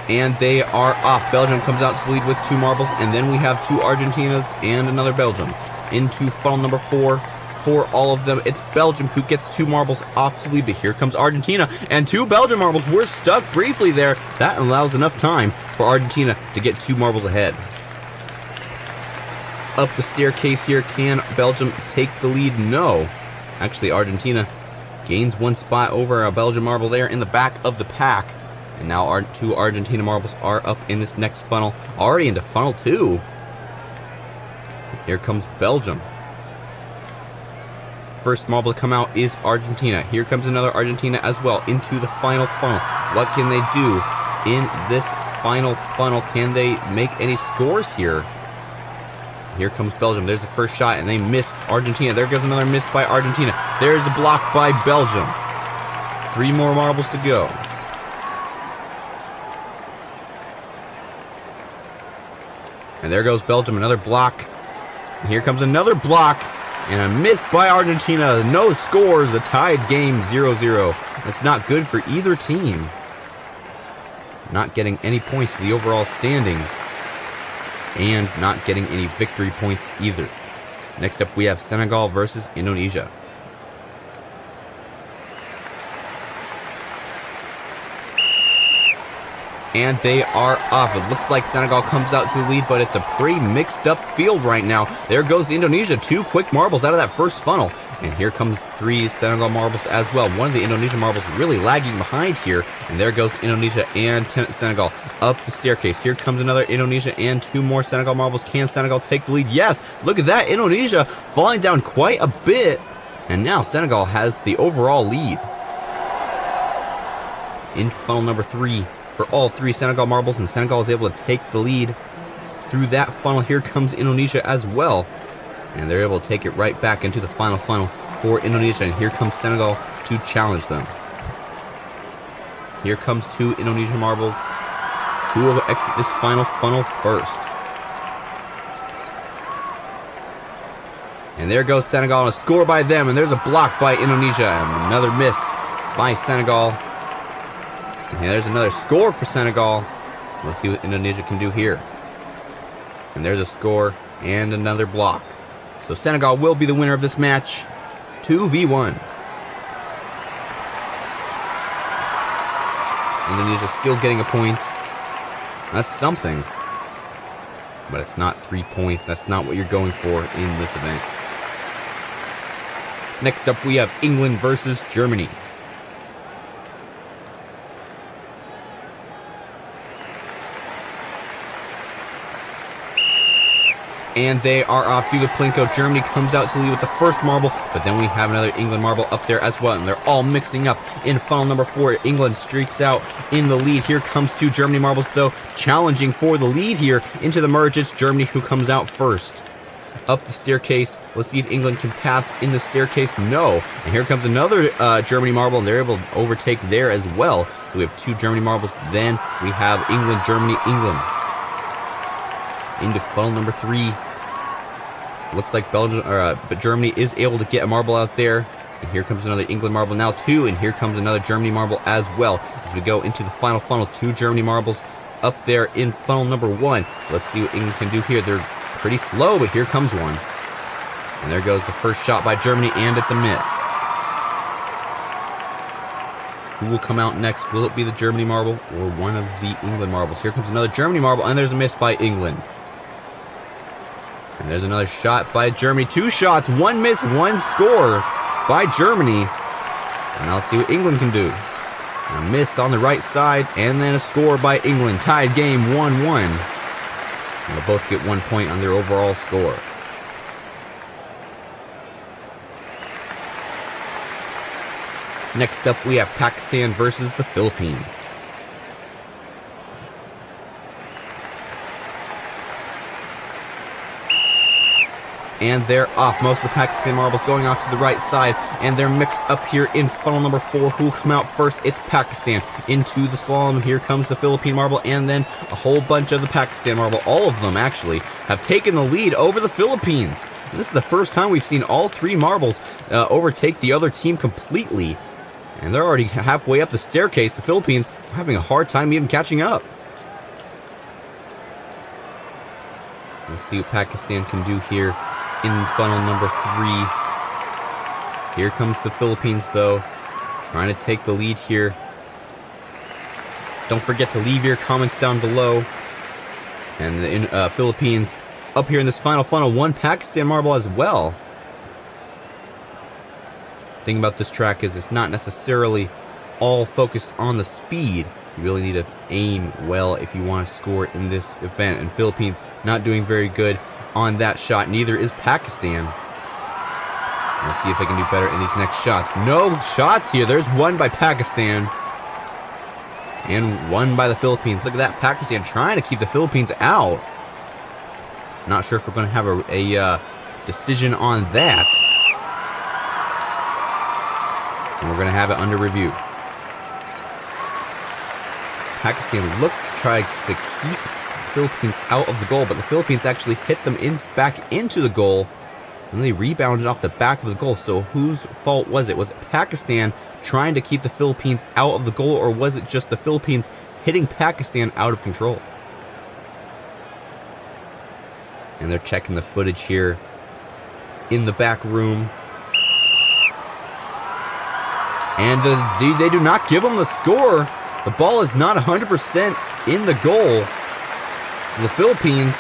B: And they are off. Belgium comes out to lead with 2 marbles, and then we have 2 Argentinas and another Belgium. Into funnel number 4. For all of them, it's Belgium who gets 2 marbles off to lead, but here comes Argentina, and 2 Belgian marbles. We're stuck briefly there. That allows enough time for Argentina to get 2 marbles ahead. Up the staircase here, can Belgium take the lead? No. Actually, Argentina gains 1 spot over a Belgian marble there in the back of the pack. And now our 2 Argentina marbles are up in this next funnel, already into funnel 2. Here comes Belgium. First marble to come out is Argentina. Here comes another Argentina as well into the final funnel. What can they do in this final funnel? Can they make any scores here? Here comes Belgium. There's the first shot, and they miss Argentina. There goes another miss by Argentina. There's a block by Belgium. 3 more marbles to go. And there goes Belgium, another block. And here comes another block. And a miss by Argentina. No scores, a tied game, 0-0. That's not good for either team. Not getting any points to the overall standings. And not getting any victory points either. Next up, we have Senegal versus Indonesia. And they are off. It looks like Senegal comes out to the lead, but it's a pretty mixed up field right now. There goes Indonesia. 2 quick marbles out of that first funnel. And here comes 3 Senegal marbles as well. One of the Indonesian marbles really lagging behind here. And there goes Indonesia and Senegal up the staircase. Here comes another Indonesia and 2 more Senegal marbles. Can Senegal take the lead? Yes. Look at that. Indonesia falling down quite a bit. And now Senegal has the overall lead. In funnel number 3. For all 3 Senegal marbles, and Senegal is able to take the lead through that funnel. Here comes Indonesia as well, and they're able to take it right back into the final funnel for Indonesia, and here comes Senegal to challenge them. Here comes 2 Indonesian marbles. Who will exit this final funnel first? And there goes Senegal, and a score by them, and there's a block by Indonesia, and another miss by Senegal. And there's another score for Senegal. Let's see what Indonesia can do here. And there's a score and another block. So Senegal will be the winner of this match. 2v1. Indonesia still getting a point. That's something. But it's not 3 points. That's not what you're going for in this event. Next up, we have England versus Germany. And they are off through the Plinko. Germany comes out to lead with the first marble, but then we have another England marble up there as well, and they're all mixing up in funnel number 4. England streaks out in the lead. Here comes 2 Germany marbles, though, challenging for the lead here into the merge. It's Germany who comes out first. Up the staircase. Let's see if England can pass in the staircase. No. And here comes another Germany marble, and they're able to overtake there as well. So we have 2 Germany marbles. Then we have England, Germany, England. Into funnel number 3. Looks like but Germany is able to get a marble out there. And here comes another England marble, now 2, and here comes another Germany marble as well. As we go into the final funnel, 2 Germany marbles up there in funnel number 1. Let's see what England can do here. They're pretty slow, but here comes one. And there goes the first shot by Germany, and it's a miss. Who will come out next? Will it be the Germany marble or one of the England marbles? Here comes another Germany marble, and there's a miss by England. And there's another shot by Germany. 2 shots, 1 miss, 1 score by Germany. And I'll see what England can do. A miss on the right side, and then a score by England. Tied game 1-1. They'll both get 1 point on their overall score. Next up, we have Pakistan versus the Philippines. And they're off. Most of the Pakistan marbles going off to the right side, and they're mixed up here in funnel number 4. Who will come out first? It's Pakistan. Into the slalom, here comes the Philippine marble, and then a whole bunch of the Pakistan marble, all of them actually, have taken the lead over the Philippines. And this is the first time we've seen all 3 marbles overtake the other team completely. And they're already halfway up the staircase. The Philippines are having a hard time even catching up. Let's see what Pakistan can do here in funnel number 3. Here comes the Philippines, though, trying to take the lead here. Don't forget to leave your comments down below. And the Philippines up here in this final funnel, 1 Pakistan marble as well. The thing about this track is it's not necessarily all focused on the speed. You really need to aim well if you want to score in this event. And Philippines not doing very good on that shot. Neither is Pakistan. Let's see if they can do better in these next shots. No shots here. There's 1 by Pakistan. And 1 by the Philippines. Look at that. Pakistan trying to keep the Philippines out. Not sure if we're going to have a decision on that. And we're going to have it under review. Pakistan looked to try to keep the Philippines out of the goal, but the Philippines actually hit them back into the goal, and they rebounded off the back of the goal. So whose fault was it? Was it Pakistan trying to keep the Philippines out of the goal, or was it just the Philippines hitting Pakistan out of control? And they're checking the footage here in the back room. And they do not give them the score. The ball is not 100% in the goal. The Philippines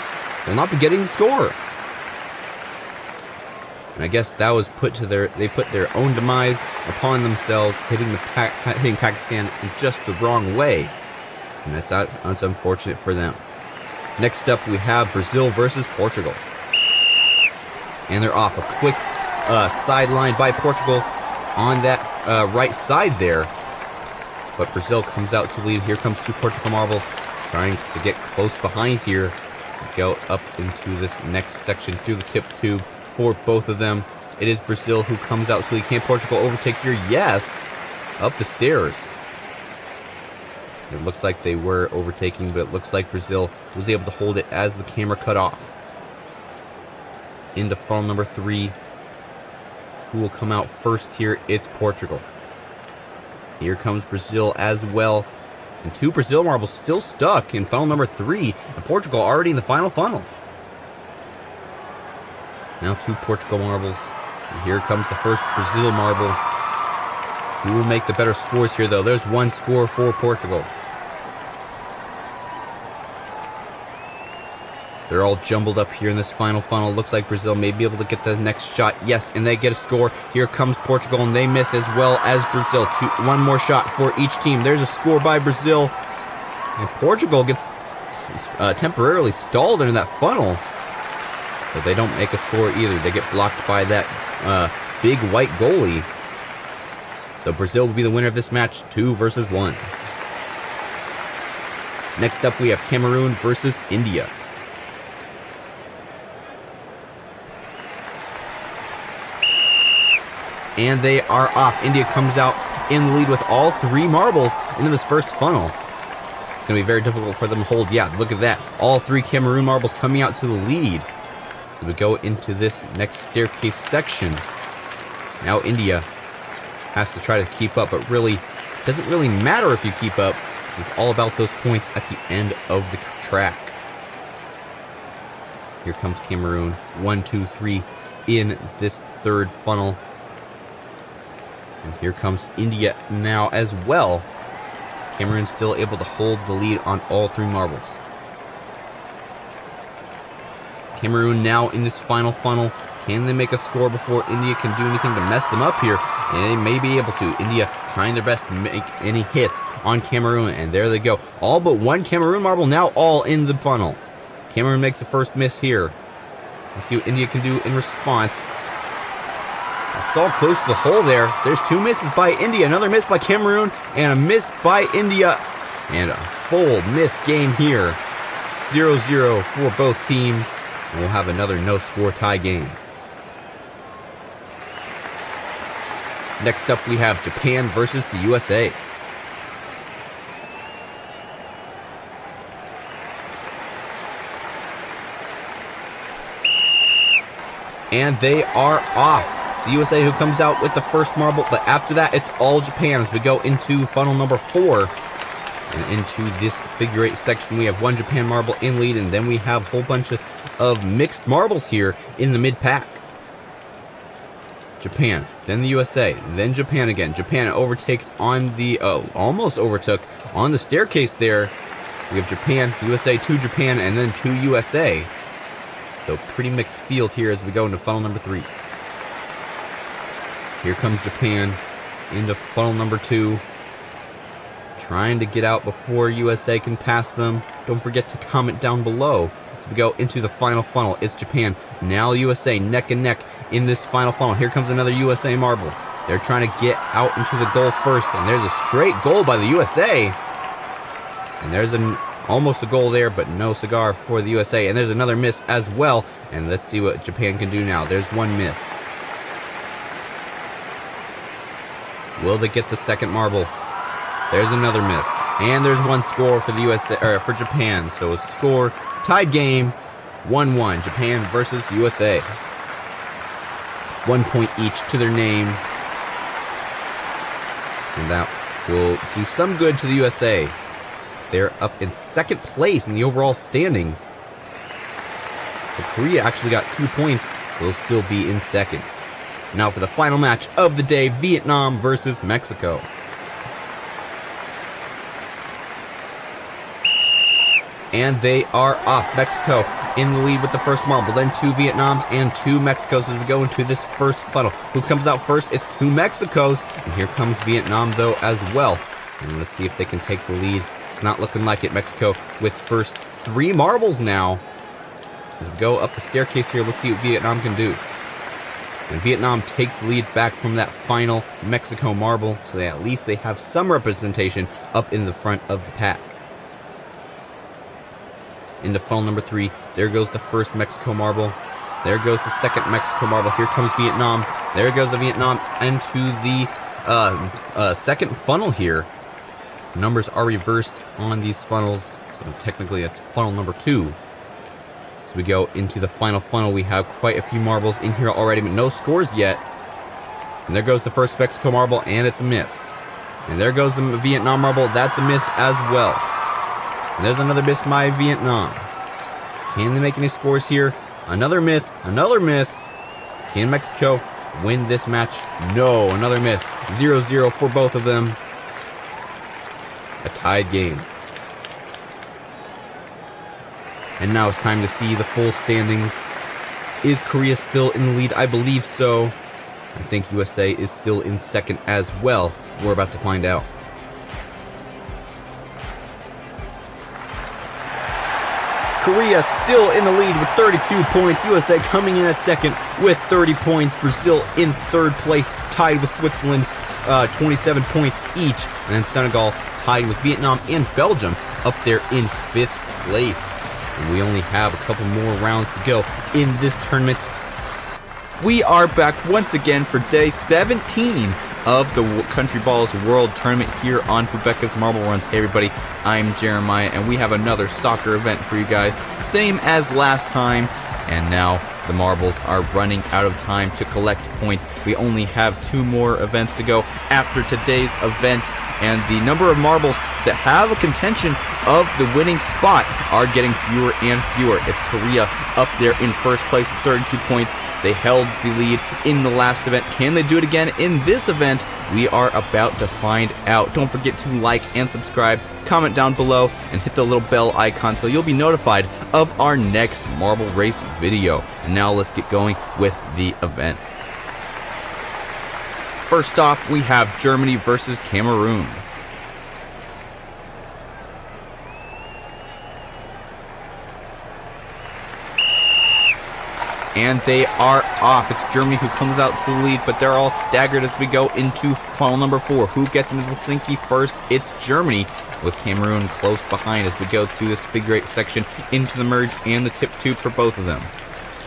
B: will not be getting the score. And I guess that was they put their own demise upon themselves, hitting Pakistan in just the wrong way. And that's unfortunate for them. Next up, we have Brazil versus Portugal. And they're off. A quick sideline by Portugal on that right side there. But Brazil comes out to lead. Here comes 2 Portugal marbles trying to get close behind here to go up into this next section through the tip tube for both of them. It is Brazil who comes out to lead. Can Portugal overtake here? Yes! Up the stairs. It looked like they were overtaking, but it looks like Brazil was able to hold it as the camera cut off. Into funnel number 3. Who will come out first here? It's Portugal. Here comes Brazil as well. And 2 Brazil marbles still stuck in funnel number 3. And Portugal already in the final funnel. Now 2 Portugal marbles. And here comes the first Brazil marble. Who will make the better scores here, though? There's 1 score for Portugal. They're all jumbled up here in this final funnel. Looks like Brazil may be able to get the next shot. Yes, and they get a score. Here comes Portugal, and they miss as well as Brazil. 1 more shot for each team. There's a score by Brazil. And Portugal gets temporarily stalled into that funnel. But they don't make a score either. They get blocked by that big white goalie. So Brazil will be the winner of this match, 2 versus 1. Next up, we have Cameroon versus India. And they are off. India comes out in the lead with all 3 marbles into this first funnel. It's going to be very difficult for them to hold. Yeah, look at that. All 3 Cameroon marbles coming out to the lead. So we go into this next staircase section. Now India has to try to keep up, but really, it doesn't really matter if you keep up. It's all about those points at the end of the track. Here comes Cameroon. 1, 2, 3 in this third funnel. And here comes India now as well. Cameroon still able to hold the lead on all 3 marbles. Cameroon now in this final funnel. Can they make a score before India can do anything to mess them up here? And they may be able to. India trying their best to make any hits on Cameroon, and there they go. All but one Cameroon marble now all in the funnel. Cameroon makes the first miss here. Let's see what India can do in response. It's all close to the hole there. There's two misses by India, another miss by Cameroon, and a miss by India. And a full miss game here. 0-0 for both teams. And we'll have another no-score tie game. Next up, we have Japan versus the USA. And they are off. The USA who comes out with the first marble, but after that, it's all Japan as we go into funnel number 4. And into this figure 8 section, we have one Japan marble in lead, and then we have a whole bunch of mixed marbles here in the mid-pack. Japan, then the USA, then Japan again. Japan overtakes on the, almost overtook on the staircase there. We have Japan, USA, 2 Japan, and then 2 USA. So pretty mixed field here as we go into funnel number 3. Here comes Japan into funnel number 2. Trying to get out before USA can pass them. Don't forget to comment down below. As we go into the final funnel, it's Japan. Now USA neck and neck in this final funnel. Here comes another USA marble. They're trying to get out into the goal first, and there's a straight goal by the USA. And there's almost a goal there, but no cigar for the USA. And there's another miss as well. And let's see what Japan can do now. There's one miss. Will they get the second marble? There's another miss. And there's one score for the USA, or for Japan. So a score, tied game, 1-1. Japan versus the USA. 1 point each to their name. And that will do some good to the USA. They're up in second place in the overall standings. But Korea actually got 2 points. So they'll still be in second. Now for the final match of the day, Vietnam versus Mexico. And they are off. Mexico in the lead with the first marble, then 2 Vietnams and 2 Mexicos as we go into this first funnel. Who comes out first? It's 2 Mexicos. And here comes Vietnam though as well. And let's see if they can take the lead. It's not looking like it. Mexico with first 3 marbles now. As we go up the staircase here, let's see what Vietnam can do. And Vietnam takes the lead back from that final Mexico marble, so at least they have some representation up in the front of the pack. Into funnel number 3, there goes the first Mexico marble. There goes the second Mexico marble. Here comes Vietnam. There goes the Vietnam into the second funnel here. Numbers are reversed on these funnels, so technically that's funnel number 2. As we go into the final funnel, we have quite a few marbles in here already, but no scores yet. And there goes the first Mexico marble, and it's a miss. And there goes the Vietnam marble. That's a miss as well. And there's another miss by Vietnam. Can they make any scores here? Another miss. Another miss. Can Mexico win this match? No. Another miss. 0-0 for both of them. A tied game. And now it's time to see the full standings. Is Korea still in the lead? I believe so. I think USA is still in second as well. We're about to find out. Korea still in the lead with 32 points. USA coming in at second with 30 points. Brazil in third place, tied with Switzerland, 27 points each. And then Senegal tied with Vietnam and Belgium up there in 5th place. And we only have a couple more rounds to go in this tournament. We are back once again for day 17 of the Country Balls World Tournament here on Fubeca's Marble Runs. Hey everybody, I'm Jeremiah, and we have another soccer event for you guys, same as last time. And now the marbles are running out of time to collect points. We only have 2 more events to go after today's event, and the number of marbles that have a contention of the winning spot are getting fewer and fewer. It's Korea up there in first place with 32 points. They held the lead in the last event. Can they do it again in this event? We are about to find out. Don't forget to like and subscribe, comment down below, and hit the little bell icon so you'll be notified of our next marble race video. And now let's get going with the event. First off, we have Germany versus Cameroon. And they are off. It's Germany who comes out to the lead, but they're all staggered as we go into funnel number 4. Who gets into the slinky first? It's Germany, with Cameroon close behind as we go through this figure 8 section into the merge and the tip tube for both of them.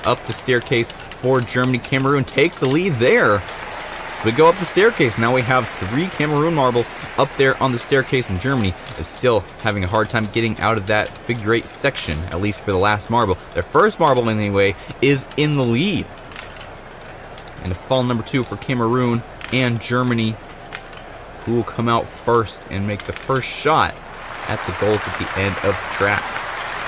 B: Up the staircase for Germany. Cameroon takes the lead there. So we go up the staircase. Now we have 3 Cameroon marbles up there on the staircase, and Germany is still having a hard time getting out of that figure 8 section, at least for the last marble. Their first marble, anyway, is in the lead. And funnel number 2 for Cameroon and Germany, who will come out first and make the first shot at the goals at the end of the track.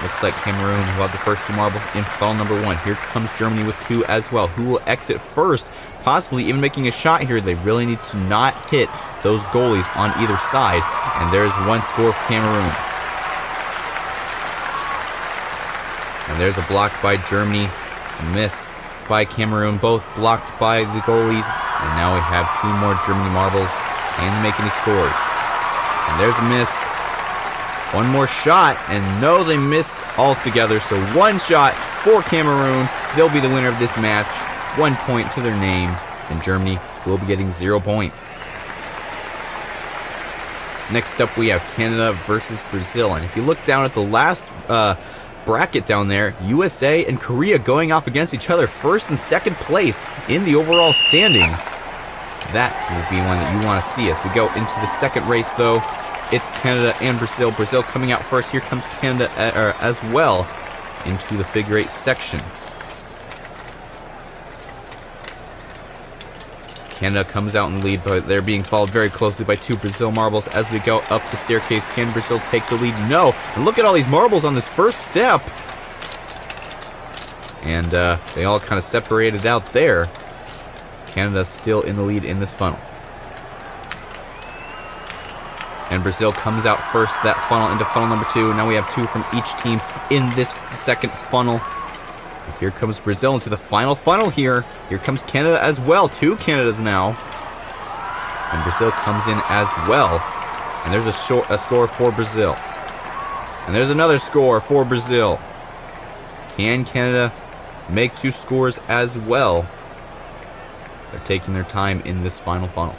B: Looks like Cameroon will have the first 2 marbles in funnel number 1. Here comes Germany with 2 as well. Who will exit first? Possibly even making a shot here. They really need to not hit those goalies on either side. And there's 1 score for Cameroon. And there's a block by Germany, a miss by Cameroon, both blocked by the goalies. And now we have 2 more Germany marbles. Can they make any scores? And there's a miss. 1 more shot, and no, they miss altogether. So 1 shot for Cameroon. They'll be the winner of this match. 1 point to their name, and Germany will be getting 0 points. Next up, we have Canada versus Brazil. And if you look down at the last bracket down there, USA and Korea going off against each other, first and second place in the overall standings. That will be one that you want to see. As we go into the second race, though, it's Canada and Brazil. Brazil coming out first. Here comes Canada as well into the figure 8 section. Canada comes out in the lead, but they're being followed very closely by 2 Brazil marbles as we go up the staircase. Can Brazil take the lead? No. And look at all these marbles on this first step. And they all kind of separated out there. Canada still in the lead in this funnel. And Brazil comes out first, that funnel, into funnel number 2. Now we have 2 from each team in this second funnel. And here comes Brazil into the final funnel here. Here comes Canada as well. 2 Canadas now. And Brazil comes in as well. And there's a score for Brazil. And there's another score for Brazil. Can Canada make 2 scores as well? They're taking their time in this final funnel.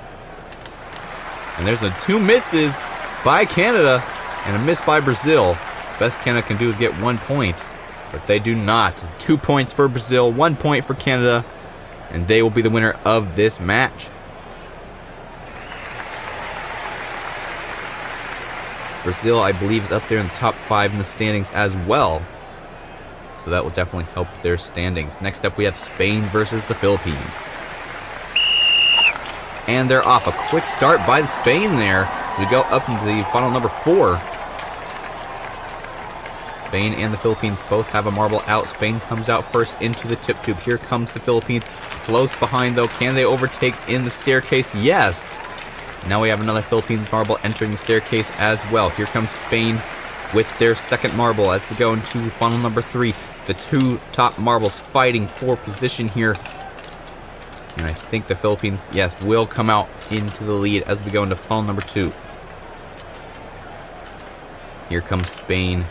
B: And there's 2 misses by Canada and a miss by Brazil. Best Canada can do is get 1 point, but they do not. It's 2 points for Brazil, 1 point for Canada, and they will be the winner of this match. Brazil, I believe, is up there in the top 5 in the standings as well, so that will definitely help their standings. Next up, we have Spain versus the Philippines. And they're off. A quick start by Spain there. We go up into the funnel number 4. Spain and the Philippines both have a marble out. Spain comes out first into the tip tube. Here comes the Philippines. Close behind, though. Can they overtake in the staircase? Yes. Now we have another Philippines marble entering the staircase as well. Here comes Spain with their second marble as we go into funnel number 3. The 2 top marbles fighting for position here. And I think the Philippines, yes, will come out into the lead as we go into funnel number 2. Here comes Spain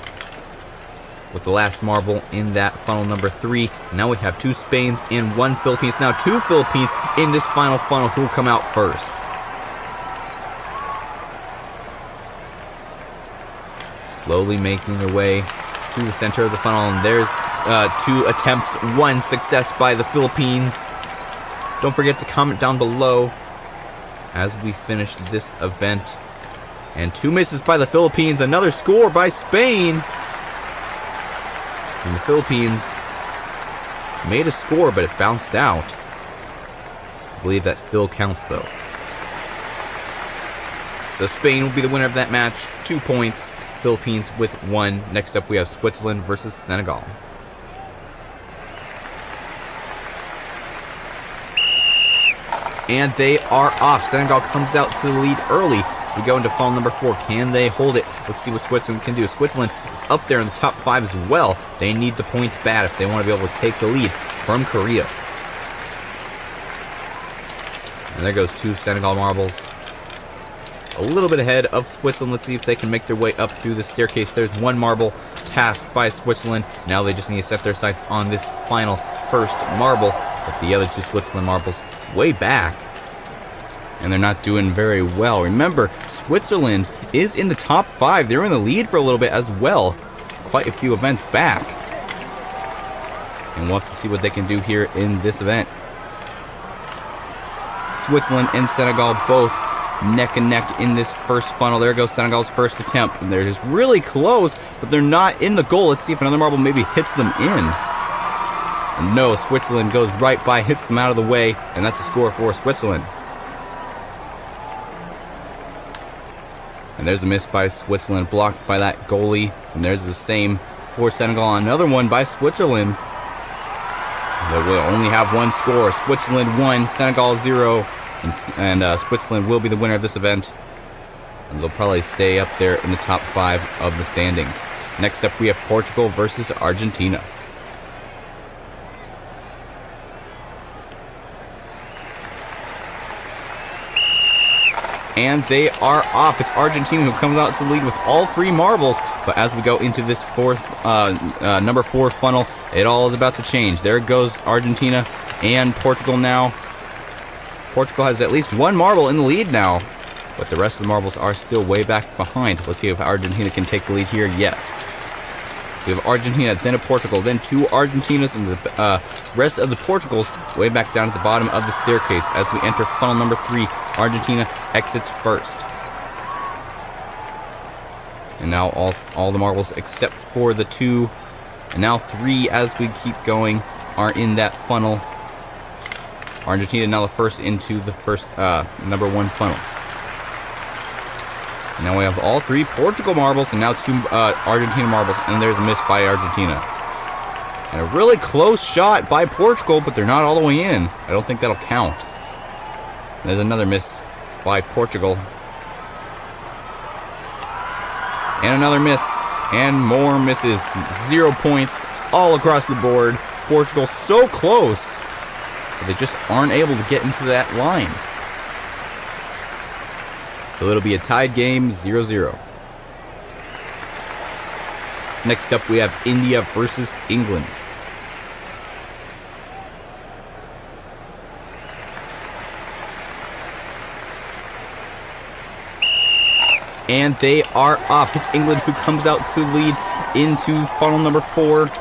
B: with the last marble in that funnel number 3. Now we have 2 Spains and 1 Philippines. Now 2 Philippines in this final funnel. Who will come out first? Slowly making their way to the center of the funnel. And there's 2 attempts, 1 success by the Philippines. Don't forget to comment down below as we finish this event. And 2 misses by the Philippines. Another score by Spain. And the Philippines made a score, but it bounced out. I believe that still counts, though. So Spain will be the winner of that match. 2 points. Philippines with 1. Next up, we have Switzerland versus Senegal. And they are off. Senegal comes out to the lead early. So we go into funnel number 4. Can they hold it? Let's see what Switzerland can do. Switzerland is up there in the top 5 as well. They need the points bad if they want to be able to take the lead from Korea. And there goes 2 Senegal marbles. A little bit ahead of Switzerland. Let's see if they can make their way up through the staircase. There's 1 marble tasked by Switzerland. Now they just need to set their sights on this final first marble. But the other 2 Switzerland marbles way back. And they're not doing very well. Remember, Switzerland is in the top 5. They're in the lead for a little bit as well. Quite a few events back. And we'll have to see what they can do here in this event. Switzerland and Senegal both neck and neck in this first funnel. There goes Senegal's first attempt. And they're just really close, but they're not in the goal. Let's see if another marble maybe hits them in. And no, Switzerland goes right by, hits them out of the way, and that's a score for Switzerland. And there's a miss by Switzerland, blocked by that goalie. And there's the same for Senegal. Another one by Switzerland. They will only have 1 score. Switzerland 1, Senegal 0. And Switzerland will be the winner of this event. And they'll probably stay up there in the top 5 of the standings. Next up, we have Portugal versus Argentina. And they are off. It's Argentina who comes out to the lead with all 3 marbles. But as we go into this number 4 funnel, it all is about to change. There goes Argentina and Portugal now. Portugal has at least 1 marble in the lead now. But the rest of the marbles are still way back behind. Let's see if Argentina can take the lead here. Yes. We have Argentina, then a Portugal, then 2 Argentinas, and the rest of the Portugals way back down at the bottom of the staircase. As we enter funnel number 3, Argentina exits first. And now all the marbles except for the 2, and now 3 as we keep going, are in that funnel. Argentina now the first into the first number 1 funnel. And now we have all 3 Portugal marbles and now 2 Argentina marbles, and there's a miss by Argentina. And a really close shot by Portugal, but they're not all the way in. I don't think that'll count. And there's another miss by Portugal. And another miss. And more misses. 0 points all across the board. Portugal so close, but they just aren't able to get into that line. So it'll be a tied game, 0-0. Next up, we have India versus England. And they are off. It's England who comes out to lead into funnel number 4.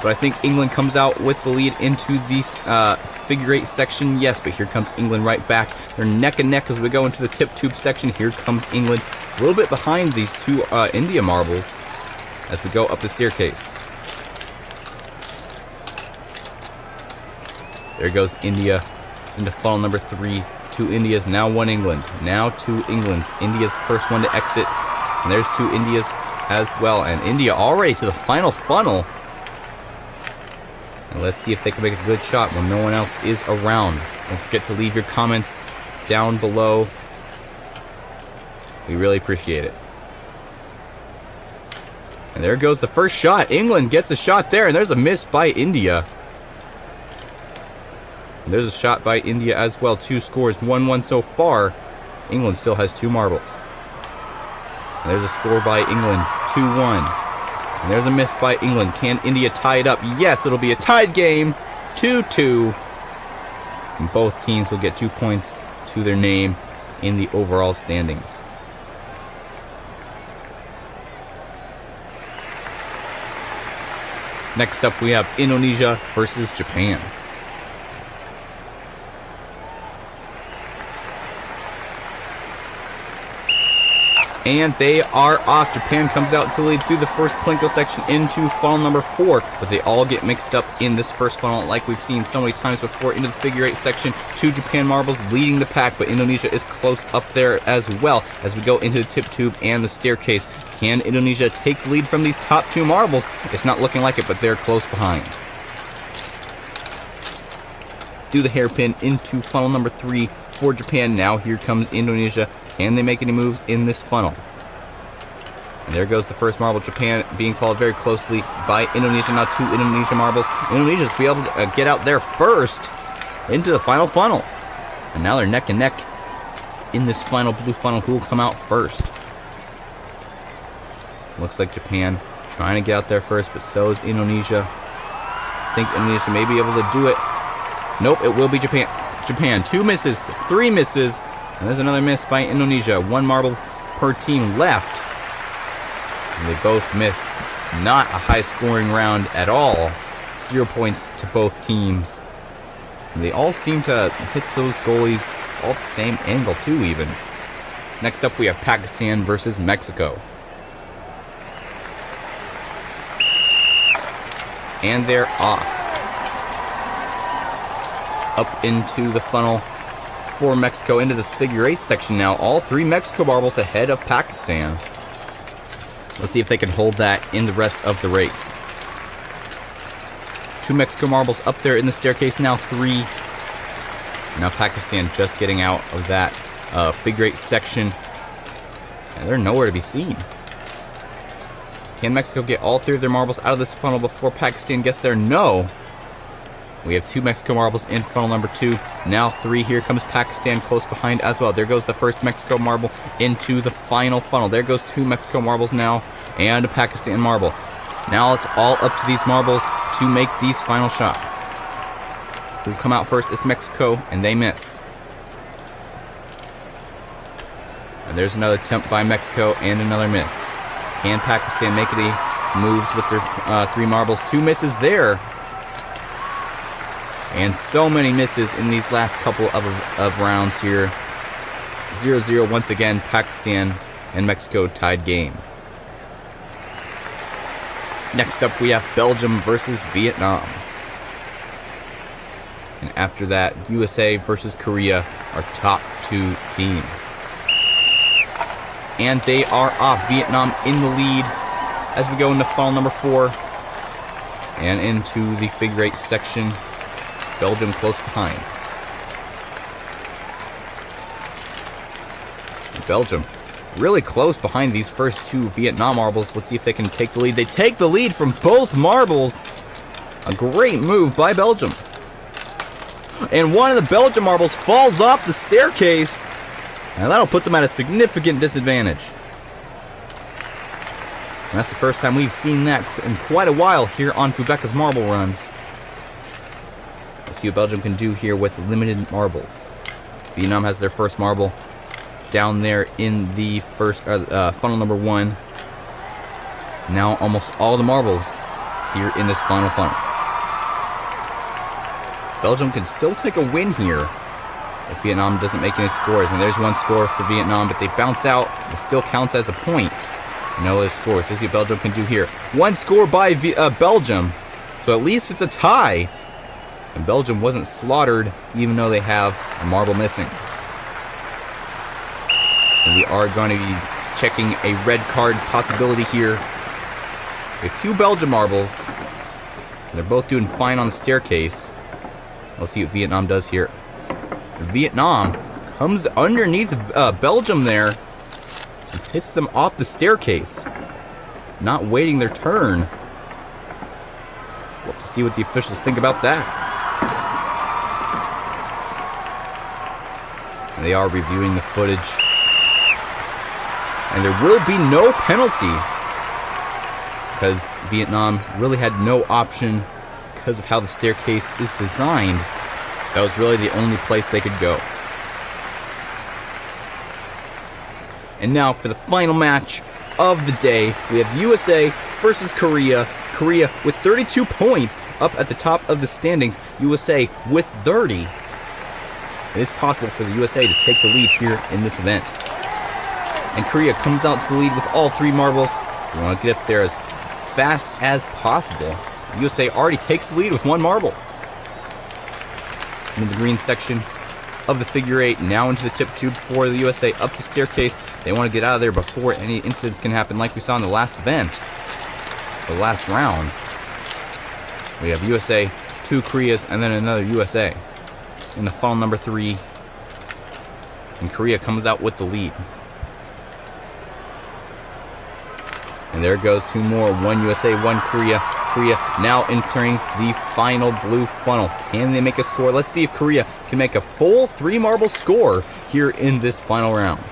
B: But I think England comes out with the lead into the figure 8 section. Yes, but here comes England right back. They're neck and neck as we go into the tip tube section. Here comes England, a little bit behind these 2 India marbles as we go up the staircase. There goes India into funnel number 3. 2 Indias, now 1 England. Now 2 Englands. India's first one to exit. And there's 2 Indias as well. And India already to the final funnel. And let's see if they can make a good shot when no one else is around. Don't forget to leave your comments down below. We really appreciate it. And there goes the first shot. England gets a shot there, and there's a miss by India. And there's a shot by India as well. 2 scores, 1-1 so far. England still has 2 marbles. And there's a score by England, 2-1. And there's a miss by England. Can India tie it up? Yes, it'll be a tied game, 2-2. And both teams will get 2 points to their name in the overall standings. Next up, we have Indonesia versus Japan. And they are off. Japan comes out to lead through the first Plinko section into funnel number 4. But they all get mixed up in this first funnel like we've seen so many times before into the figure 8 section. 2 Japan marbles leading the pack, but Indonesia is close up there as well as we go into the tip tube and the staircase. Can Indonesia take the lead from these top 2 marbles? It's not looking like it, but they're close behind. Do the hairpin into funnel number 3. for Japan. Now here comes Indonesia. Can they make any moves in this funnel? And there goes the first marble. Japan being followed very closely by Indonesia. Now 2 Indonesia marbles. Indonesia's be able to get out there first into the final funnel. And now they're neck and neck in this final blue funnel. Who will come out first? Looks like Japan trying to get out there first, but so is Indonesia. I think Indonesia may be able to do it. Nope, it will be Japan. Japan, 2 misses, 3 misses, and there's another miss by Indonesia. 1 marble per team left. And they both missed. Not a high-scoring round at all. 0 points to both teams. And they all seem to hit those goalies all at the same angle too, even. Next up, we have Pakistan versus Mexico. And they're off. Up into the funnel for Mexico, into this figure 8 section now. All 3 Mexico marbles ahead of Pakistan. Let's see if they can hold that in the rest of the race. 2 Mexico marbles up there in the staircase now. 3. Now Pakistan just getting out of that figure 8 section. And they're nowhere to be seen. Can Mexico get all 3 of their marbles out of this funnel before Pakistan gets there? No. We have 2 Mexico marbles in funnel number 2. Now 3. Here comes Pakistan close behind as well. There goes the first Mexico marble into the final funnel. There goes 2 Mexico marbles now and a Pakistan marble. Now it's all up to these marbles to make these final shots. Who come out first is Mexico, and they miss. And there's another attempt by Mexico and another miss. Can Pakistan make any moves with their 3 marbles? 2 misses there. And so many misses in these last couple of rounds here. 0-0 once again. Pakistan and Mexico tied game. Next up we have Belgium versus Vietnam. And after that, USA versus Korea are top 2 teams. And they are off. Vietnam in the lead as we go into funnel number 4. And into the figure 8 section. Belgium close behind. Belgium really close behind these first 2 Vietnam marbles. Let's see if they can take the lead. They take the lead from both marbles. A great move by Belgium. And one of the Belgium marbles falls off the staircase. And that'll put them at a significant disadvantage. And that's the first time we've seen that in quite a while here on Fubeca's Marble Runs. Let's see what Belgium can do here with limited marbles. Vietnam has their first marble down there in the first funnel number 1. Now almost all the marbles here in this final funnel. Belgium can still take a win here if Vietnam doesn't make any scores. And there's 1 score for Vietnam, but they bounce out. It still counts as a point. No other scores. Let's see what Belgium can do here. 1 score by Belgium, so at least it's a tie. And Belgium wasn't slaughtered, even though they have a marble missing. And we are going to be checking a red card possibility here. We have 2 Belgium marbles. They're both doing fine on the staircase. Let's see what Vietnam does here. Vietnam comes underneath Belgium there and hits them off the staircase. Not waiting their turn. We'll have to see what the officials think about that. And they are reviewing the footage. And there will be no penalty because Vietnam really had no option because of how the staircase is designed. That was really the only place they could go. And now for the final match of the day, we have USA versus Korea. Korea with 32 points up at the top of the standings. USA with 30. It is possible for the USA to take the lead here in this event. And Korea comes out to the lead with all 3 marbles. We want to get up there as fast as possible. USA already takes the lead with 1 marble. In the green section of the figure 8, now into the tip tube for the USA up the staircase. They want to get out of there before any incidents can happen like we saw in the last event, the last round. We have USA, 2 Koreas, and then another USA. In the funnel number 3, and Korea comes out with the lead. And there goes 2 more. 1 USA, 1 Korea. Korea now entering the final blue funnel. Can they make a score? Let's see if Korea can make a full 3 marble score here in this final round.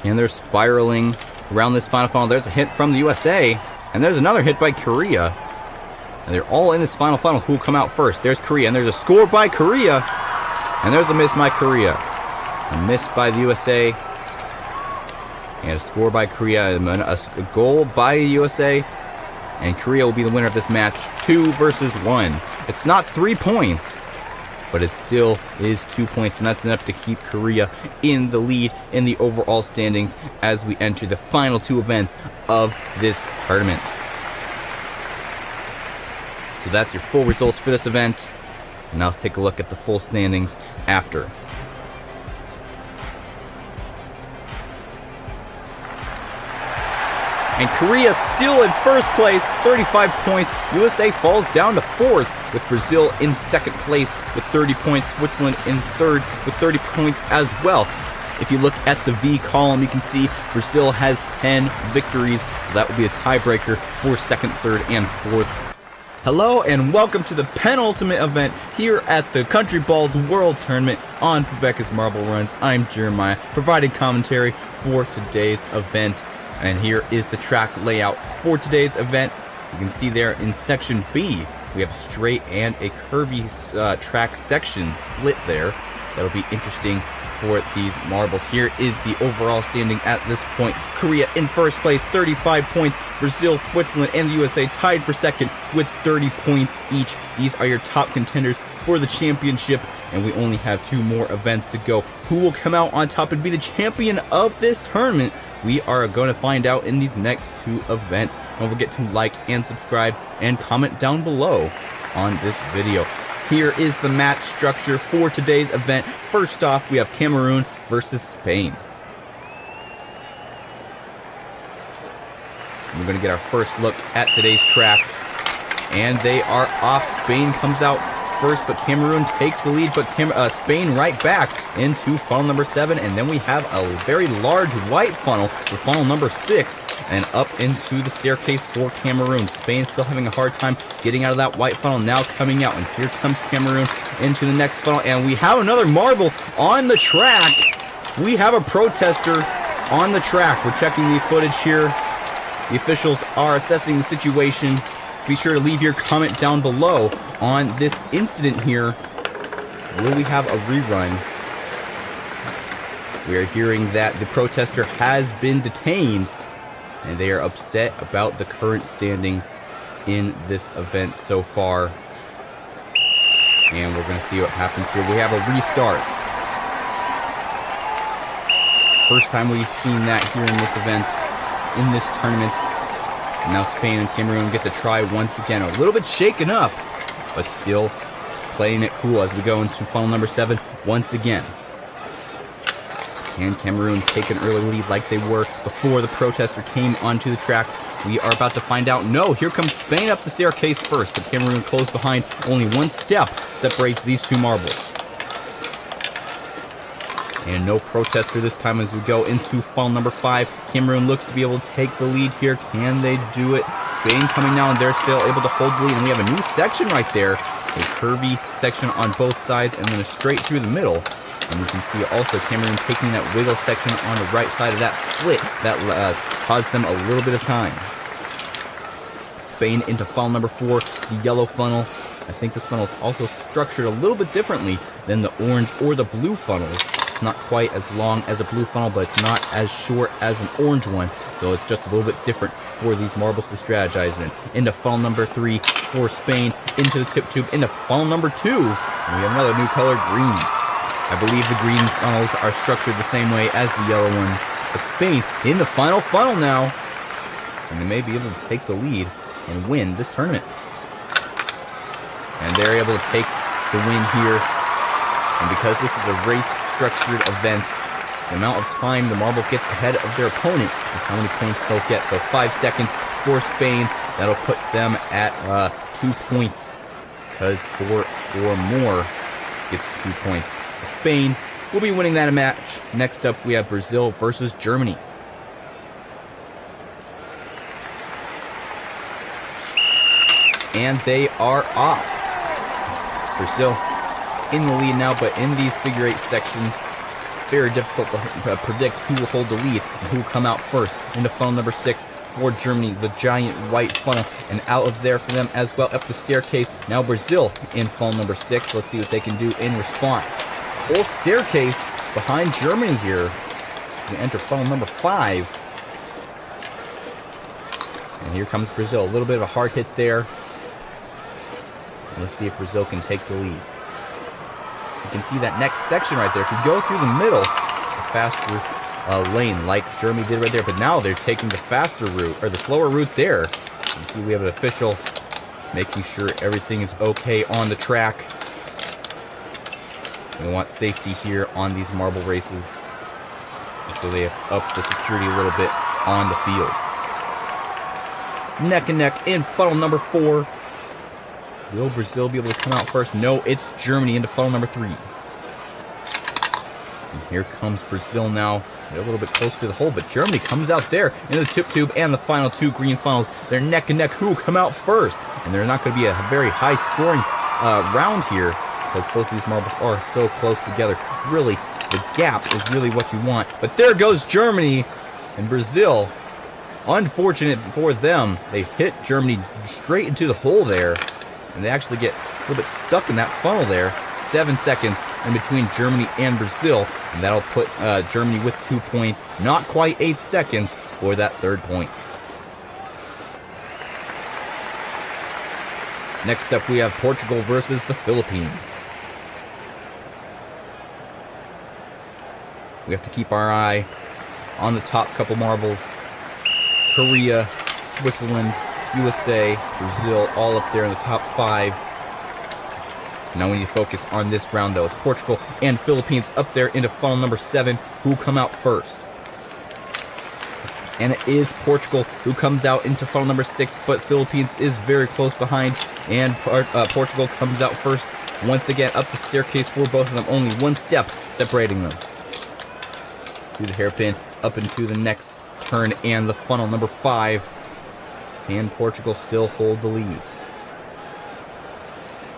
B: And they're spiraling around this final funnel. There's a hit from the USA, and there's another hit by Korea. And they're all in this final funnel. Who will come out first? There's Korea, and there's a score by Korea. And there's a miss by Korea. A miss by the USA. And a score by Korea. A goal by the USA. And Korea will be the winner of this match. 2 versus 1. It's not 3 points, but it still is 2 points. And that's enough to keep Korea in the lead in the overall standings as we enter the final 2 events of this tournament. So that's your full results for this event. And now let's take a look at the full standings after. And Korea still in first place, 35 points. USA falls down to 4th, with Brazil in 2nd place with 30 points. Switzerland in 3rd with 30 points as well. If you look at the V column, you can see Brazil has 10 victories. That will be a tiebreaker for 2nd, 3rd, and 4th. Hello and welcome to the penultimate event here at the countryballs World Tournament on Fubeca's Marble Runs. I'm Jeremiah, providing commentary for today's event. And here is the track layout for today's event. You can see there in section B, we have a straight and a curvy track section split there. That'll be interesting for these marbles. Here is the overall standing at this point. Korea in first place, 35 points. Brazil, Switzerland, and the USA tied for 2nd with 30 points each. These are your top contenders for the championship, and we only have 2 more events to go. Who will come out on top and be the champion of this tournament? We are going to find out in these next 2 events. Don't forget to like and subscribe and comment down below on this video. Here is the match structure for today's event. First off, we have Cameroon versus Spain. We're going to get our first look at today's track. And they are off. Spain comes out first, but Cameroon takes the lead, but Spain right back into funnel number 7. And then we have a very large white funnel for funnel number 6 and up into the staircase for Cameroon. Spain still having a hard time getting out of that white funnel, now coming out. And here comes Cameroon into the next funnel. And we have another marble on the track. We have a protester on the track. We're checking the footage here. The officials are assessing the situation. Be sure to leave your comment down below on this incident here. Will we have a rerun? We are hearing that the protester has been detained, and they are upset about the current standings in this event so far. And we're going to see what happens here. We have a restart. First time we've seen that here in this event, in this tournament. And now Spain and Cameroon get to try once again. A little bit shaken up, but still playing it cool as we go into funnel number 7 once again. Can Cameroon take an early lead like they were before the protester came onto the track? We are about to find out. No, here comes Spain up the staircase first, but Cameroon close behind. Only 1 step separates these 2 marbles. And no protester this time as we go into funnel number 5. Cameroon looks to be able to take the lead here. Can they do it? Spain coming now, and they're still able to hold the lead. And we have a new section right there. A curvy section on both sides, and then a straight through the middle. And you can see also Cameroon taking that wiggle section on the right side of that split. That caused them a little bit of time. Spain into funnel number 4, the yellow funnel. I think this funnel is also structured a little bit differently than the orange or the blue funnels. It's not quite as long as a blue funnel, but it's not as short as an orange one. So it's just a little bit different for these marbles to strategize in. Into funnel number 3 for Spain, into the tip tube, into funnel number 2. And we have another new color, green. I believe the green funnels are structured the same way as the yellow ones. But Spain in the final funnel now. And they may be able to take the lead and win this tournament. And they're able to take the win here. And because this is a race-structured event, the amount of time the marble gets ahead of their opponent is how many points they'll get. So 5 seconds for Spain. That'll put them at 2 points. Because 4 or more gets 2 points. Spain will be winning that match. Next up, we have Brazil versus Germany. And they are off. Brazil in the lead now, but in these figure eight sections, very difficult to predict who will hold the lead and who will come out first. Into funnel number 6 for Germany, the giant white funnel, and out of there for them as well, up the staircase. Now Brazil in funnel number 6. Let's see what they can do in response. Whole staircase behind Germany here. We enter funnel number 5. And here comes Brazil. A little bit of a hard hit there. Let's see if Brazil can take the lead. You can see that next section right there. If you go through the middle, the faster lane like Germany did right there, but now they're taking the faster route, or the slower route there. You can see we have an official making sure everything is okay on the track. We want safety here on these marble races. So they have upped the security a little bit on the field. Neck and neck in funnel number 4. Will Brazil be able to come out first? No, it's Germany into funnel number 3. And here comes Brazil now. They're a little bit closer to the hole, but Germany comes out there into the tip tube and the final 2 green funnels. They're neck and neck. Who will come out first? And they're not going to be a very high scoring round here, because both of these marbles are so close together. Really, the gap is really what you want. But there goes Germany and Brazil. Unfortunate for them, they hit Germany straight into the hole there. And they actually get a little bit stuck in that funnel there. 7 seconds in between Germany and Brazil. And that'll put Germany with 2 points. Not quite 8 seconds for that 3rd point. Next up, we have Portugal versus the Philippines. We have to keep our eye on the top couple marbles. Korea, Switzerland, USA, Brazil, all up there in the top 5. Now we need to focus on this round, though. It's Portugal and Philippines up there into funnel number 7. Who come out first? And it is Portugal who comes out into funnel number 6, but Philippines is very close behind, and Portugal comes out first. Once again, up the staircase for both of them. Only 1 step separating them. Through the hairpin, up into the next turn, and the funnel number 5. Can Portugal still hold the lead?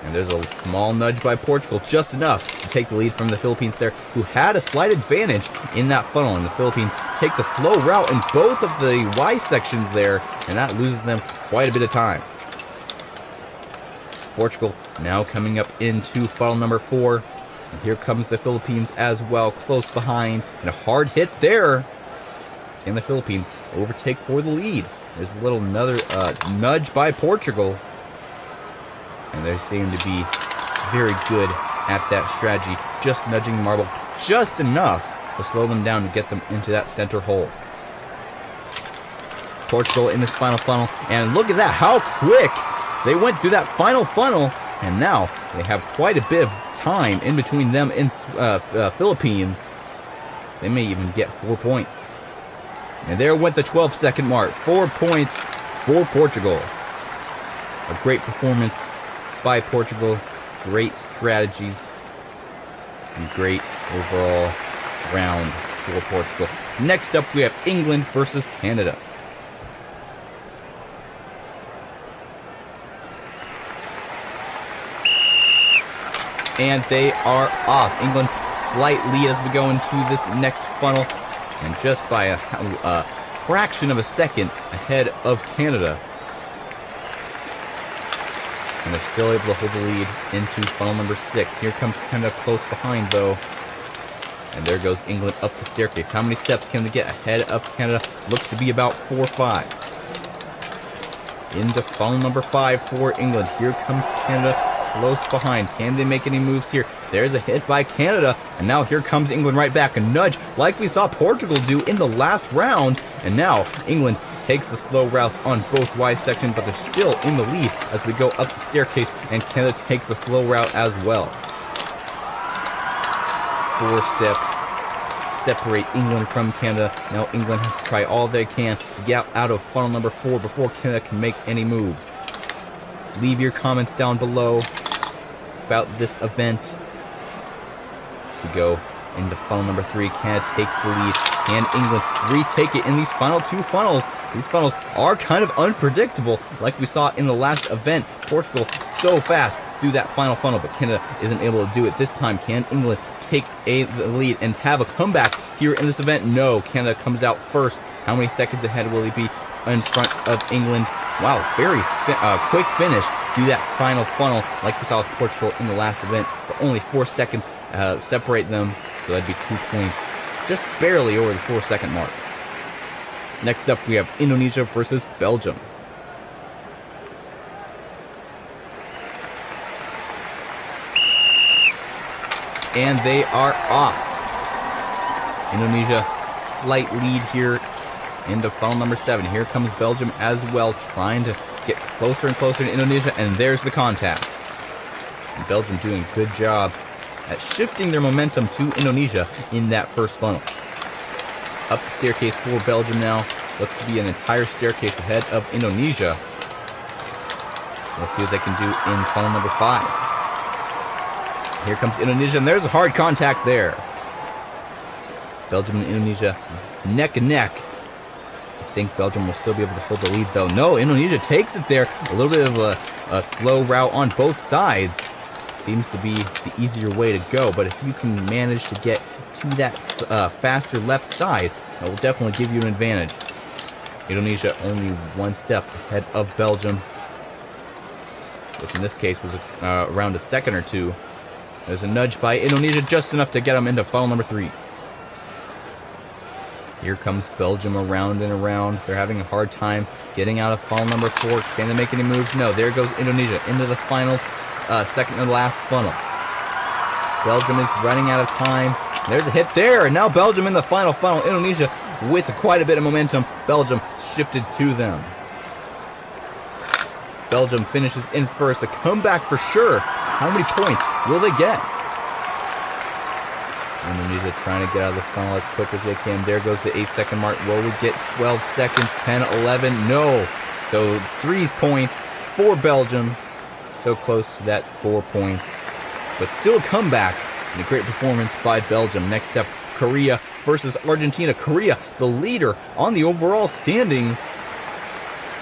B: And there's a small nudge by Portugal, just enough to take the lead from the Philippines there, who had a slight advantage in that funnel. And the Philippines take the slow route in both of the Y sections there, and that loses them quite a bit of time. Portugal now coming up into funnel number 4. And here comes the Philippines as well, close behind, and a hard hit there. Can the Philippines overtake for the lead? There's a little another nudge by Portugal. And they seem to be very good at that strategy. Just nudging the marble just enough to slow them down and get them into that center hole. Portugal in this final funnel. And look at that, how quick they went through that final funnel. And now they have quite a bit of time in between them and Philippines. They may even get 4 points. And there went the 12-second mark. 4 points for Portugal. A great performance by Portugal. Great strategies. And great overall round for Portugal. Next up, we have England versus Canada. And they are off. England slight lead as we go into this next funnel. And just by a fraction of a second ahead of Canada. And they're still able to hold the lead into funnel number 6. Here comes Canada close behind, though. And there goes England up the staircase. How many steps can they get ahead of Canada? Looks to be about 4 or 5. Into funnel number 5 for England. Here comes Canada close behind. Can they make any moves here? There's a hit by Canada, and now here comes England right back. A nudge like we saw Portugal do in the last round, and now England takes the slow routes on both Y sections, but they're still in the lead as we go up the staircase, and Canada takes the slow route as well. 4 steps separate England from Canada. Now England has to try all they can to get out of funnel number 4 before Canada can make any moves. Leave your comments down below about this event. We go into funnel number 3. Canada takes the lead. Can England retake it in these final 2 funnels? These funnels are kind of unpredictable, like we saw in the last event. Portugal so fast through that final funnel, but Canada isn't able to do it this time. Can England take the lead and have a comeback here in this event? No, Canada comes out first. How many seconds ahead will he be in front of England? Wow, very quick finish through that final funnel, like we saw with Portugal in the last event, but only 4 seconds separate them, so that'd be 2 points, just barely over the 4-second mark. Next up, we have Indonesia versus Belgium. And they are off. Indonesia, slight lead here into funnel number 7. Here comes Belgium as well, trying to get closer and closer to Indonesia, and there's the contact. And Belgium doing a good job at shifting their momentum to Indonesia in that first funnel. Up the staircase for Belgium now. Looks to be an entire staircase ahead of Indonesia. We'll see what they can do in funnel number 5. Here comes Indonesia, and there's a hard contact there. Belgium and Indonesia neck and neck. I think Belgium will still be able to hold the lead, though. No, Indonesia takes it there. A little bit of a slow route on both sides. Seems to be the easier way to go, but if you can manage to get to that faster left side, that will definitely give you an advantage. Indonesia only 1 step ahead of Belgium, which in this case was around a second or 2. There's a nudge by Indonesia, just enough to get them into funnel number 3. Here comes Belgium around and around. They're having a hard time getting out of funnel number 4. Can they make any moves? No. There goes Indonesia into the finals, second and last funnel. Belgium is running out of time. There's a hit there, and now Belgium in the final funnel. Indonesia with quite a bit of momentum. Belgium shifted to them. Belgium finishes in first. A comeback for sure. How many points will they get? Indonesia trying to get out of this funnel as quick as they can. There goes the 8-second mark. Will we get 12 seconds? 10, 11? No. So 3 points for Belgium. So close to that 4 points. But still a comeback and a great performance by Belgium. Next up, Korea versus Argentina. Korea, the leader on the overall standings.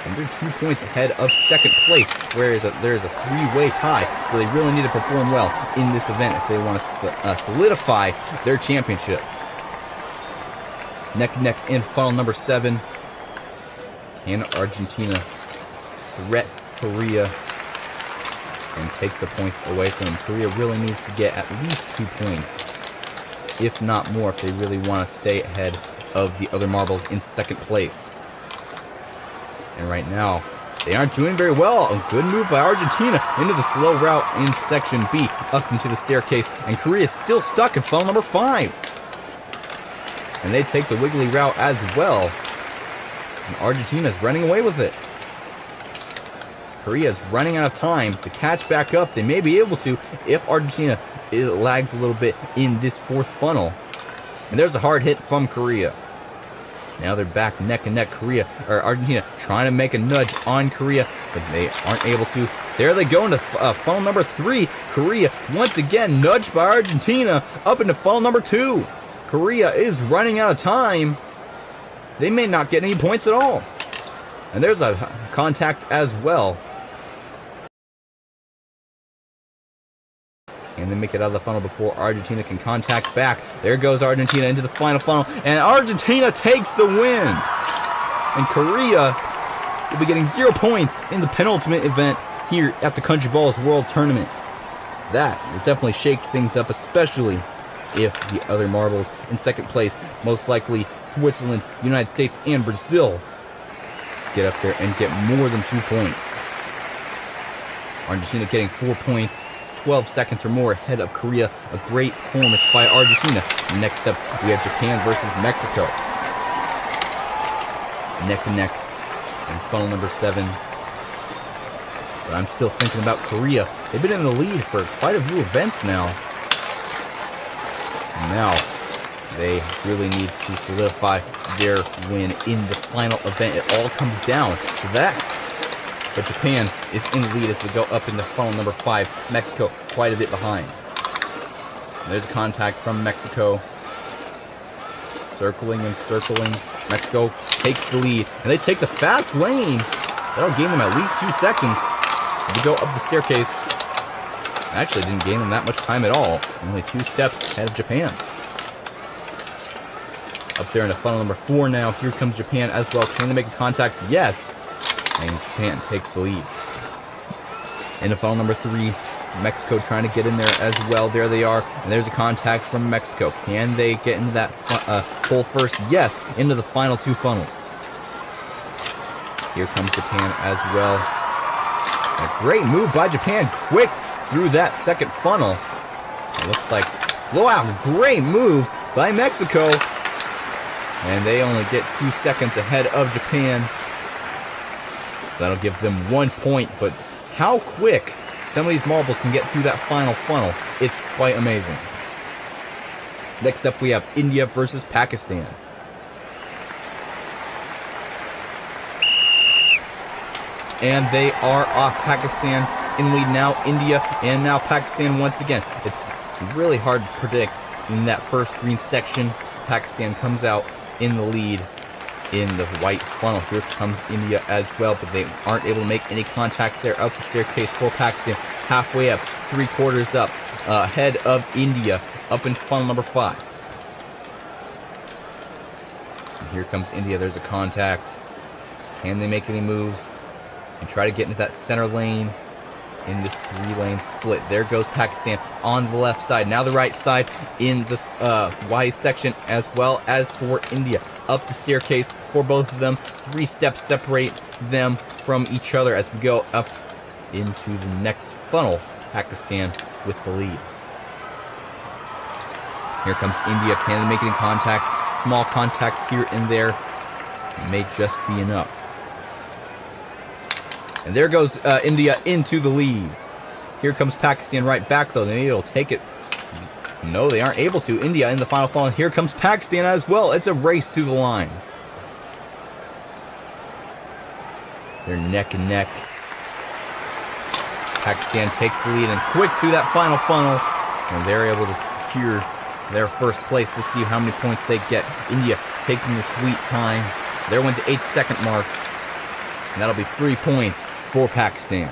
B: And they're 2 points ahead of second place, whereas there's a 3-way tie, so they really need to perform well in this event if they want to solidify their championship. Neck and neck in funnel number 7. Can Argentina threat Korea and take the points away from them? Korea really needs to get at least 2 points, if not more, if they really want to stay ahead of the other marbles in second place. And right now, they aren't doing very well. A good move by Argentina into the slow route in section B, up into the staircase, and Korea is still stuck in funnel number 5. And they take the wiggly route as well. And Argentina is running away with it. Korea is running out of time to catch back up. They may be able to if Argentina lags a little bit in this 4th funnel. And there's a hard hit from Korea. Now they're back neck and neck. Argentina trying to make a nudge on Korea, but they aren't able to. There they go into funnel number 3. Korea once again nudged by Argentina up into funnel number 2. Korea is running out of time. They may not get any points at all. And there's a contact as well. And they make it out of the funnel before Argentina can contact back. There goes Argentina into the final funnel, and Argentina takes the win. And Korea will be getting 0 points in the penultimate event here at the Country Balls World Tournament. That will definitely shake things up, especially if the other marbles in second place, most likely Switzerland, United States, and Brazil, get up there and get more than 2 points. Argentina getting 4 points. 12 seconds or more ahead of Korea. A great performance by Argentina. Next up, we have Japan versus Mexico. Neck and neck in funnel number 7. But I'm still thinking about Korea. They've been in the lead for quite a few events now. And now they really need to solidify their win in the final event. It all comes down to that. But Japan is in the lead as we go up into funnel number 5. Mexico quite a bit behind. There's contact from Mexico. Circling and circling. Mexico takes the lead. And they take the fast lane. That'll gain them at least 2 seconds. They go up the staircase. Actually didn't gain them that much time at all. Only 2 steps ahead of Japan. Up there in the funnel number 4 now. Here comes Japan as well. Can they make a contact? Yes. And Japan takes the lead. In the funnel number 3, Mexico trying to get in there as well. There they are. And there's a contact from Mexico. Can they get into that hole first? Yes. Into the final 2 funnels. Here comes Japan as well. A great move by Japan. Quick through that second funnel. It looks like, wow, great move by Mexico. And they only get 2 seconds ahead of Japan. That'll give them 1 point. But how quick some of these marbles can get through that final funnel, it's quite amazing. Next up, we have India versus Pakistan. And they are off. Pakistan in lead now. India and now Pakistan once again. It's really hard to predict. In that first green section, Pakistan comes out in the lead in the white funnel. Here comes India as well, but they aren't able to make any contacts there up the staircase for Pakistan. Halfway up, 3/4 up, ahead of India, up in funnel number 5. And here comes India. There's a contact. Can they make any moves and try to get into that center lane in this 3-lane split? There goes Pakistan on the left side. Now the right side in this Y section, as well as for India. Up the staircase for both of them. 3 steps separate them from each other as we go up into the next funnel. Pakistan with the lead. Here comes India. Can they make any contacts? Small contacts here and there may just be enough. And there goes India into the lead. Here comes Pakistan right back, though. Maybe it'll take it. No, they aren't able to. India in the final funnel. Here comes Pakistan as well. It's a race to the line. They're neck and neck. Pakistan takes the lead and quick through that final funnel. And they're able to secure their first place. Let's see how many points they get. India taking their sweet time. They went to 8-second mark. And that'll be 3 points for Pakistan.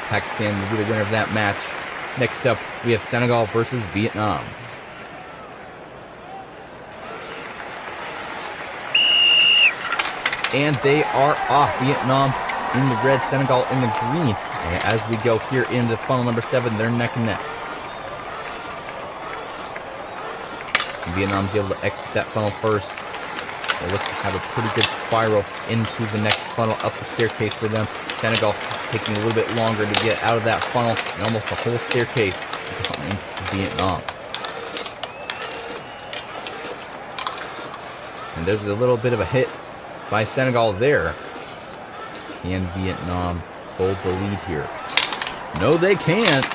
B: Pakistan will be the winner of that match. Next up, we have Senegal versus Vietnam. And they are off. Vietnam in the red, Senegal in the green. And as we go here into funnel number 7, they're neck and neck. And Vietnam's able to exit that funnel first. They look to have a pretty good spiral into the next funnel up the staircase for them. Senegal taking a little bit longer to get out of that funnel, and almost the whole staircase behind Vietnam. And there's a little bit of a hit by Senegal there. Can Vietnam hold the lead here? No, they can't.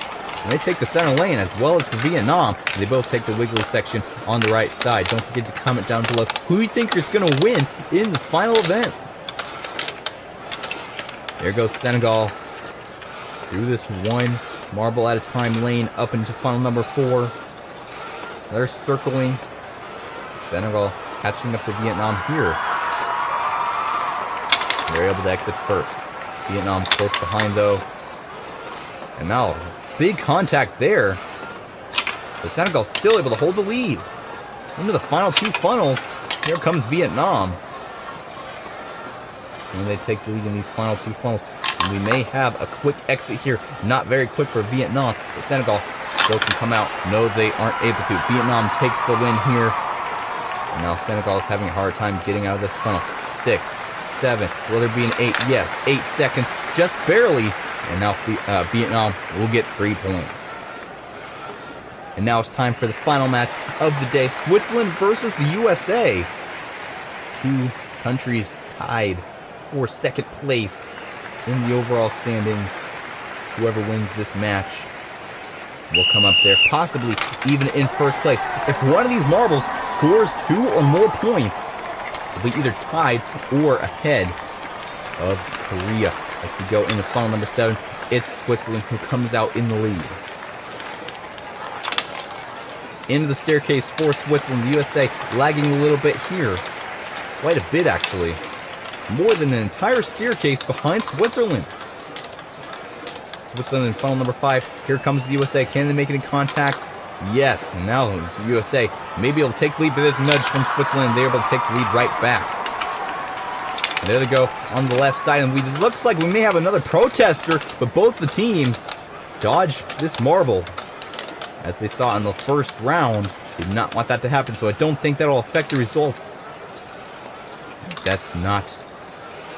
B: And they take the center lane as well as for Vietnam. They both take the wiggly section on the right side. Don't forget to comment down below who you think is going to win in the final event. There goes Senegal through this 1 marble at a time lane up into funnel number 4. They're circling. Senegal catching up to Vietnam here. They're able to exit first. Vietnam close behind though. And now big contact there. But Senegal's still able to hold the lead. Into the final 2 funnels. Here comes Vietnam. And they take the lead in these final 2 funnels. And we may have a quick exit here. Not very quick for Vietnam. But Senegal still can come out. No, they aren't able to. Vietnam takes the win here. And now Senegal is having a hard time getting out of this funnel. 6, 7. Will there be an 8? Yes. 8 seconds. Just barely. And now Vietnam will get 3 points. And now it's time for the final match of the day. Switzerland versus the USA. 2 countries tied for 2nd place in the overall standings. Whoever wins this match will come up there, possibly even in 1st place. If one of these marbles scores 2 or more points, they'll be either tied or ahead of Korea. As we go into funnel number 7, it's Switzerland who comes out in the lead. into the staircase for Switzerland. The USA lagging a little bit here. Quite a bit, actually. More than an entire staircase behind Switzerland. Switzerland in funnel number 5. Here comes the USA. Can they make any contacts? Yes. And now the USA may be able to take the lead, but there's a nudge from Switzerland. They're able to take the lead right back. And there they go on the left side. And it looks like we may have another protester, but both the teams dodge this marble. As they saw in the first round, did not want that to happen, so I don't think that'll affect the results. That's not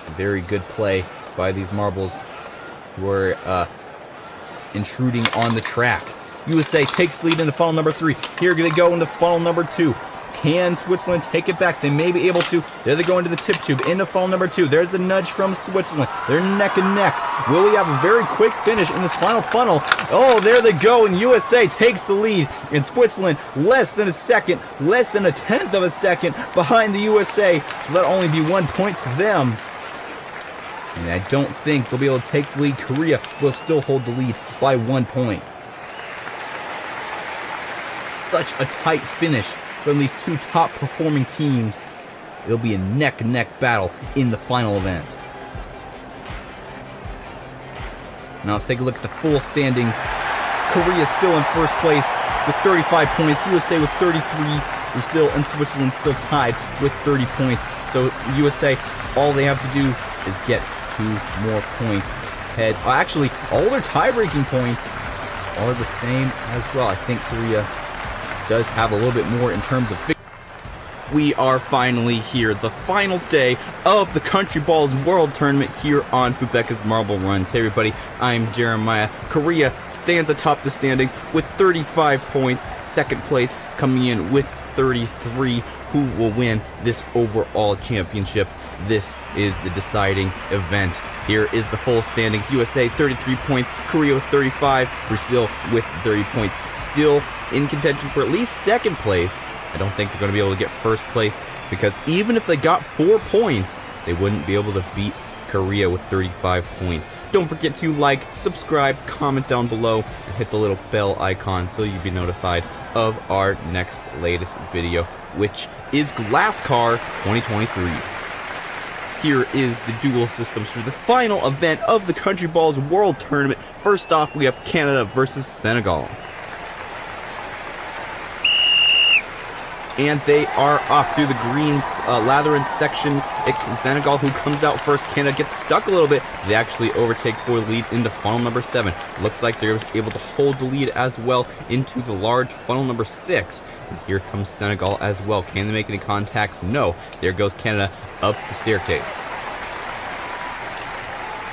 B: a very good play by these marbles who are intruding on the track. USA takes lead into funnel number 3. Here they go into funnel number 2. Can Switzerland take it back? They may be able to. There they go into the tip tube, into funnel number 2. There's a nudge from Switzerland. They're neck and neck. Will we have a very quick finish in this final funnel? Oh, there they go, and USA takes the lead. And Switzerland, less than a second, less than a tenth of a second behind the USA. So that'll only be 1 point to them. And I don't think they'll be able to take the lead. Korea will still hold the lead by 1 point. Such a tight finish from these two top performing teams. It'll be a neck-and-neck battle in the final event. Now let's take a look at the full standings. Korea still in first place with 35 points. USA with 33. Brazil and Switzerland still tied with 30 points. So USA, all they have to do is get 2 more points ahead. Actually, all their tie-breaking points are the same as well. I think Korea does have a little bit more in terms of victory. We are finally here, the final day of the Country Balls World Tournament here on Fubeca's Marble Runs. Hey everybody, I'm Jeremiah. Korea stands atop the standings with 35 points. Second place coming in with 33. Who will win this overall championship? This is the deciding event. Here is the full standings. USA 33 points, Korea with 35, Brazil with 30 points. Still in contention for at least second place. I don't think they're going to be able to get first place, because even if they got 4 points, they wouldn't be able to beat Korea with 35 points. Don't forget to like, subscribe, comment down below, and hit the little bell icon so you'll be notified of our next latest video, which is Glass Car 2023. Here is the duel systems for the final event of the Country Balls World Tournament. First off, we have Canada versus Senegal. And they are off through the green labyrinth section. It's Senegal who comes out first. Canada gets stuck a little bit. They actually overtake for the lead into funnel number 7. Looks like they're able to hold the lead as well into the large funnel number 6. And here comes Senegal as well. Can they make any contacts? No. There goes Canada up the staircase.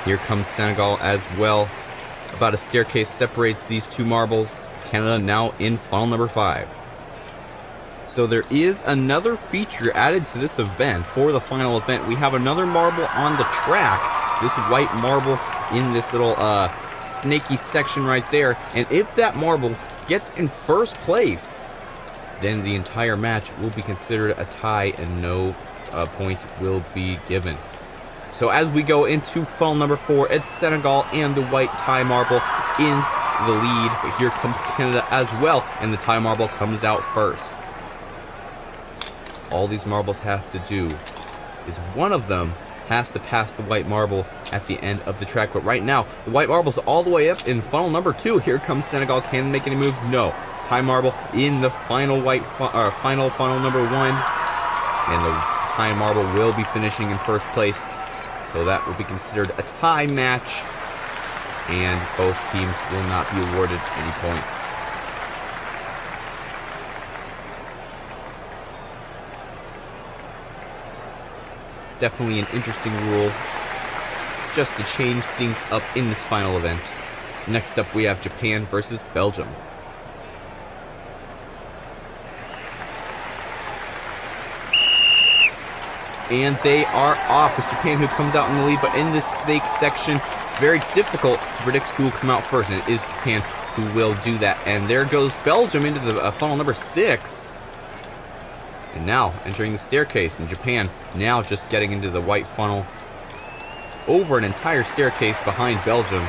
B: Here comes Senegal as well. About a staircase separates these two marbles. Canada now in funnel number 5. So there is another feature added to this event for the final event. We have another marble on the track. This white marble in this little snaky section right there. And if that marble gets in first place, then the entire match will be considered a tie and no points will be given. So as we go into funnel number 4, it's Senegal and the white tie marble in the lead. But here comes Canada as well, and the tie marble comes out first. All these marbles have to do is one of them has to pass the white marble at the end of the track. But right now, the white marble's all the way up in funnel number 2. Here comes Senegal. Can they make any moves? No. Tie marble in the final final funnel number 1. And the tie marble will be finishing in first place. So that will be considered a tie match. And both teams will not be awarded any points. Definitely an interesting rule, just to change things up in this final event. Next up, we have Japan versus Belgium. And they are off. It's Japan who comes out in the lead, but in this snake section, it's very difficult to predict who will come out first, and it is Japan who will do that. And there goes Belgium into the funnel number 6. And now entering the staircase, in Japan now just getting into the white funnel, over an entire staircase behind Belgium,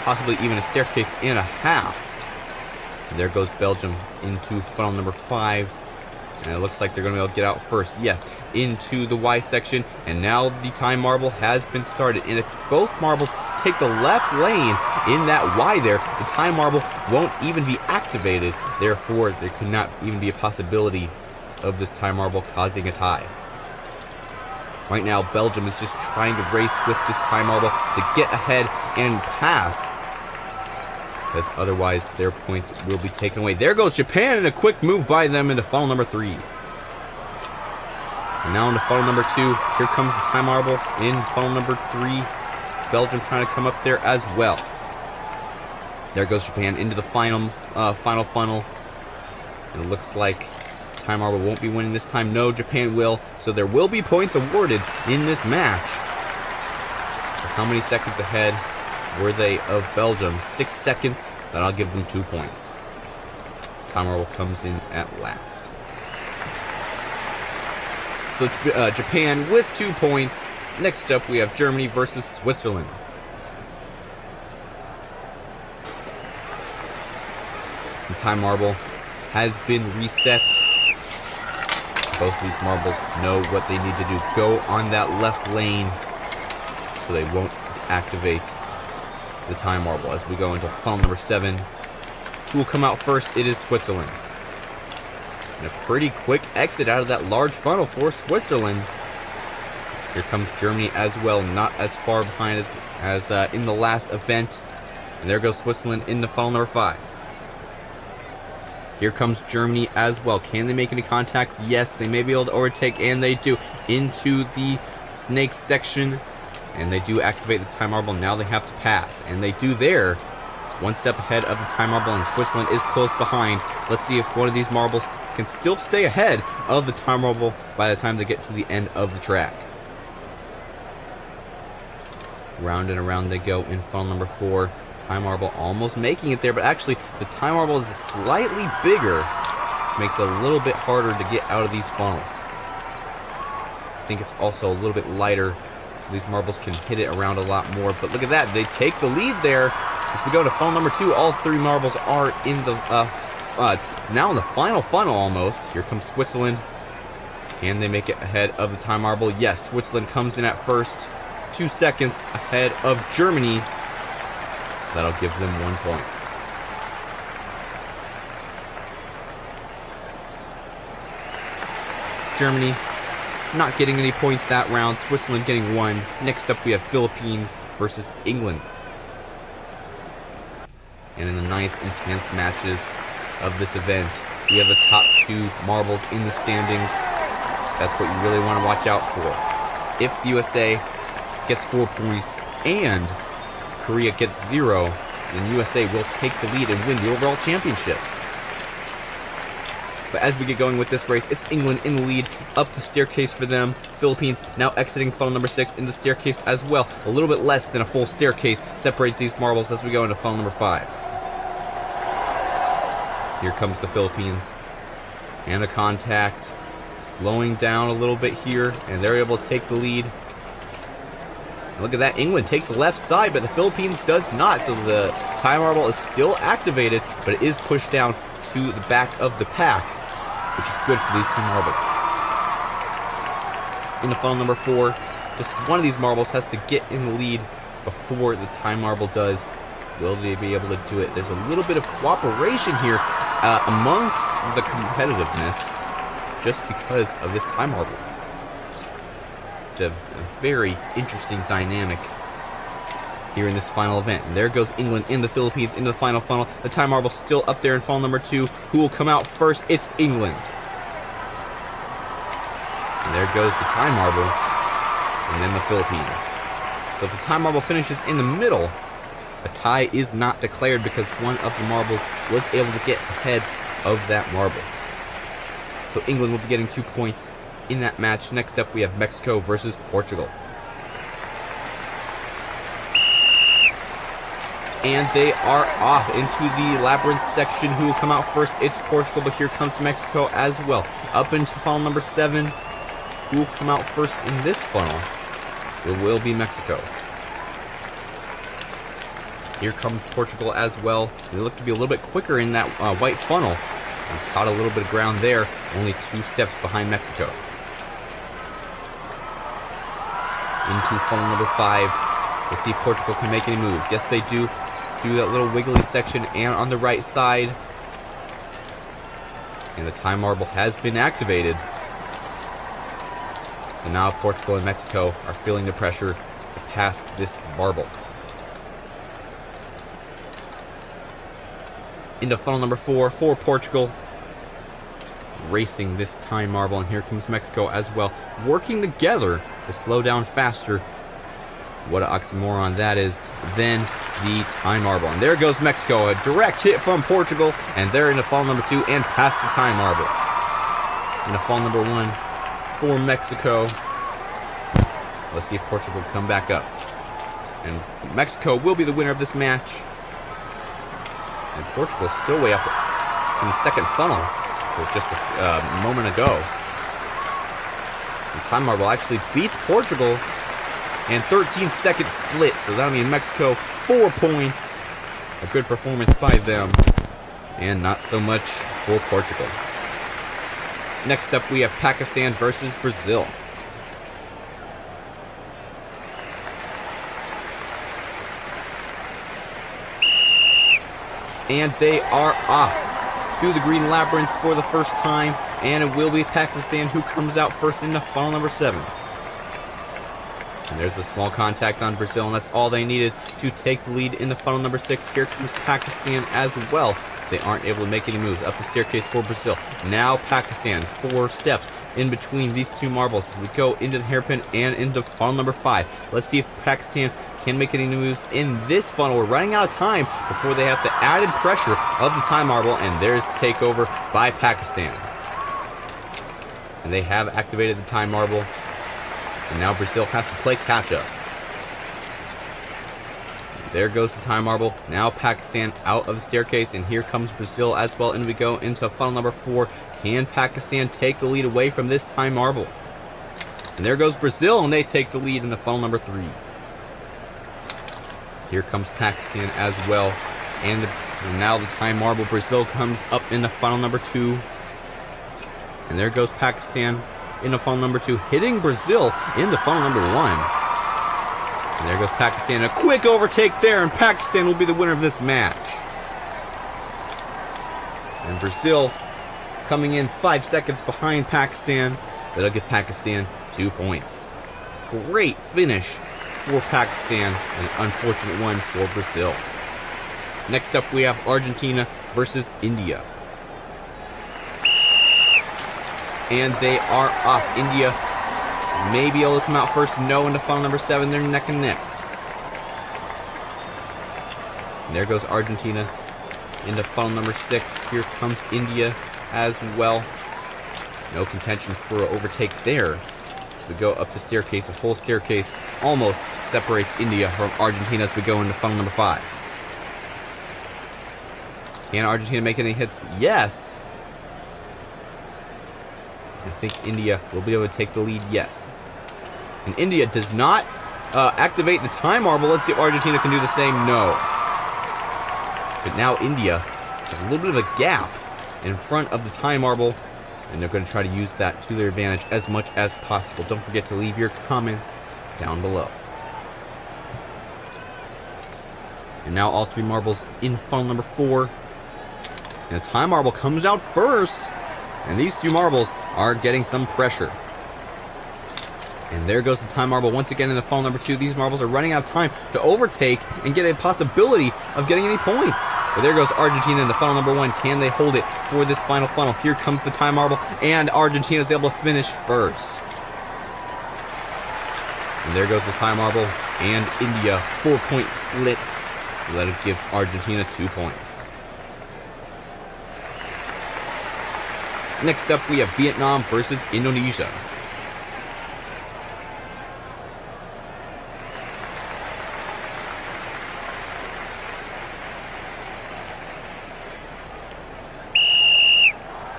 B: possibly even a staircase and a half. And there goes Belgium into funnel number 5. And it looks like they're going to be able to get out first. Yes, into the Y section. And now the time marble has been started. And if both marbles take the left lane in that Y there, the time marble won't even be activated. Therefore, there could not even be a possibility of this time marble causing a tie. Right now, Belgium is just trying to race with this time marble to get ahead and pass, because otherwise their points will be taken away. There goes Japan, and a quick move by them into funnel number 3. And now into funnel number 2. Here comes the time marble in funnel number 3. Belgium trying to come up there as well. There goes Japan into the final funnel. And it looks like time marble won't be winning this time. No, Japan will. So there will be points awarded in this match. So how many seconds ahead were they of Belgium? 6 seconds. Then I'll give them 2 points. Time marble comes in at last. So Japan with 2 points. Next up, we have Germany versus Switzerland. The time marble has been reset. Both of these marbles know what they need to do. Go on that left lane so they won't activate the time marble. As we go into funnel number 7, who will come out first? It is Switzerland. And a pretty quick exit out of that large funnel for Switzerland. Here comes Germany as well, not as far behind as in the last event. And there goes Switzerland in the funnel number 5. Here comes Germany as well. Can they make any contacts? Yes, they may be able to overtake, and they do. Into the snake section, and they do activate the time marble. Now they have to pass, and they do there. 1 step ahead of the time marble, and Switzerland is close behind. Let's see if one of these marbles can still stay ahead of the time marble by the time they get to the end of the track. Round and around they go in funnel number 4. Time marble almost making it there, but actually the time marble is slightly bigger, which makes it a little bit harder to get out of these funnels. I think it's also a little bit lighter, so these marbles can hit it around a lot more. But look at that, they take the lead there. As we go to funnel number 2, all 3 marbles are in the now in the final funnel almost. Here comes Switzerland. Can they make it ahead of the time marble? Yes, Switzerland comes in at first, 2 seconds ahead of Germany. That'll give them 1 point. Germany not getting any points that round. Switzerland getting 1. Next up we have Philippines versus England. And in the 9th and 10th matches of this event, we have the top 2 marbles in the standings. That's what you really want to watch out for. If the USA gets 4 points and Korea gets 0, then USA will take the lead and win the overall championship. But as we get going with this race, it's England in the lead, up the staircase for them. Philippines now exiting funnel number 6 in the staircase as well. A little bit less than a full staircase separates these marbles as we go into funnel number 5. Here comes the Philippines. And a contact. Slowing down a little bit here, and they're able to take the lead. Look at that, England takes the left side, but the Philippines does not, so the time marble is still activated, but it is pushed down to the back of the pack, which is good for these 2 marbles. In the funnel number 4, just one of these marbles has to get in the lead before the time marble does. Will they be able to do it? There's a little bit of cooperation here amongst the competitiveness just because of this time marble. A very interesting dynamic here in this final event. And there goes England in the Philippines into the final funnel. The time marble still up there in funnel number 2. Who will come out first? It's England. And there goes the time marble, and then the Philippines. So if the time marble finishes in the middle, a tie is not declared because one of the marbles was able to get ahead of that marble. So England will be getting 2 points in that match. Next up we have Mexico versus Portugal. And they are off into the labyrinth section. Who will come out first? It's Portugal, but here comes Mexico as well. Up into funnel number 7. Who will come out first in this funnel? It will be Mexico. Here comes Portugal as well. They look to be a little bit quicker in that white funnel. And caught a little bit of ground there, only 2 steps behind Mexico. Into funnel number 5. Let's see if Portugal can make any moves. Yes, they do. Do that little wiggly section and on the right side. And the time marble has been activated. So now Portugal and Mexico are feeling the pressure to pass this marble. Into funnel number 4 for Portugal. Racing this time marble, and here comes Mexico as well, working together to slow down faster. What an oxymoron that is. Then the time marble, and there goes Mexico, a direct hit from Portugal, and they're into funnel number 2 and past the time marble. Into funnel number 1 for Mexico. Let's see if Portugal can come back up, and Mexico will be the winner of this match. And Portugal still way up in the second funnel. Just a moment ago. The time marble actually beats Portugal and 13-second split, so that'll mean Mexico 4 points. A good performance by them, and not so much for Portugal. Next up, we have Pakistan versus Brazil. And they are off through the green labyrinth for the first time, and it will be Pakistan who comes out first into funnel number 7. And there's a small contact on Brazil, and that's all they needed to take the lead in the funnel number 6. Here comes Pakistan as well. They aren't able to make any moves up the staircase for Brazil. Now Pakistan, 4 steps in between these 2 marbles as we go into the hairpin and into funnel number 5. Let's see if Pakistan can make any moves in this funnel. We're running out of time before they have the added pressure of the time marble, and there's the takeover by Pakistan. And they have activated the time marble, and now Brazil has to play catch up. There goes the time marble. Now Pakistan out of the staircase, and here comes Brazil as well, and we go into funnel number 4. Can Pakistan take the lead away from this time marble? And there goes Brazil, and they take the lead in the funnel number 3. Here comes Pakistan as well, and now the time marble. Brazil comes up in the funnel number 2, and there goes Pakistan in the funnel number 2, hitting Brazil in the funnel number 1. And there goes Pakistan, a quick overtake there, and Pakistan will be the winner of this match. And Brazil coming in 5 seconds behind Pakistan. That'll give Pakistan 2 points. Great finish for Pakistan, and an unfortunate one for Brazil. Next up, we have Argentina versus India. And they are off. India may be able to come out first. No, into funnel number 7. They're neck and neck. And there goes Argentina into funnel number 6. Here comes India as well. No contention for an overtake there. We go up the staircase. A whole staircase almost separates India from Argentina as we go into funnel number 5. Can Argentina make any hits? Yes. I think India will be able to take the lead. Yes. And India does not activate the time marble. Let's see if Argentina can do the same. No. But now India has a little bit of a gap in front of the time marble, and they're going to try to use that to their advantage as much as possible. Don't forget to leave your comments down below. And now all 3 marbles in funnel number 4. And the time marble comes out first. And these 2 marbles are getting some pressure. And there goes the time marble once again in the funnel number 2. These marbles are running out of time to overtake and get a possibility of getting any points. But there goes Argentina in the funnel number 1. Can they hold it for this final funnel? Here comes the time marble, and Argentina is able to finish first. And there goes the time marble, and India 4-point split. Let it give Argentina 2 points. Next up, we have Vietnam versus Indonesia.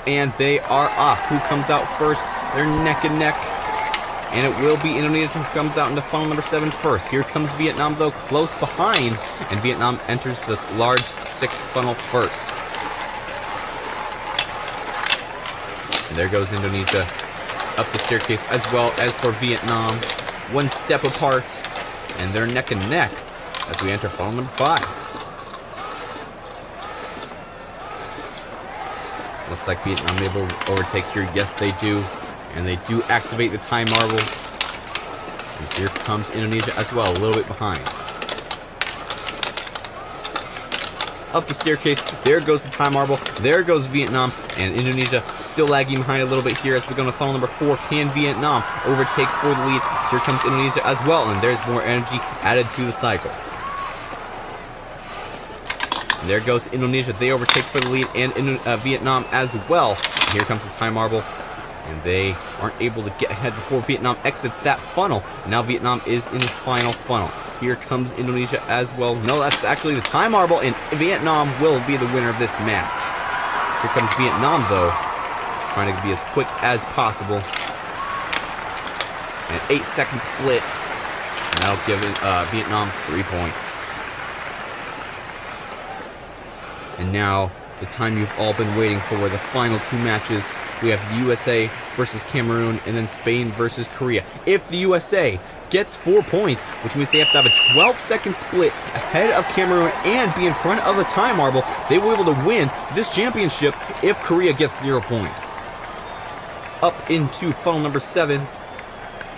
B: And they are off. Who comes out first? They're neck and neck. and it will be Indonesia who comes out into funnel number 7 first. Here comes Vietnam, though, close behind, and Vietnam enters this large 6th funnel first. And there goes Indonesia up the staircase, as well as for Vietnam. One step apart, and they're neck and neck as we enter funnel number 5. Looks like Vietnam able to overtake here. Yes, they do. And they do activate the time marble. And here comes Indonesia as well, a little bit behind. Up the staircase, there goes the time marble, there goes Vietnam, and Indonesia still lagging behind a little bit here as we go to funnel number 4. Can Vietnam overtake for the lead? Here comes Indonesia as well, and there's more energy added to the cycle. And there goes Indonesia, they overtake for the lead, and Vietnam as well. And here comes the time marble, and they aren't able to get ahead before Vietnam exits that funnel. Now Vietnam is in the final funnel. Here comes Indonesia as well. No, that's actually the time marble, and Vietnam will be the winner of this match. Here comes Vietnam, though, trying to be as quick as possible. An 8-second split, and that'll give Vietnam 3 points. And now, the time you've all been waiting for, the final 2 matches. We have the USA versus Cameroon, and then Spain versus Korea. If the USA gets 4 points, which means they have to have a 12-second split ahead of Cameroon and be in front of the time marble, they will be able to win this championship if Korea gets 0 points. Up into funnel number 7.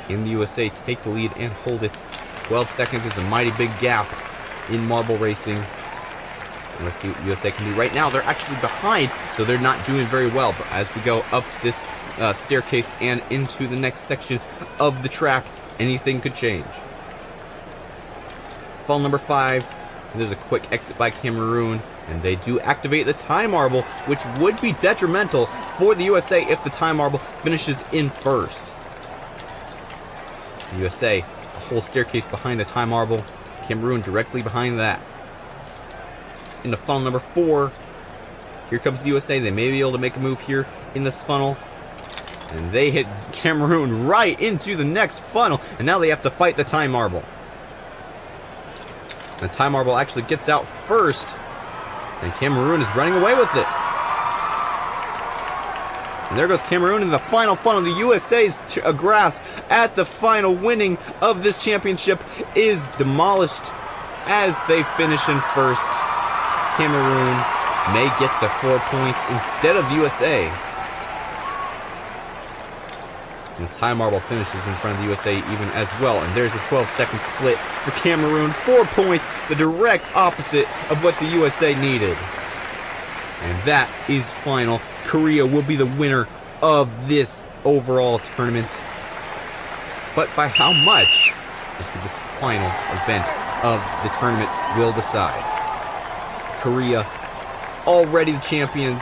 B: Can the USA take the lead and hold it? 12 seconds is a mighty big gap in marble racing. And let's see what USA can do right now. They're actually behind, so they're not doing very well. But as we go up this staircase and into the next section of the track, anything could change. Funnel number 5. There's a quick exit by Cameroon, and they do activate the time marble, which would be detrimental for the USA if the time marble finishes in first. The USA, a whole staircase behind the time marble. Cameroon directly behind that. Into funnel number 4. Here comes the USA. They may be able to make a move here in this funnel. And they hit Cameroon right into the next funnel. And now they have to fight the time marble. The time marble actually gets out first. And Cameroon is running away with it. And there goes Cameroon in the final funnel. The USA's grasp at the final winning of this championship is demolished as they finish in first. Cameroon may get the 4 points instead of the USA. And the time marble finishes in front of the USA even as well. And there's a 12-second split for Cameroon. 4 points, the direct opposite of what the USA needed. And that is final. Korea will be the winner of this overall tournament. But by how much? This final event of the tournament will decide. Korea, already the champions.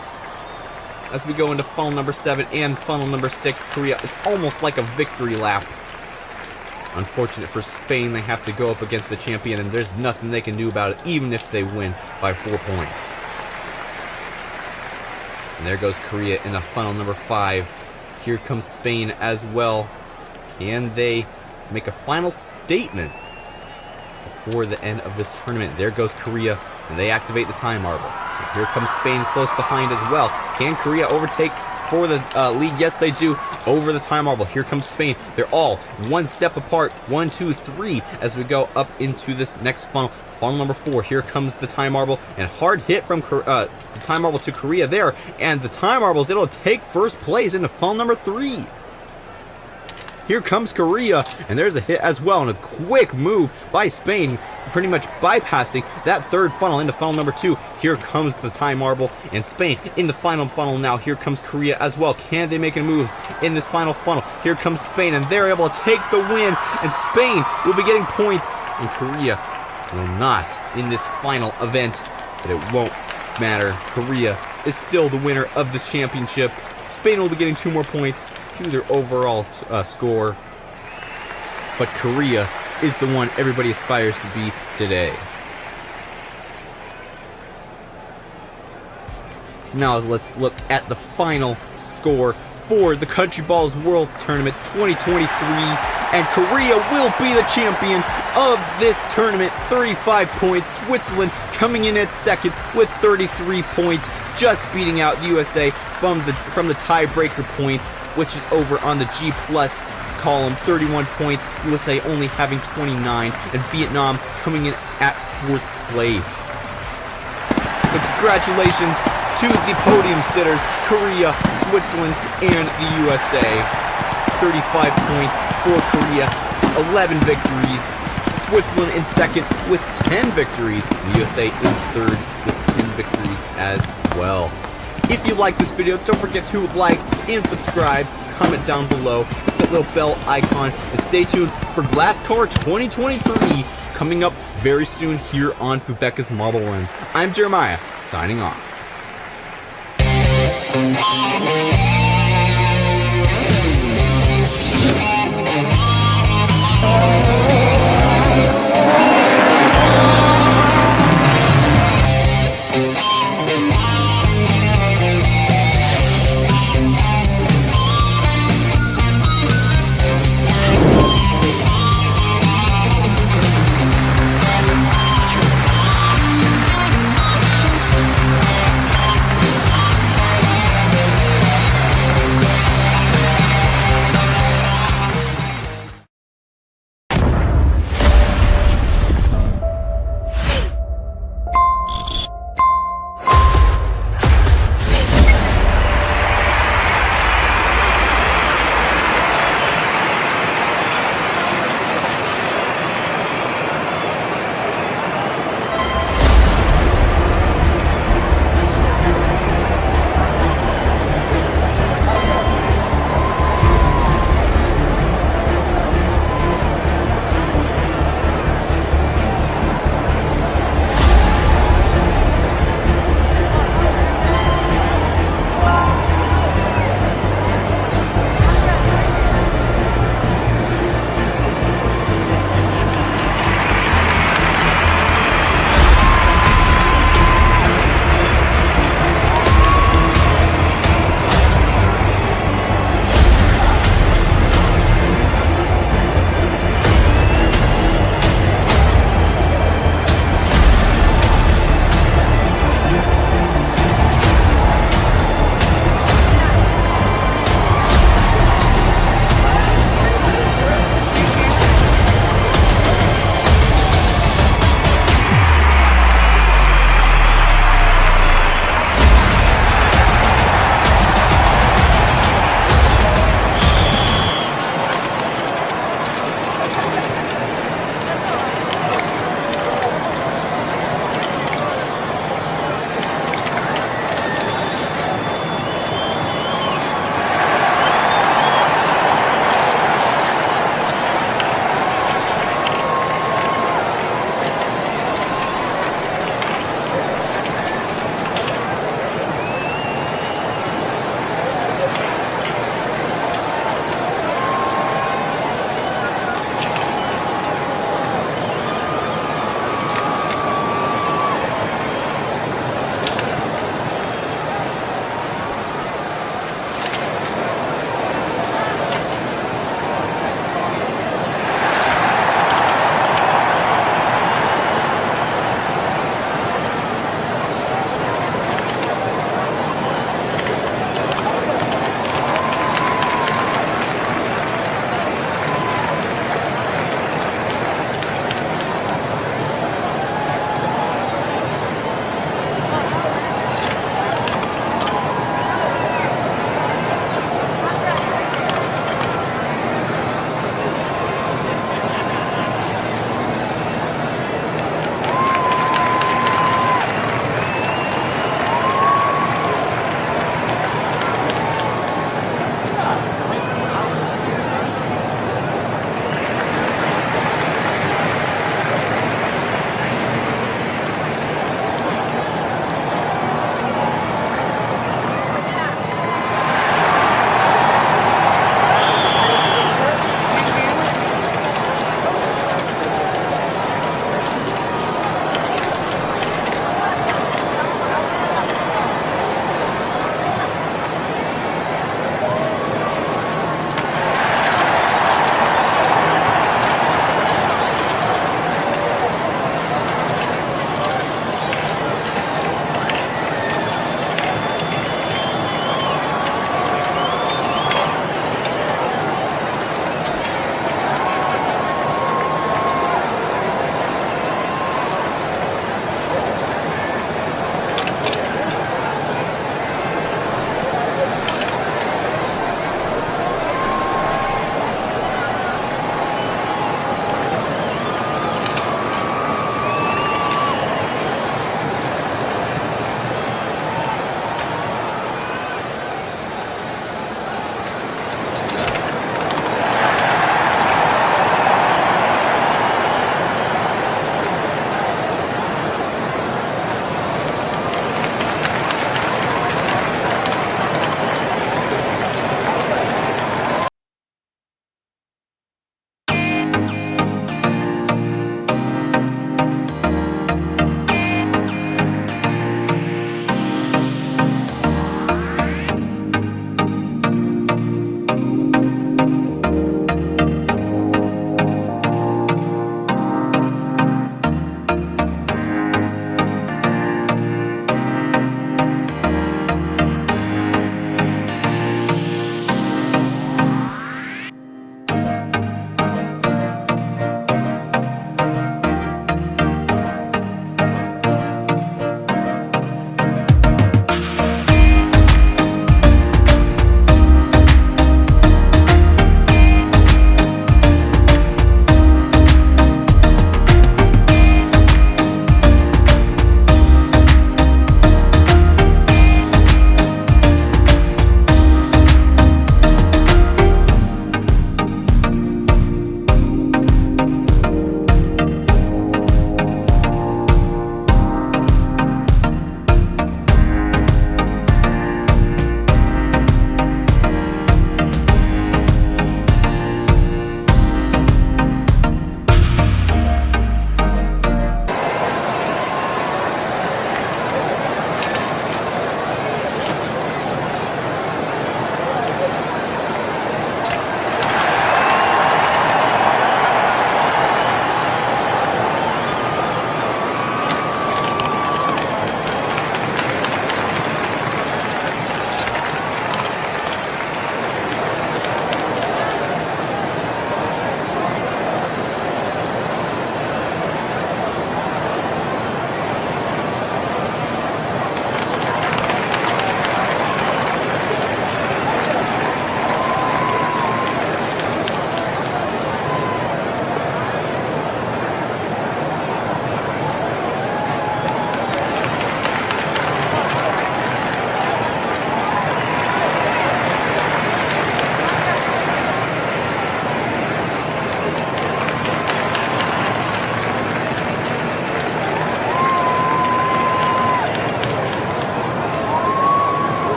B: As we go into funnel number 7 and funnel number 6, Korea, it's almost like a victory lap. Unfortunate for Spain, they have to go up against the champion, and there's nothing they can do about it, even if they win by 4 points. And there goes Korea in the funnel number 5. Here comes Spain as well. Can they make a final statement before the end of this tournament? There goes Korea, and they activate the time marble. And here comes Spain close behind as well. Can Korea overtake for the lead? Yes, they do, over the time marble. Here comes Spain. They're all one step apart. 1, 2, 3 as we go up into this next funnel. Funnel number 4. Here comes the time marble, and hard hit from the time marble to Korea there. And the time marble is able to take first place into funnel number 3. Here comes Korea, and there's a hit as well, and a quick move by Spain, pretty much bypassing that third funnel into funnel number 2. Here comes the time marble, and Spain in the final funnel now. Here comes Korea as well. Can they make any moves in this final funnel? Here comes Spain, and they're able to take the win, and Spain will be getting points, and Korea will not in this final event, but it won't matter. Korea is still the winner of this championship. Spain will be getting 2 more points to their overall score, but Korea is the one everybody aspires to be today. Now let's look at the final score for the Country Balls World Tournament 2023, and Korea will be the champion of this tournament. 35 points. Switzerland coming in at second with 33 points, just beating out the USA from the tiebreaker points, which is over on the G plus column. 31 points. USA only having 29, and Vietnam coming in at 4th place. So congratulations to the podium sitters, Korea, Switzerland, and the USA. 35 points for Korea, 11 victories. Switzerland in second with 10 victories. The USA in third with 10 victories as well. If you like this video, don't forget to like and subscribe. Comment down below, hit that little bell icon, and stay tuned for Glass Car 2023 coming up very soon here on Fubeca's Marble Runs. I'm Jeremiah, signing off.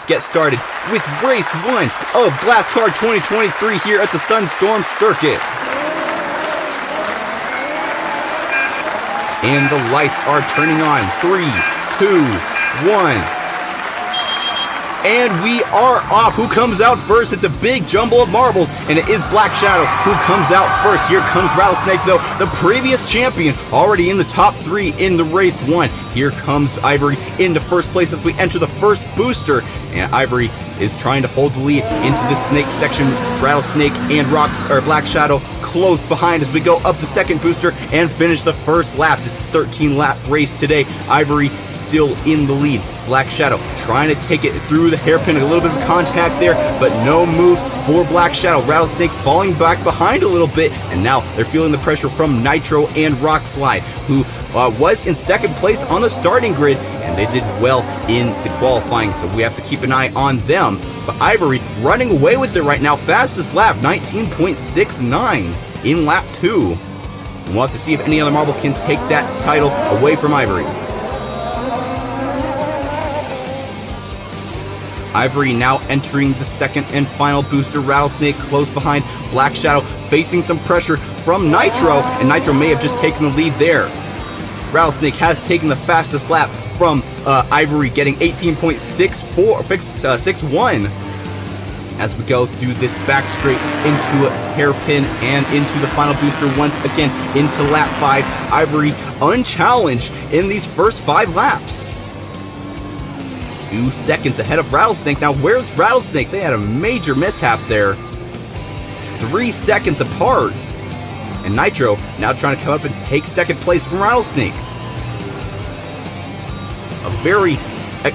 B: Marbles get started with race 1 of Glass Card 2023 here at the Sunstorm Circuit. And the lights are turning on. 3, 2, 1. And we are off. Who comes out first? It's a big jumble of marbles, and it is Black Shadow who comes out first. Here comes Rattlesnake, though, the previous champion, already in the top 3 in the race 1. Here comes Ivory into first place as we enter the first booster, and Ivory is trying to hold the lead into the snake section. Rattlesnake and Black Shadow close behind as we go up the second booster and finish the first lap. This 13-lap race today. Ivory still in the lead. Black Shadow trying to take it through the hairpin. A little bit of contact there, but no moves for Black Shadow. Rattlesnake falling back behind a little bit, and now they're feeling the pressure from Nitro and Rockslide, who was in second place on the starting grid, and they did well in the qualifying, so we have to keep an eye on them. But Ivory running away with it right now. Fastest lap, 19.69 in lap 2. And we'll have to see if any other marble can take that title away from Ivory. Ivory now entering the second and final booster. Rattlesnake close behind. Black Shadow facing some pressure from Nitro, and Nitro may have just taken the lead there. Rattlesnake has taken the fastest lap from Ivory, getting 18.61 as we go through this back straight into a hairpin and into the final booster once again into lap 5. Ivory unchallenged in these first 5 laps. 2 seconds ahead of Rattlesnake. Now, where's Rattlesnake? They had a major mishap there. 3 seconds apart. And Nitro now trying to come up and take second place from Rattlesnake. A very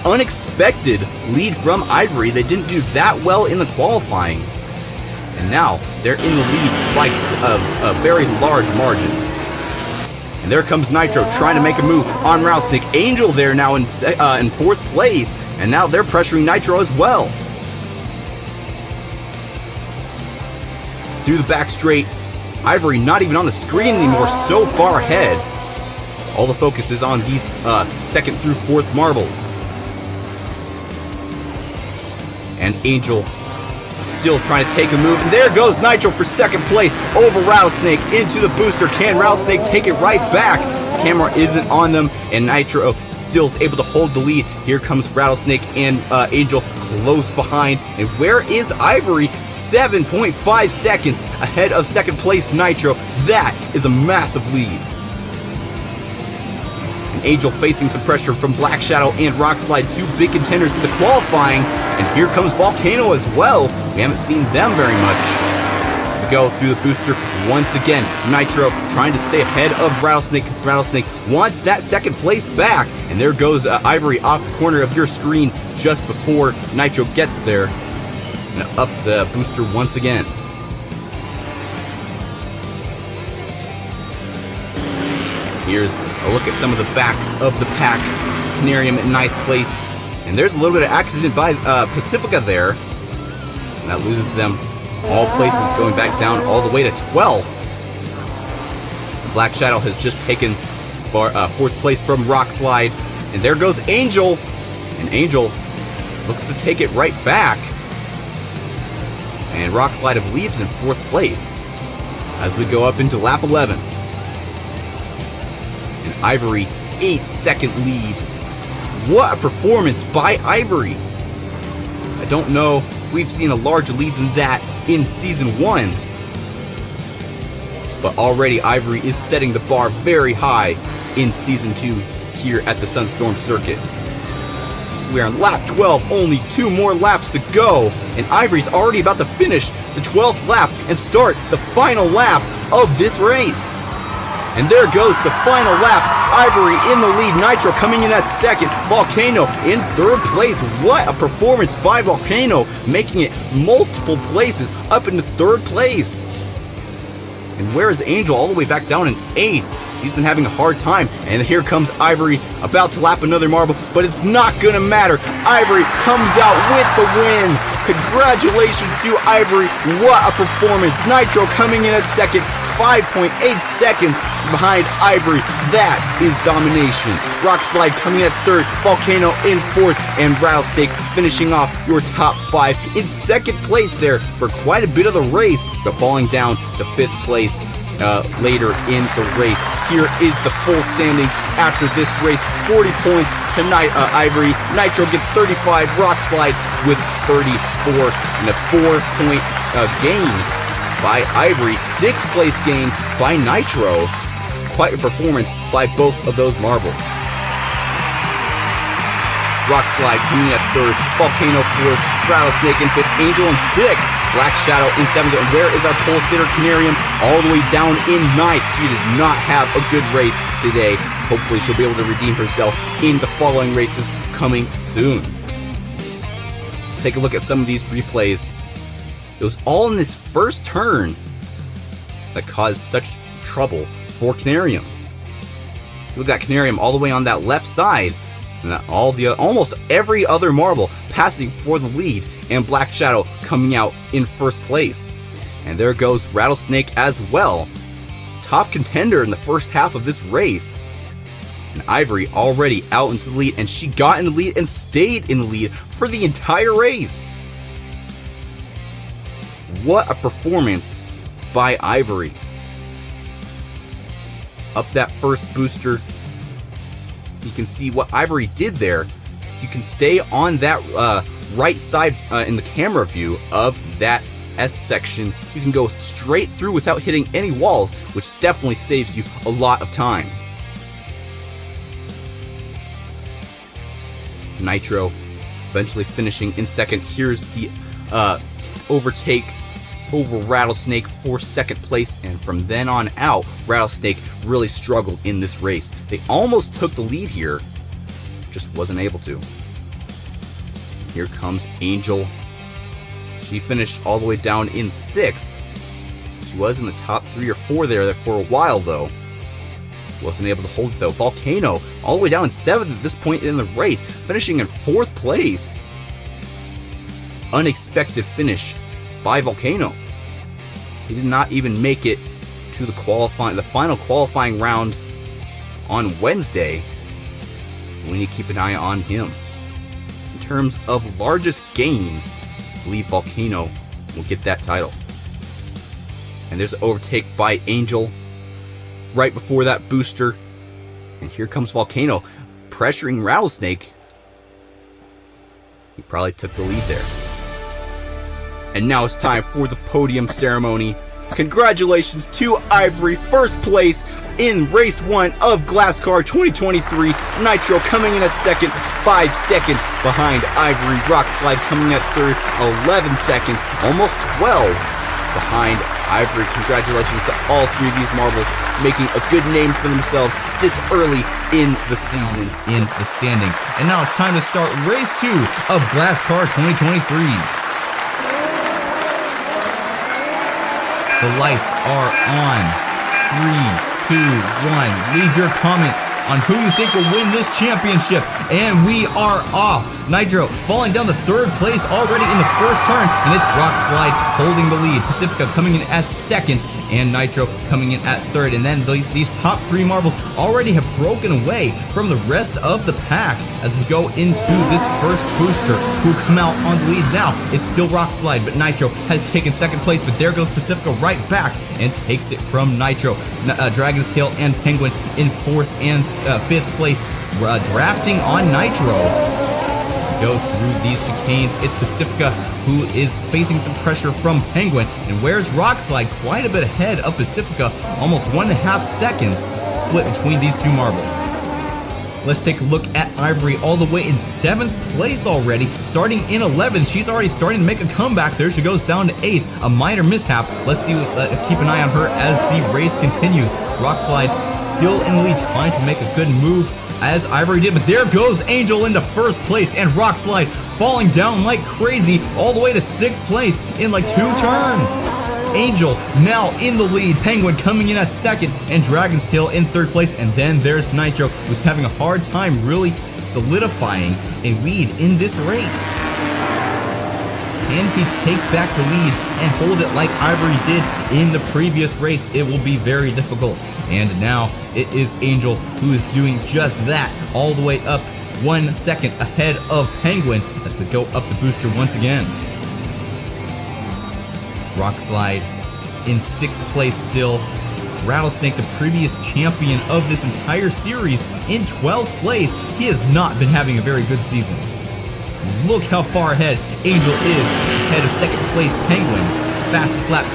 B: unexpected lead from Ivory. They didn't do that well in the qualifying. And now they're in the lead by a very large margin. And there comes Nitro trying to make a move on Rattlesnake. Angel there now in 4th place. And now they're pressuring Nitro as well. Through the back straight. Ivory not even on the screen anymore, so far ahead. All the focus is on these 2nd through 4th marbles. And Angel still trying to take a move. And there goes Nitro for 2nd place over Rattlesnake into the booster. Can Rattlesnake take it right back? Camera isn't on them, and Nitro still is able to hold the lead. Here comes Rattlesnake and Angel close behind. And where is Ivory? 7.5 seconds ahead of 2nd place Nitro. That is a massive lead. And Angel facing some pressure from Black Shadow and Rockslide, 2 big contenders in the qualifying. And here comes Volcano as well. We haven't seen them very much. We go through the booster once again. Nitro trying to stay ahead of Rattlesnake because Rattlesnake wants that 2nd place back. And there goes Ivory off the corner of your screen just before Nitro gets there. And up the booster once again. Here's a look at some of the back of the pack. Canarium at 9th place. And there's a little bit of accident by Pacifica there. And that loses them all places, going back down all the way to 12th. Black Shadow has just taken 4th place from Rockslide. And there goes Angel. And Angel looks to take it right back. And Rockslide leaves in 4th place as we go up into lap 11. And Ivory, 8-second lead. What a performance by Ivory. I don't know if we've seen a larger lead than that in Season 1. But already Ivory is setting the bar very high in Season 2 here at the Sunstorm Circuit. We are on lap 12, only 2 more laps to go, and Ivory's already about to finish the 12th lap and start the final lap of this race. And there goes the final lap. Ivory in the lead. Nitro coming in at 2nd. Volcano in 3rd place. What a performance by Volcano, making it multiple places up into 3rd place. And where is Angel? All the way back down in 8th. She's been having a hard time. And here comes Ivory, about to lap another marble, but it's not gonna matter. Ivory comes out with the win. Congratulations to Ivory. What a performance. Nitro coming in at 2nd. 5.8 seconds behind Ivory. That is domination. Rock Slide coming in at third, Volcano in fourth, and Rattlesnake finishing off your top 5 in second place there for quite a bit of the race, but falling down to 5th place later in the race. Here is the full standings after this race. 40 points to Ivory. Nitro gets 35. Rock Slide with 34 and a 4-point gain by Ivory. 6th place gain by Nitro. Quite a performance by both of those marbles. Rock Slide coming at third, Volcano fourth, Rattlesnake in fifth, Angel in sixth, Black Shadow in seventh, and where is our pole sitter Canarium? All the way down in ninth. She did not have a good race today. Hopefully she'll be able to redeem herself in the following races coming soon. Let's take a look at some of these replays. It was all in this first turn that caused such trouble for Canarium. Look at that Canarium all the way on that left side, and almost every other marble passing for the lead, and Black Shadow coming out in first place. And there goes Rattlesnake as well, top contender in the first half of this race. And Ivory already out into the lead, and she got in the lead and stayed in the lead for the entire race. What a performance by Ivory. Up that first booster. You can see what Ivory did there. You can stay on that right side in the camera view of that S section. You can go straight through without hitting any walls, which definitely saves you a lot of time. Nitro eventually finishing in second. Here's the overtake over Rattlesnake for second place, and from then on out, Rattlesnake really struggled in this race. They almost took the lead here, just wasn't able to. Here comes Angel. She finished all the way down in sixth. She was in the top 3 or 4 there for a while though. Wasn't able to hold it though. Volcano all the way down in 7th at this point in the race, finishing in 4th place. Unexpected finish by Volcano. He did not even make it to the final qualifying round on Wednesday. We need to keep an eye on him. In terms of largest gains, I believe Volcano will get that title. And there's an overtake by Angel right before that booster. And here comes Volcano pressuring Rattlesnake. He probably took the lead there. And now it's time for the podium ceremony. Congratulations to Ivory, first place in race 1 of Glass Car 2023. Nitro coming in at second, 5 seconds behind Ivory. Rock Slide coming at third, 11 seconds, almost 12 behind Ivory. Congratulations to all 3 of these marbles, making a good name for themselves this early in the season
A: in the standings. And now it's time to start race 2 of Glass Car 2023. The lights are on. 3, 2, 1. Leave your comment on who you think will win this championship. And we are off. Nitro falling down to 3rd place already in the first turn. And it's Rock Slide holding the lead. Pacifica coming in at 2nd. And Nitro coming in at 3rd. And then these top 3 marbles already have broken away from the rest of the pack as we go into this first booster, who come out on the lead now. It's still Rock Slide, but Nitro has taken 2nd place. But there goes Pacifica right back and takes it from Nitro. Dragon's Tail and Penguin in 4th and 5th place, drafting on Nitro. Go through these chicanes. It's Pacifica who is facing some pressure from Penguin. And where's Rock Slide? Quite a bit ahead of Pacifica. Almost 1.5 seconds split between these 2 marbles. Let's take a look at Ivory all the way in 7th place already. Starting in 11th, she's already starting to make a comeback there. She goes down to 8th, a minor mishap. Let's see, keep an eye on her as the race continues. Rock Slide still in the lead, trying to make a good move as Ivory did, but there goes Angel into 1st place, and Rock Slide falling down like crazy all the way to 6th place in like 2 turns. Angel now in the lead, Penguin coming in at 2nd, and Dragon's Tail in 3rd place. And then there's Nitro, who's having a hard time really solidifying a lead in this race. Can he take back the lead and hold it like Ivory did in the previous race? It will be very difficult. And now it is Angel who is doing just that, all the way up 1 second ahead of Penguin as we go up the booster once again. Rock Slide in 6th place still. Rattlesnake, the previous champion of this entire series, in 12th place. He has not been having a very good season. Look how far ahead Angel is, ahead of 2nd place Penguin. Fastest lap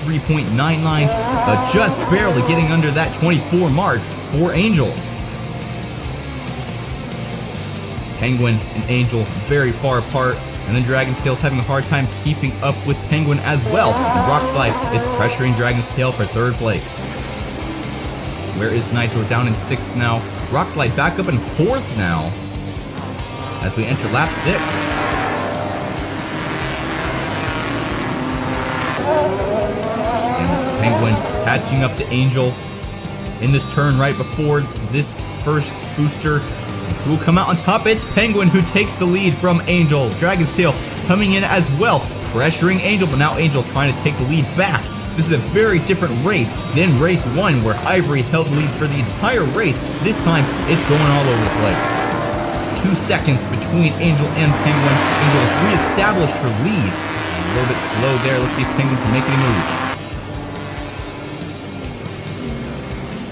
A: 23.99, just barely getting under that 24 mark for Angel. Penguin and Angel very far apart, and then Dragon's Tail's having a hard time keeping up with Penguin as well. Rock Slide is pressuring Dragon's Tail for 3rd place. Where is Nitro? Down in 6th now. Rock Slide back up in 4th now as we enter lap 6. And Penguin catching up to Angel in this turn right before this first booster. Who will come out on top? It's Penguin who takes the lead from Angel. Dragon's Tail coming in as well, pressuring Angel, but now Angel trying to take the lead back. This is a very different race than race 1, where Ivory held the lead for the entire race. This time, it's going all over the place. 2 seconds between Angel and Penguin. Angel has reestablished her lead. A little bit slow there. Let's see if Penguin can make any moves.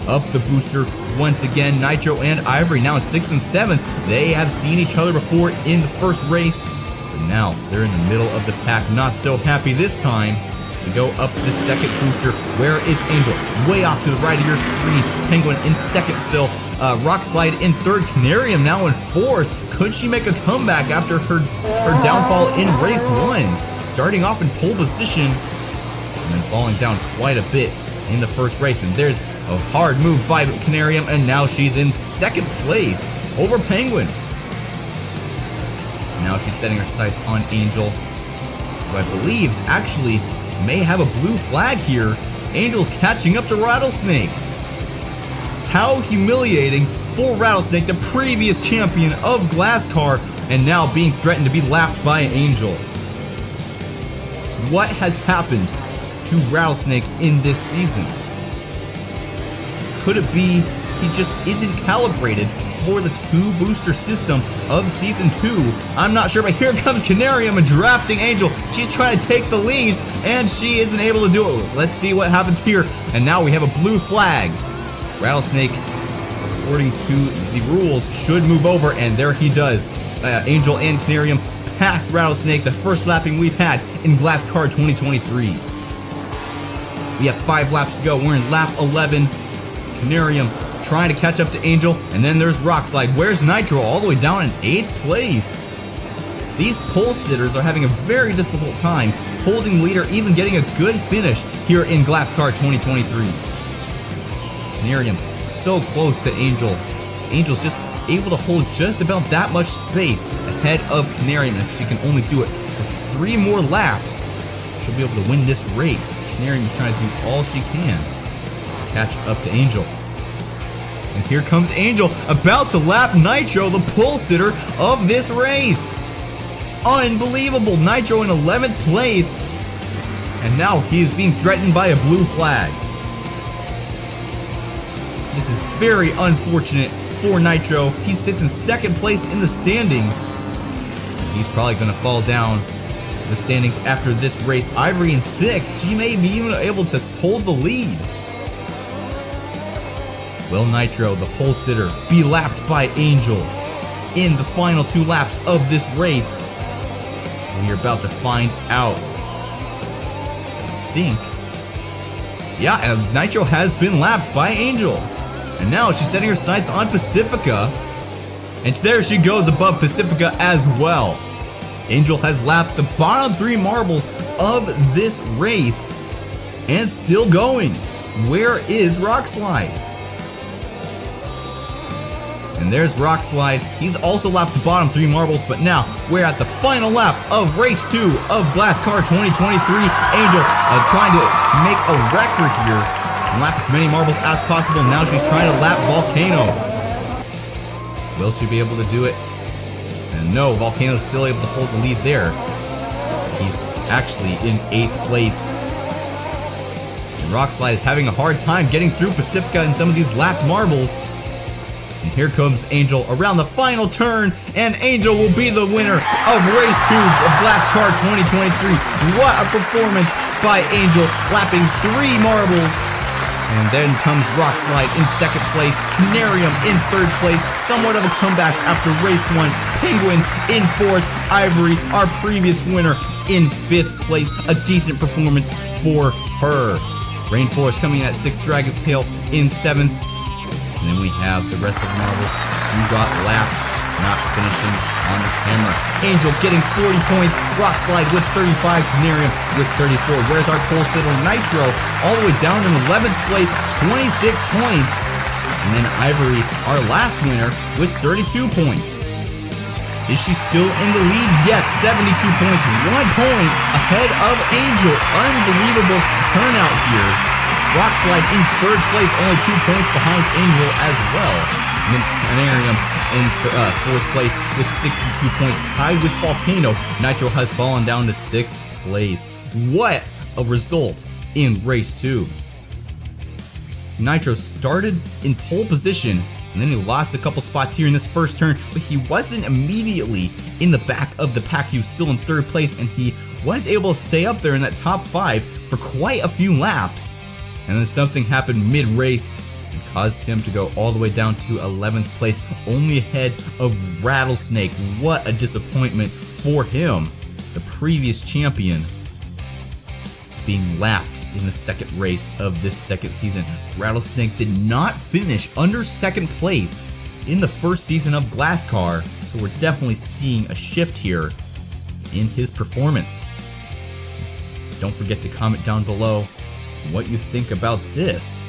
A: Up the booster once again. Nitro and Ivory now in 6th and 7th. They have seen each other before in the first race, but now they're in the middle of the pack. Not so happy this time. We go up the 2nd booster. Where is Angel? Way off to the right of your screen. Penguin in 2nd still. Rock Slide in 3rd. Canarium now in 4th. Could she make a comeback after her downfall in race 1? Starting off in pole position and then falling down quite a bit in the first race. And there's a hard move by Canarium, and now she's in 2nd place over Penguin. Now she's setting her sights on Angel, who I believe actually may have a blue flag here. Angel's catching up to Rattlesnake. How humiliating for Rattlesnake, the previous champion of Glasscar, and now being threatened to be lapped by Angel. What has happened to Rattlesnake in this season? Could it be he just isn't calibrated for the 2-booster system of Season 2? I'm not sure, but here comes Canarium and drafting Angel. She's trying to take the lead, and she isn't able to do it. Let's see what happens here. And now we have a blue flag. Rattlesnake, according to the rules, should move over, and there he does. Angel and Canarium pass Rattlesnake, the first lapping we've had in Glasscar 2023. We have 5 laps to go. We're in lap 11. Canarium trying to catch up to Angel, and then there's Rock Slide. Where's Nitro? All the way down in 8th place. These pole sitters are having a very difficult time holding leader, even getting a good finish here in Glasscar 2023. Canarium so close to Angel. Angel's just able to hold just about that much space ahead of Canarium, and if she can only do it for 3 more laps, she'll be able to win this race. Canarium is trying to do all she can to catch up to Angel. And here comes Angel, about to lap Nitro, the pole sitter of this race. Unbelievable. Nitro in 11th place, and now he is being threatened by a blue flag. This is very unfortunate for Nitro. He sits in 2nd place in the standings. He's probably going to fall down the standings after this race. Ivory in 6th. She may be even able to hold the lead. Will Nitro, the pole sitter, be lapped by Angel in the final 2 laps of this race? We are about to find out. I think. Yeah, and Nitro has been lapped by Angel. And now she's setting her sights on Pacifica. And there she goes above Pacifica as well. Angel has lapped the bottom 3 marbles of this race and still going. Where is Rock Slide? And there's Rock Slide. He's also lapped the bottom 3 marbles, but now we're at the final lap of race 2 of Glasscar 2023. Angel trying to make a record here and lap as many marbles as possible. Now she's trying to lap Volcano. Will she be able to do it? And no, Volcano's still able to hold the lead there. He's actually in 8th place. And Rockslide is having a hard time getting through Pacifica in some of these lapped marbles. And here comes Angel around the final turn, and Angel will be the winner of Race 2 of GlassCar 2023. What a performance by Angel, lapping 3 marbles. And then comes Rockslide in 2nd place, Canarium in 3rd place, somewhat of a comeback after Race 1, Penguin in 4th, Ivory, our previous winner, in 5th place. A decent performance for her. Rainforest coming in at 6th, Dragon's Tail in 7th. And then we have the rest of the marbles who got lapped, not finishing on the camera. Angel getting 40 points, Rockslide with 35, Canarium with 34. Where's our pole sitter Nitro all the way down in 11th place, 26 points. And then Ivory, our last winner, with 32 points. Is she still in the lead? Yes, 72 points, 1 point ahead of Angel. Unbelievable turnout here. Rockslide in 3rd place, only 2 points behind Angel as well. And then Canarium in 4th place with 62 points, tied with Volcano. Nitro has fallen down to 6th place. What a result in Race 2. So Nitro started in pole position, and then he lost a couple spots here in this first turn, but he wasn't immediately in the back of the pack. He was still in 3rd place, and he was able to stay up there in that top 5 for quite a few laps. And then something happened mid-race and caused him to go all the way down to 11th place, only ahead of Rattlesnake. What a disappointment for him, the previous champion, being lapped in the 2nd race of this 2nd season. Rattlesnake did not finish under 2nd place in the 1st season of GlassCar, so we're definitely seeing a shift here in his performance. Don't forget to comment down below what you think about this.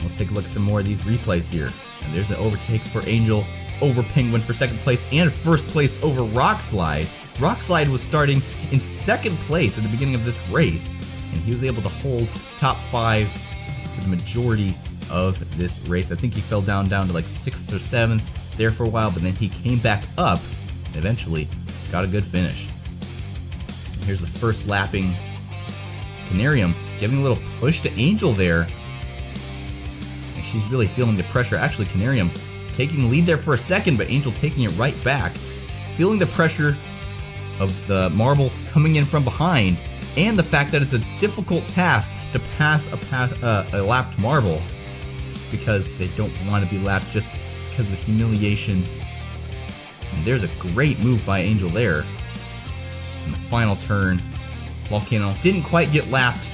A: Let's take a look at some more of these replays here. And there's an overtake for Angel over Penguin for 2nd place and 1st place over Rockslide. Rockslide was starting in 2nd place at the beginning of this race, and he was able to hold top 5 for the majority of this race. I think he fell down to like 6th or 7th there for a while, but then he came back up and eventually got a good finish. And here's the first lapping Canarium, giving a little push to Angel there. And she's really feeling the pressure. Actually, Canarium taking the lead there for a second, but Angel taking it right back. Feeling the pressure of the marble coming in from behind, and the fact that it's a difficult task to pass a lapped marble, just because they don't want to be lapped, just because of the humiliation. And there's a great move by Angel there. In the final turn, Volcano didn't quite get lapped,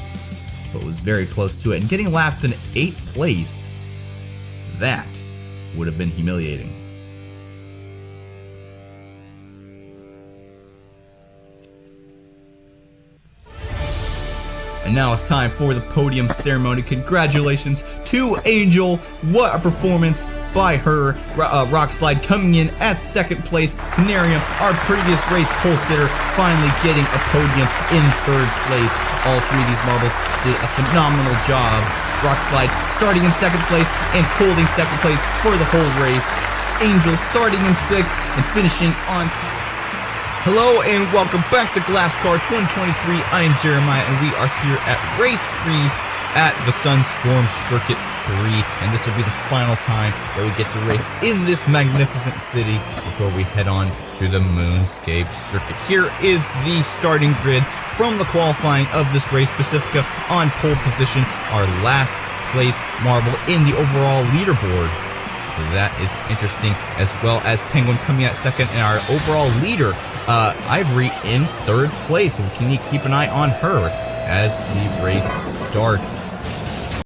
A: but was very close to it. And getting lapped in 8th place, that would have been humiliating. And now it's time for the podium ceremony. Congratulations to Angel. What a performance by her. Rockslide coming in at 2nd place. Canarium, our previous race pole sitter, finally getting a podium in 3rd place. All 3 of these marbles did a phenomenal job. Rockslide starting in 2nd place and holding 2nd place for the whole race. Angel starting in 6th and finishing on. Hello and welcome back to GlassCar 2023. I am Jeremiah and we are here at Race 3 at the Sunstorm Circuit 3. And this will be the final time that we get to race in this magnificent city before we head on to the Moonscape Circuit. Here is the starting grid from the qualifying of this race. Pacifica on pole position, our last place marble in the overall leaderboard. So that is interesting, as well as Penguin coming at 2nd and our overall leader, Ivory, in 3rd place. So can you keep an eye on her as the race starts?